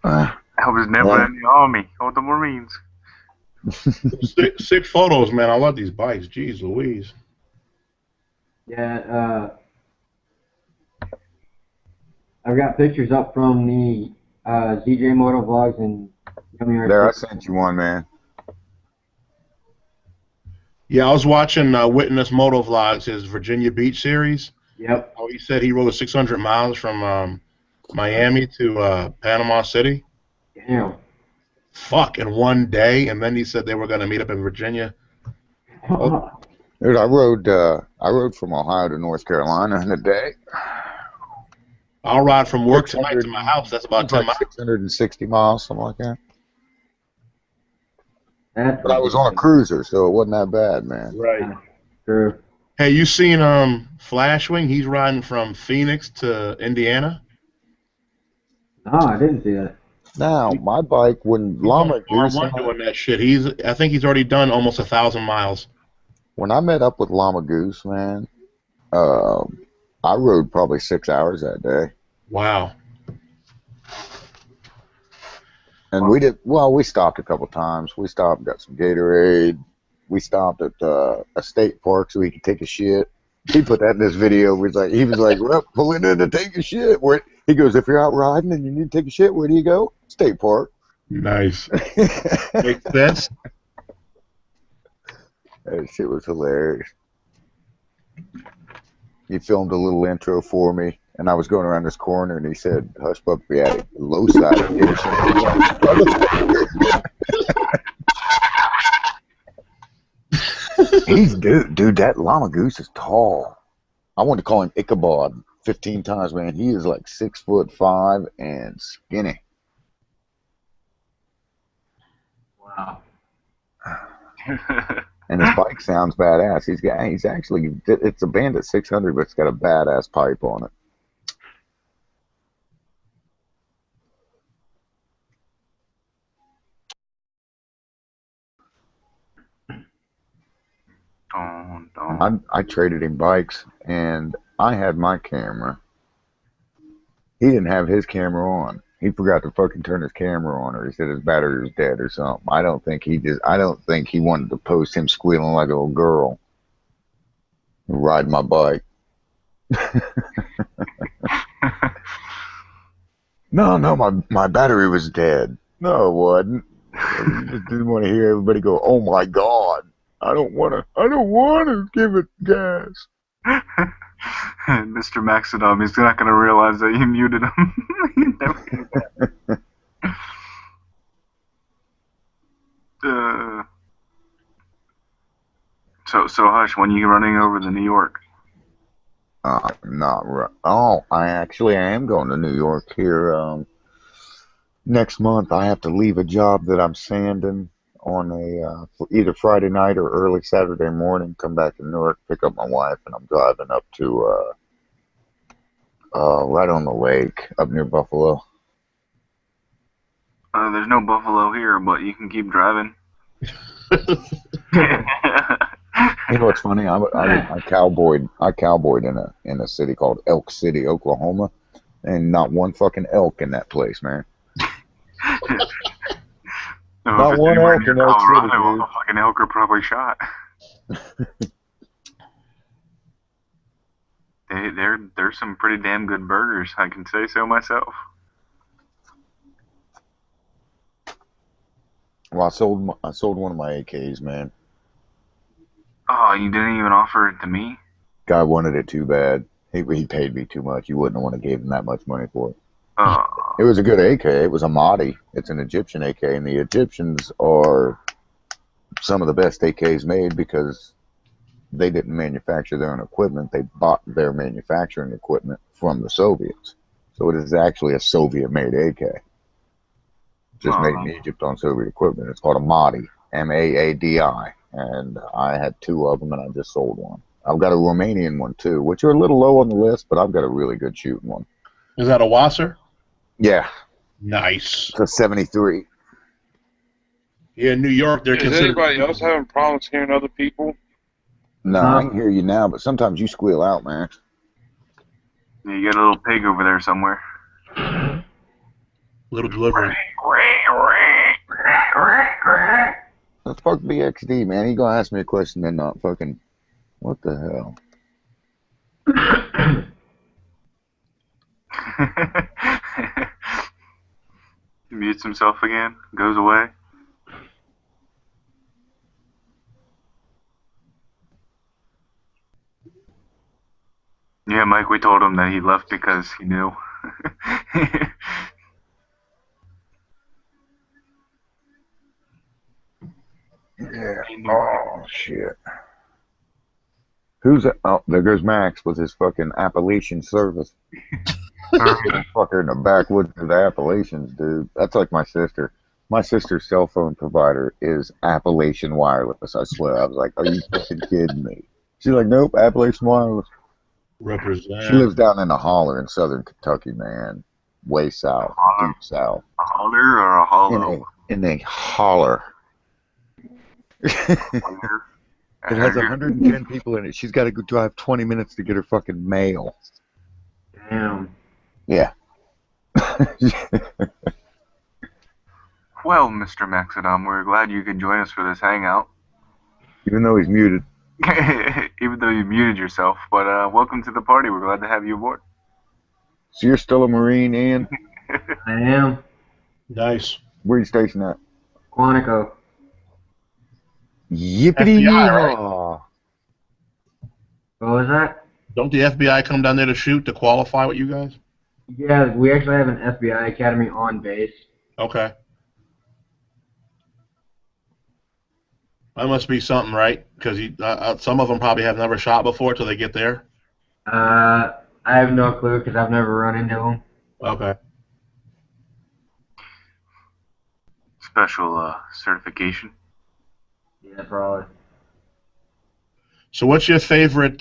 Uh, I was never well, in the Army or the Marines. sick photos, man. I love these bikes. Jeez Louise. Yeah, I've got pictures up from the ZJ Motovlogs and there, I WRC. sent you one, man. Yeah, I was watching Witness Motovlogs, his Virginia Beach series. Yep. Oh, he said he rode 600 miles from Miami to Panama City. Damn. Fuck, in one day, and then he said they were going to meet up in Virginia. Oh, Dude, I rode from Ohio to North Carolina in a day. I'll ride from work tonight to my house. That's about 10 like miles. 660 miles, something like that. That's But I was on a cruiser, so it wasn't that bad, man. Right. true. Hey, you seen Flashwing? He's riding from Phoenix to Indiana. Oh, I didn't see that. Now, my bike, when He's on Llama Goose, R1 doing that shit. I think he's already done almost 1,000 miles. when I met up with Llama Goose, man, I rode probably 6 hours that day. Wow. And we stopped a couple times. We stopped, got some Gatorade. We stopped at a state park so he could take a shit. He put that in this video. He was like, well, pulling in to take a shit. He goes, if you're out riding and you need to take a shit, where do you go? State park. Nice. Makes sense. That shit was hilarious. He filmed a little intro for me, and I was going around this corner, and he said, hush, puppy, at low side. Dude, that Llama Goose is tall. I wanted to call him Ichabod 15 times, man. He is like 6'5" and skinny. Wow. And his bike sounds badass. It's a Bandit 600, but it's got a badass pipe on it. I traded him bikes, and I had my camera. He didn't have his camera on. He forgot to fucking turn his camera on, or he said his battery was dead or something. I don't think he wanted to post him squealing like a little girl riding my bike. No, my battery was dead. No, it wasn't. I just didn't want to hear everybody go, oh my God. I don't want to give it gas. Mr. Maxidom, he's not going to realize that you muted him. So Hush, when are you running over to New York? Not right. Oh, I am going to New York here next month. I have to leave a job that I'm sanding on either Friday night or early Saturday morning. Come back to Newark, pick up my wife, and I'm driving up to right on the lake up near Buffalo. There's no buffalo here, but you can keep driving. You know what's funny? I cowboyed in a city called Elk City, Oklahoma, and not one fucking elk in that place, man. Not one elk in Elk City, dude. Fucking elk are probably shot. There's some pretty damn good burgers. I can say so myself. Well, I sold one of my AKs, man. Oh, you didn't even offer it to me? Guy wanted it too bad. He paid me too much. You wouldn't have want to give him that much money for it. It was a good AK. It was a Mahdi. It's an Egyptian AK, and the Egyptians are some of the best AKs made because they didn't manufacture their own equipment. They bought their manufacturing equipment from the Soviets. So it is actually a Soviet-made AK. Just made in Egypt on Soviet equipment. It's called a Mahdi. Maadi, and I had two of them, and I just sold one. I've got a Romanian one too, which are a little low on the list, but I've got a really good shooting one. Is that a Wasser? Yeah, Nice. it's a 73. Yeah, in New York, they're Is considered. anybody else having problems hearing other people? No, I can hear you now, but sometimes you squeal out, man. You got a little pig over there somewhere. Little delivery. Let's fuck BXD, man. He gonna ask me a question and not fucking. What the hell? He mutes himself again, goes away. Yeah, Mike, we told him that he left because he knew. Yeah. Oh, shit. Who's that? Oh, there goes Max with his fucking Appalachian service. Fucker in the backwoods of the Appalachians, dude. That's like my sister. My sister's cell phone provider is Appalachian Wireless. I swear. I was like, are you fucking kidding me? She's like, nope, Appalachian Wireless. Represent. She lives down in a holler in southern Kentucky, man. Way south, deep south. A holler or a hollow? In a holler. It has 110 people in it. She's got to go drive 20 minutes to get her fucking mail. Damn. Yeah. Well, Mr. Maxidom, we're glad you could join us for this hangout. Even though he's muted. Even though you muted yourself. But welcome to the party. We're glad to have you aboard. So you're still a Marine, Ian? I am. Nice. Where are you stationed at? Quantico. Yippity FBI, right? yeehaw. What was that? Don't the FBI come down there to shoot to qualify with you guys? Yeah, we actually have an FBI academy on base. Okay. That must be something, right? Because some of them probably have never shot before till they get there. I have no clue because I've never run into them. Okay. Special certification. Yeah, probably. So what's your favorite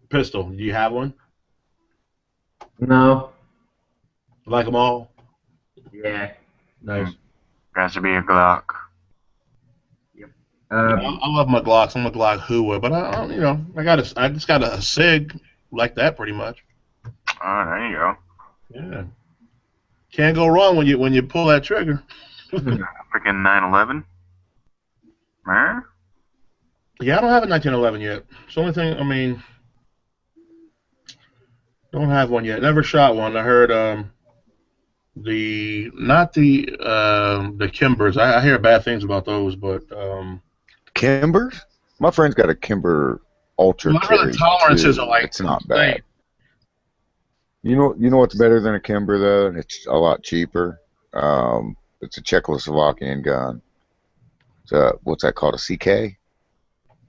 pistol? Do you have one? No. Like them all? Yeah. Nice. Has to be a Glock. I love my Glocks. I'm a Glock hooer, but I just got a Sig like that pretty much. Oh, there you go. Yeah. Can't go wrong when you pull that trigger. Freaking 911. Huh? Yeah, I don't have a 1911 yet. It's the only thing. I mean, don't have one yet. Never shot one. I heard not the Kimbers. I hear bad things about those, but Kimbers? My friend's got a Kimber Ultra well, I heard Carry the tolerances too. are like it's not bad. You know what's better than a Kimber though, and it's a lot cheaper. It's a Czechoslovakian gun. It's what's that called? A CK?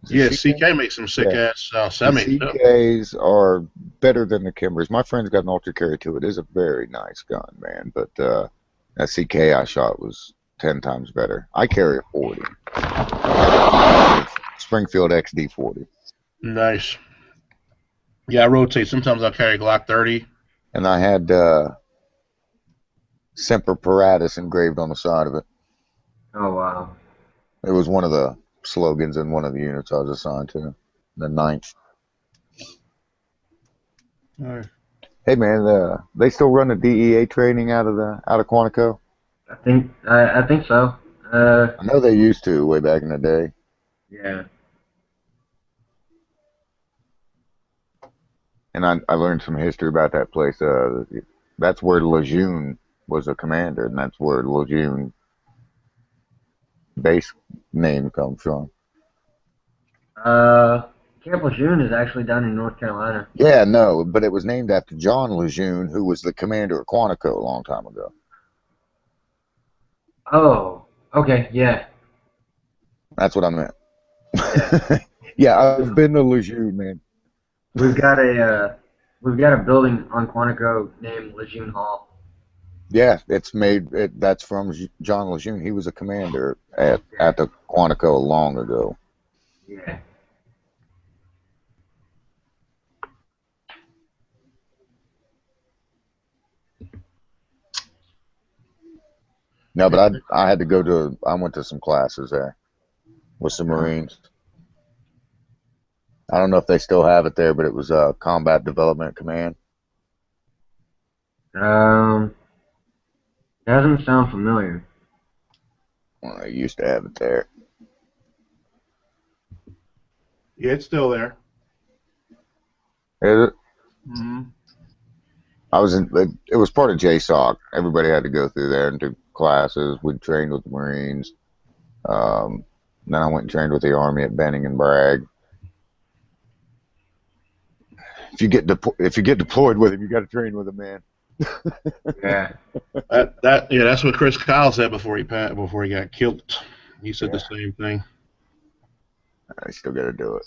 Yeah, CK makes some sick ass semis. The CKs are better than the Kimbers. My friend's got an Ultra Carry too. It is a very nice gun, man. But that CK I shot was 10 times better. I carry a 40. Springfield XD40. Nice. Yeah, I rotate. Sometimes I'll carry Glock 30. And I had Semper Paratus engraved on the side of it. Oh, wow. It was one of the slogans in one of the units I was assigned to, the 9th. All right. Hey man, they still run the DEA training out of Quantico? I think so. I know they used to way back in the day. Yeah. And I learned some history about that place. That's where Lejeune was a commander, and that's where Lejeune base name comes from. Camp Lejeune is actually down in North Carolina. Yeah, no, but it was named after John Lejeune, who was the commander of Quantico a long time ago. Oh, okay, yeah. That's what I meant. Yeah, I've been to Lejeune, man. We've got a building on Quantico named Lejeune Hall. Yeah, it's made. That's from John Lejeune. He was a commander at the Quantico long ago. Yeah. No, but I had to go to. I went to some classes there with some Marines. I don't know if they still have it there, but it was Combat Development Command. Um, doesn't sound familiar. Well, I used to have it there. Yeah, it's still there. Is it? Mm-hmm. I was in. It was part of JSOC. Everybody had to go through there and do classes. We trained with the Marines. Um, then I went and trained with the Army at Benning and Bragg. If you get deployed with him, you got to train with him, man. Yeah. That's what Chris Kyle said before he got killed. He said the same thing. I still got to do it.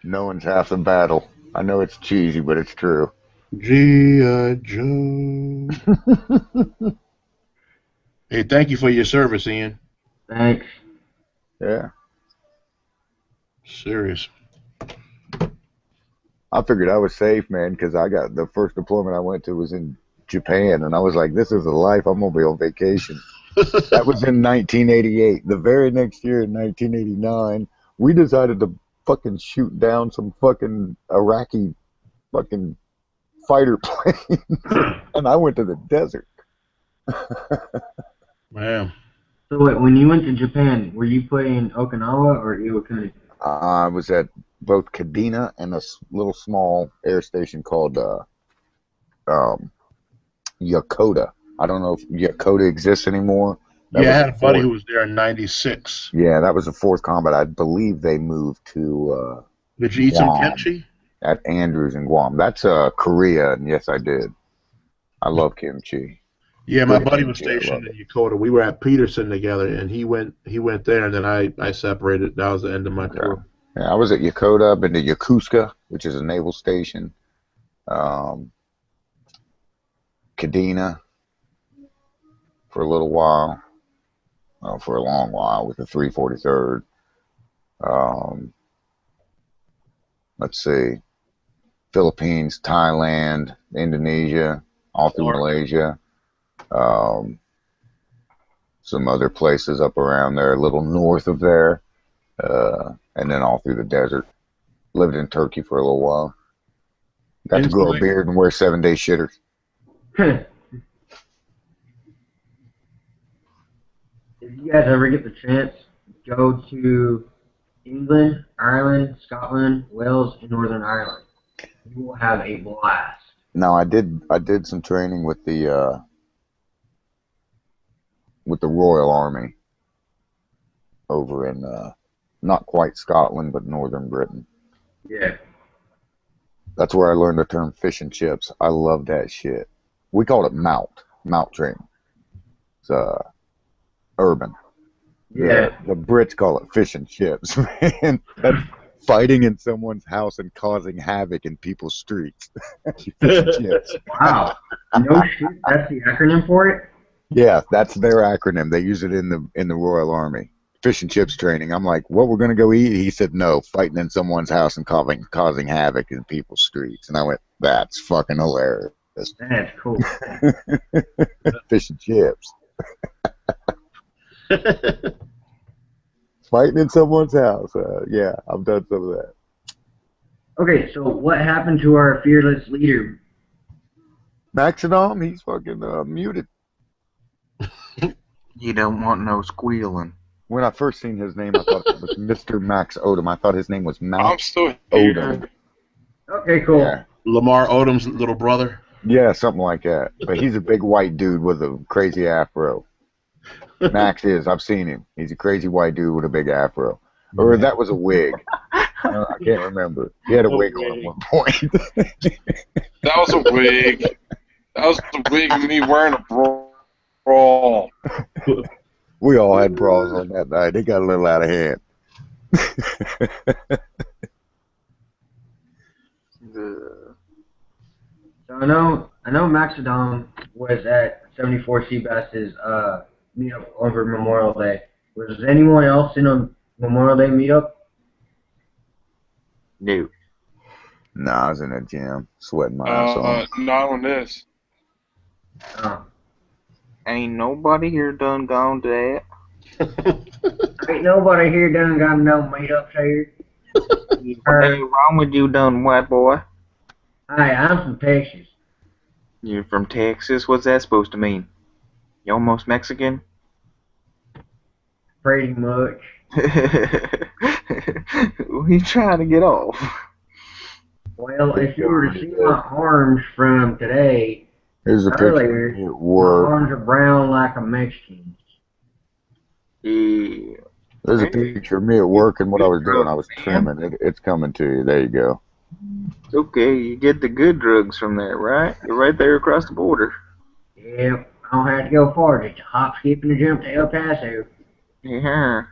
No one's half the battle. I know it's cheesy, but it's true. G.I. Joe. Hey, thank you for your service, Ian. Thanks. Yeah. Serious. I figured I was safe, man, because I got the first deployment I went to was in Japan, and I was like, this is a life. I'm going to be on vacation. That was in 1988. The very next year, in 1989, we decided to fucking shoot down some fucking Iraqi fucking fighter planes, and I went to the desert. Man. So wait, when you went to Japan, were you playing Okinawa or Iwakuni? I was at both Kadena and a little small air station called Yokota. I don't know if Yokota exists anymore. I had a buddy who was there in '96. Yeah, that was the fourth combat. I believe they moved to Did you eat some kimchi? At Andrews in Guam. That's Korea, and yes, I did. I love kimchi. Yeah, my buddy was stationed in Yokota. We were at Peterson together, and he went there, and then I separated. That was the end of my tour. Yeah, I was at Yokota. I've been to Yokosuka, which is a naval station. Kadena for a little while. For a long while with the 343rd. Let's see. Philippines, Thailand, Indonesia, all through Malaysia. Some other places up around there, a little north of there. And then all through the desert. Lived in Turkey for a little while. Got to grow a beard and wear 7-day shitters. If you guys ever get the chance, go to England, Ireland, Scotland, Wales, and Northern Ireland. You will have a blast. No, I did some training with the Royal Army over in not quite Scotland, but Northern Britain. Yeah. That's where I learned the term fish and chips. I love that shit. We called it mount training. It's urban. Yeah. The Brits call it fish and chips, man. That's fighting in someone's house and causing havoc in people's streets. Fish and chips. Wow. No shit, that's the acronym for it? Yeah, that's their acronym. They use it in the Royal Army. Fish and chips training. I'm like, what, we're going to go eat? He said, no, fighting in someone's house and causing havoc in people's streets. And I went, that's fucking hilarious. That's cool. Fish and chips. Fighting in someone's house. Yeah, I've done some of that. Okay, so what happened to our fearless leader? Maxidom, he's fucking muted. You don't want no squealing. When I first seen his name, I thought it was Mr. Max Odom. I thought his name was Max I'm still here. Odom. Okay, cool. Yeah. Lamar Odom's little brother. Yeah, something like that. But he's a big white dude with a crazy afro. Max is. I've seen him. He's a crazy white dude with a big afro. Or that was a wig. I can't remember. He had a wig on at one point. That was a wig. That was the wig of me wearing a bra. We all had bras on that night. They got a little out of hand. So I know I know Maxidom was at 74 Seabass's meetup over Memorial Day. Was anyone else in a Memorial Day meetup? No. Nah, I was in a gym, sweating my ass off. Not on this. Oh. Ain't nobody here done gone to Ain't nobody here done got no meetups here. that. What the hell wrong with you, done white boy? Hey, I'm from Texas. You're from Texas? What's that supposed to mean? You almost Mexican? Pretty much. We trying to get off. Well, if you were to see my arms from today, Here's a picture earlier, of me at my work. arms are brown like a Mexican. Yeah. There's a picture of me at work and what I was doing. I was trimming it. It's coming to you. There you go. It's okay. You get the good drugs from there, right? You're right there across the border. Yep, I don't have to go far. Just a hop, skip, and a jump to El Paso. Yeah.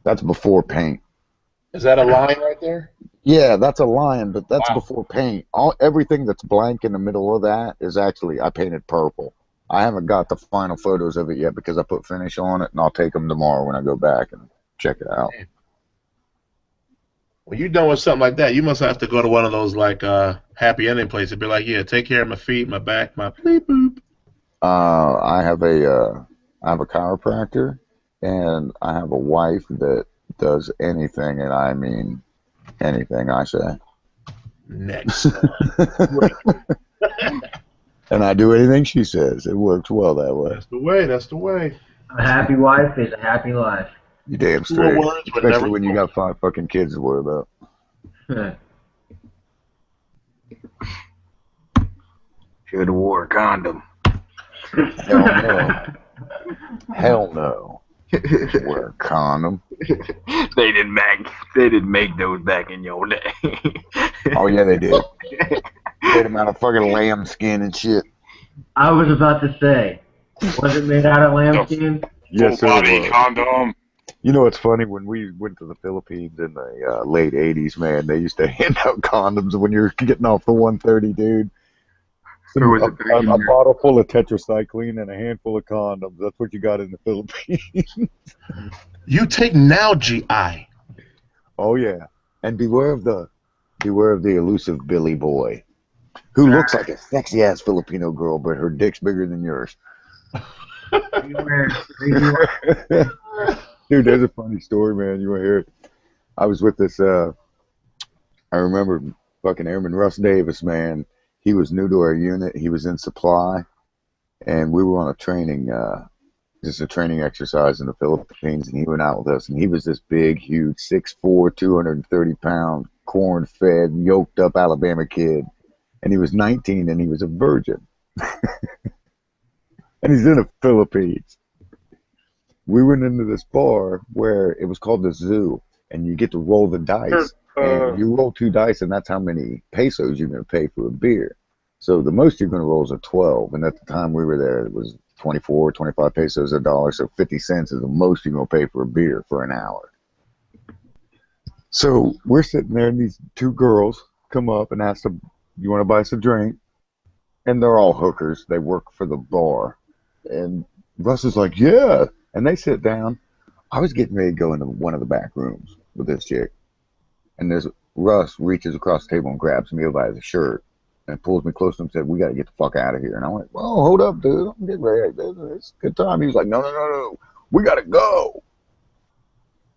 That's before paint. Is that a line right there? Yeah, that's a lion, but that's Wow. before paint. Everything that's blank in the middle of that is actually I painted purple. I haven't got the final photos of it yet because I put finish on it, and I'll take them tomorrow when I go back and check it out. When you're done with something like that, you must have to go to one of those like happy ending places and be like, yeah, take care of my feet, my back, my bleep boop. I have a chiropractor, and I have a wife that does anything, and I mean anything I say. Next. And I do anything she says. It works well that way. That's the way. That's the way. A happy wife is a happy life. You damn Two straight. words, but Especially never when you spoken. got 5 fucking kids to worry about. Should have wore a condom. Hell no. Hell no. Wear a condom. They didn't make those back in your day. Oh yeah, they did. Made them out of fucking lambskin and shit. I was about to say, was it made out of lambskin? Yes, Full sir. body it was. condom. You know what's funny? When we went to the Philippines in the late 80s, man, they used to hand out condoms when you're getting off the 130, dude. Or was A it back in your- bottle full of tetracycline and a handful of condoms. That's what you got in the Philippines. You take now, GI. Oh yeah, and beware of the elusive Billy boy, who looks like a sexy ass Filipino girl, but her dick's bigger than yours. Dude, there's a funny story, man. You want to hear it? I was with this. I remember fucking Airman Russ Davis, man. He was new to our unit. He was in supply, and we were on a training, just a training exercise in the Philippines, and he went out with us, and he was this big, huge, 6'4", 230-pound, corn-fed, yoked-up Alabama kid, and he was 19, and he was a virgin, and he's in the Philippines. We went into this bar where it was called the Zoo, and you get to roll the dice. And you roll 2 dice, and that's how many pesos you're going to pay for a beer. So the most you're going to roll is a 12. And at the time we were there, it was 24, 25 pesos a dollar. So 50 cents is the most you're going to pay for a beer for an hour. So we're sitting there, and these 2 girls come up and ask them, you want to buy us a drink? And they're all hookers. They work for the bar. And Russ is like, yeah. And they sit down. I was getting ready to go into one of the back rooms with this chick. And there's Russ reaches across the table and grabs me by the shirt and pulls me close to him and said, we got to get the fuck out of here. And I went, well, hold up, dude. I'm getting ready. It's a good time. He was like, no. We got to go.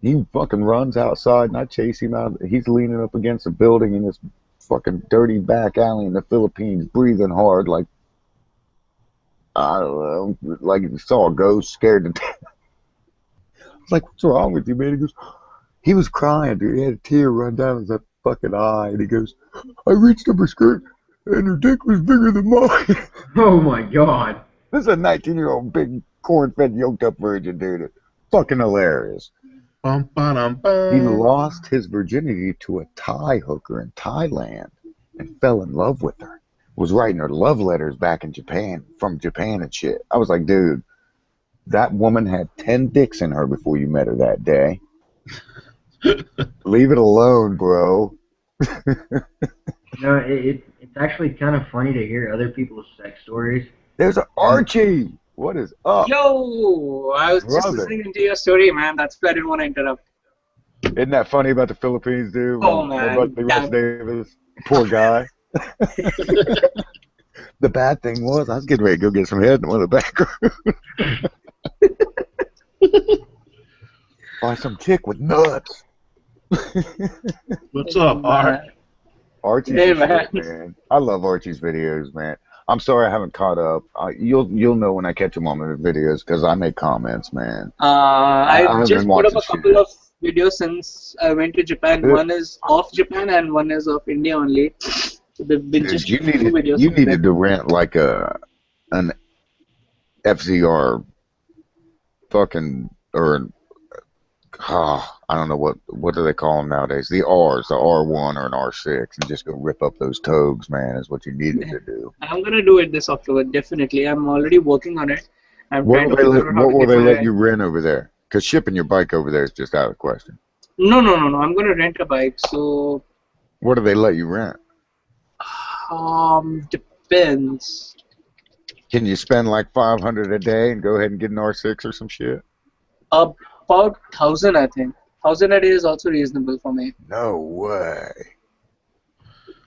He fucking runs outside, and I chase him out. He's leaning up against a building in this fucking dirty back alley in the Philippines, breathing hard like, I don't know, like he saw a ghost, scared to death. I was like, what's wrong with you, man? He goes, he was crying, dude. He had a tear run down his fucking eye, and he goes, I reached up her skirt, and her dick was bigger than mine. Oh my god. This is a 19-year-old big corn-fed, yoked-up virgin, dude. It's fucking hilarious. Bum, ba-dum, bum. He lost his virginity to a Thai hooker in Thailand and fell in love with her. Was writing her love letters back in Japan, from Japan and shit. I was like, dude, that woman had 10 dicks in her before you met her that day. Leave it alone, bro. It's actually kind of funny to hear other people's sex stories. There's an Archie. What is up, Yo, I was just brother? listening into your story, man. That's why I didn't want to interrupt. Isn't that funny about the Philippines, dude? Oh When what about man, Lewis damn. Davis? Poor guy. The bad thing was I was getting ready to go get some head in one of the back rooms. By some chick with nuts. What's up, Art? Man. Archie's Hey, the man. shit, man. I love Archie's videos, man. I'm sorry I haven't caught up. You'll know when I catch him on the videos because I make comments, man. I I've haven't been just put up watching a couple shit. of videos since I went to Japan. Dude, One is of Japan and one is of India only. So there've been just you two videos you of needed them. to rent like an FZR fucking or I don't know what do they call them nowadays? The R1 or an R6, and just go rip up those togs, man. Is what you needed to do. I'm gonna do it this October, definitely. I'm already working on it. I'm What trying will to they figure out how what to will get they let my. you rent over there? Because shipping your bike over there is just out of the question. No, no, no, no. I'm gonna rent a bike. So, What do they let you rent? depends. Can you spend like 500 a day and go ahead and get an R6 or some shit? About 1,000, I think. 1,000 a day is also reasonable for me. No way.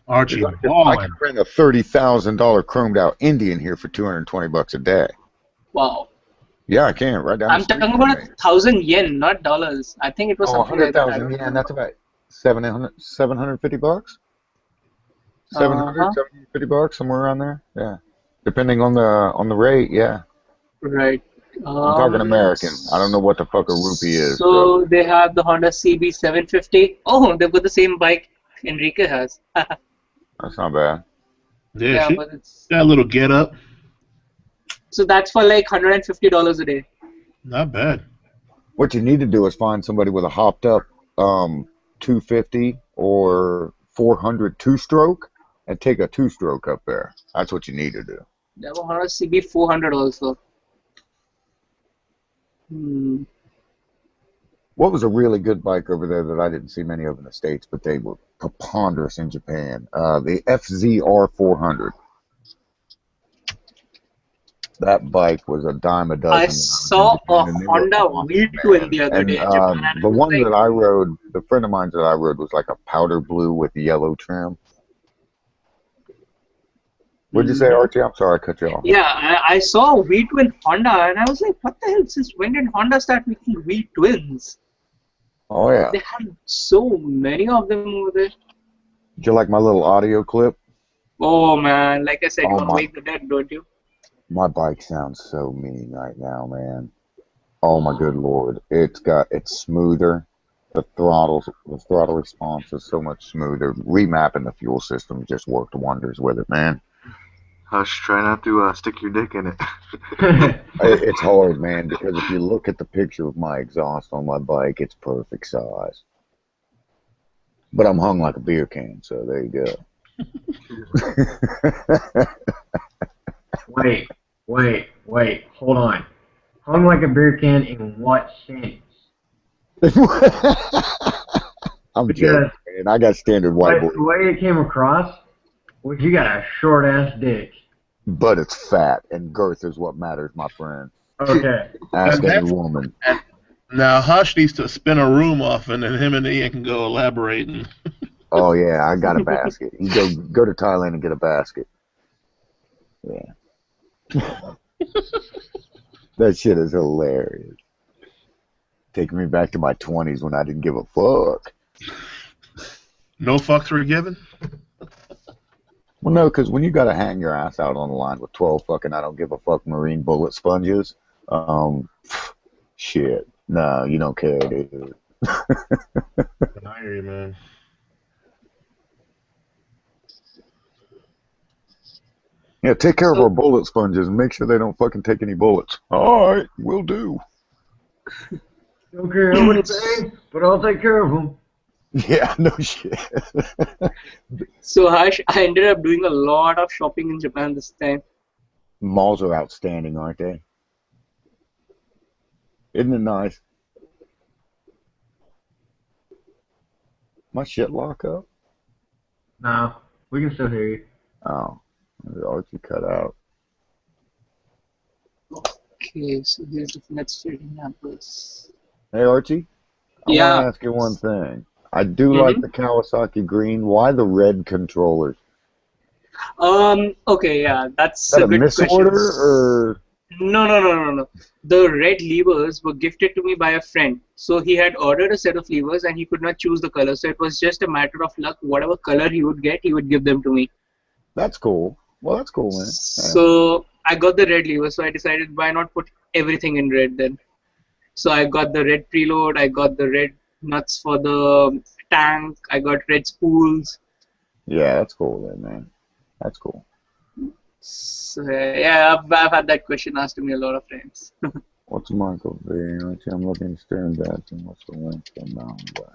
Archie's I balling. can rent a $30,000 chromed out Indian here for $220 a day. Wow. Yeah, I can. Right down the I'm street talking from about me. 1,000 yen, not dollars. I think it was Oh, something like that. I 100,000 don't yen. remember. That's about 750 bucks. Uh-huh. 750 bucks, somewhere around there. Yeah, depending on the rate. Yeah, Right. I'm talking American. I don't know what the fuck a rupee is. So So they have the Honda CB750. Oh, they've got the same bike Enrique has. that's not bad. Yeah, Yeah, she but it's got a little get up. so that's for like $150 a day. Not bad. What you need to do is find somebody with a hopped up 250 or 400 two-stroke and take a two-stroke up there. That's what you need to do. They have a Honda CB400 also. Hmm. What was a really good bike over there that I didn't see many of in the States, but they were preponderous in Japan? The FZR 400. That bike was a dime a I dozen when I was in saw a Japan, and they were Honda awesome, V12 man. the other And day in Japan, and the I was one like, that I rode, the friend of mine that I rode was like a powder blue with yellow trim. What'd you say, mhm. Archie? I'm sorry I cut you off. Yeah, I saw a V-twin Honda, and I was like, what the hell? Since when did Honda start making V-twins? Oh yeah. They had so many of them over there. Did you like my little audio clip? Oh man, like I said, you Oh want to wake the dead, don't you? my bike sounds so mean right now, man. Oh my good lord. It's smoother. The throttle response is so much smoother. Remapping the fuel system just worked wonders with it, man. Hush, try not to stick your dick in it. It's hard, man, because if you look at the picture of my exhaust on my bike, it's perfect size. But I'm hung like a beer can, so there you go. Wait, hold on. Hung like a beer can in what sense? I'm Because joking, man. I got standard white boy, the way it came across was you got a short ass dick. but it's fat, and girth is what matters, my friend. Okay. Ask any That's- woman. Now Hush needs to spin a room off, and then him and Ian can go elaborating. Oh yeah, I got a basket. You go to Thailand and get a basket. Yeah. That shit is hilarious. Taking me back to my 20s when I didn't give a fuck. No fucks were given. Well, no, because when you got to hang your ass out on the line with 12 fucking I don't give a fuck marine bullet sponges, shit. No, you don't care, dude. I hear you, man. Yeah, take care of our bullet sponges and make sure they don't fucking take any bullets. All right, will do. Don't care how much pain, but I'll take care of them. Yeah, no shit. So Harsh, I ended up doing a lot of shopping in Japan this time. Malls are outstanding, aren't they? Isn't it nice? My shit lock up? No, we can still hear you. Oh, Archie cut out. Okay, so here's the next trading numbers. Hey, Archie, I want to Yeah. ask you one thing. I do like Mm-hmm. the Kawasaki Green. Why the red controllers? Okay, yeah, Is that's that a a good question. misorder or? No. The red levers were gifted to me by a friend. So he had ordered a set of levers and he could not choose the color. So it was just a matter of luck. Whatever color he would get, he would give them to me. That's cool. Well, that's cool, man. Yeah. So I got the red lever. So I decided why not put everything in red then. So I got the red preload. I got the red nuts for the tank. I got red spools. Yeah, that's cool, then, man. That's cool. So, yeah, I've had that question asked to me a lot of times. What's Michael V? Archie, I'm looking staring at him. What's the link from Mountain Black?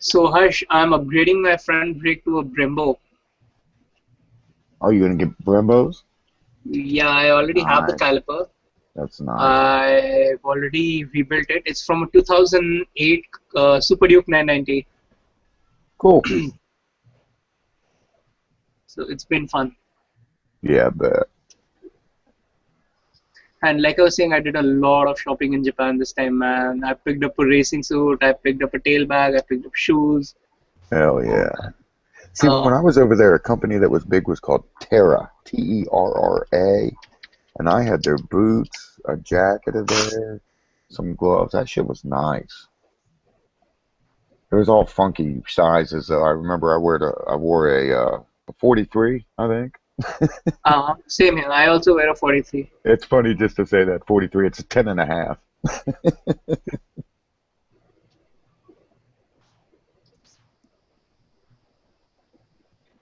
So Harsh, I'm upgrading my front brake to a Brembo. Oh, you gonna get Brembos? Yeah, I already have the Nice. caliper. That's nice. I've already rebuilt it. It's from a 2008 Super Duke 990. Cool. So it's been fun. Yeah, I bet. And like I was saying, I did a lot of shopping in Japan this time, man. I picked up a racing suit, I picked up a tail bag, I picked up shoes. Hell yeah. See, when I was over there, a company that was big was called Terra, Terra, and I had their boots, a jacket of theirs, some gloves. That shit was nice. It was all funky sizes, though. I remember I wore a 43, I think. Same here. I also wear a 43. It's funny just to say that 43. It's a 10 and a half.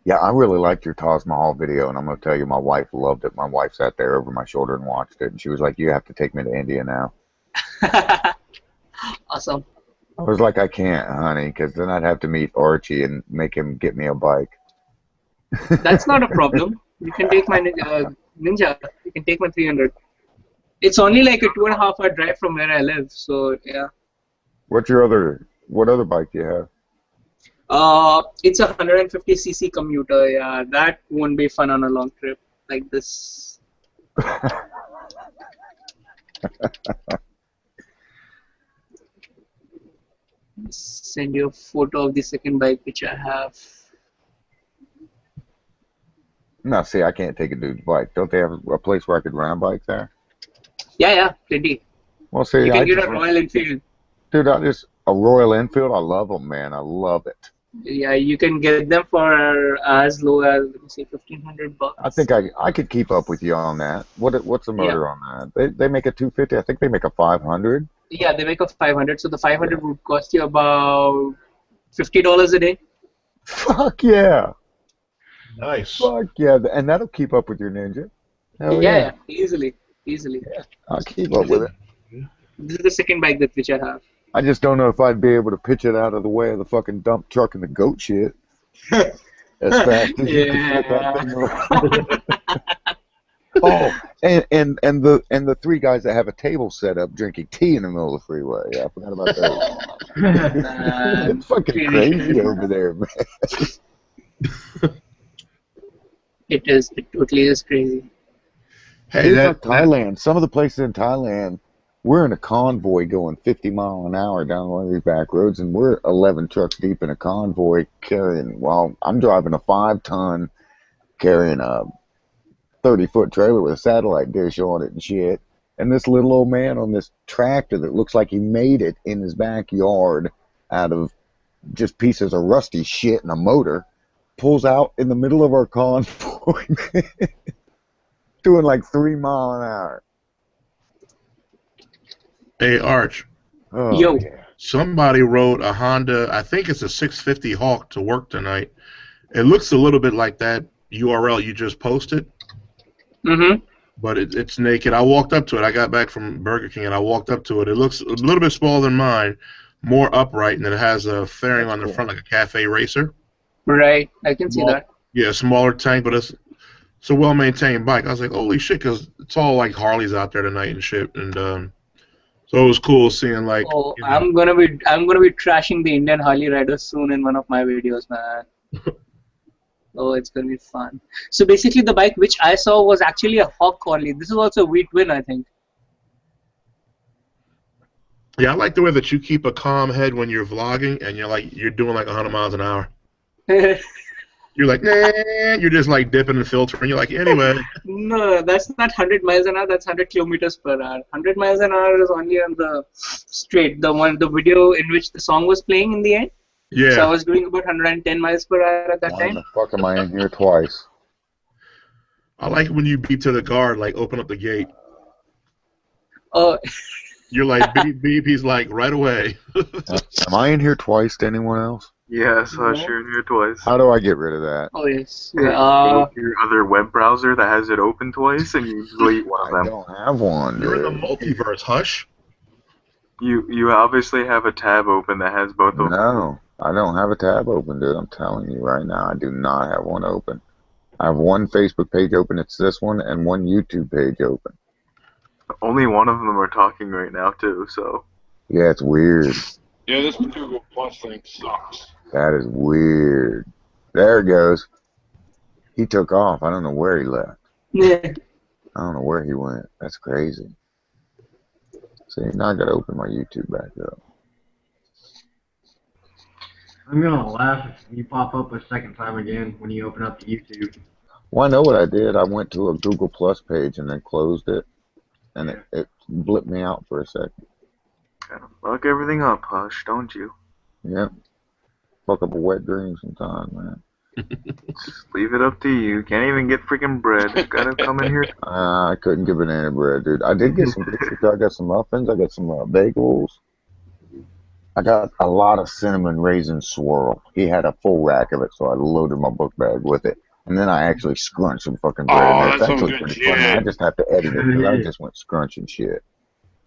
Yeah, I really liked your Taj Mahal video, and I'm going to tell you, my wife loved it. My wife sat there over my shoulder and watched it, and she was like, you have to take me to India now. Awesome. I was like, I can't, honey, because then I'd have to meet Archie and make him get me a bike. That's not a problem. You can take my Ninja. You can take my 300. It's only like a 2.5 hour drive from where I live, so yeah. What other bike do you have? It's a 150cc commuter. Yeah, that won't be fun on a long trip like this. Send you a photo of the second bike which I have. No, see, I can't take a dude's bike. Don't they have a place where I could rent a bike there? Yeah, plenty. Well, see, You I can get just a Royal Enfield. dude, a Royal Enfield. I love them, man. I love it. Yeah, you can get them for as low as, let me say, $1,500. I think I could keep up with you on that. What's the motor on that? They make a 250. I think they make a 500. Yeah, they make a 500. So the 500 would cost you about $50 a day. Fuck yeah. Nice. Fuck yeah. And that'll keep up with your Ninja. Hell Yeah, easily. Yeah, I'll keep up with it. This is the second bike which I have. I just don't know if I'd be able to pitch it out of the way of the fucking dump truck and the goat shit as fast as you can flip that thing around. Oh, and the three guys that have a table set up drinking tea in the middle of the freeway. Yeah, I forgot about that. It's fucking crazy over there, man. It totally is crazy. Hey, It's like Thailand. Some of the places in Thailand, we're in a convoy going 50 mile an hour down one of these back roads, and we're 11 trucks deep in a convoy carrying, well, I'm driving a 5-ton carrying a 30-foot trailer with a satellite dish on it and shit. And this little old man on this tractor that looks like he made it in his backyard out of just pieces of rusty shit and a motor pulls out in the middle of our convoy, doing like 3 mile an hour. Hey, Arch. Oh, Yo. yeah. Somebody rode a Honda, I think it's a 650 Hawk to work tonight. It looks a little bit like that URL you just posted. Mm-hmm. But it's naked. I walked up to it. I got back from Burger King and I walked up to it. It looks a little bit smaller than mine, more upright, and it has a fairing on the front like a cafe racer. Right, I can see that. Yeah, smaller tank, but it's it's a well-maintained bike. I was like, holy shit, because it's all like Harleys out there tonight and shit. And so it was cool seeing like. Oh, You know, I'm gonna be trashing the Indian Harley riders soon in one of my videos, man. Oh, it's gonna be fun. So basically, the bike which I saw was actually a Hawk Harley. This is also a V-twin, I think. yeah, I like the way that you keep a calm head when you're vlogging and you're doing like 100 miles an hour. You're like, nah, you're just like dipping the filter, and you're like, anyway. No, that's not 100 miles an hour. That's 100 kilometers per hour. 100 miles an hour is only on the straight. The video in which the song was playing in the end. Yeah. So I was doing about 110 miles per hour at that Why time. the fuck am I in here twice? I like when you beep to the guard, like open up the gate. Oh, You're like beep beep. He's like right away. Am I in here twice to anyone else? Yes, Hush, you're in here twice. How do I get rid of that? oh yes. Go to your other web browser that has it open twice, and you delete one of I them. don't have one, You're in the dude. multiverse, Hush. You obviously have a tab open that has both of them. No, I don't have a tab open, dude. I'm telling you right now, I do not have one open. I have one Facebook page open, it's this one, and one YouTube page open. Only one of them are talking right now, too, so. Yeah, it's weird. Yeah, this Google Plus thing sucks. That is weird. There it goes. He took off. I don't know where he left. Yeah. I don't know where he went. That's crazy. See, now I gotta open my YouTube back up. I'm gonna laugh if you pop up a second time again when you open up the YouTube. Well, I know what I did. I went to a Google Plus page and then closed it, and it blipped me out for a second. Gotta fuck everything up, Hush, don't you? Yep. Fuck up a wet dream sometimes, man. Just leave it up to you. Can't even get freaking bread. Gotta come in here. I couldn't get banana bread, dude. I did get some pictures. I got some muffins. I got some bagels. I got a lot of cinnamon raisin swirl. He had a full rack of it, so I loaded my book bag with it. And then I actually scrunched some fucking bread in there. It's that's some actually good pretty funny. shit. I just have to edit it because I just went scrunching shit.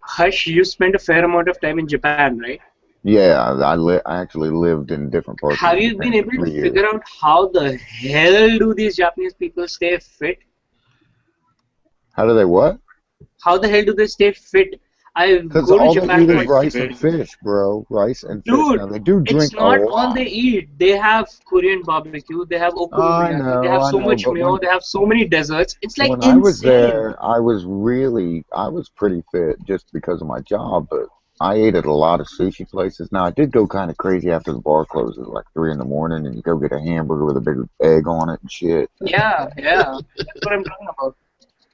Hush, you spent a fair amount of time in Japan, right? Yeah, I actually lived in different parts. Have of you Japan been for able to 3 years. figure out how the hell do these Japanese people stay fit? How do they what? How the hell do they stay fit? I Because go to all they Japan. eat is like, rice and fish, bro. Rice and fish. Dude, Now, they do drink it's not a all lot. they eat. They have Korean barbecue. They have okonomiyaki. They have so much but mayo. They have so many desserts. It's like when insane. I was there, I was pretty fit just because of my job, but I ate at a lot of sushi places. Now, I did go kind of crazy after the bar closes, like 3 in the morning, and you go get a hamburger with a big egg on it and shit. Yeah. That's what I'm talking about.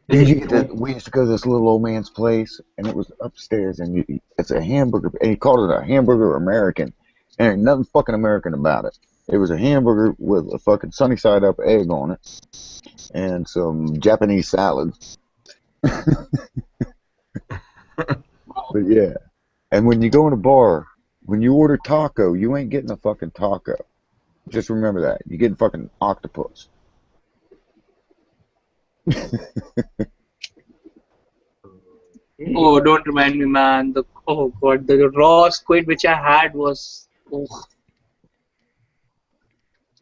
Dude, you get that? We used to go to this little old man's place, and it was upstairs, and it's a hamburger, and he called it a hamburger American, and ain't nothing fucking American about it. It was a hamburger with a fucking sunny side up egg on it, and some Japanese salads. But yeah, and when you go in a bar, when you order taco, you ain't getting a fucking taco. Just remember that. You're getting fucking octopus. Oh, don't remind me, man. Oh god, the raw squid which I had was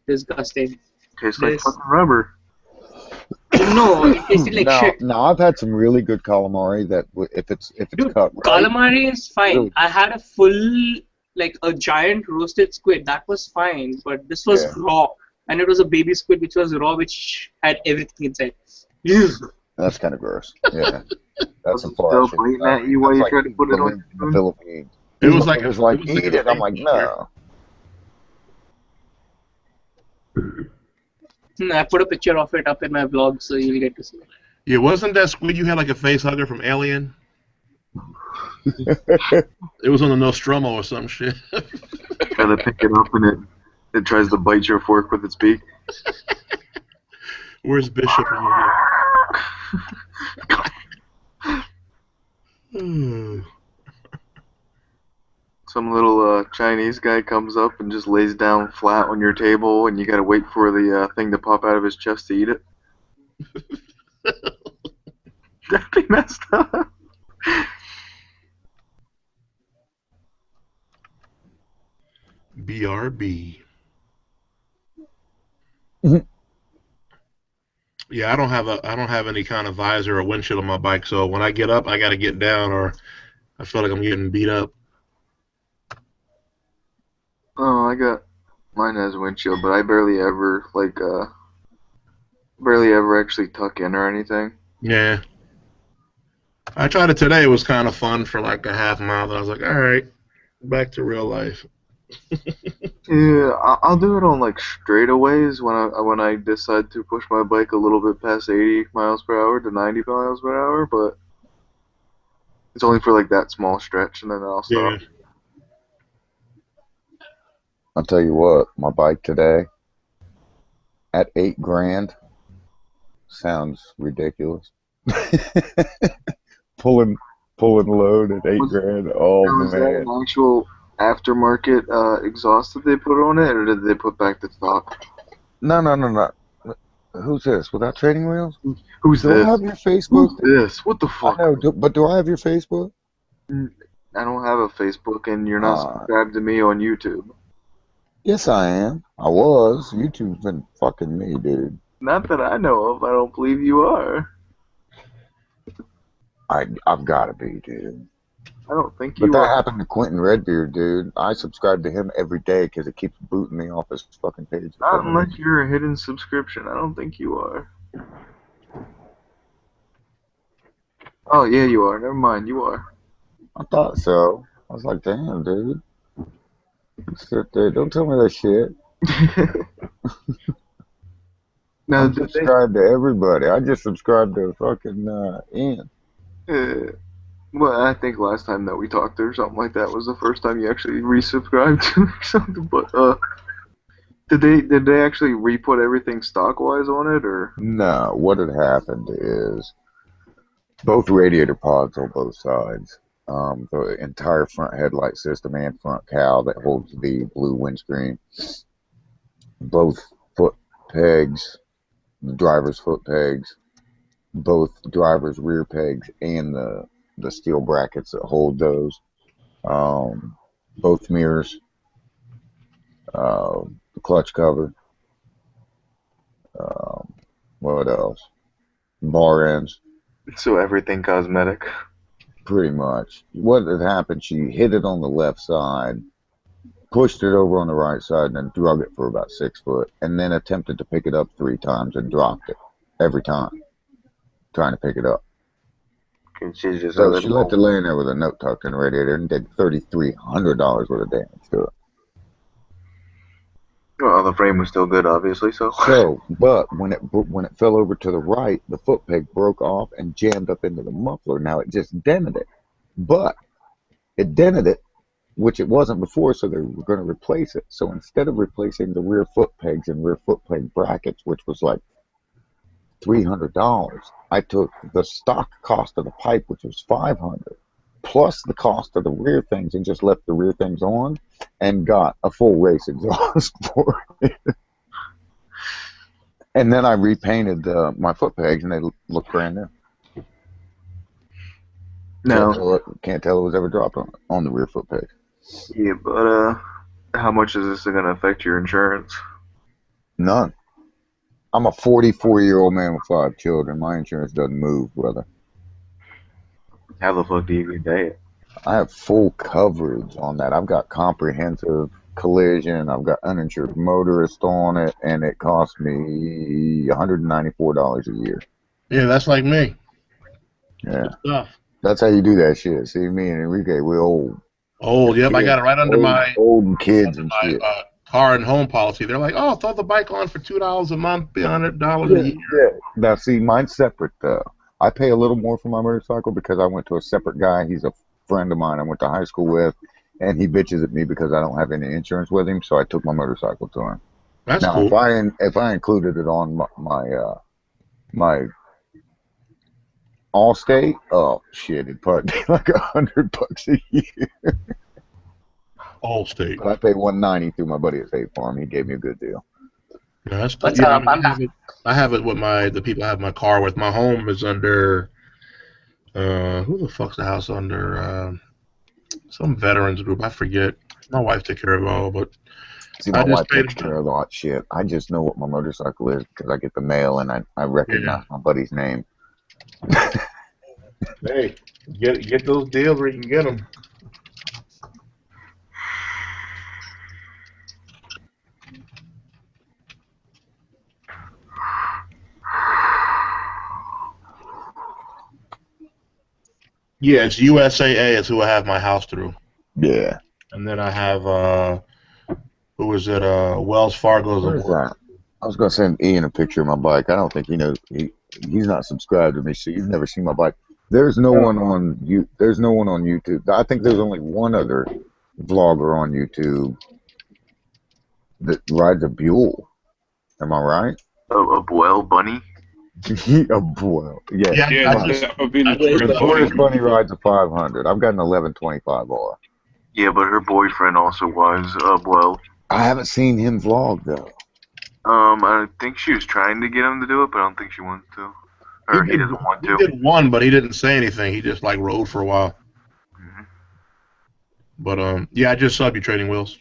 disgusting. Tastes like This- fucking rubber. No, it tasted like shit. Now I've had some really good calamari that if it's Dude, cut right, calamari is fine. Really? I had a full, like a giant roasted squid. That was fine, but this was Yeah. raw, and it was a baby squid which was raw, which had everything inside. Ugh. that's kind of gross. Yeah, that's Was a it far. still shit. bleeding at you while That's you like tried to put it on in your the Philippines. It was like It was like eat it. I'm like thing no. I put a picture of it up in my vlog, so you'll get to see it. Yeah, wasn't that squid you had like a face hugger from Alien? It was on the Nostromo or some shit. Try to pick it up and it tries to bite your fork with its beak. Where's Bishop? Some little Chinese guy comes up and just lays down flat on your table, and you gotta wait for the thing to pop out of his chest to eat it. That'd be messed up. BRB. Yeah, I don't have any kind of visor or windshield on my bike, so when I get up, I got to get down, or I feel like I'm getting beat up. Oh, I got mine has a windshield, but I barely ever barely ever actually tuck in or anything. Yeah, I tried it today. It was kind of fun for like a half mile. Then I was like, all right, back to real life. Yeah, I'll do it on like straightaways when I decide to push my bike a little bit past 80 miles per hour to 90 miles per hour, but it's only for like that small stretch, and then I'll Yeah. stop. I'll tell you what, my bike today at $8 grand sounds ridiculous. pulling pulling load at eight Was, grand. Oh now, is that man. an actual aftermarket exhaust that they put on it, or did they put back the stock? No, no, no, no. Who's this? Without training wheels? Who's Do I this? have your Facebook? Who's this? What the I fuck? know, but do I have your Facebook? I don't have a Facebook, and you're not Uh, subscribed to me on YouTube. yes, I am. I was. YouTube's been fucking me, dude. Not that I know of. I don't believe you are. I've got to be, dude. I don't think But you that are. happened to Quentin Redbeard, dude. I subscribe to him every day because it keeps booting me off his fucking page. Not unless you're a hidden subscription. I don't think you are. Oh, yeah, you are. Never mind. You are. I thought so. I was like, damn, dude. Sit there. Don't tell me that shit. Now, I'm did they? subscribed to everybody. I just subscribed to fucking Ian. Well, I think last time that we talked or something like that was the first time you actually resubscribed to me or something. But did they actually re-put everything stock-wise on it, or? No, what had happened is both radiator pods on both sides, the entire front headlight system and front cowl that holds the blue windscreen, both foot pegs, the driver's foot pegs, both driver's rear pegs, and the steel brackets that hold those, both mirrors, the clutch cover, what else? Bar ends. So everything cosmetic. Pretty much. What had happened, she hit it on the left side, pushed it over on the right side, and then drug it for about 6 foot, and then attempted to pick it up 3 times and dropped it every time, trying to pick it up. And she just So she left it laying there with a note tucked in the radiator and did $3,300 worth of damage to it. Well, the frame was still good, obviously. So. But when it fell over to the right, the foot peg broke off and jammed up into the muffler. Now it just dented it, but it dented it, which it wasn't before, so they were going to replace it. So instead of replacing the rear foot pegs and rear foot peg brackets, which was like $300, I took the stock cost of the pipe, which was $500, plus the cost of the rear things, and just left the rear things on, and got a full race exhaust for it. And then I repainted my foot pegs, and they look brand new. No. Can't tell it was ever dropped on the rear foot peg. Yeah, but how much is this going to affect your insurance? None. I'm a 44-year-old man with 5 children. My insurance doesn't move, brother. How the fuck do you get it? I have full coverage on that. I've got comprehensive collision. I've got uninsured motorist on it, and it cost me $194 a year. Yeah, that's like me. Yeah. Good stuff. That's how you do that shit. See, me and Enrique, we're old. Old, yep. I got it right under old kids and shit. Car and home policy. They're like, oh, throw the bike on for $2 a month, $100 a year. Yeah. Now, see, mine's separate, though. I pay a little more for my motorcycle because I went to a separate guy. He's a friend of mine I went to high school with, and he bitches at me because I don't have any insurance with him, so I took my motorcycle to him. That's now, cool. If I included it on my Allstate, oh shit, it'd probably be like $100 a year. Allstate. But I pay $190 through my buddy at State Farm. He gave me a good deal. Yeah, that's cool. Yeah, I have it with the people I have my car with. My home is under who the fuck's the house under? Some veterans group. I forget. My wife took care of it all, but See, I my just wife paid takes care of a lot of shit. I just know what my motorcycle is because I get the mail and I recognize my buddy's name. Hey, get those deals where you can get them. Yeah, it's USAA is who I have my house through. Yeah. And then I have, who was it, Wells Fargo's What at is work. that? I was gonna send Ian a picture of my bike. I don't think he knows. He's not subscribed to me, so you've never seen my bike. There's no one on you. There's no one on YouTube. I think there's only one other vlogger on YouTube that rides a Buell. Am I right? A Boyle bunny. A Buell. Yeah. Yeah, Yeah, I just, that would be I just the Notorious bunny. Bunny rides a 500. I've got an 1125R. Yeah, but her boyfriend also was a Boyle. I haven't seen him vlog though. I think she was trying to get him to do it, but I don't think she wants to. Or he doesn't want to. He did one, but he didn't say anything. He just like rode for a while. Mhm. But yeah, I just subbed you Trading Wheels.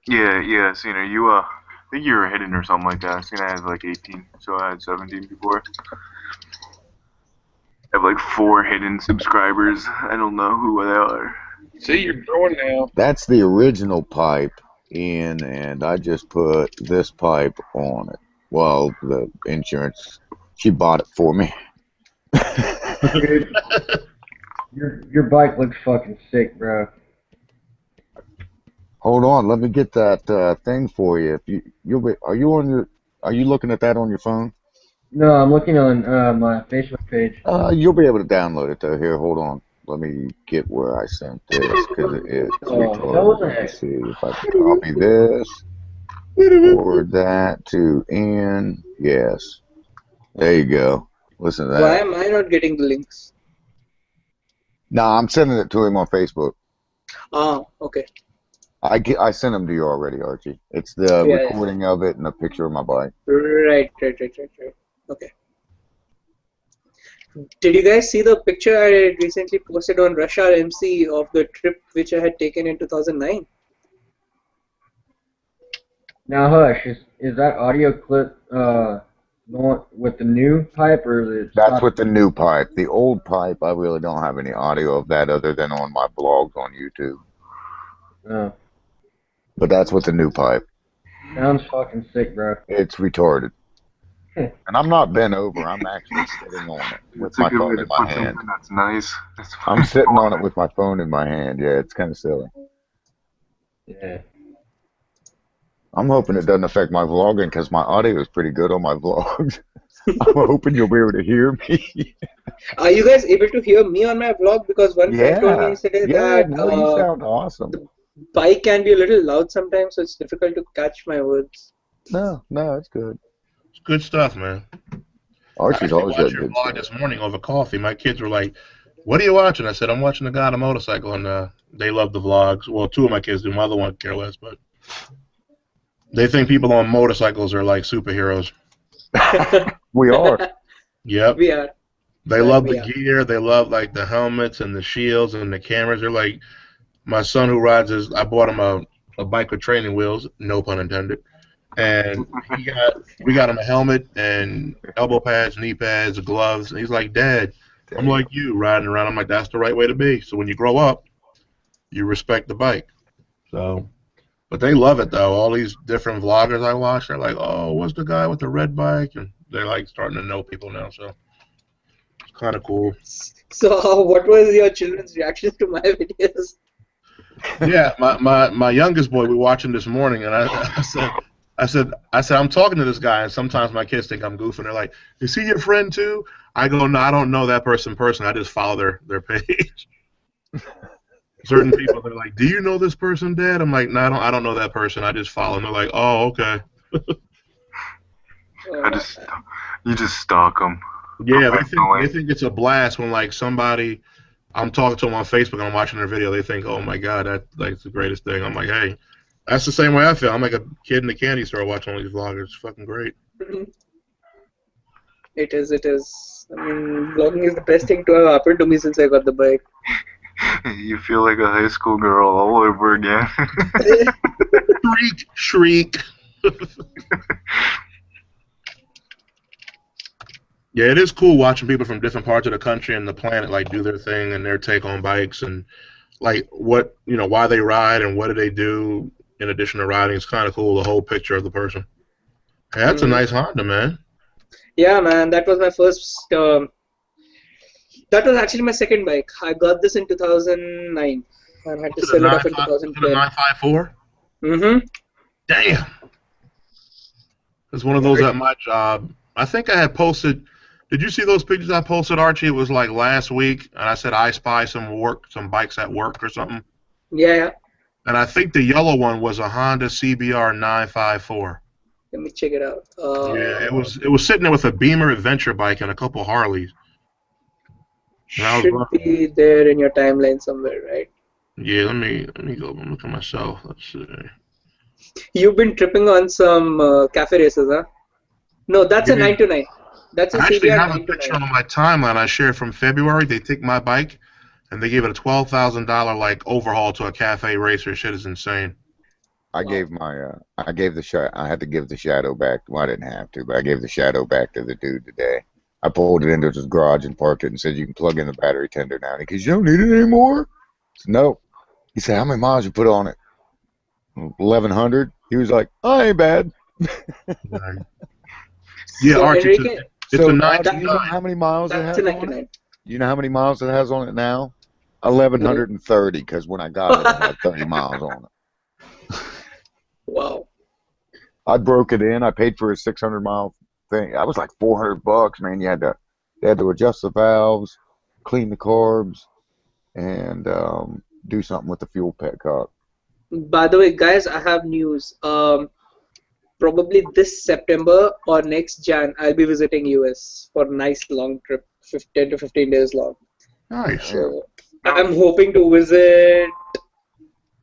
Yeah, I seen her. I think you were hidden or something like that. I seen I had like 18, so I had 17 before. I have like 4 hidden subscribers. I don't know who they are. See, you're growing now. That's the original pipe in, and I just put this pipe on it. Well, the insurance, she bought it for me. Dude, your bike looks fucking sick, bro. Hold on, let me get that thing for you. If are you looking at that on your phone? No, I'm looking on my Facebook page. You'll be able to download it though. Here, hold on. Let me get where I sent this because it's retarded. Let me see if I can copy this. Forward that to Ian. Yes. There you go. Listen to that. Why am I not getting the links? No, I'm sending it to him on Facebook. Ah, okay. I sent them to you already, Archie. It's the Yeah, recording of it and a picture of my bike. Right. Okay. Did you guys see the picture I recently posted on Rush Hour MC of the trip which I had taken in 2009? Now, Hush, is that audio clip going with the new pipe, or is it? That's with the new pipe. The old pipe, I really don't have any audio of that other than on my blogs on YouTube. Oh, But that's with the new pipe. sounds fucking sick, bro. It's retarded. And I'm not bent over. I'm actually sitting on it with That's a my good way phone to in my put hand. something that's nice. That's I'm sitting on it with my phone in my hand. Yeah, it's kind of silly. Yeah. I'm hoping it doesn't affect my vlogging because my audio is pretty good on my vlogs. I'm hoping you'll be able to hear me. Are you guys able to hear me on my vlog? Because one friend told me yesterday that no, you sound awesome. the bike can be a little loud sometimes, so it's difficult to catch my words. No, it's good. It's good stuff, man. Archie's I always watched got your good vlog stuff. this morning over coffee. My kids were like, "What are you watching?" I said, "I'm watching the guy on a motorcycle," and they love the vlogs. Well, 2 of my kids do. My other one care less, but they think people on motorcycles are like superheroes. We are. Yep. We are. They love the gear. They love like the helmets and the shields and the cameras. They're like, my son who rides I bought him a bike with training wheels, no pun intended. And we got him a helmet and elbow pads, knee pads, gloves. And he's like, "Dad, I'm like you riding around." I'm like, "That's the right way to be." So when you grow up, you respect the bike. So, but they love it though. All these different vloggers I watch, they're like, "Oh, what's the guy with the red bike?" And they're like starting to know people now. So it's kind of cool. So, what was your children's reactions to my videos? Yeah, my youngest boy, we watched him this morning, and I said, I'm talking to this guy, and sometimes my kids think I'm goofing. They're like, "Is he your friend too?" I go, "No, I don't know that person personally. I just follow their page." Certain people, they're like, "Do you know this person, Dad?" I'm like, "No, I don't know that person. I just follow." And they're like, "Oh, okay." You just stalk them. Yeah, they think it's a blast when like somebody I'm talking to them on Facebook and I'm watching their video. They think, "Oh my God, that's the greatest thing." I'm like, "Hey, that's the same way I feel. I'm like a kid in the candy store watching all these vloggers. It's fucking great." It is. I mean, vlogging is the best thing to have happened to me since I got the bike. You feel like a high school girl all over again. Shriek. Yeah, it is cool watching people from different parts of the country and the planet like do their thing and their take on bikes and like what why they ride and what do they do in addition to riding. It's kind of cool, the whole picture of the person. Hey, that's a nice Honda, man. Yeah, man, that was my first. That was actually my second bike. I got this in 2009 and had to sell it off in 2010. A 954? Mm-hmm. Damn. It's one of those at my job. I think I had posted. Did you see those pictures I posted, Archie? It was like last week, and I said I spy some bikes at work or something. Yeah. And I think the yellow one was a Honda CBR 954. Let me check it out. Yeah, it was sitting there with a Beamer adventure bike and a couple Harleys. Should be there in your timeline somewhere, right? Yeah, let me go look at myself. Let's see. You've been tripping on some cafe races, huh? No, that's a 929. That's a I actually CBR have a picture on my timeline I shared from February. They took my bike and they gave it a $12,000 like overhaul to a cafe racer. Shit is insane. I gave I had to give the Shadow back. Well, I didn't have to, but I gave the Shadow back to the dude today. I pulled it into his garage and parked it and said, you can plug in the battery tender now. And he goes, you don't need it anymore? I said, no. He said, how many miles you put on it? 1,100. He was like, oh, ain't bad. Yeah, so Archie, Enrique, it's a 9. Do you know how many miles it has on it? You know how many miles it has on it now? 1,130, because when I got it, it had 30 miles on it. Wow. I broke it in. I paid for a 600-mile thing. I was like $400, man. They had to adjust the valves, clean the carbs, and do something with the fuel petcock. By the way, guys, I have news. Probably this September or next Jan, I'll be visiting US for a nice long trip, 10 to 15 days long. Nice. So I'm hoping to visit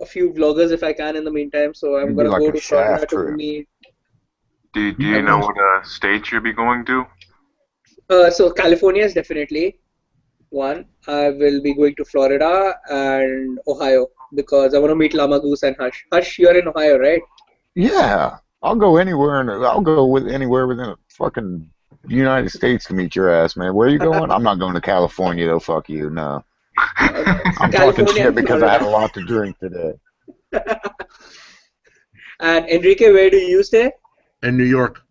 a few vloggers if I can in the meantime. So I'm gonna go to Florida to meet. Do you know what state you'll be going to? So California is definitely one. I will be going to Florida and Ohio because I want to meet Llama Goose and Hush. Hush, you're in Ohio, right? Yeah, I'll go anywhere, and I'll go anywhere within the fucking United States to meet your ass, man. Where are you going? I'm not going to California, though. Fuck you, no. I'm talking shit because I had a lot to drink today. And Enrique, where do you stay? In New York.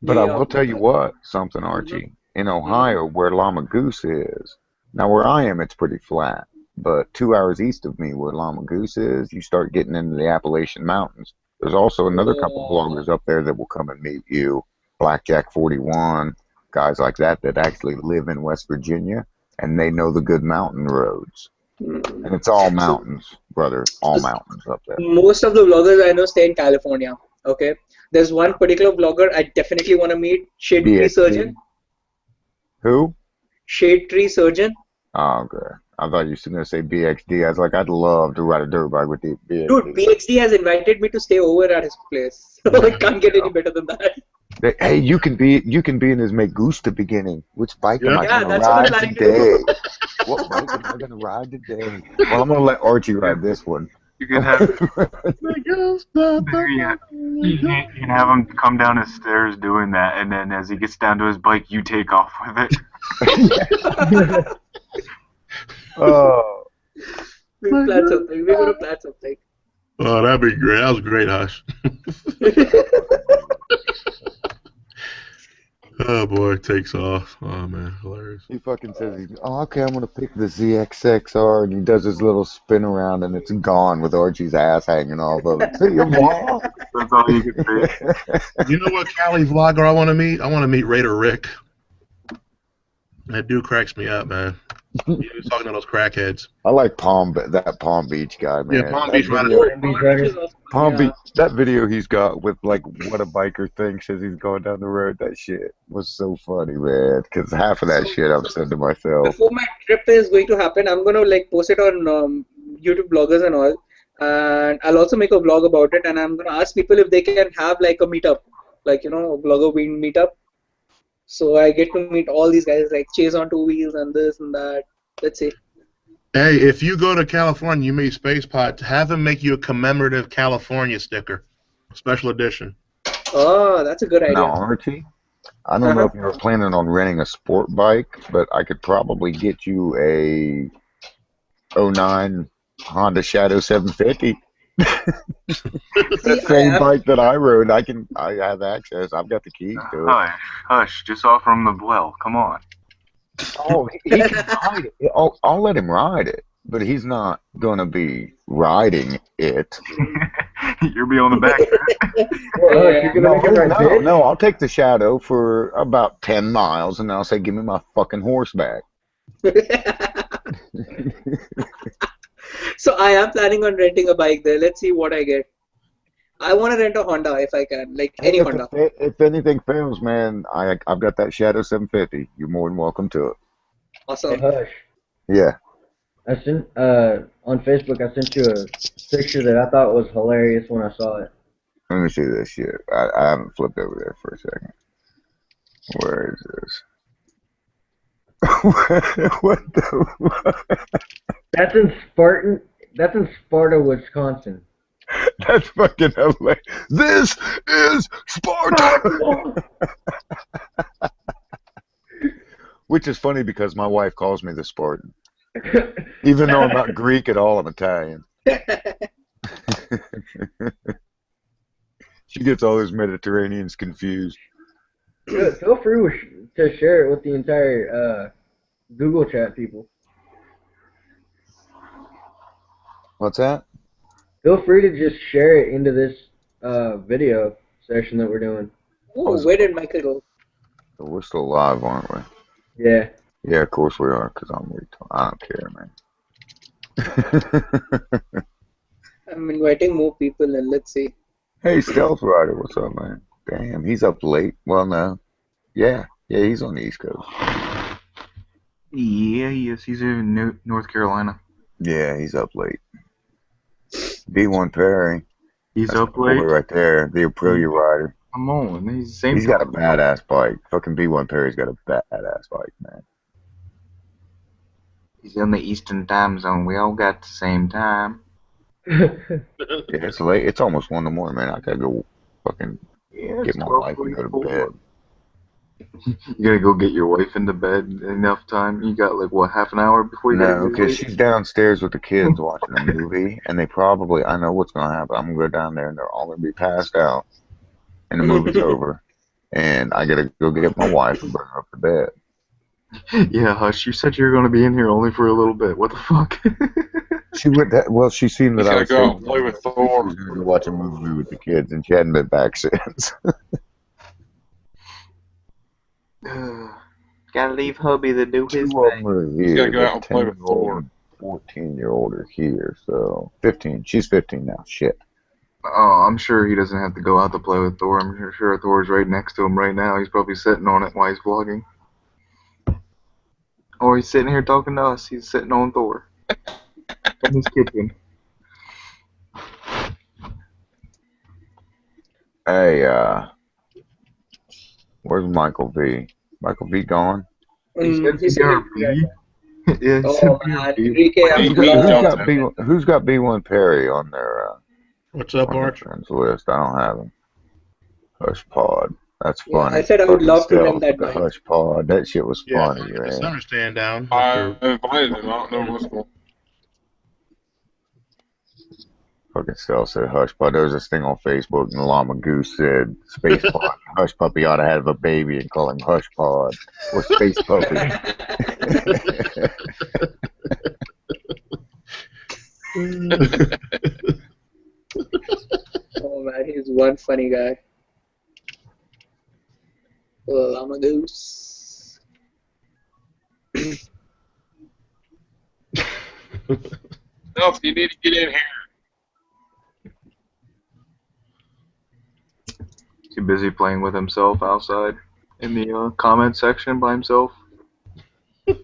But I will tell you something, Archie. In Ohio, where Llama Goose is, now where I am, it's pretty flat. But 2 hours east of me, where Llama Goose is, you start getting into the Appalachian Mountains. There's also another couple bloggers up there that will come and meet you. Blackjack 41, guys like that actually live in West Virginia, and they know the good mountain roads. And it's all mountains, brother. All mountains up there. Most of the vloggers I know stay in California. Okay. There's one particular vlogger I definitely want to meet. Shade Tree Surgeon. Who? Shade Tree Surgeon. Oh, okay. I thought you were going to say BXD. I was like, I'd love to ride a dirt bike with the BXD. Dude, BXD has invited me to stay over at his place. I can't get any better than that. Hey, you can be in his Megusta beginning. Which bike am I going to ride today? What bike am I going to ride today? Well, I'm going to let Archie ride this one. You can have you can have him come down his stairs doing that, and then as he gets down to his bike, you take off with it. Oh. We're going to plan something. Oh, that'd be great. That was great, Hush. Oh boy, it takes off. Oh man, hilarious. He fucking says, okay, I'm gonna pick the ZXXR, and he does his little spin around, and it's gone with Archie's ass hanging off of it. See you, Mom. That's all you can say. You know what Cali vlogger I want to meet? I want to meet Raider Rick. That dude cracks me up, man. He was talking to those crackheads. I like Palm Beach guy, man. Yeah, Palm Beach rider. Palm Beach, that video he's got with like what a biker thinks as he's going down the road, that shit was so funny, man. Because half of that shit I've said to myself. Before my trip is going to happen, I'm gonna like post it on YouTube bloggers and all, and I'll also make a vlog about it. And I'm gonna ask people if they can have like a meetup, like a vlogger meetup. So I get to meet all these guys like Chase on 2 wheels and this and that. Let's see. Hey, if you go to California, you meet Spacepot, have him make you a commemorative California sticker, special edition. Oh, that's a good Now, idea. Archie, I don't know if you're planning on renting a sport bike, but I could probably get you a '09 Honda Shadow 750. That same bike that I rode, I have access. I've got the keys to it. Hush, just offer him the well. Come on. Oh, he can ride it. I'll let him ride it, but he's not going to be riding it. You'll be on the back. Well, you're gonna make him ride bitch? No, I'll take the Shadow for about 10 miles, and I'll say, give me my fucking horse back. So I am planning on renting a bike there. Let's see what I get. I want to rent a Honda if I can, like any Honda. If anything fails, man, I've got that Shadow 750. You're more than welcome to it. Awesome. Hey, Hush. Yeah. I sent on Facebook. I sent you a picture that I thought was hilarious when I saw it. Let me see this shit. I haven't flipped over there for a second. Where is this? What the? That's in Spartan. That's in Sparta, Wisconsin. That's fucking hilarious. This is Sparta. Which is funny because my wife calls me the Spartan. Even though I'm not Greek at all, I'm Italian. She gets all those Mediterraneans confused. Feel free to share it with the entire Google chat people. What's that? Feel free to just share it into this video session that we're doing. Ooh, where did Michael go? We're still live, aren't we? Yeah. Yeah, of course we are, because I'm retarded. I don't care, man. I'm inviting more people and let's see. Hey, Stealth Rider, what's up, man? Damn, he's up late. Well, no. Yeah, he's on the East Coast. Yeah, he is. He's in North Carolina. Yeah, he's up late. B1 Perry. He's That's up my boy late. right there, the Aprilia rider. Come on, he's the same. He's got a badass bike. Fucking B1 Perry's got a badass bike, man. He's in the Eastern time zone. We all got the same time. Yeah, it's late. It's almost 1 in the morning, man. I gotta go fucking get my wife and go to bed. You gotta go get your wife into bed in enough time. You got like what, half an hour before you No, because she's downstairs with the kids watching a movie, and they probably, I know what's gonna happen. I'm gonna go down there, and they're all gonna be passed out, and the movie's over, and I gotta go get my wife and bring her up to bed. Yeah, Hush, you said you were gonna be in here only for a little bit. What the fuck? She went that well. She seen that I was go out and play with Thor. She was gonna go watch a movie with the kids, and she hadn't been back since. Gotta leave hubby to do his Two of thing. them are here. He's gotta go out and The play with 10-year-old Thor. and 14-year-old are here, so 15. She's 15 now. Shit. Oh, I'm sure he doesn't have to go out to play with Thor. I'm sure Thor's right next to him right now. He's probably sitting on it while he's vlogging. Or he's sitting here talking to us. He's sitting on Thor. In his kitchen. Hey, where's Michael V? Michael V gone? He said He's BRB. Yeah, he Oh said man, BRB. Enrique, I'm Who's got B1 Perry on their What's up, on their Arch? friends list? I don't have him. Hush Pod. That's Yeah, funny. I said I would Fucking love to rent Stealth that with the bike. Hush Pod. That shit was Yeah, funny, the man. center stand down. I invited him. I don't know what's going on. Fucking Stealth said Hush Pod. There was this thing on Facebook, and Llama Goose said Space Pod. Hush Puppy ought to have a baby and call him Hush Pod or Space Puppy. Oh man, he's one funny guy. Oh, I'm a goose. Stealth, you need to get in here. Is he busy playing with himself outside in the comment section by himself? Yeah,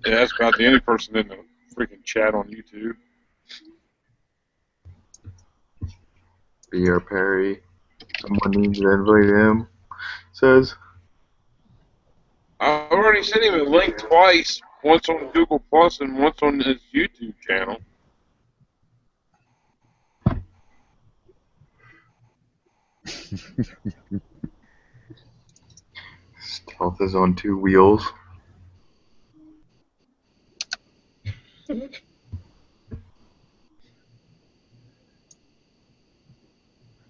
that's about the only person in the freaking chat on YouTube. B.R. Perry. Someone needs to invite him. Says. I already sent him a link twice, once on Google Plus and once on his YouTube channel. Stealth is on 2 wheels. Yeah,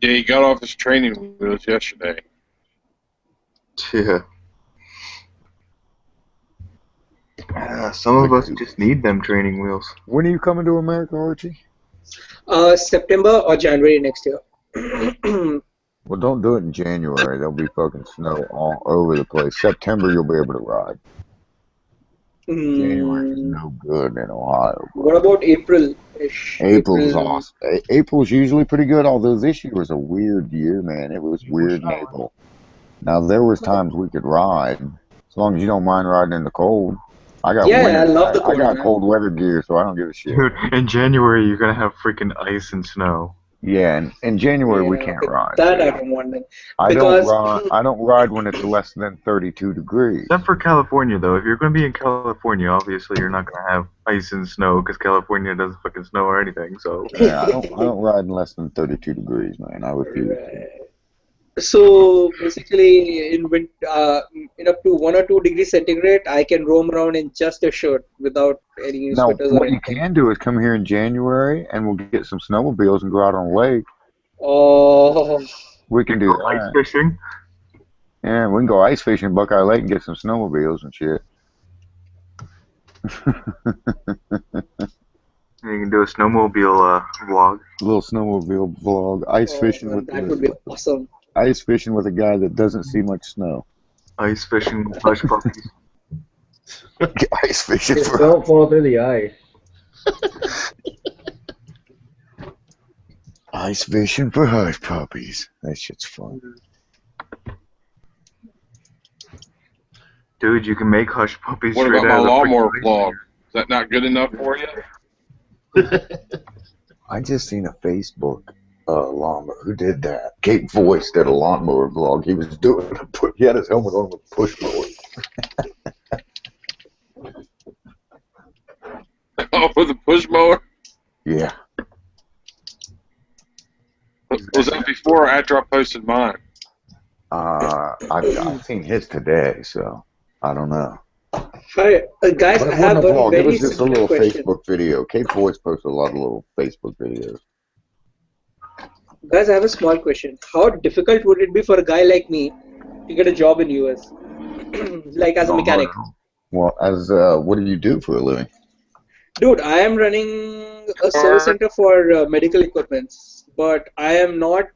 he got off his training wheels yesterday. Yeah. Some of us just need them training wheels. When are you coming to America, Archie? September or January next year. Well, don't do it in January. There'll be fucking snow all over the place. September, you'll be able to ride. January is no good in Ohio. What about April-ish? April's awesome. April's usually pretty good, although this year was a weird year, man. It was weird in April. Now, there was times we could ride, as long as you don't mind riding in the cold. I got I love the cold. I got cold weather gear, so I don't give a shit. Dude, in January you're gonna have freaking ice and snow. Yeah, and in January we can't ride. That I don't want. I don't ride when it's less than 32 degrees. Except for California, though. If you're going to be in California, obviously you're not going to have ice and snow because California doesn't fucking snow or anything. So yeah, I don't ride in less than 32 degrees, man. I refuse. So basically, in up to 1 or 2 degrees centigrade, I can roam around in just a shirt without any sweaters. What you can do is come here in January, and we'll get some snowmobiles and go out on the lake. Oh. We can do ice fishing. Yeah, we can go ice fishing in Buckeye Lake and get some snowmobiles and shit. You can do a snowmobile vlog. A little snowmobile vlog. Ice fishing with that would be awesome. Ice fishing with a guy that doesn't see much snow. Ice fishing with hush puppies. Ice fishing Just don't fall through the ice. Ice fishing for hush puppies. That shit's fun. Dude, you can make hush puppies. What about my lawnmower vlog? Is that not good enough for you? I just seen a Facebook lawnmower. Who did that? Kate Voice did a lawnmower vlog. He was doing he had his helmet on with a push mower. Oh, with a push mower? Yeah. Was that before or after I posted mine? I've seen his today, so I don't know. Hi, guys, I have a vlog. very It was just a little question. Facebook video. Kate Voice posted a lot of little Facebook videos. Guys, I have a small question. How difficult would it be for a guy like me to get a job in US? Like as a mechanic? Well, what do you do for a living? Dude, I am running a service center for medical equipments, but I am not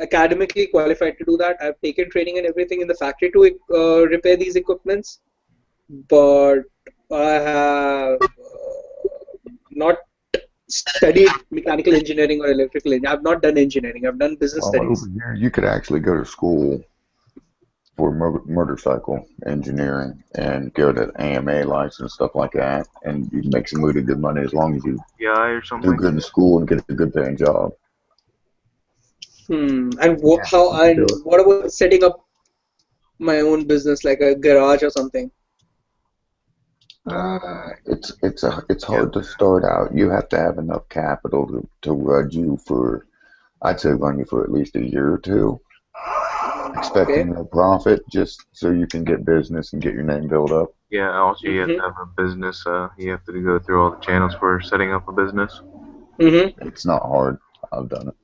academically qualified to do that. I've taken training and everything in the factory to repair these equipments, but I have not studied mechanical engineering or electrical engineering. I've not done engineering. I've done business studies. Over here, you could actually go to school for motorcycle engineering and go to AMA license, stuff like that, and you can make some really good money as long as you or something. do good in school and get a good paying job. And what about setting up my own business, like a garage or something? It's hard to start out. You have to have enough capital to run you for, I'd say run you for at least a year or two, expecting no profit, just so you can get business and get your name built up. Yeah, also you have to have a business. You have to go through all the channels for setting up a business. It's not hard. I've done it.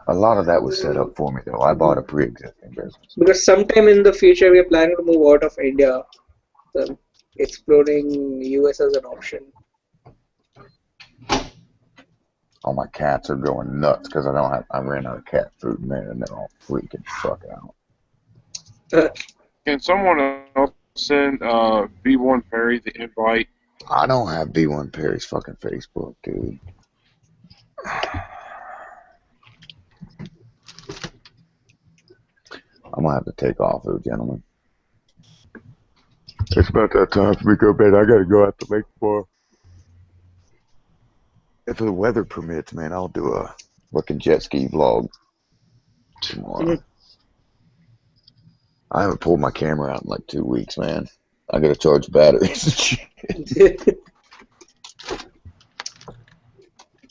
A lot of that was set up for me, though. I bought a pre-existing business. Because sometime in the future we are planning to move out of India, so exploring US as an option. All my cats are going nuts because I ran out of cat food, man, and they're all freaking fuck out. Can someone else send B1 Perry the invite? I don't have B1 Perry's fucking Facebook, dude. I'm gonna have to take off, though, gentlemen. It's about that time for me to go to bed. I gotta go out to lake tomorrow. If the weather permits, man, I'll do a fucking jet ski vlog tomorrow. I haven't pulled my camera out in like 2 weeks, man. I gotta charge batteries and shit.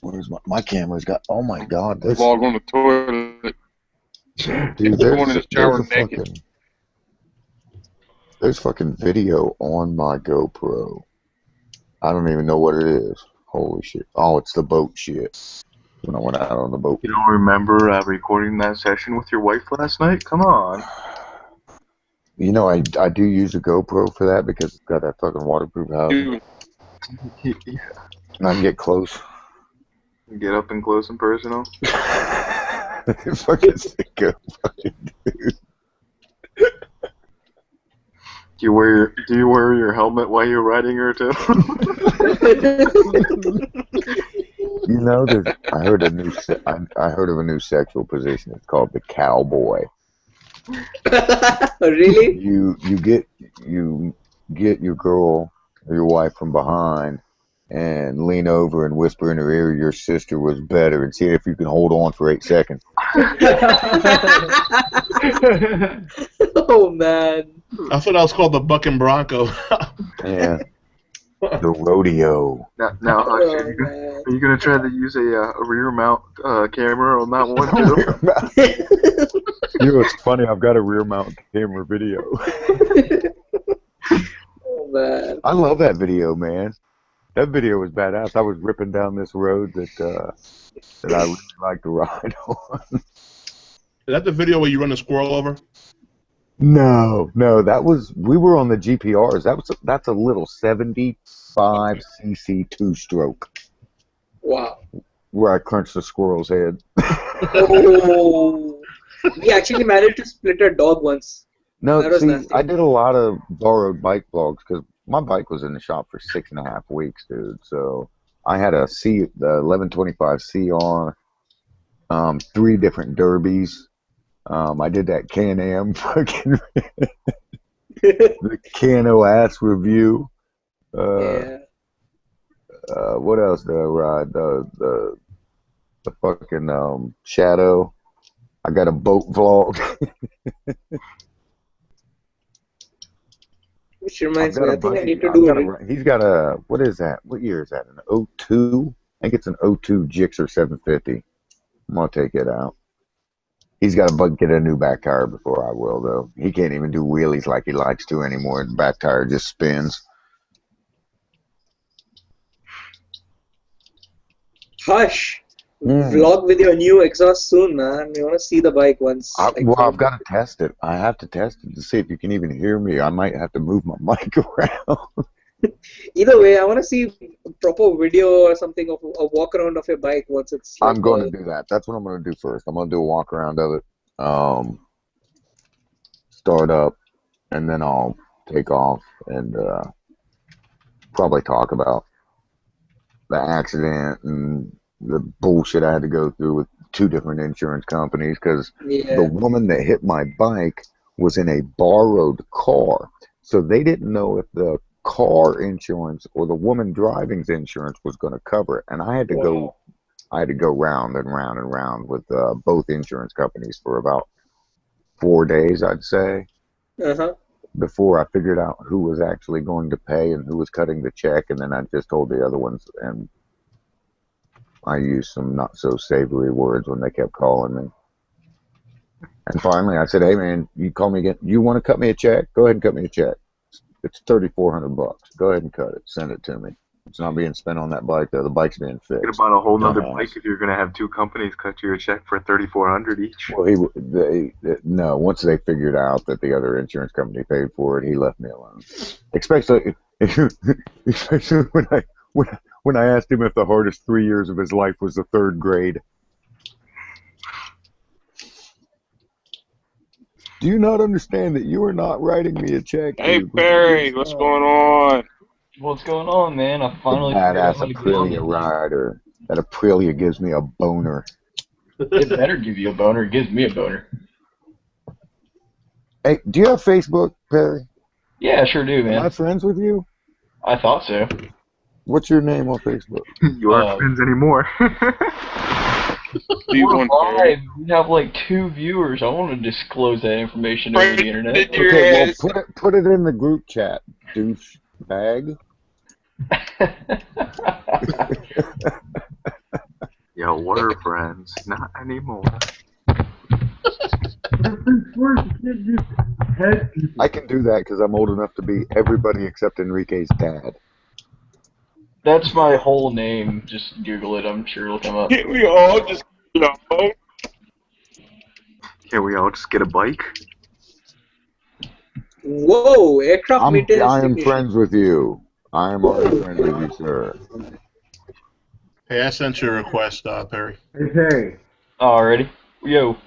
Where's my camera's got? Oh my God, this Vlog on the toilet. dude. Going in the shower naked. There's fucking video on my GoPro. I don't even know what it is. Holy shit! Oh, it's the boat shit. When I went out on the boat. You don't remember recording that session with your wife last night? Come on. You know, I do use a GoPro for that because it's got that fucking waterproof housing. And I can get close. Get up and close and personal. Fucking sicko, fucking dude. Do you wear your helmet while you're riding her too? You know, I heard of a new sexual position. It's called the cowboy. Really? You get your girl or your wife from behind and lean over and whisper in her ear your sister was better and see if you can hold on for 8 seconds. Oh man. I thought that was called the Bucking Bronco. Yeah. The rodeo. Now Hush, are you gonna try to use a rear mount camera on that one too? You know, it's funny. I've got a rear mount camera video. Oh man. I love that video, man. That video was badass. I was ripping down this road that I really like to ride on. Is that the video where you run a squirrel over? No, we were on the GPRs. That's a little 75cc 2-stroke. Wow. Where I crunched the squirrel's head. Oh. We actually managed to split a dog once. No, That was see, nasty. I did a lot of borrowed bike vlogs because my bike was in the shop for 6.5 weeks, dude. So I had the 1125 CR, 3 different derbies. I did that Can-Am fucking the Cano ass review. Yeah. What else did I ride? The fucking Shadow. I got a boat vlog. Which reminds me, I think I need to do it. He's got a, what is that? What year is that? An 02? I think it's an 02 Gixxer 750. I'm going to take it out. He's got to get a new back tire before I will, though. He can't even do wheelies like he likes to anymore. The back tire just spins. Hush. Vlog with your new exhaust soon, man. You want to see the bike once. Well, I've got to test it. I have to test it to see if you can even hear me. I might have to move my mic around. Either way, I want to see a proper video or something of a walk around of your bike once it's. Like, I'm going to do that. That's what I'm going to do first. I'm going to do a walk around of it, start up, and then I'll take off and probably talk about the accident and the bullshit I had to go through with 2 different insurance companies because the woman that hit my bike was in a borrowed car. So they didn't know if the car insurance or the woman driving's insurance was going to cover it. And I had to go round and round and round with both insurance companies for about 4 days, I'd say, before I figured out who was actually going to pay and who was cutting the check. And then I just told the other ones, and I used some not so savory words when they kept calling me. And finally I said, hey man, you call me again. You want to cut me a check? Go ahead and cut me a check. It's $3,400. Go ahead and cut it. Send it to me. It's not being spent on that bike though. The bike's being fixed. You could buy a whole nother bike if you're gonna have 2 companies cut you a check for $3,400 each. Well, no. Once they figured out that the other insurance company paid for it, he left me alone. Especially when I asked him if the hardest 3 years of his life was the 3rd grade. Do you not understand that you are not writing me a check? Hey dude? Barry, what's going on? What's going on, man? I finally Badass Aprilia rider. That Aprilia gives me a boner. It better give you a boner. It gives me a boner. Hey, do you have Facebook, Perry? Yeah, I sure do, man. Am I friends with you? I thought so. What's your name on Facebook? You aren't friends anymore. B1 We're Perry. live. We have like 2 viewers. I want to disclose that information over the internet. Did your Okay, well, ass. put it in the group chat, douche bag. Yo, we're friends. Not anymore. I can do that because I'm old enough to be everybody except Enrique's dad. That's my whole name. Just Google it. I'm sure it'll come up. Can't we all just, Can we all just get a bike? Whoa, aircraft I maintenance am technician. friends with you. I am already friends with you, sir. Hey, I sent you a request, Perry. Hey, Perry. Alrighty. Yo.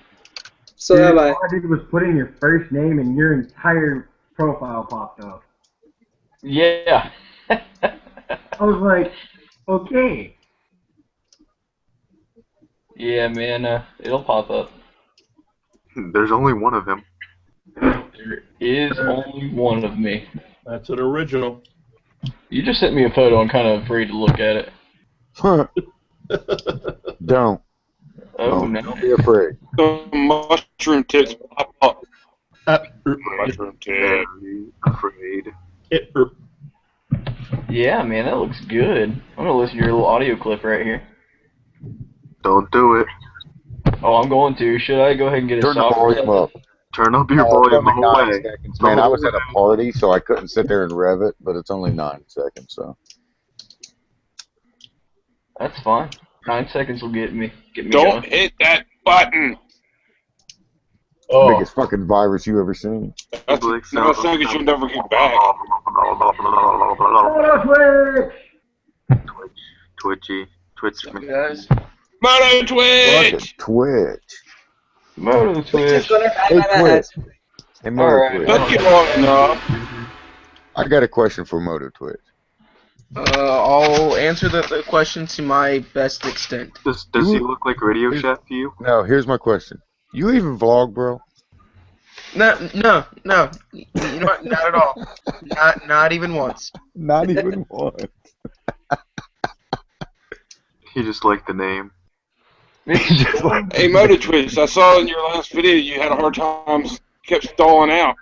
So Dude, have I. all I did was put in your first name and your entire profile popped up. Yeah. I was like, okay. Yeah, man. It'll pop up. There's only one of him. There is only one of me. That's an original. You just sent me a photo. I'm kind of afraid to look at it. Don't. Oh, Don't no. be afraid. the mushroom tits pop up. Mushroom tits. Very afraid. Yeah, man, that looks good. I'm going to listen to your little audio clip right here. Don't do it. Oh, I'm going to. Should I go ahead and get a Turn the soft volume up. Turn up your It's volume the only whole 9 way. seconds, man. I was at a party, so I couldn't sit there and rev it, but it's only 9 seconds, so. That's fine. 9 seconds will get me Don't going. hit that button. Oh, Biggest fucking virus you ever seen. That's no thing that you'll never get back. Twitchy. Twitch. guys. Moto Twitch! Fucking Twitch. Moto Which is Twitch. gonna die Hey, by my head. Twitch. Hey, Moto Alright. Twitch. Let's get long enough. I got a question for Moto Twitch. I'll answer the question to my best extent. Does he look like Radio Shack to you? No, here's my question. You even vlog, bro? No. You know what? Not at all. Not even once. Not even one. He just liked the name. Hey, Moto Twitch, I saw in your last video you had a hard time, kept stalling out.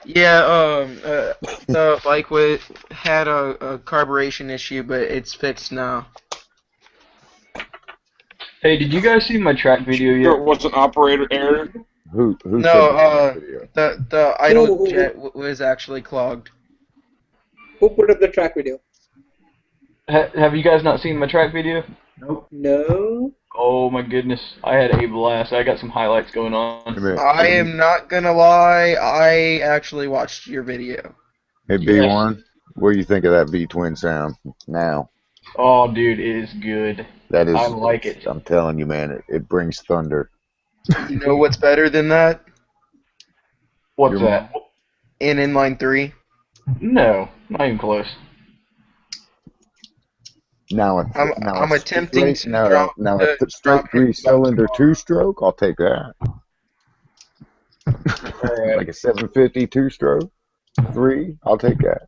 Yeah, the bike had a carburation issue, but it's fixed now. Hey, did you guys see my track video Sure, it yet? wasn't operator error. Who No, said the video? the idle Who- jet was actually clogged. Who put up the track video? Have you guys not seen my track video? Nope. No. Oh my goodness, I had a blast. I got some highlights going on. Hey, man. I am not gonna lie, I actually watched your video. Hey, B1, what do you think of that V-twin sound now? Oh, dude, it is good. That is, I like it. I'm telling you, man, it brings thunder. You know what's better than that? What's Your that? In inline 3. No, not even close. Now, I'm attempting to drop now the- a straight drop it 3-cylinder 2-stroke, I'll take that. Alright. Like a 750 2-stroke, 3, I'll take that.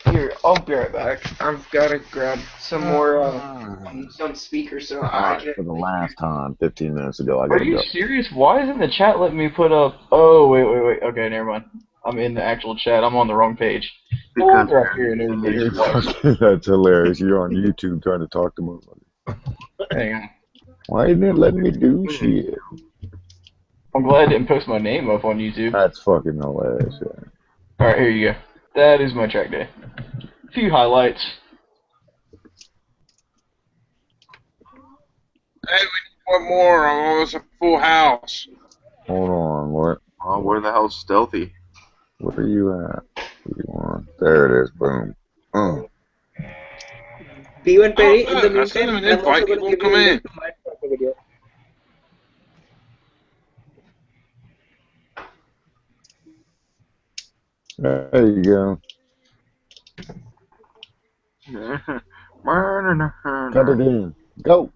Here, I'll be right back. I've gotta grab some more some speakers so I Alright, can. for the last time, 15 minutes ago, I Are gotta you go. serious? Why isn't the chat letting me put up... Oh, wait. Okay, never mind. I'm in the actual chat. I'm on the wrong page. No Because wonder I hear everybody's voice. That's hilarious. You're on YouTube trying to talk to me. Hang on. Why isn't it letting me do shit? I'm glad I didn't post my name up on YouTube. That's fucking hilarious. Yeah. Alright, here you go. That is my track day. A few highlights. Hey, we need one more. I'm almost a full house. Hold on, what? Oh, where the hell's Stealthy? Where are you at? Where you on? There it is. Boom. B1 Perry, Oh, in the look, I sent meantime, him an I'm also invite. He going to won't give you come a in. link to my track video. There you go. Cut it in. Go.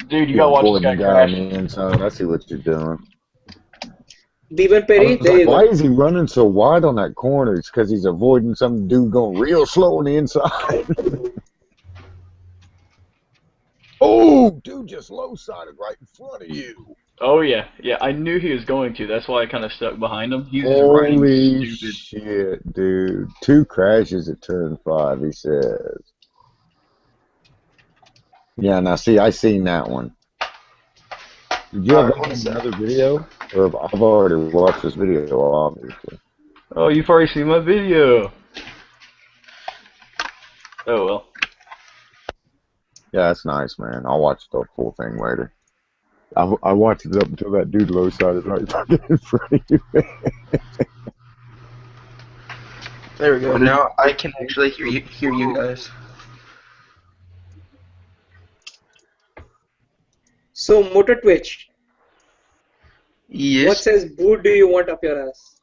Dude, you You're gotta watch this avoiding guy the guy on crash. the inside. I see what you're doing. B1 I Perry, was there like, you why go. is he running so wide on that corner? It's because he's avoiding some dude going real slow on the inside. Oh, dude just low-sided right in front of you. Oh yeah, yeah. I knew he was going to. That's why I kind of stuck behind him. He was running Holy stupid. shit, dude. 2 crashes at turn 5, he says. Yeah, now see, I seen that one. Did you have Alright, that one in sec. another video? Or I've already watched this video, obviously. Oh, you've already seen my video. Oh well. Yeah, that's nice, man. I'll watch the full thing later. I watched it up until that dude low-sided right fucking in front of you. There we go. What did Now I you can actually hear you guys. So, Motor Twitch, what Yes. size boot do you want up your ass?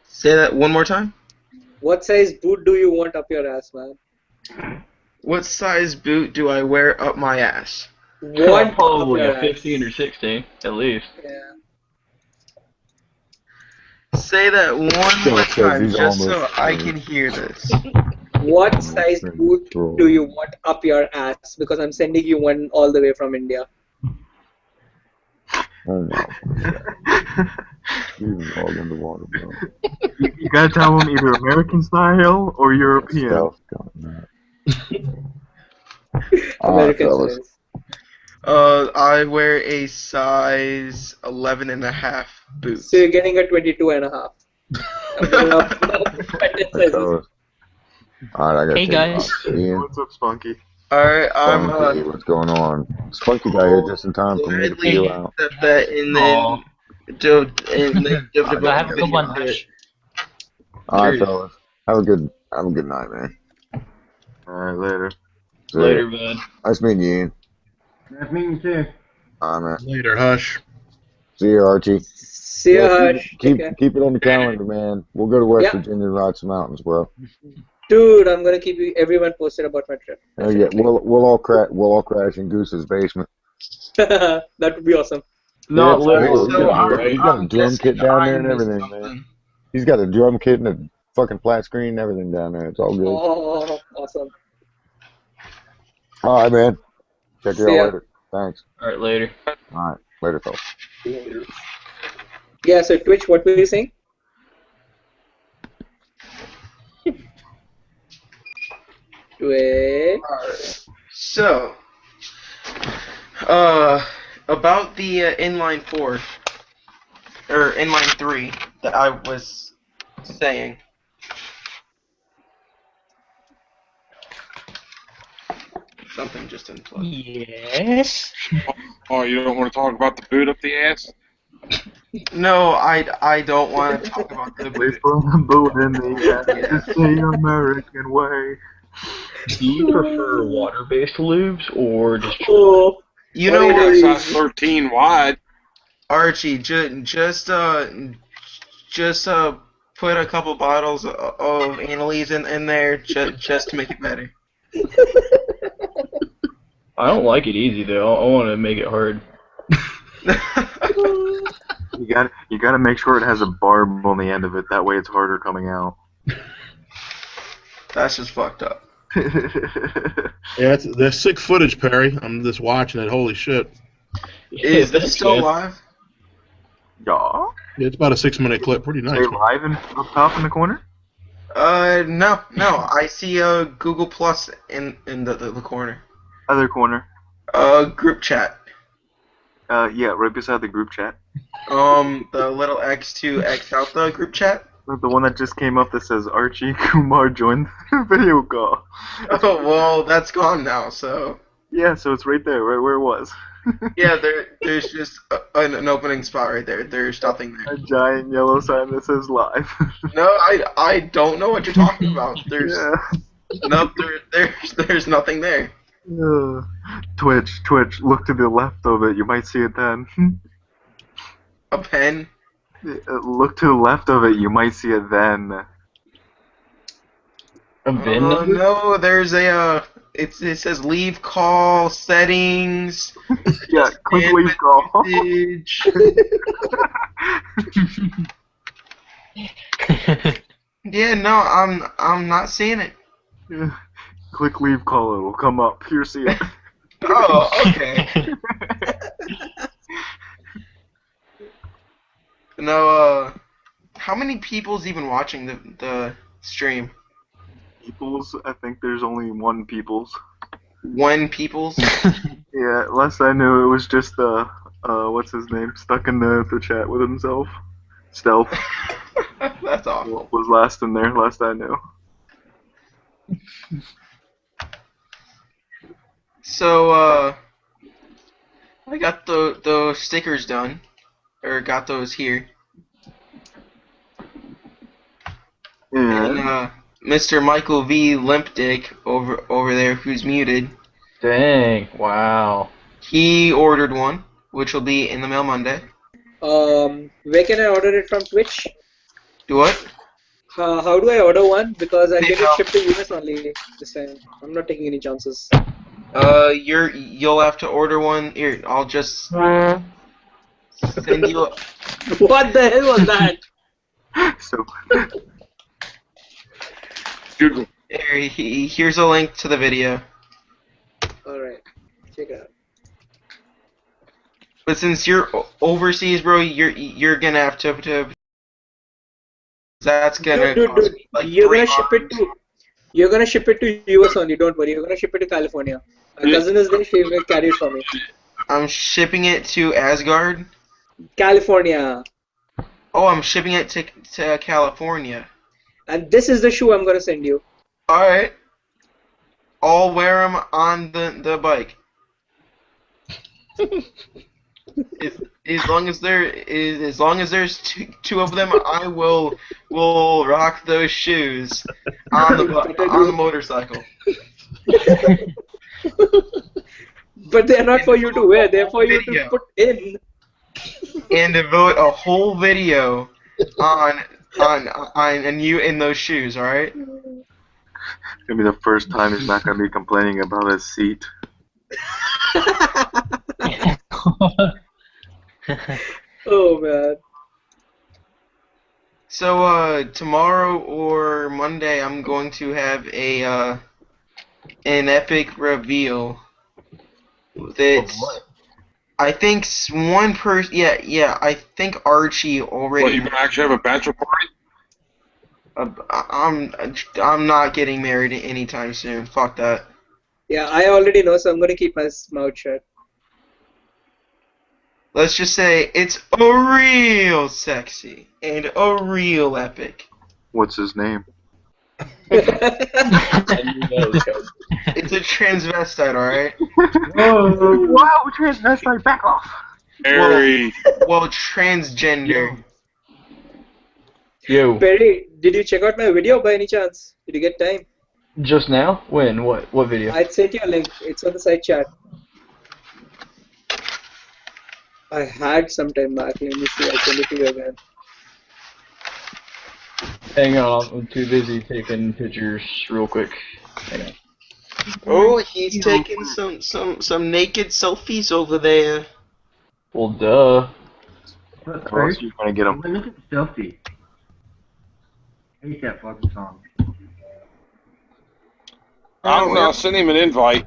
Say that one more time. What size boot do you want up your ass, man? What size boot do I wear up my ass? Want up Probably your a ass. 15 or 16 at least. Yeah. Say that one more Says time, he's just so almost I finished. can hear this. What size boot Troll. do you want up your ass? Because I'm sending you one all the way from India. Oh my god. He's all in the water, bro. You gotta tell them either American style or European. Stealth gun, man. Alright, American fellas. size. I wear a size 11.5 boot. So you're getting a 22 and a half. I'm going up patent sizes. Fellas. Alright, I gotta Hey, take guys. off. Ian, What's up, Spunky? Alright, I'm Spunky, what's going on? Spunky got here just in time for me to gladly peel out. accept that and Aw. then dove Have a good one, Hush. Alright, Cheers. fellas. Have a good night, man. Alright, later. See ya. Later, bud. Nice meeting you, Ian. Nice meeting you too. Alright, man. Later, Hush. See you, Archie. See ya, Yeah, Hush. keep Take care. it on the calendar, man. We'll go to West Yeah. Virginia and ride some mountains, bro. Dude, I'm gonna keep everyone posted about my trip. Oh yeah, we'll all crash in Goose's basement. That would be awesome. Not Yeah, literally, So right? he's got a I'm drum guessing kit down there I and missed everything, man. something. He's got a drum kit and a fucking flat screen and everything down there. It's all good. Oh, awesome. All right, man. Check you See out ya. later. Thanks. Alright, later. All right, later, fellas. Yeah, so Twitch, what were you saying? Twitch. So, about the inline 4 or inline 3 that I was saying. Something just unplugged. Yes. Oh, you don't want to talk about the boot up the ass? No, I don't want to talk about the Wait boot. for the boot in the ass. It's the American way. Do you prefer water-based lubes or just Oh, You know What what, is- Size 13 wide. Archie? Just put a couple bottles of Annalise in there just to make it better. I don't like it easy though. I want to make it hard. You gotta make sure it has a barb on the end of it. That way, it's harder coming out. That's just fucked up. Yeah, that's sick footage, Perry. I'm just watching it. Holy shit. Is this still good. live? Yeah. Yeah, it's about a 6-minute clip. Pretty nice. Stay live in up top in the corner. No. I see Google Plus in the corner. Other corner. Group chat. Yeah, right beside the group chat. The little X2 X Alpha group chat. The one that just came up that says Archie Kumar joined the video call. Oh well, that's gone now. So Yeah, so it's right there, right where it was. yeah, there's just an opening spot right there. There's nothing there. A giant yellow sign that says live. No, I don't know what you're talking about. There's Yeah. no there's nothing there. Twitch, look to the left of it, you might see it then. A pen. Look to the left of it, you might see it then. A VIN number? No, there's a it says leave call settings. Yeah, click leave call. Message. Yeah, no, I'm not seeing it. Click leave call, it'll come up. Here, see it. Oh, okay. Now, how many people's even watching the stream? Peoples, I think there's only one Peoples. One people's? Yeah, last I knew it was just what's his name, stuck in the chat with himself. Stealth That's awful. was last in there, last I knew. So, I got those stickers done, or got those here, and Yeah. Mr. Michael V. Limpdick over there, who's muted, Dang! Wow. he ordered one, which will be in the mail Monday. Where can I order it from Twitch? Do what? How do I order one? Because I get it PayPal. shipped to US only this time. I'm not taking any chances. You'll have to order one. Here, I'll just send you. What the hell was that? So Google. Here's a link to the video. Alright, check it out. But since you're overseas, bro, you're gonna have to. That's gonna Dude, cost like you're gonna $3. ship it to. You're gonna ship it to US only. Don't worry. You're gonna ship it to California. My cousin is there. She will carry it for me. I'm shipping it to Asgard. California. Oh, I'm shipping it to California. And this is the shoe I'm gonna send you. All right. I'll wear them on the bike. As long as there's two of them, I will rock those shoes on the motorcycle. But they're not for you to wear. They're for you to Video. put in. And devote a whole video on you in those shoes. All right. it's gonna be the first time he's not gonna be complaining about his seat. Oh man. So tomorrow or Monday, I'm going to have an epic reveal. That I think one person. Yeah. I think Archie already. What, you gonna actually have a bachelor party? I'm not getting married anytime soon. Fuck that. Yeah, I already know, so I'm gonna keep my mouth shut. Let's just say it's a real sexy and a real epic. What's his name? It's a transvestite, alright? Whoa! Wow, transvestite, back off! Harry. Well, transgender. Yo. Perry, did you check out my video by any chance? Did you get time? Just now? When? What video? I sent you a link. It's on the side chat. I had some time back. Let me see. I'll send it to you again. Hang on, I'm too busy taking pictures real quick. Hang on. Oh, he's taking some naked selfies over there. Well, duh. But Or else first, you're gonna get him. look at the selfie. Hate that fucking song. I don't know. I'll send him an invite.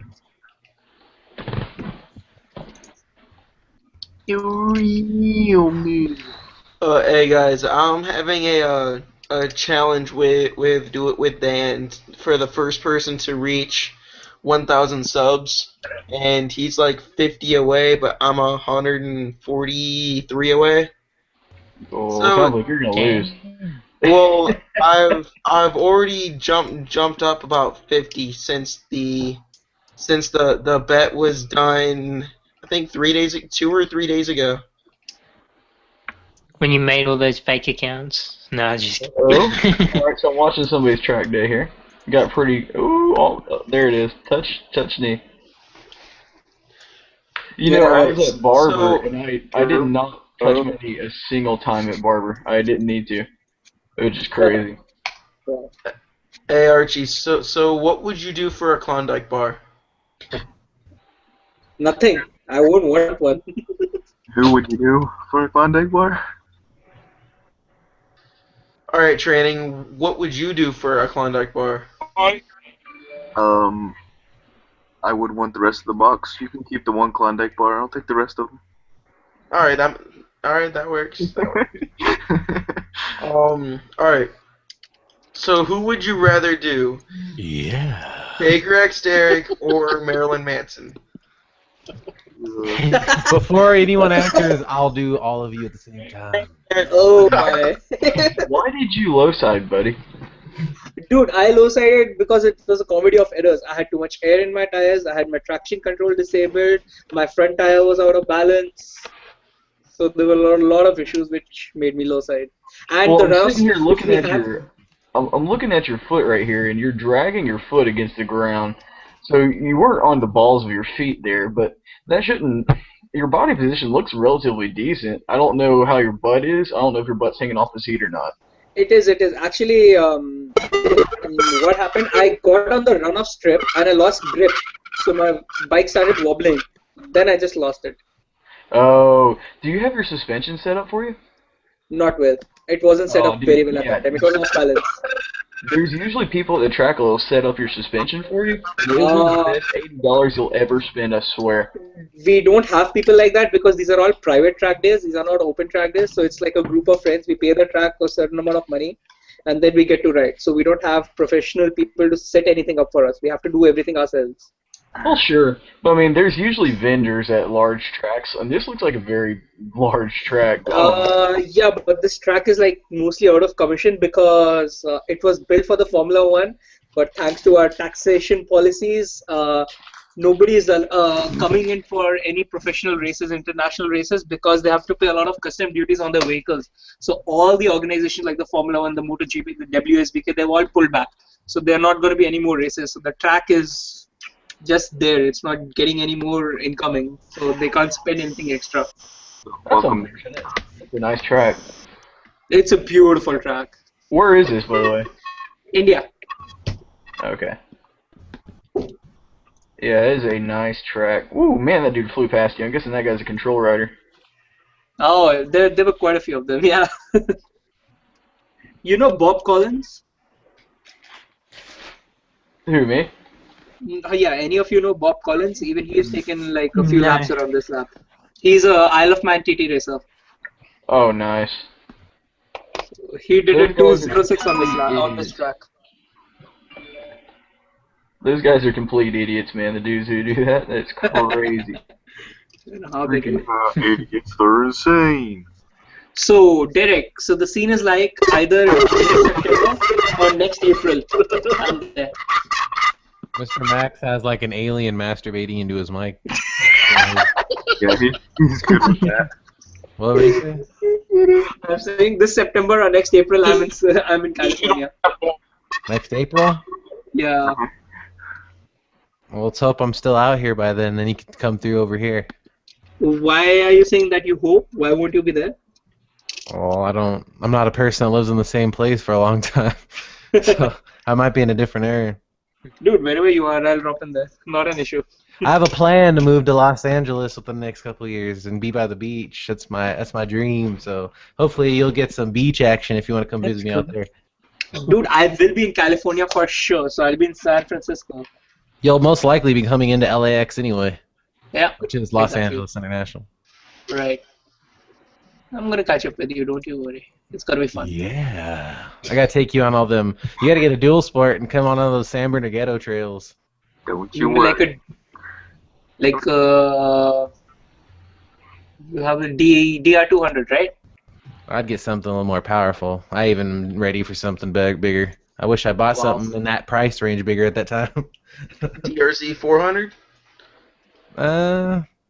Hey guys, I'm having a challenge with Do It With Dan for the first person to reach 1,000 subs, and he's like 50 away, but I'm 143 away. Oh, So- sounds like you're gonna lose. Well, I've already jumped up about 50 since the bet was done. I think 2 or 3 days ago. When you made all those fake accounts. No, just kidding. Oh, alright, so I'm watching somebody's track day here. Got pretty. Ooh, oh, there it is. Touch knee. You know, I was at Barber so- and I did not touch my knee a single time at Barber. I didn't need to. It was just crazy. Hey Archie, so what would you do for a Klondike bar? Nothing. I won't want one. Who would you do for a Klondike bar? All right, Training. What would you do for a Klondike bar? Um, I would want the rest of the box. You can keep the one Klondike bar. I'll take the rest of them. All right, that works. All right. So who would you rather do? Yeah. Baker X Derek or Marilyn Manson? Before anyone answers, I'll do all of you at the same time. Oh my. Why did you low side, buddy? Dude, I low-sided because it was a comedy of errors. I had too much air in my tires, I had my traction control disabled, my front tire was out of balance. So there were a lot of issues which made me low-side. And Well, the I'm rounds sitting here looking we at have, your. I'm looking at your foot right here, and you're dragging your foot against the ground. So you weren't on the balls of your feet there, but that shouldn't. Your body position looks relatively decent. I don't know how your butt is. I don't know if your butt's hanging off the seat or not. it is. Actually, what happened, I got on the run-off strip and I lost grip. So my bike started wobbling. Then I just lost it. Oh, do you have your suspension set up for you? Not well. It wasn't set up dude, very well at yeah. that time. It was off balance. There's usually people at the track that will set up your suspension for you. Those are the best $80 you'll ever spend, I swear. We don't have people like that because these are all private track days. These are not open track days. So it's like a group of friends. We pay the track a certain amount of money and then we get to ride. So we don't have professional people to set anything up for us. We have to do everything ourselves. Well, sure. But, I mean, there's usually vendors at large tracks, and this looks like a very large track. Yeah, but this track is like mostly out of commission because it was built for the Formula One, but thanks to our taxation policies, nobody is coming in for any professional races, international races, because they have to pay a lot of custom duties on their vehicles. So all the organizations like the Formula One, the MotoGP, the WSBK, they've all pulled back. So there are not going to be any more races. So the track is just there. It's not getting any more incoming, so they can't spend anything extra. That's unfortunate. It's a nice track. It's a beautiful track. Where is this, by the way? India. Okay. Yeah, it is a nice track. Ooh, man, that dude flew past you. I'm guessing that guy's a control rider. Oh, there were quite a few of them, yeah. You know Bob Collins? Who, me? Yeah, any of you know Bob Collins? Even he's taken like a few laps around this lap. He's a Isle of Man TT racer. Oh, nice. He did a 206 on this track. Those guys are complete idiots, man. The dudes who do that, that's crazy. Idiots, they're insane. So, Derek, so the scene is like either September or next April. I'm there. Mr. Max has like an alien masturbating into his mic. Yeah, he's good with that. What were you saying? I'm saying this September or next April, I'm in California. Next April? Yeah. Well, let's hope I'm still out here by then you can come through over here. Why are you saying that you hope? Why won't you be there? Oh, I'm not a person that lives in the same place for a long time. So I might be in a different area. Dude, wherever you are, I'll drop in there. Not an issue. I have a plan to move to Los Angeles within the next couple of years and be by the beach. That's my dream. So hopefully you'll get some beach action if you want to come visit me out there. Dude, I will be in California for sure. So I'll be in San Francisco. You'll most likely be coming into LAX anyway. Yeah. Which is Los Angeles International. Right. I'm gonna catch up with you. Don't you worry. It's gonna be fun. Yeah. I gotta take you on all them. You gotta get a dual sport and come on all those San Bernardino trails. Don't You you mean worry. you have a DR200, right? I'd get something a little more powerful. I even ready for something bigger. I wish I bought something in that price range bigger at that time. DRZ 400?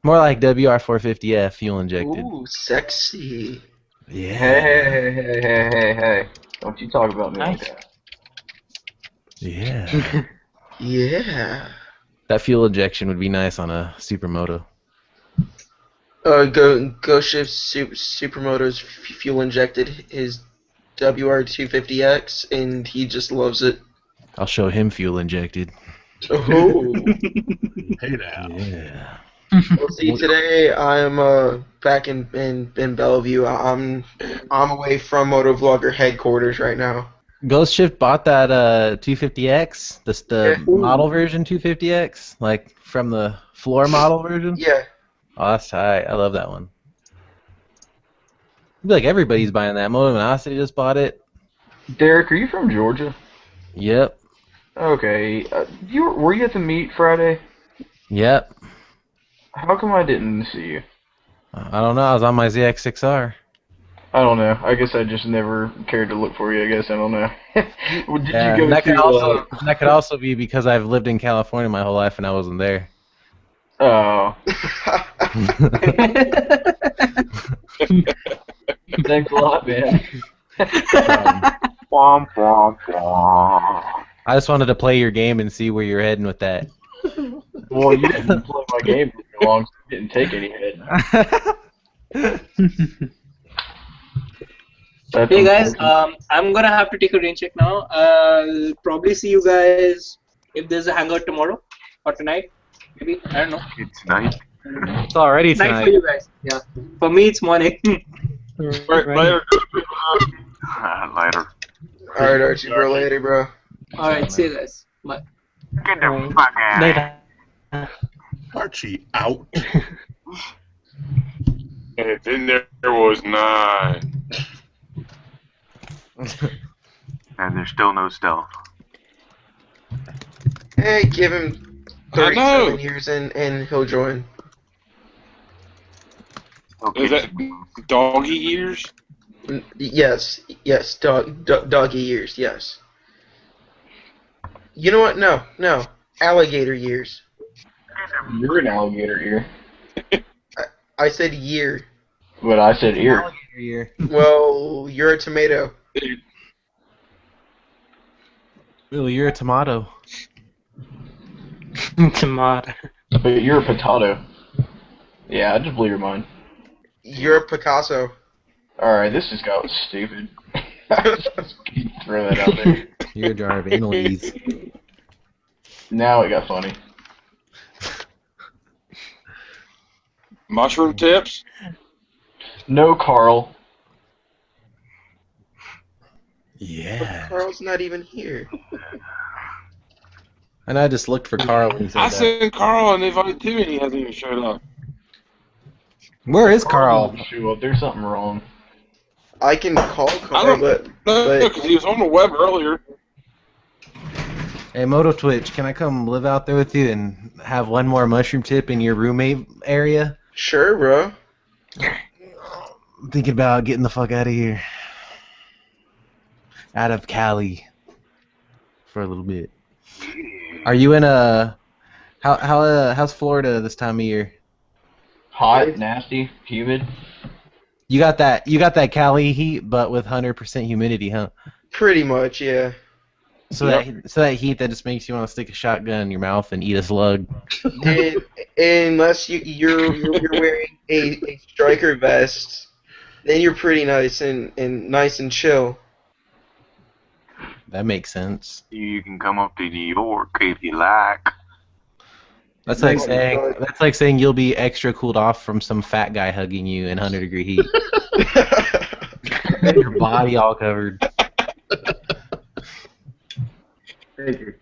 More like WR450F fuel injected. Ooh, sexy. Yeah. Hey. Don't you talk about me like that. Yeah. Yeah. That fuel injection would be nice on a supermoto. Go shift Supermoto's fuel injected his WR250X and he just loves it. I'll show him fuel injected. Oh. Hey now. Yeah. Well, see, today I'm back in Bellevue. I'm away from Motovlogger headquarters right now. Ghost Shift bought that 250X, the model version 250X, like from the floor model version. Yeah. Oh, that's tight. I love that one. I feel like everybody's buying that. Motovlog just bought it. Derek, are you from Georgia? Yep. Okay. Were you at the meet Friday? Yep. How come I didn't see you? I don't know. I was on my ZX6R. I don't know. I guess I just never cared to look for you. I guess I don't know. Did Yeah, you go that to? could also be because I've lived in California my whole life and I wasn't there. Oh. Thanks a lot, man. I just wanted to play your game and see where you're heading with that. Well, you didn't play my game for too long, so you didn't take any hit. Hey guys, I'm gonna have to take a rain check now. I'll probably see you guys if there's a hangout tomorrow or tonight. Maybe, I don't know. It's night. It's already Night tonight. for you guys. Yeah. For me, it's morning. Right, later. Later. Alright, Archie, bro. Later, bro. Alright, see you guys. Bye. Get the fuck out. Later. Archie out. And then there was 9. And there's still no stealth. Hey, give him I know. 37 years and he'll join. Okay. Is that doggy ears? Yes, doggy ears, yes. You know what? No. Alligator years. You're an alligator ear. I said year. But I said ear. Ear. Well, you're a tomato. Really, you're a tomato. Tomato. But you're a potato. Yeah, I just blew your mind. You're a Picasso. Alright, this just got stupid. Just throw that out there. You're a jar of anal-ease. Now it got funny. Mushroom tips? No, Carl. Yeah. Carl's not even here. And I just looked for Carl when he said I that. sent Carl an invite too, and he hasn't even showed up. Where is Carl? doesn't show up. There's something wrong. I can call I Carl, don't but know, because he was on the web earlier. Hey, Moto Twitch, can I come live out there with you and have one more mushroom tip in your roommate area? sure, bro. I'm thinking about getting the fuck out of here. Out of Cali. For a little bit. Are you in a... how's Florida this time of year? Hot, nasty, humid. You got that Cali heat, but with 100% humidity, huh? Pretty much, yeah. So that heat that just makes you want to stick a shotgun in your mouth and eat a slug. And, unless you're wearing a striker vest, then you're pretty nice and nice and chill. That makes sense. You can come up to New York if you like. That's like saying you'll be extra cooled off from some fat guy hugging you in 100-degree heat. Your body all covered. Thank you.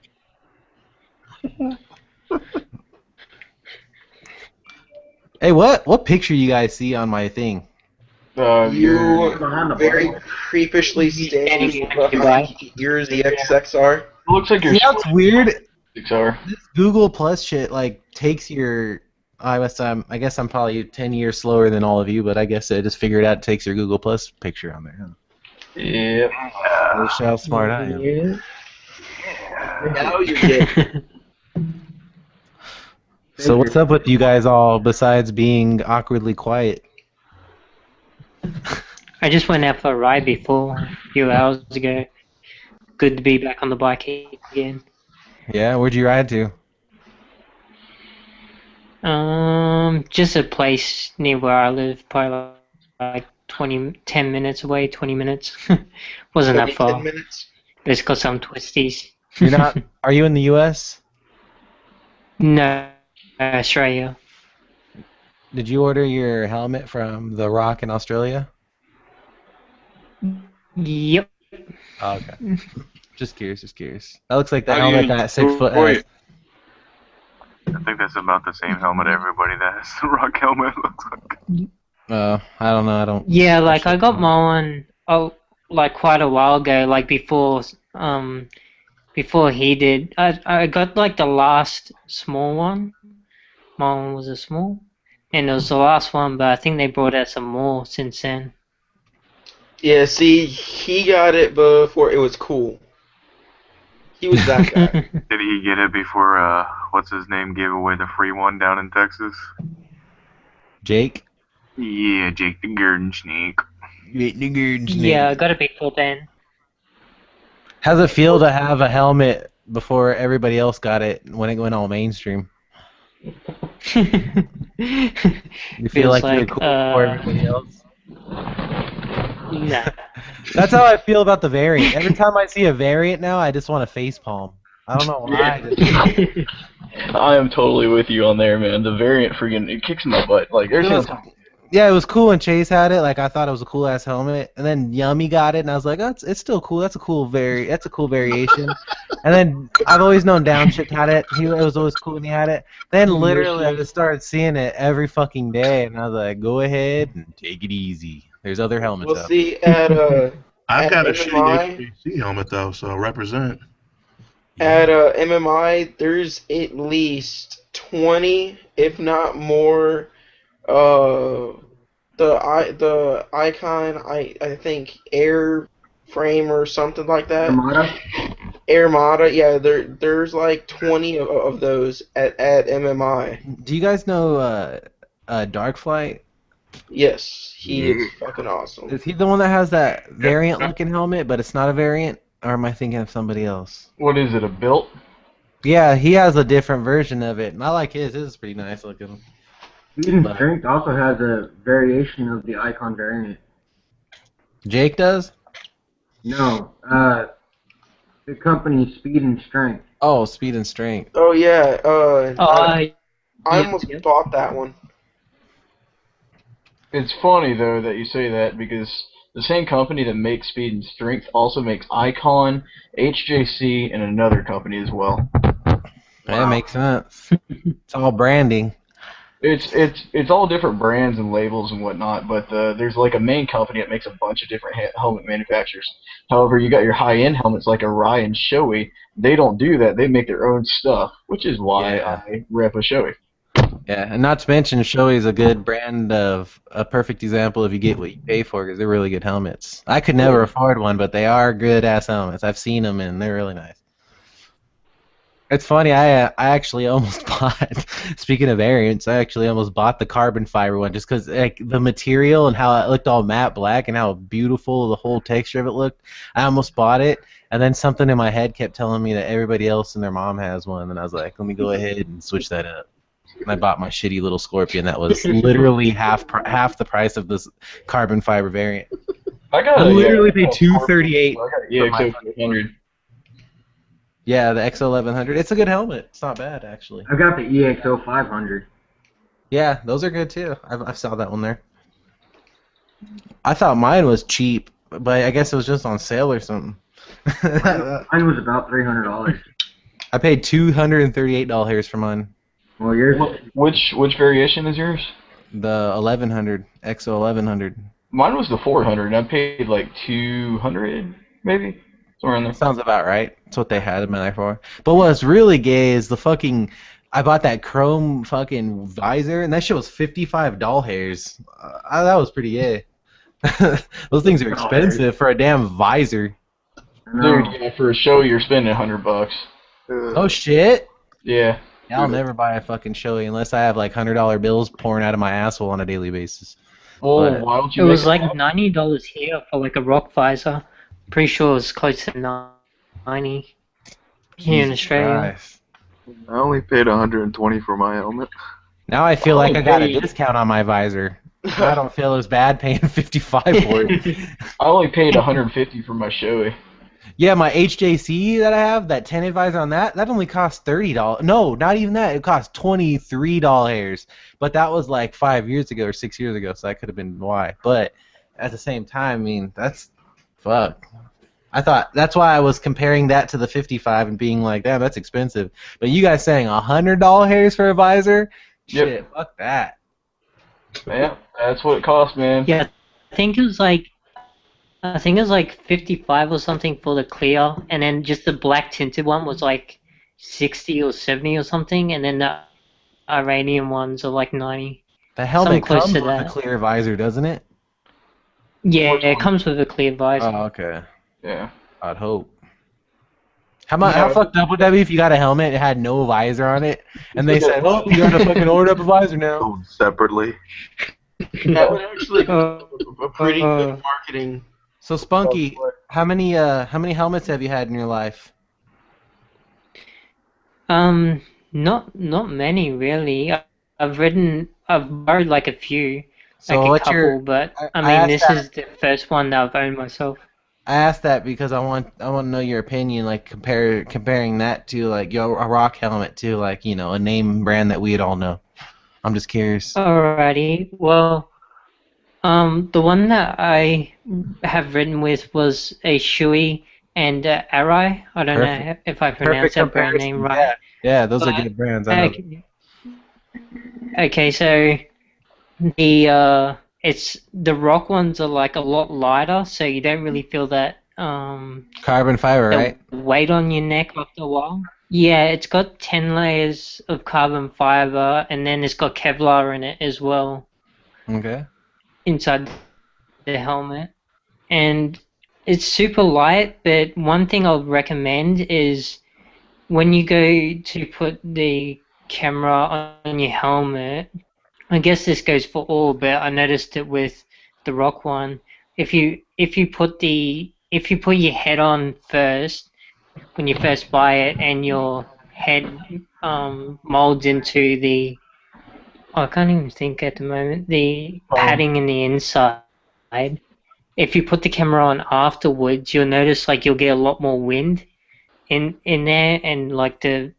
Hey, what picture you guys see on my thing? You behind the very bar. creepishly standing standing behind yours, the XXR. It looks like you're You know what's weird? 6R. This Google Plus shit like takes your. I guess I'm probably 10 years slower than all of you, but I guess I just figured out it takes your Google Plus picture on there. Huh? Yep. Show how smart I am. Yeah. Now you get So what's up with you guys all besides being awkwardly quiet? I just went out for a ride before, a few hours ago. Good to be back on the bike again. Yeah, where'd you ride to? Just a place near where I live, probably like 10 minutes away, 20 minutes. Wasn't that 10 far. minutes. But it's got some twisties. You're not. Are you in the U.S.? No, Australia. Did you order your helmet from The Rock in Australia? Yep. Oh, okay. Just curious, just curious. That looks like the How do helmet you that 6 foot enjoy has. it? I think that's about the same helmet everybody that has the rock helmet looks like. I don't know. I don't. Yeah, watch like I it. got my one like quite a while ago, like before he did. I got like the last small one. My one was a small, and it was the last one, but I think they brought out some more since then. Yeah, see, he got it before it was cool. He was that guy. Did he get it before, what's his name gave away the free one down in Texas? Jake. Yeah, Jake the Garden Snake. Yeah, I got it before then. How's it feel to have a helmet before everybody else got it when it went all mainstream? You feel Feels like you're like cool before everybody else? nah. That's how I feel about the variant. Every time I see a variant now, I just want to facepalm. I don't know why. I am totally with you on there, man. The variant freaking it kicks my butt. Like there's Yeah, it was cool when Chase had it. Like I thought it was a cool ass helmet, and then Yummy got it, and I was like, oh, it's still cool. That's a cool variation. And then I've always known Downshift had it. It was always cool when he had it. Then literally I just started seeing it every fucking day, and I was like, go ahead and take it easy. There's other helmets Well, out. see, at I've got a MMI, shitty HJC helmet though, so represent. at MMI, there's at least 20, if not more. The icon, I think Air Frame or something like that. Armada? Armada, yeah. There's like 20 of those at MMI. Do you guys know Darkflight? Yes, he is fucking awesome. Is he the one that has that variant looking helmet, but it's not a variant? Or am I thinking of somebody else? what is it? A built? Yeah, he has a different version of it, and I like his. His is pretty nice looking. Speed and Strength also has a variation of the Icon variant. Jake does? No, the company Speed and Strength. Oh, Speed and Strength. Oh yeah, I yeah, almost bought that one. It's funny though that you say that because the same company that makes Speed and Strength also makes Icon, HJC, and another company as well. That makes sense. It's all branding. It's all different brands and labels and whatnot, but there's like a main company that makes a bunch of different helmet manufacturers. However, you got your high-end helmets like a Rai and Shoei. They don't do that. They make their own stuff, which is why I rep a Shoei. Yeah, and not to mention Shoei is a good brand of a perfect example of you get what you pay for because they're really good helmets. I could never afford one, but they are good ass helmets. I've seen them and they're really nice. It's funny, I actually almost bought, speaking of variants, I actually almost bought the carbon fiber one just because like, the material and how it looked all matte black and how beautiful the whole texture of it looked. I almost bought it, and then something in my head kept telling me that everybody else and their mom has one, and I was like, let me go ahead and switch that up. And I bought my shitty little Scorpion that was literally half the price of this carbon fiber variant. I literally paid $238. I got an EXO 500. Yeah, the XO1100. It's a good helmet. It's not bad, actually. I've got the EXO 500. Yeah, those are good, too. I saw that one there. I thought mine was cheap, but I guess it was just on sale or something. Mine was about $300. I paid $238 for mine. Well, yours. Which variation is yours? The 1100, XO 1100. Mine was the 400, and I paid like 200, maybe. Somewhere in there. Sounds about right. That's what they had them in there for. But what's really gay is the fucking... I bought that chrome fucking visor, and that shit was $55. That was pretty gay. Those things are expensive for a damn visor. Dude, yeah, for a show you're spending $100. Oh shit? Yeah. I'll never buy a fucking Shoei unless I have like $100 bills pouring out of my asshole on a daily basis. Well, But why don't you It make was like $90 here for like a rock visor. Pretty sure it was close to 90 here in Australia. Christ. I only paid 120 for my helmet. Now I feel like I got a discount on my visor. I don't feel as bad paying 55 for it. I only paid 150 for my Shoei. Yeah, my HJC that I have, that 10 visor on that only cost $30. No, not even that. It cost $23. But that was like 5 years ago or 6 years ago, so that could have been why. But at the same time, I mean, that's fuck. I thought that's why I was comparing that to the 55 and being like, damn, that's expensive. But you guys saying $100 hairs for a visor? Yep. Shit, fuck that. Yeah, that's what it costs, man. Yeah, I think it was like 55 or something for the clear, and then just the black tinted one was like 60 or 70 or something, and then the Iranian ones are like 90. The helmet close comes to with a that. clear visor, doesn't it? Yeah, Which it one? comes with a clear visor. Oh, okay. Yeah. I'd hope. How fucked up would that be if you got a helmet and it had no visor on it, and they said, "Oh, you gotta fucking order up a visor now." Sold separately. That would actually be a pretty good marketing. So Spunky, how many helmets have you had in your life? Not many really. I've borrowed like a few, So like a what's couple, your? but I I mean asked this that. is the first one that I've owned myself. I asked that because I want to know your opinion, like comparing that to like a rock helmet to like a name brand that we'd all know. I'm just curious. Alrighty, well, the one that I have ridden with was a Shui and Arai. I don't know if I pronounced that brand name right. Yeah, those are good brands. I know. Okay, so it's the rock ones are like a lot lighter, so you don't really feel that Carbon fiber, the right? weight on your neck after a while. Yeah, it's got 10 layers of carbon fiber, and then it's got Kevlar in it as well Okay. inside the helmet. And it's super light, but one thing I'll recommend is when you go to put the camera on your helmet, I guess this goes for all, but I noticed it with the rock one. If you put your head on first when you first buy it, and your head molds into the I can't even think at the moment the padding in the inside. If you put the camera on afterwards, you'll notice like you'll get a lot more wind in there, and like it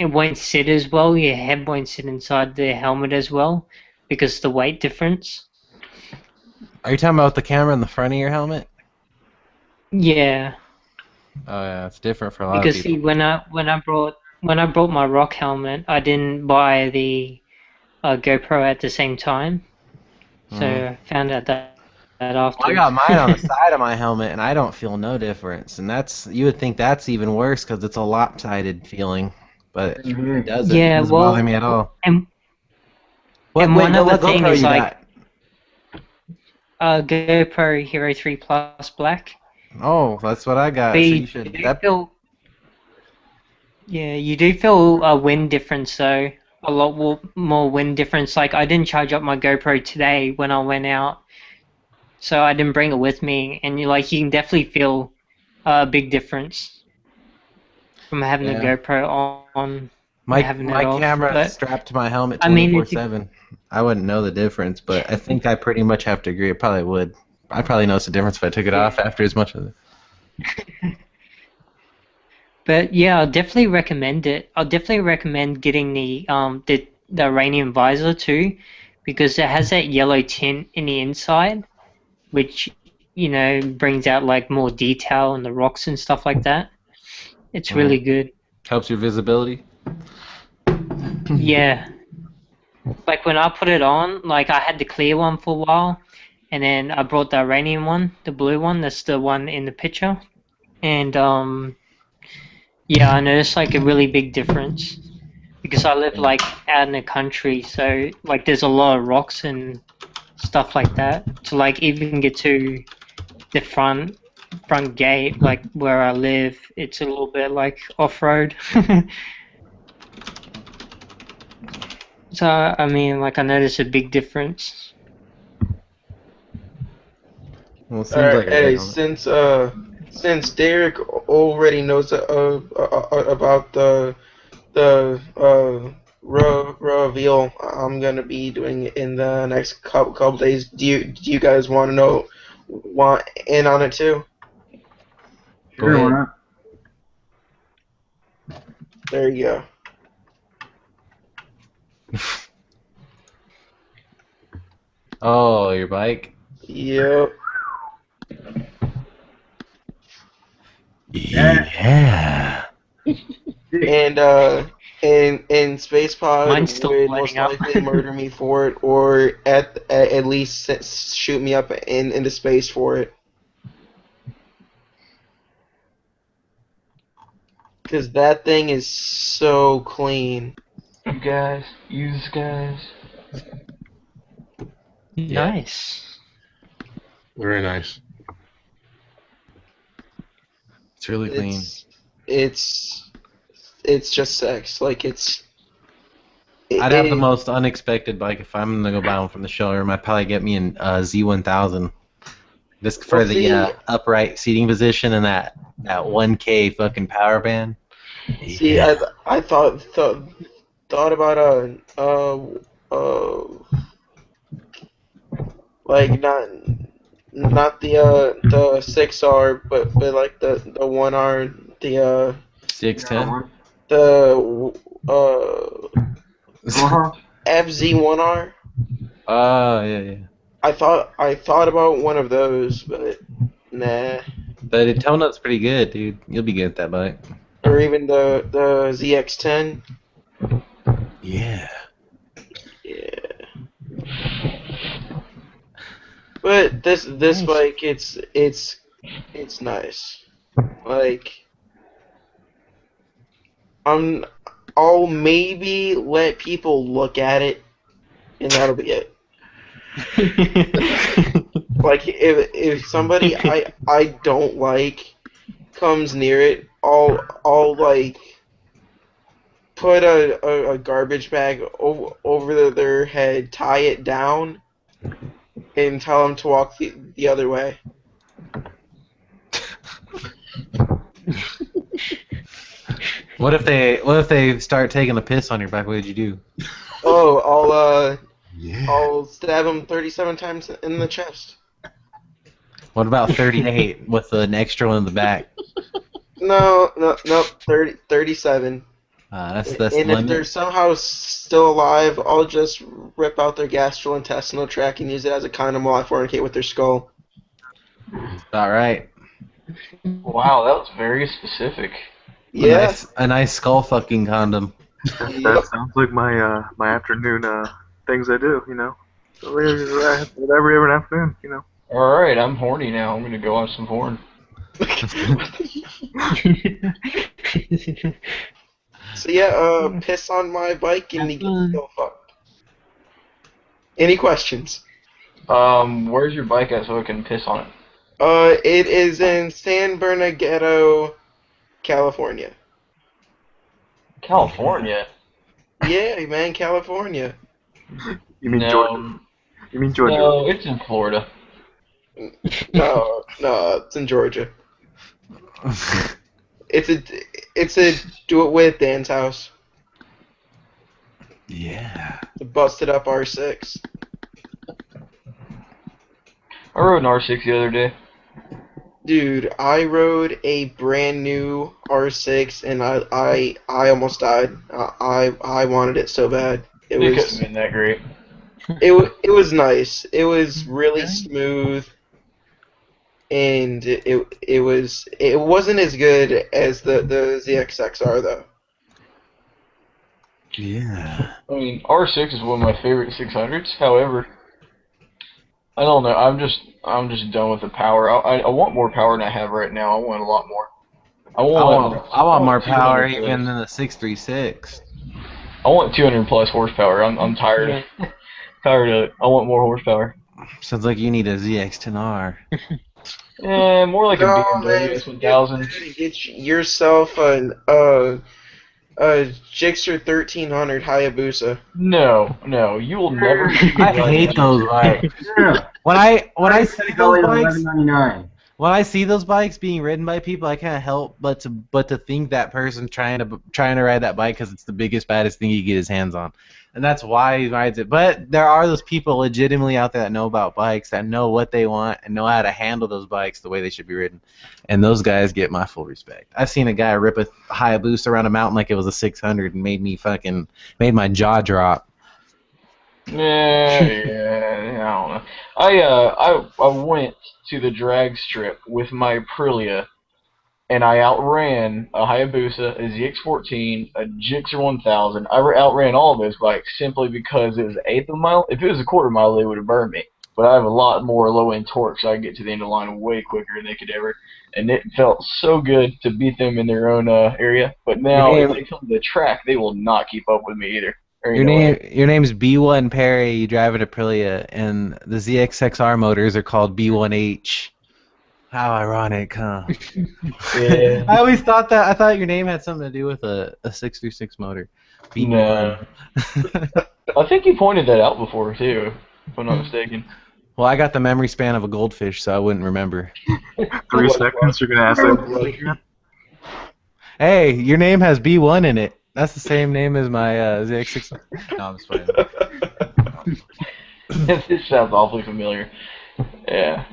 won't sit as well. Your head won't sit inside the helmet as well because of the weight difference. Are you talking about the camera in the front of your helmet? Yeah. Oh yeah, it's different for a lot Because of people. see, when I brought my rock helmet, I didn't buy the GoPro at the same time, so I found out that afterwards. Well, I got mine on the side of my helmet, and I don't feel no difference. And you would think that's even worse because it's a lopsided feeling, but it really doesn't. Yeah, It doesn't bother me at all. And What other thing GoPro is you like got? GoPro Hero 3 Plus Black. Oh, that's what I got. So you should. You do feel a wind difference though. A lot more wind difference. Like I didn't charge up my GoPro today when I went out, so I didn't bring it with me. And you can definitely feel a big difference from having the GoPro on. My having it off. camera's strapped to my helmet I mean, 24/7. I wouldn't know the difference, but I think I pretty much have to agree. It probably would. I'd probably notice the difference if I took it off after as much of it. But yeah, I'll definitely recommend it. I'll definitely recommend getting the Iranian visor too, because it has that yellow tint in the inside, which brings out like more detail on the rocks and stuff like that. It's really good. Helps your visibility. Yeah. Like when I put it on, like I had the clear one for a while, and then I brought the Iranian one, the blue one. That's the one in the picture, and yeah, I noticed like a really big difference because I live like out in the country, so like there's a lot of rocks and stuff like that. To like even get to the front gate, like where I live, it's a little bit like off-road. So I mean, like I noticed a big difference. Well, it seems Alright, like hey, since Derek already knows about the reveal I'm gonna be doing in the next couple days, do you guys want in on it too? Sure, why not? There you go. Oh, your bike? Yep. Yeah. And Spacepod Mine's still would lighting most up. likely murder me for it, or at least shoot me up into space for it. Because that thing is so clean. You guys, use guys. Yeah. Nice. Very nice. It's really clean. It's just sex. Like I'd have the most unexpected bike if I'm gonna go buy one from the showroom. I'd probably get me an Z1000. This for Well, the see- upright seating position and that 1K fucking power band. See, Yeah. I thought about like not the 6R, but like the 1R, the 610. the Uh-huh. FZ1R. Yeah. I thought about one of those, but nah. The Daytona's pretty good, dude. You'll be good at that bike. Or even the ZX10. Yeah. Yeah. But this Nice. bike, it's nice. Like I'll maybe let people look at it, and that'll be it. Like if somebody I don't like comes near it, I'll like put a garbage bag over their head, tie it down, and tell them to walk the other way. What if they start taking a piss on your bike? What did you do? Oh, Yeah. I'll stab them 37 times in the chest. What about 38 with an extra one in the back? No, 37. That's And the if limit. they're somehow still alive, I'll just rip out their gastrointestinal tract and use it as a condom while I fornicate with their skull. All right. Wow, that was very specific. Yeah. A nice skull fucking condom. That sounds like my my afternoon things I do, you know. So every afternoon, you know. Alright, I'm horny now. I'm gonna go watch some porn. So yeah, piss on my bike and you get so fucked. Any questions? Where's your bike at so I can piss on it? It is in San Bernardino, California. California? Yeah, man, California. You mean No. Georgia? You mean Georgia? No, it's in Florida. No, it's in Georgia. It's a do it with Dan's house. Yeah. The busted up R6. I rode an R6 the other day. Dude, I rode a brand new R6 and I almost died. I wanted it so bad. It It couldn't was have been that great. it was nice. It was really smooth, and it wasn't as good as the ZXXR though. Yeah. I mean, R6 is one of my favorite 600s. However, I don't know. I'm just done with the power. I want more power than I have right now. I want a lot more. I want more 200 power plus. even than the 636. I want 200 plus horsepower. I'm tired. Tired of it. I want more horsepower. Sounds like you need a ZX10R. More like a No, BMW man, S1000. get yourself a Gixxer 1300 Hayabusa. No, you will never. I hate those bikes. Yeah. When I see those bikes, $11.99. when I see those bikes being ridden by people, I can't help but to think that person trying to ride that bike because it's the biggest, baddest thing he can get his hands on, and that's why he rides it. But there are those people legitimately out there that know about bikes, that know what they want and know how to handle those bikes the way they should be ridden, and those guys get my full respect. I've seen a guy rip a Hayabusa around a mountain like it was a 600 and made my jaw drop. Yeah, I don't know. I went to the drag strip with my Aprilia and I outran a Hayabusa, a ZX-14, a Gixxer 1000. I outran all of those bikes simply because it was an eighth of a mile. If it was a quarter mile, they would have burned me. But I have a lot more low-end torque, so I get to the end of the line way quicker than they could ever. And it felt so good to beat them in their own area. But now, if they come to the track, they will not keep up with me either. Your name's B1 Perry. You drive an Aprilia, and the ZXXR motors are called B1H. How ironic, huh? Yeah. I always thought that. I thought your name had something to do with a 636 motor. B1. No. I think you pointed that out before too, if I'm not mistaken. Well, I got the memory span of a goldfish, so I wouldn't remember. 3 seconds, you're gonna ask that. Hey, your name has B1 in it. That's the same name as my ZX6. No, I'm just playing. This sounds awfully familiar. Yeah.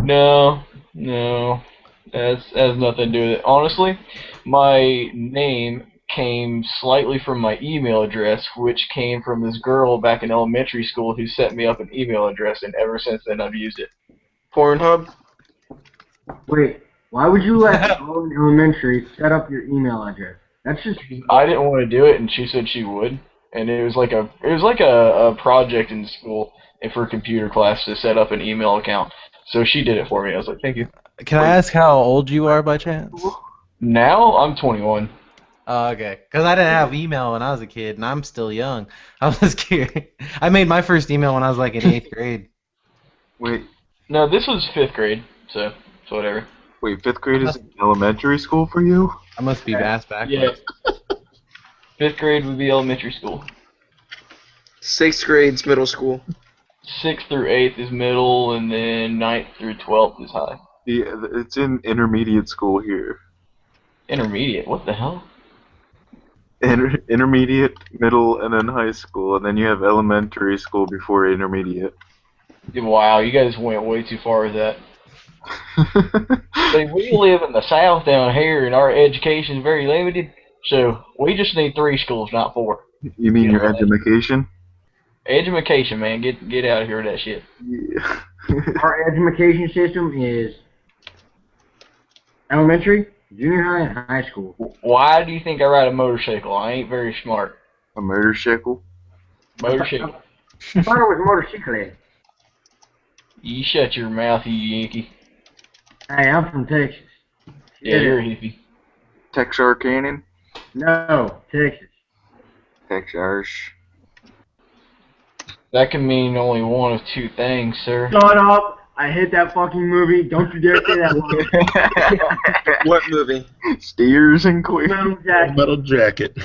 No. That has nothing to do with it. Honestly, my name came slightly from my email address, which came from this girl back in elementary school who set me up an email address, and ever since then I've used it. Pornhub? Wait, why would you let a girl in elementary set up your email address? That's just. I didn't want to do it, and she said she would. And it was like a project in school for computer class to set up an email account. So she did it for me. I was like, thank you. Can I ask how old you are by chance? Now I'm 21. Oh, okay. Because I didn't have email when I was a kid, and I'm still young. I was curious. I made my first email when I was like in 8th grade. Wait. No, this was 5th grade, so whatever. Wait, 5th grade is elementary school for you? I must be ass backwards. Yeah. 5th grade would be elementary school. 6th grade's middle school. 6th through 8th is middle, and then 9th through 12th is high. Yeah, it's in intermediate school here. Intermediate? What the hell? Intermediate, middle, and then high school, and then you have elementary school before intermediate. Wow, you guys went way too far with that. See, we live in the South down here, and our education is very limited, so we just need 3 schools, not 4. You mean your education? Education, man. Get out of here with that shit. Yeah. Our education system is elementary, junior high, and high school. Why do you think I ride a motorcycle? I ain't very smart. A motorcycle? Motorcycle. I thought it was motorcycle. You shut your mouth, you Yankee. Hey, I'm from Texas. Yeah, you're a hippie. Texarkana? No, Texas. Texas. That can mean only one of 2 things, sir. Shut up! I hate that fucking movie. Don't you dare say that word. What movie? Steers and Queers. Metal Jacket. Metal Jacket.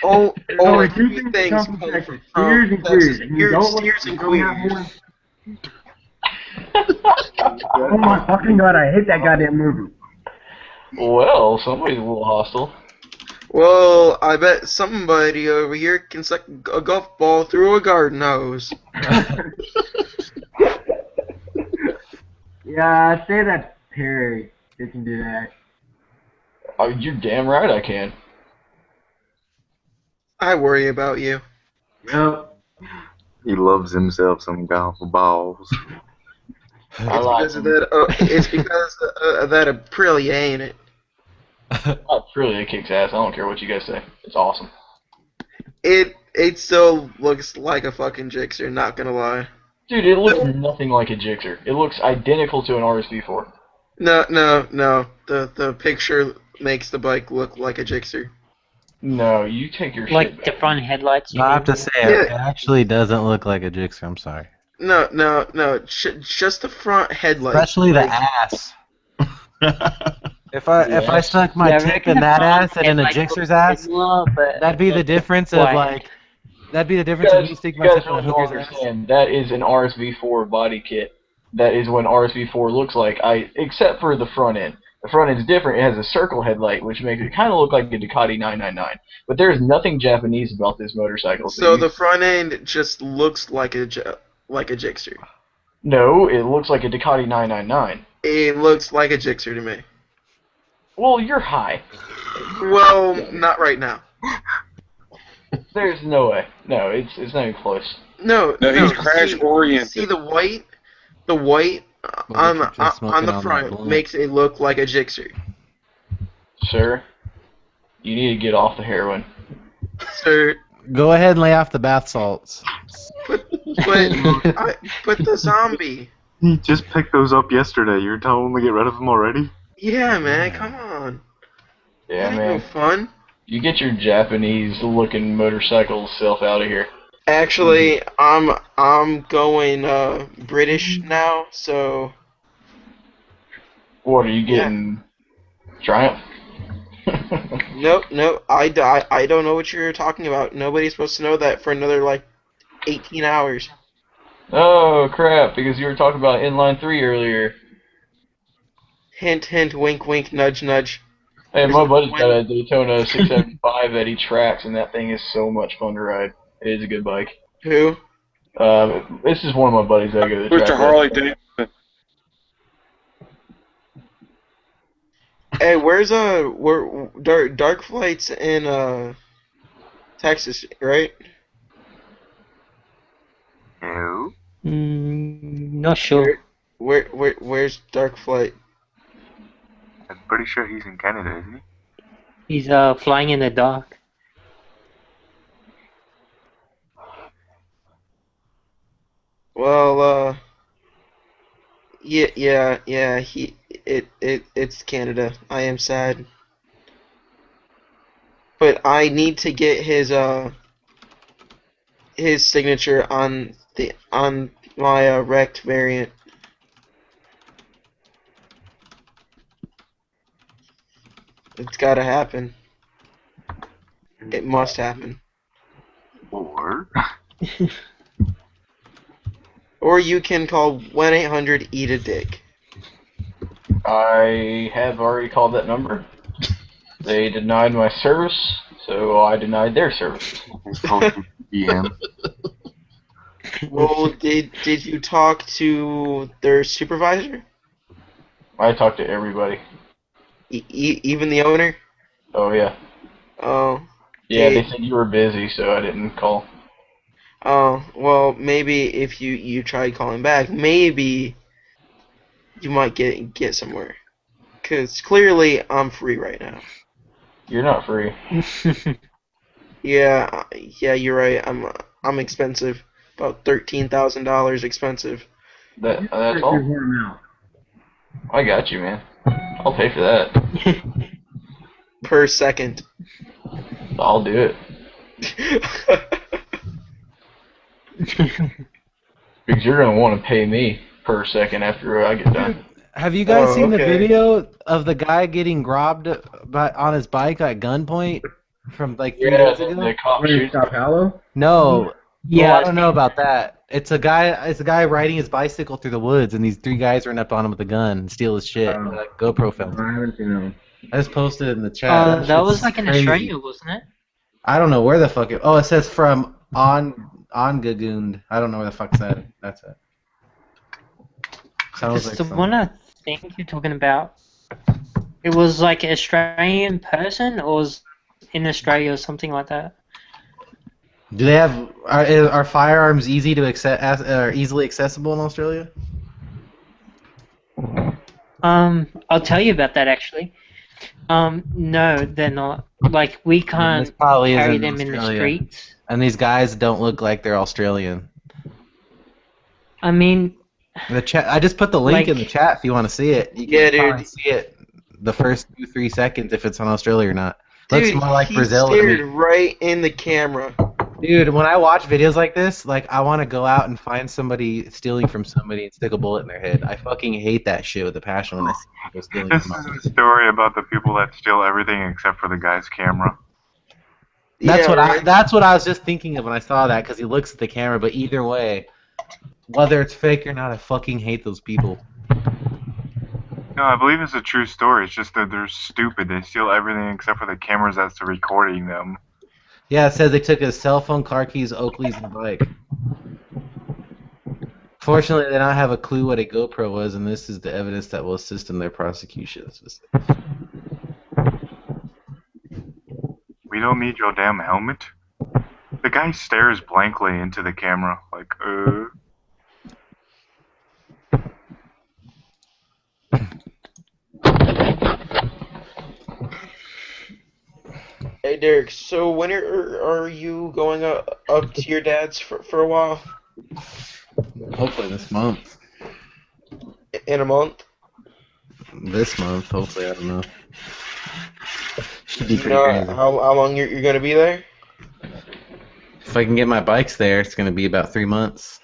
Oh, There's only 2 2 things things. come from Texas. Steers and Queers. And you don't Steers and don't have Queers. one. Oh my fucking god, I hate that goddamn movie. Well, somebody's a little hostile. Well, I bet somebody over here can suck a golf ball through a garden hose. Yeah, I say that Perry didn't do that. Oh, you're damn right I can. I worry about you. Yep. He loves himself some golf balls. I like It's because of that. It's because of that Aprilia, ain't it? Really, it kicks ass. I don't care what you guys say. It's awesome. It still looks like a fucking Gixxer, not gonna lie. Dude, it looks nothing like a Gixxer. It looks identical to an RSV4. No. The picture makes the bike look like a Gixxer. No, you take your Like shit the back. front headlights. I have to say, it actually doesn't look like a Gixxer. I'm sorry. No. Just the front headlight. Especially the ass. If I stuck my tip in that ass and in a Gixxer's ass, that'd be the difference of like. That'd be the difference of me sticking my tip in a hooker's ass. Understand, that is an RSV4 body kit. That is what an RSV4 looks like. Except for the front end. The front end's different. It has a circle headlight, which makes it kind of look like a Ducati 999. But there is nothing Japanese about this motorcycle. So the front end just looks like a Gixxer. No, it looks like a Ducati 999. It looks like a Gixxer to me. Well, you're high. Well, not right now. There's no way. No, it's not even close. No, No, he's crash oriented. See the white Well, we keep just on smoking the on that front blunt. makes it look like a jixer. Sir, you need to get off the heroin. Sir, Go ahead and lay off the bath salts. put the zombie. He just picked those up yesterday. You're telling him to get rid of them already? Yeah, man, come on. Yeah, That ain't no man. fun. You get your Japanese-looking motorcycle self out of here. Actually, I'm going British now, so What are you yeah. getting? Triumph? Nope. I don't know what you're talking about. Nobody's supposed to know that for another like 18 hours. Oh crap! Because you were talking about inline 3 earlier. Hint, hint, wink, wink, nudge, nudge. Hey, There's my only buddy's one- got a Daytona 675 that he tracks, and that thing is so much fun to ride. It is a good bike. Who? This is one of my buddies that I go to the Mr. track Harley with. Davidson. Hey, where's Dark Flight's in Texas, right? No. Not sure. Where's Dark Flight? I'm pretty sure he's in Canada, isn't he? He's flying in the dark. Well, yeah, it's Canada. I am sad. But I need to get his signature on my wrecked variant. It's gotta happen. It must happen. Or Or you can call 1-800-EAT-A-DICK. I have already called that number. They denied my service, so I denied their service. he's told you DM. Well, did you talk to their supervisor? I talked to everybody. Even the owner? Oh yeah. Oh. Yeah, They- they said you were busy, so I didn't call. Oh, well, maybe if you try calling back, maybe you might get somewhere. 'Cause clearly I'm free right now. You're not free. Yeah, you're right. I'm expensive. About $13,000 expensive That's Your all. horn out. I got you, man. I'll pay for that. per second. I'll do it. Because you're gonna want to pay me per second after I get done. Have you guys Oh, seen the okay. video of the guy getting robbed on his bike at gunpoint from like 3 Yeah, days the ago? cop Where in shoots. Sao Paulo? No. Yeah, Well, I don't know about that. It's a guy riding his bicycle through the woods, and these 3 guys run up on him with a gun and steal his shit. Oh. Like GoPro films. I haven't seen them. I just posted it in the chat. that shit's was like in crazy. Australia, wasn't it? I don't know where the fuck it. Oh, it says from Gagoond. I don't know where the fuck's that. That's it. Sounds Because like the some- one I think you're talking about, it was like an Australian person, or was in Australia or something like that. Do they have are firearms easy to easily accessible in Australia? I'll tell you about that actually. No, they're not. Like we This can't probably carry isn't them in the Australia. streets. And these guys don't look like they're Australian. I mean, The chat. I just put the link in the Like- chat if you want to see it. You can Yeah, dude. probably see it the first 2-3 seconds if it's on Australia or not. Looks Dude, more like he Brazil to stared me. right in the camera. Dude, when I watch videos like this, like I want to go out and find somebody stealing from somebody and stick a bullet in their head. I fucking hate that shit with a passion when I see people stealing This from is others. a story about the people that steal everything except for the guy's camera. That's Yeah, what right? that's what I was just thinking of when I saw that, because he looks at the camera. But either way, whether it's fake or not, I fucking hate those people. No, I believe it's a true story. It's just that they're stupid. They steal everything except for the cameras that's recording them. Yeah, it says they took his cell phone, car keys, Oakleys, and bike. Fortunately, they don't have a clue what a GoPro was, and this is the evidence that will assist in their prosecution. We don't need your damn helmet. The guy stares blankly into the camera, like, Derek, so when are you going up to your dad's for a while? Hopefully this month. In a month? This month, hopefully, I don't know. Should Do be you pretty know crazy. how long you're going to be there? If I can get my bikes there, it's going to be about 3 months.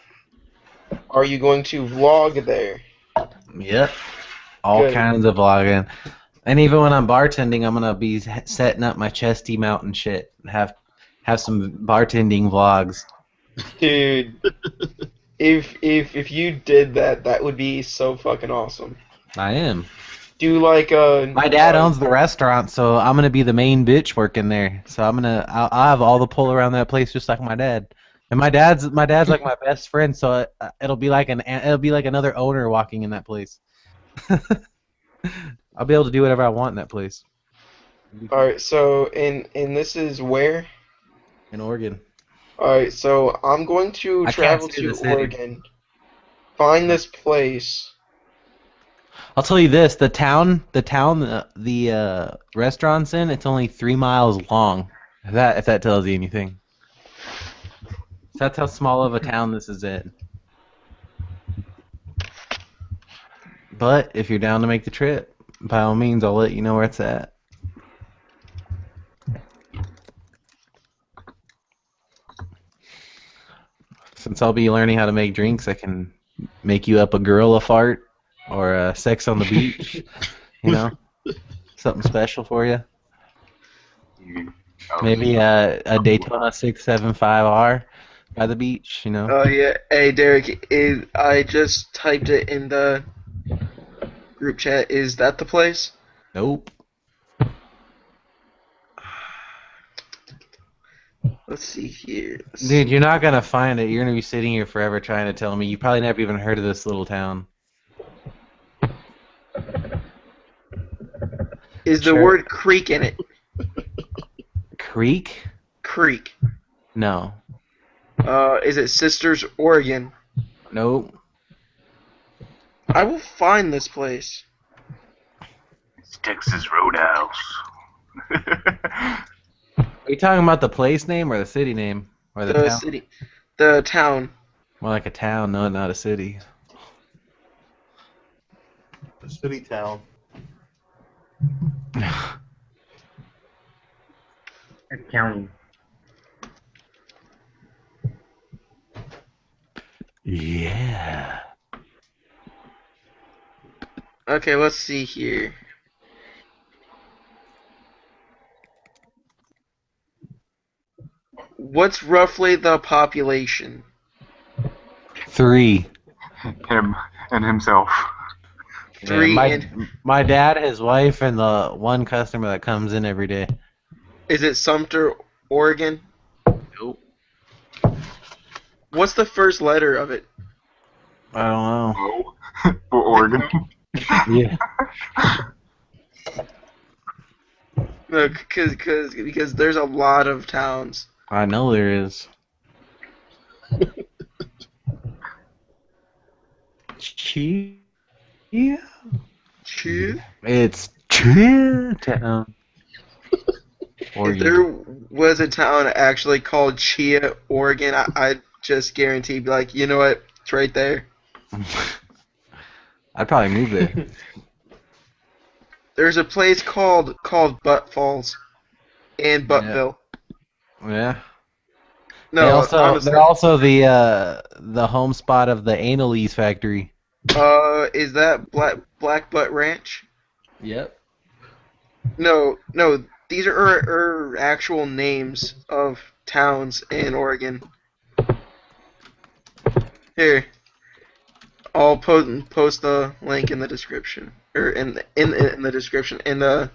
Are you going to vlog there? Yep. All Good. kinds of vlogging. And even when I'm bartending, I'm going to be setting up my chesty mount and shit. Have some bartending vlogs. Dude, if you did that, that would be so fucking awesome. I am. Do like My dad owns the restaurant, so I'm gonna be the main bitch working there. So I'll have all the pull around that place just like my dad. And my dad's like my best friend, so it'll be like another owner walking in that place. I'll be able to do whatever I want in that place. Alright, so and this is where? In Oregon. Alright, so I'm going to I can't travel say to the city. Oregon. Find this place. I'll tell you this: the restaurant's in, it's only 3 miles long. If that tells you anything. So that's how small of a town this is in. But if you're down to make the trip, by all means, I'll let you know where it's at. Since I'll be learning how to make drinks, I can make you up a gorilla fart or sex on the beach. You know, something special for you. Maybe a Daytona 675R by the beach. You know. Oh yeah, hey Derek, I just typed it in the group chat. Is that the place? Nope. Let's see here. Dude, you're not gonna find it. You're gonna be sitting here forever trying to tell me. You probably never even heard of this little town. Is the Sure. word creek in it? Creek? Creek. No. Is it Sisters, Oregon? Nope. I will find this place. It's Texas Roadhouse. Are you talking about the place name or the city name? Or the The town? city. The town. More like a town, no, not a city. The city town. County. Yeah. Okay, let's see here. What's roughly the population? 3. Him and himself. Three my, and my dad, his wife, and the one customer that comes in every day. is it Sumter, Oregon? Nope. What's the first letter of it? I don't know. Oh, for Oregon. Yeah. No, because there's a lot of towns. I know there is. Yeah. Chew? It's Town. If there was a town actually called Chia, Oregon, I'd just guarantee, be like, you know what? It's right there. I'd probably move there. There's a place called Butt Falls and Buttville. Yeah. No, they're honestly. also the home spot of the Annalise factory. Is that Black Butt Ranch? Yep. No, these are actual names of towns in Oregon. Here, I'll post the link in the description, or in the description in the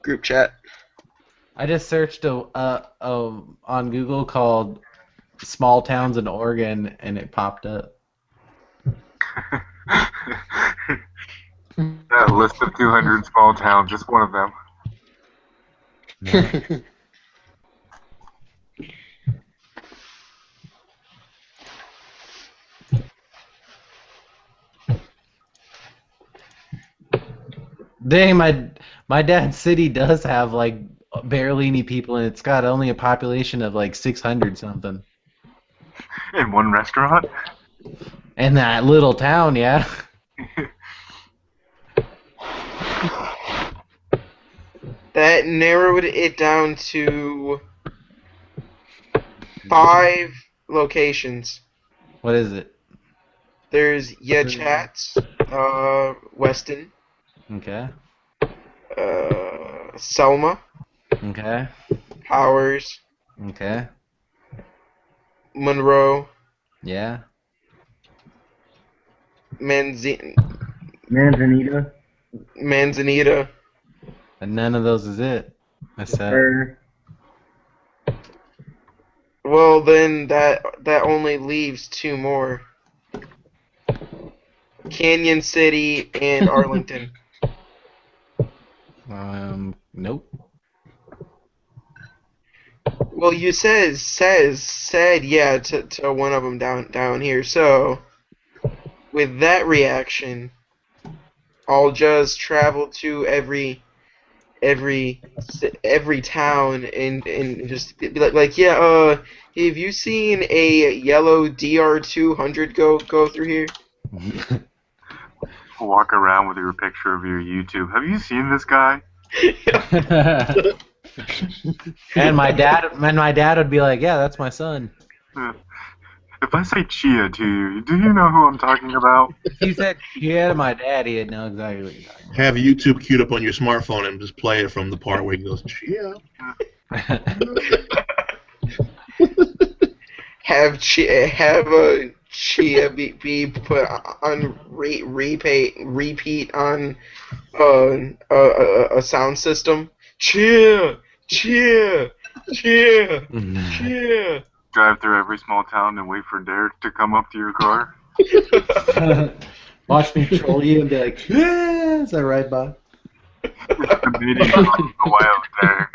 group chat. I just searched on Google called small towns in Oregon, and it popped up. That list of 200 small towns, just one of them. Yeah. Dang, my dad's city does have like barely any people, and it's got only a population of like 600 something. In one restaurant? In that little town, yeah. That narrowed it down to 5 locations. What is it? There's Chats, Weston, Okay. Selma, Okay. Powers, Okay. Monroe, Yeah. Manzanita. Manzanita. And none of those is it. That's sad. Or Well, then that only leaves 2 more. Canyon City and Arlington. Nope. Well, you said yeah to one of them down here. So with that reaction, I'll just travel to every town and just be like yeah, have you seen a yellow DR200 go through here? Walk around with your picture of your YouTube. Have you seen this guy? And my dad would be like, "Yeah, that's my son." If I say Chia to you, do you know who I'm talking about? If you said "Yeah" to my dad, he'd know exactly what you're talking about. Have YouTube queued up on your smartphone and just play it from the part where he goes, yeah. Have a Chia be put on repeat on a sound system. Chia, Chia, Chia, Chia. Drive through every small town and wait for Derek to come up to your car. Watch me troll you and be like, "Yeah," as I ride by. The meeting of the wild Derek.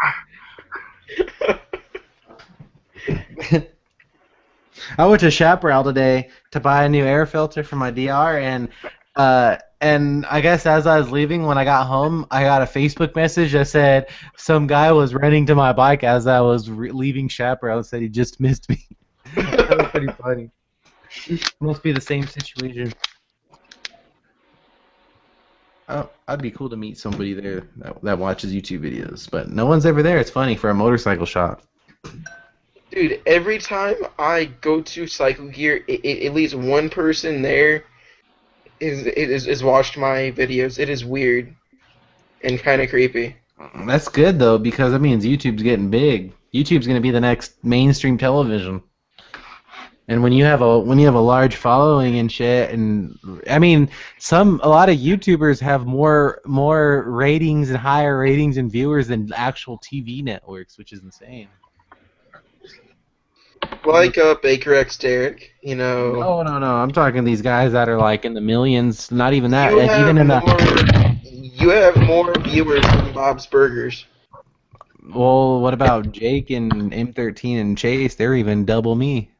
I went to Chaparral today to buy a new air filter for my DR, and I guess as I was leaving, when I got home, I got a Facebook message that said some guy was running to my bike as I was leaving Chaparral and said he just missed me. That was pretty funny. Must be the same situation. Oh, I'd be cool to meet somebody there that watches YouTube videos, but no one's ever there. It's funny for a motorcycle shop. Dude, every time I go to Cycle Gear, at least one person there is watched my videos. It is weird and kind of creepy. That's good though, because that means YouTube's getting big. YouTube's gonna be the next mainstream television. And when you have a large following and shit, and I mean, a lot of YouTubers have more ratings and higher ratings and viewers than actual TV networks, which is insane. Like Baker X Derek, you know. Oh no, I'm talking these guys that are like in the millions. Not even that. You Like, have even in you have more viewers than Bob's Burgers. well, what about Jake and M13 and Chase? They're even double me.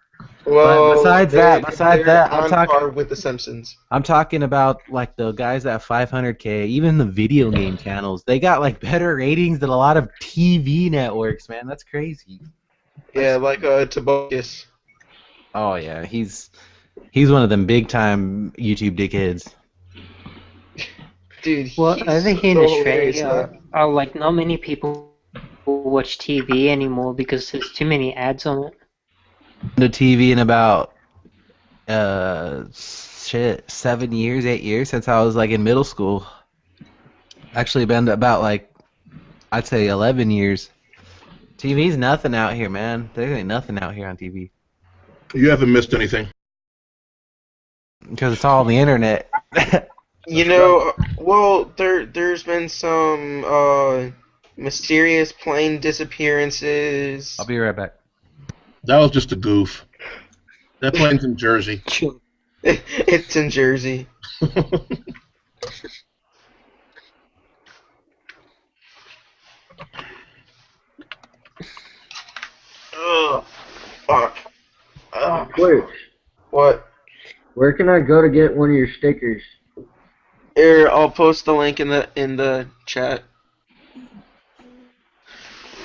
Well, But besides that, they're I'm on talking. par with the Simpsons. I'm talking about like the guys that have 500K, even the video game channels. They got like better ratings than a lot of TV networks, man. That's crazy. Yeah, like Tobias. Oh yeah, he's one of them big time YouTube dickheads. Dude, Well, he's over here in so hilarious, Australia, like not many people watch TV anymore because there's too many ads on it. The TV in about 7 years, 8 years since I was like in middle school. Actually, been about like I'd say 11 years. TV's nothing out here, man. There ain't nothing out here on TV You haven't missed anything. because it's all on the internet. You know, well, there's been some mysterious plane disappearances. I'll be right back. That was just a goof. That plane's in Jersey. It's in Jersey. Ugh. Fuck. Ugh. Twitch, What? where can I go to get one of your stickers? Here, I'll post the link in the chat.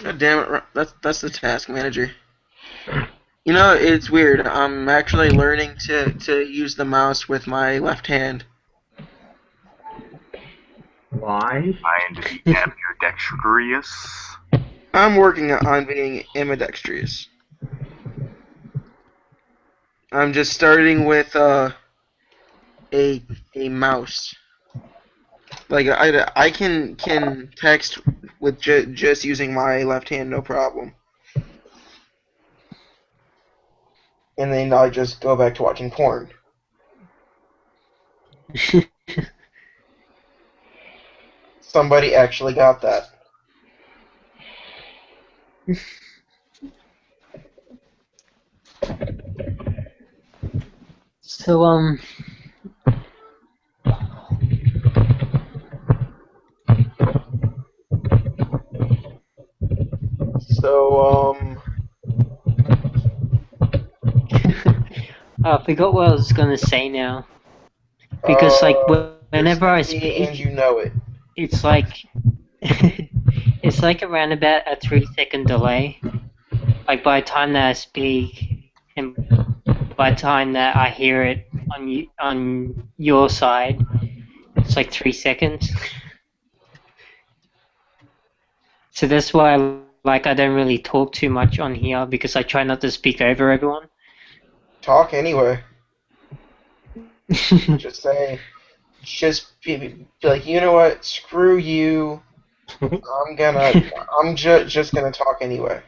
God damn it, that's the task manager. You know, it's weird. I'm actually learning to use the mouse with my left hand. Why? Trying to be ambidextrous. I'm working on being ambidextrous. I'm just starting with a mouse. Like I can text with just using my left hand, no problem. And then I just go back to watching porn. Somebody actually got that. So So I forgot what I was gonna say now. Because like whenever I and speak, you know it. it's like it's like around about a 3-second delay. Like by the time that I speak and by the time that I hear it on your side, it's like 3 seconds. So that's why like I don't really talk too much on here because I try not to speak over everyone. Talk anyway. Just say, just be like, you know what? Screw you. I'm just gonna talk anyway.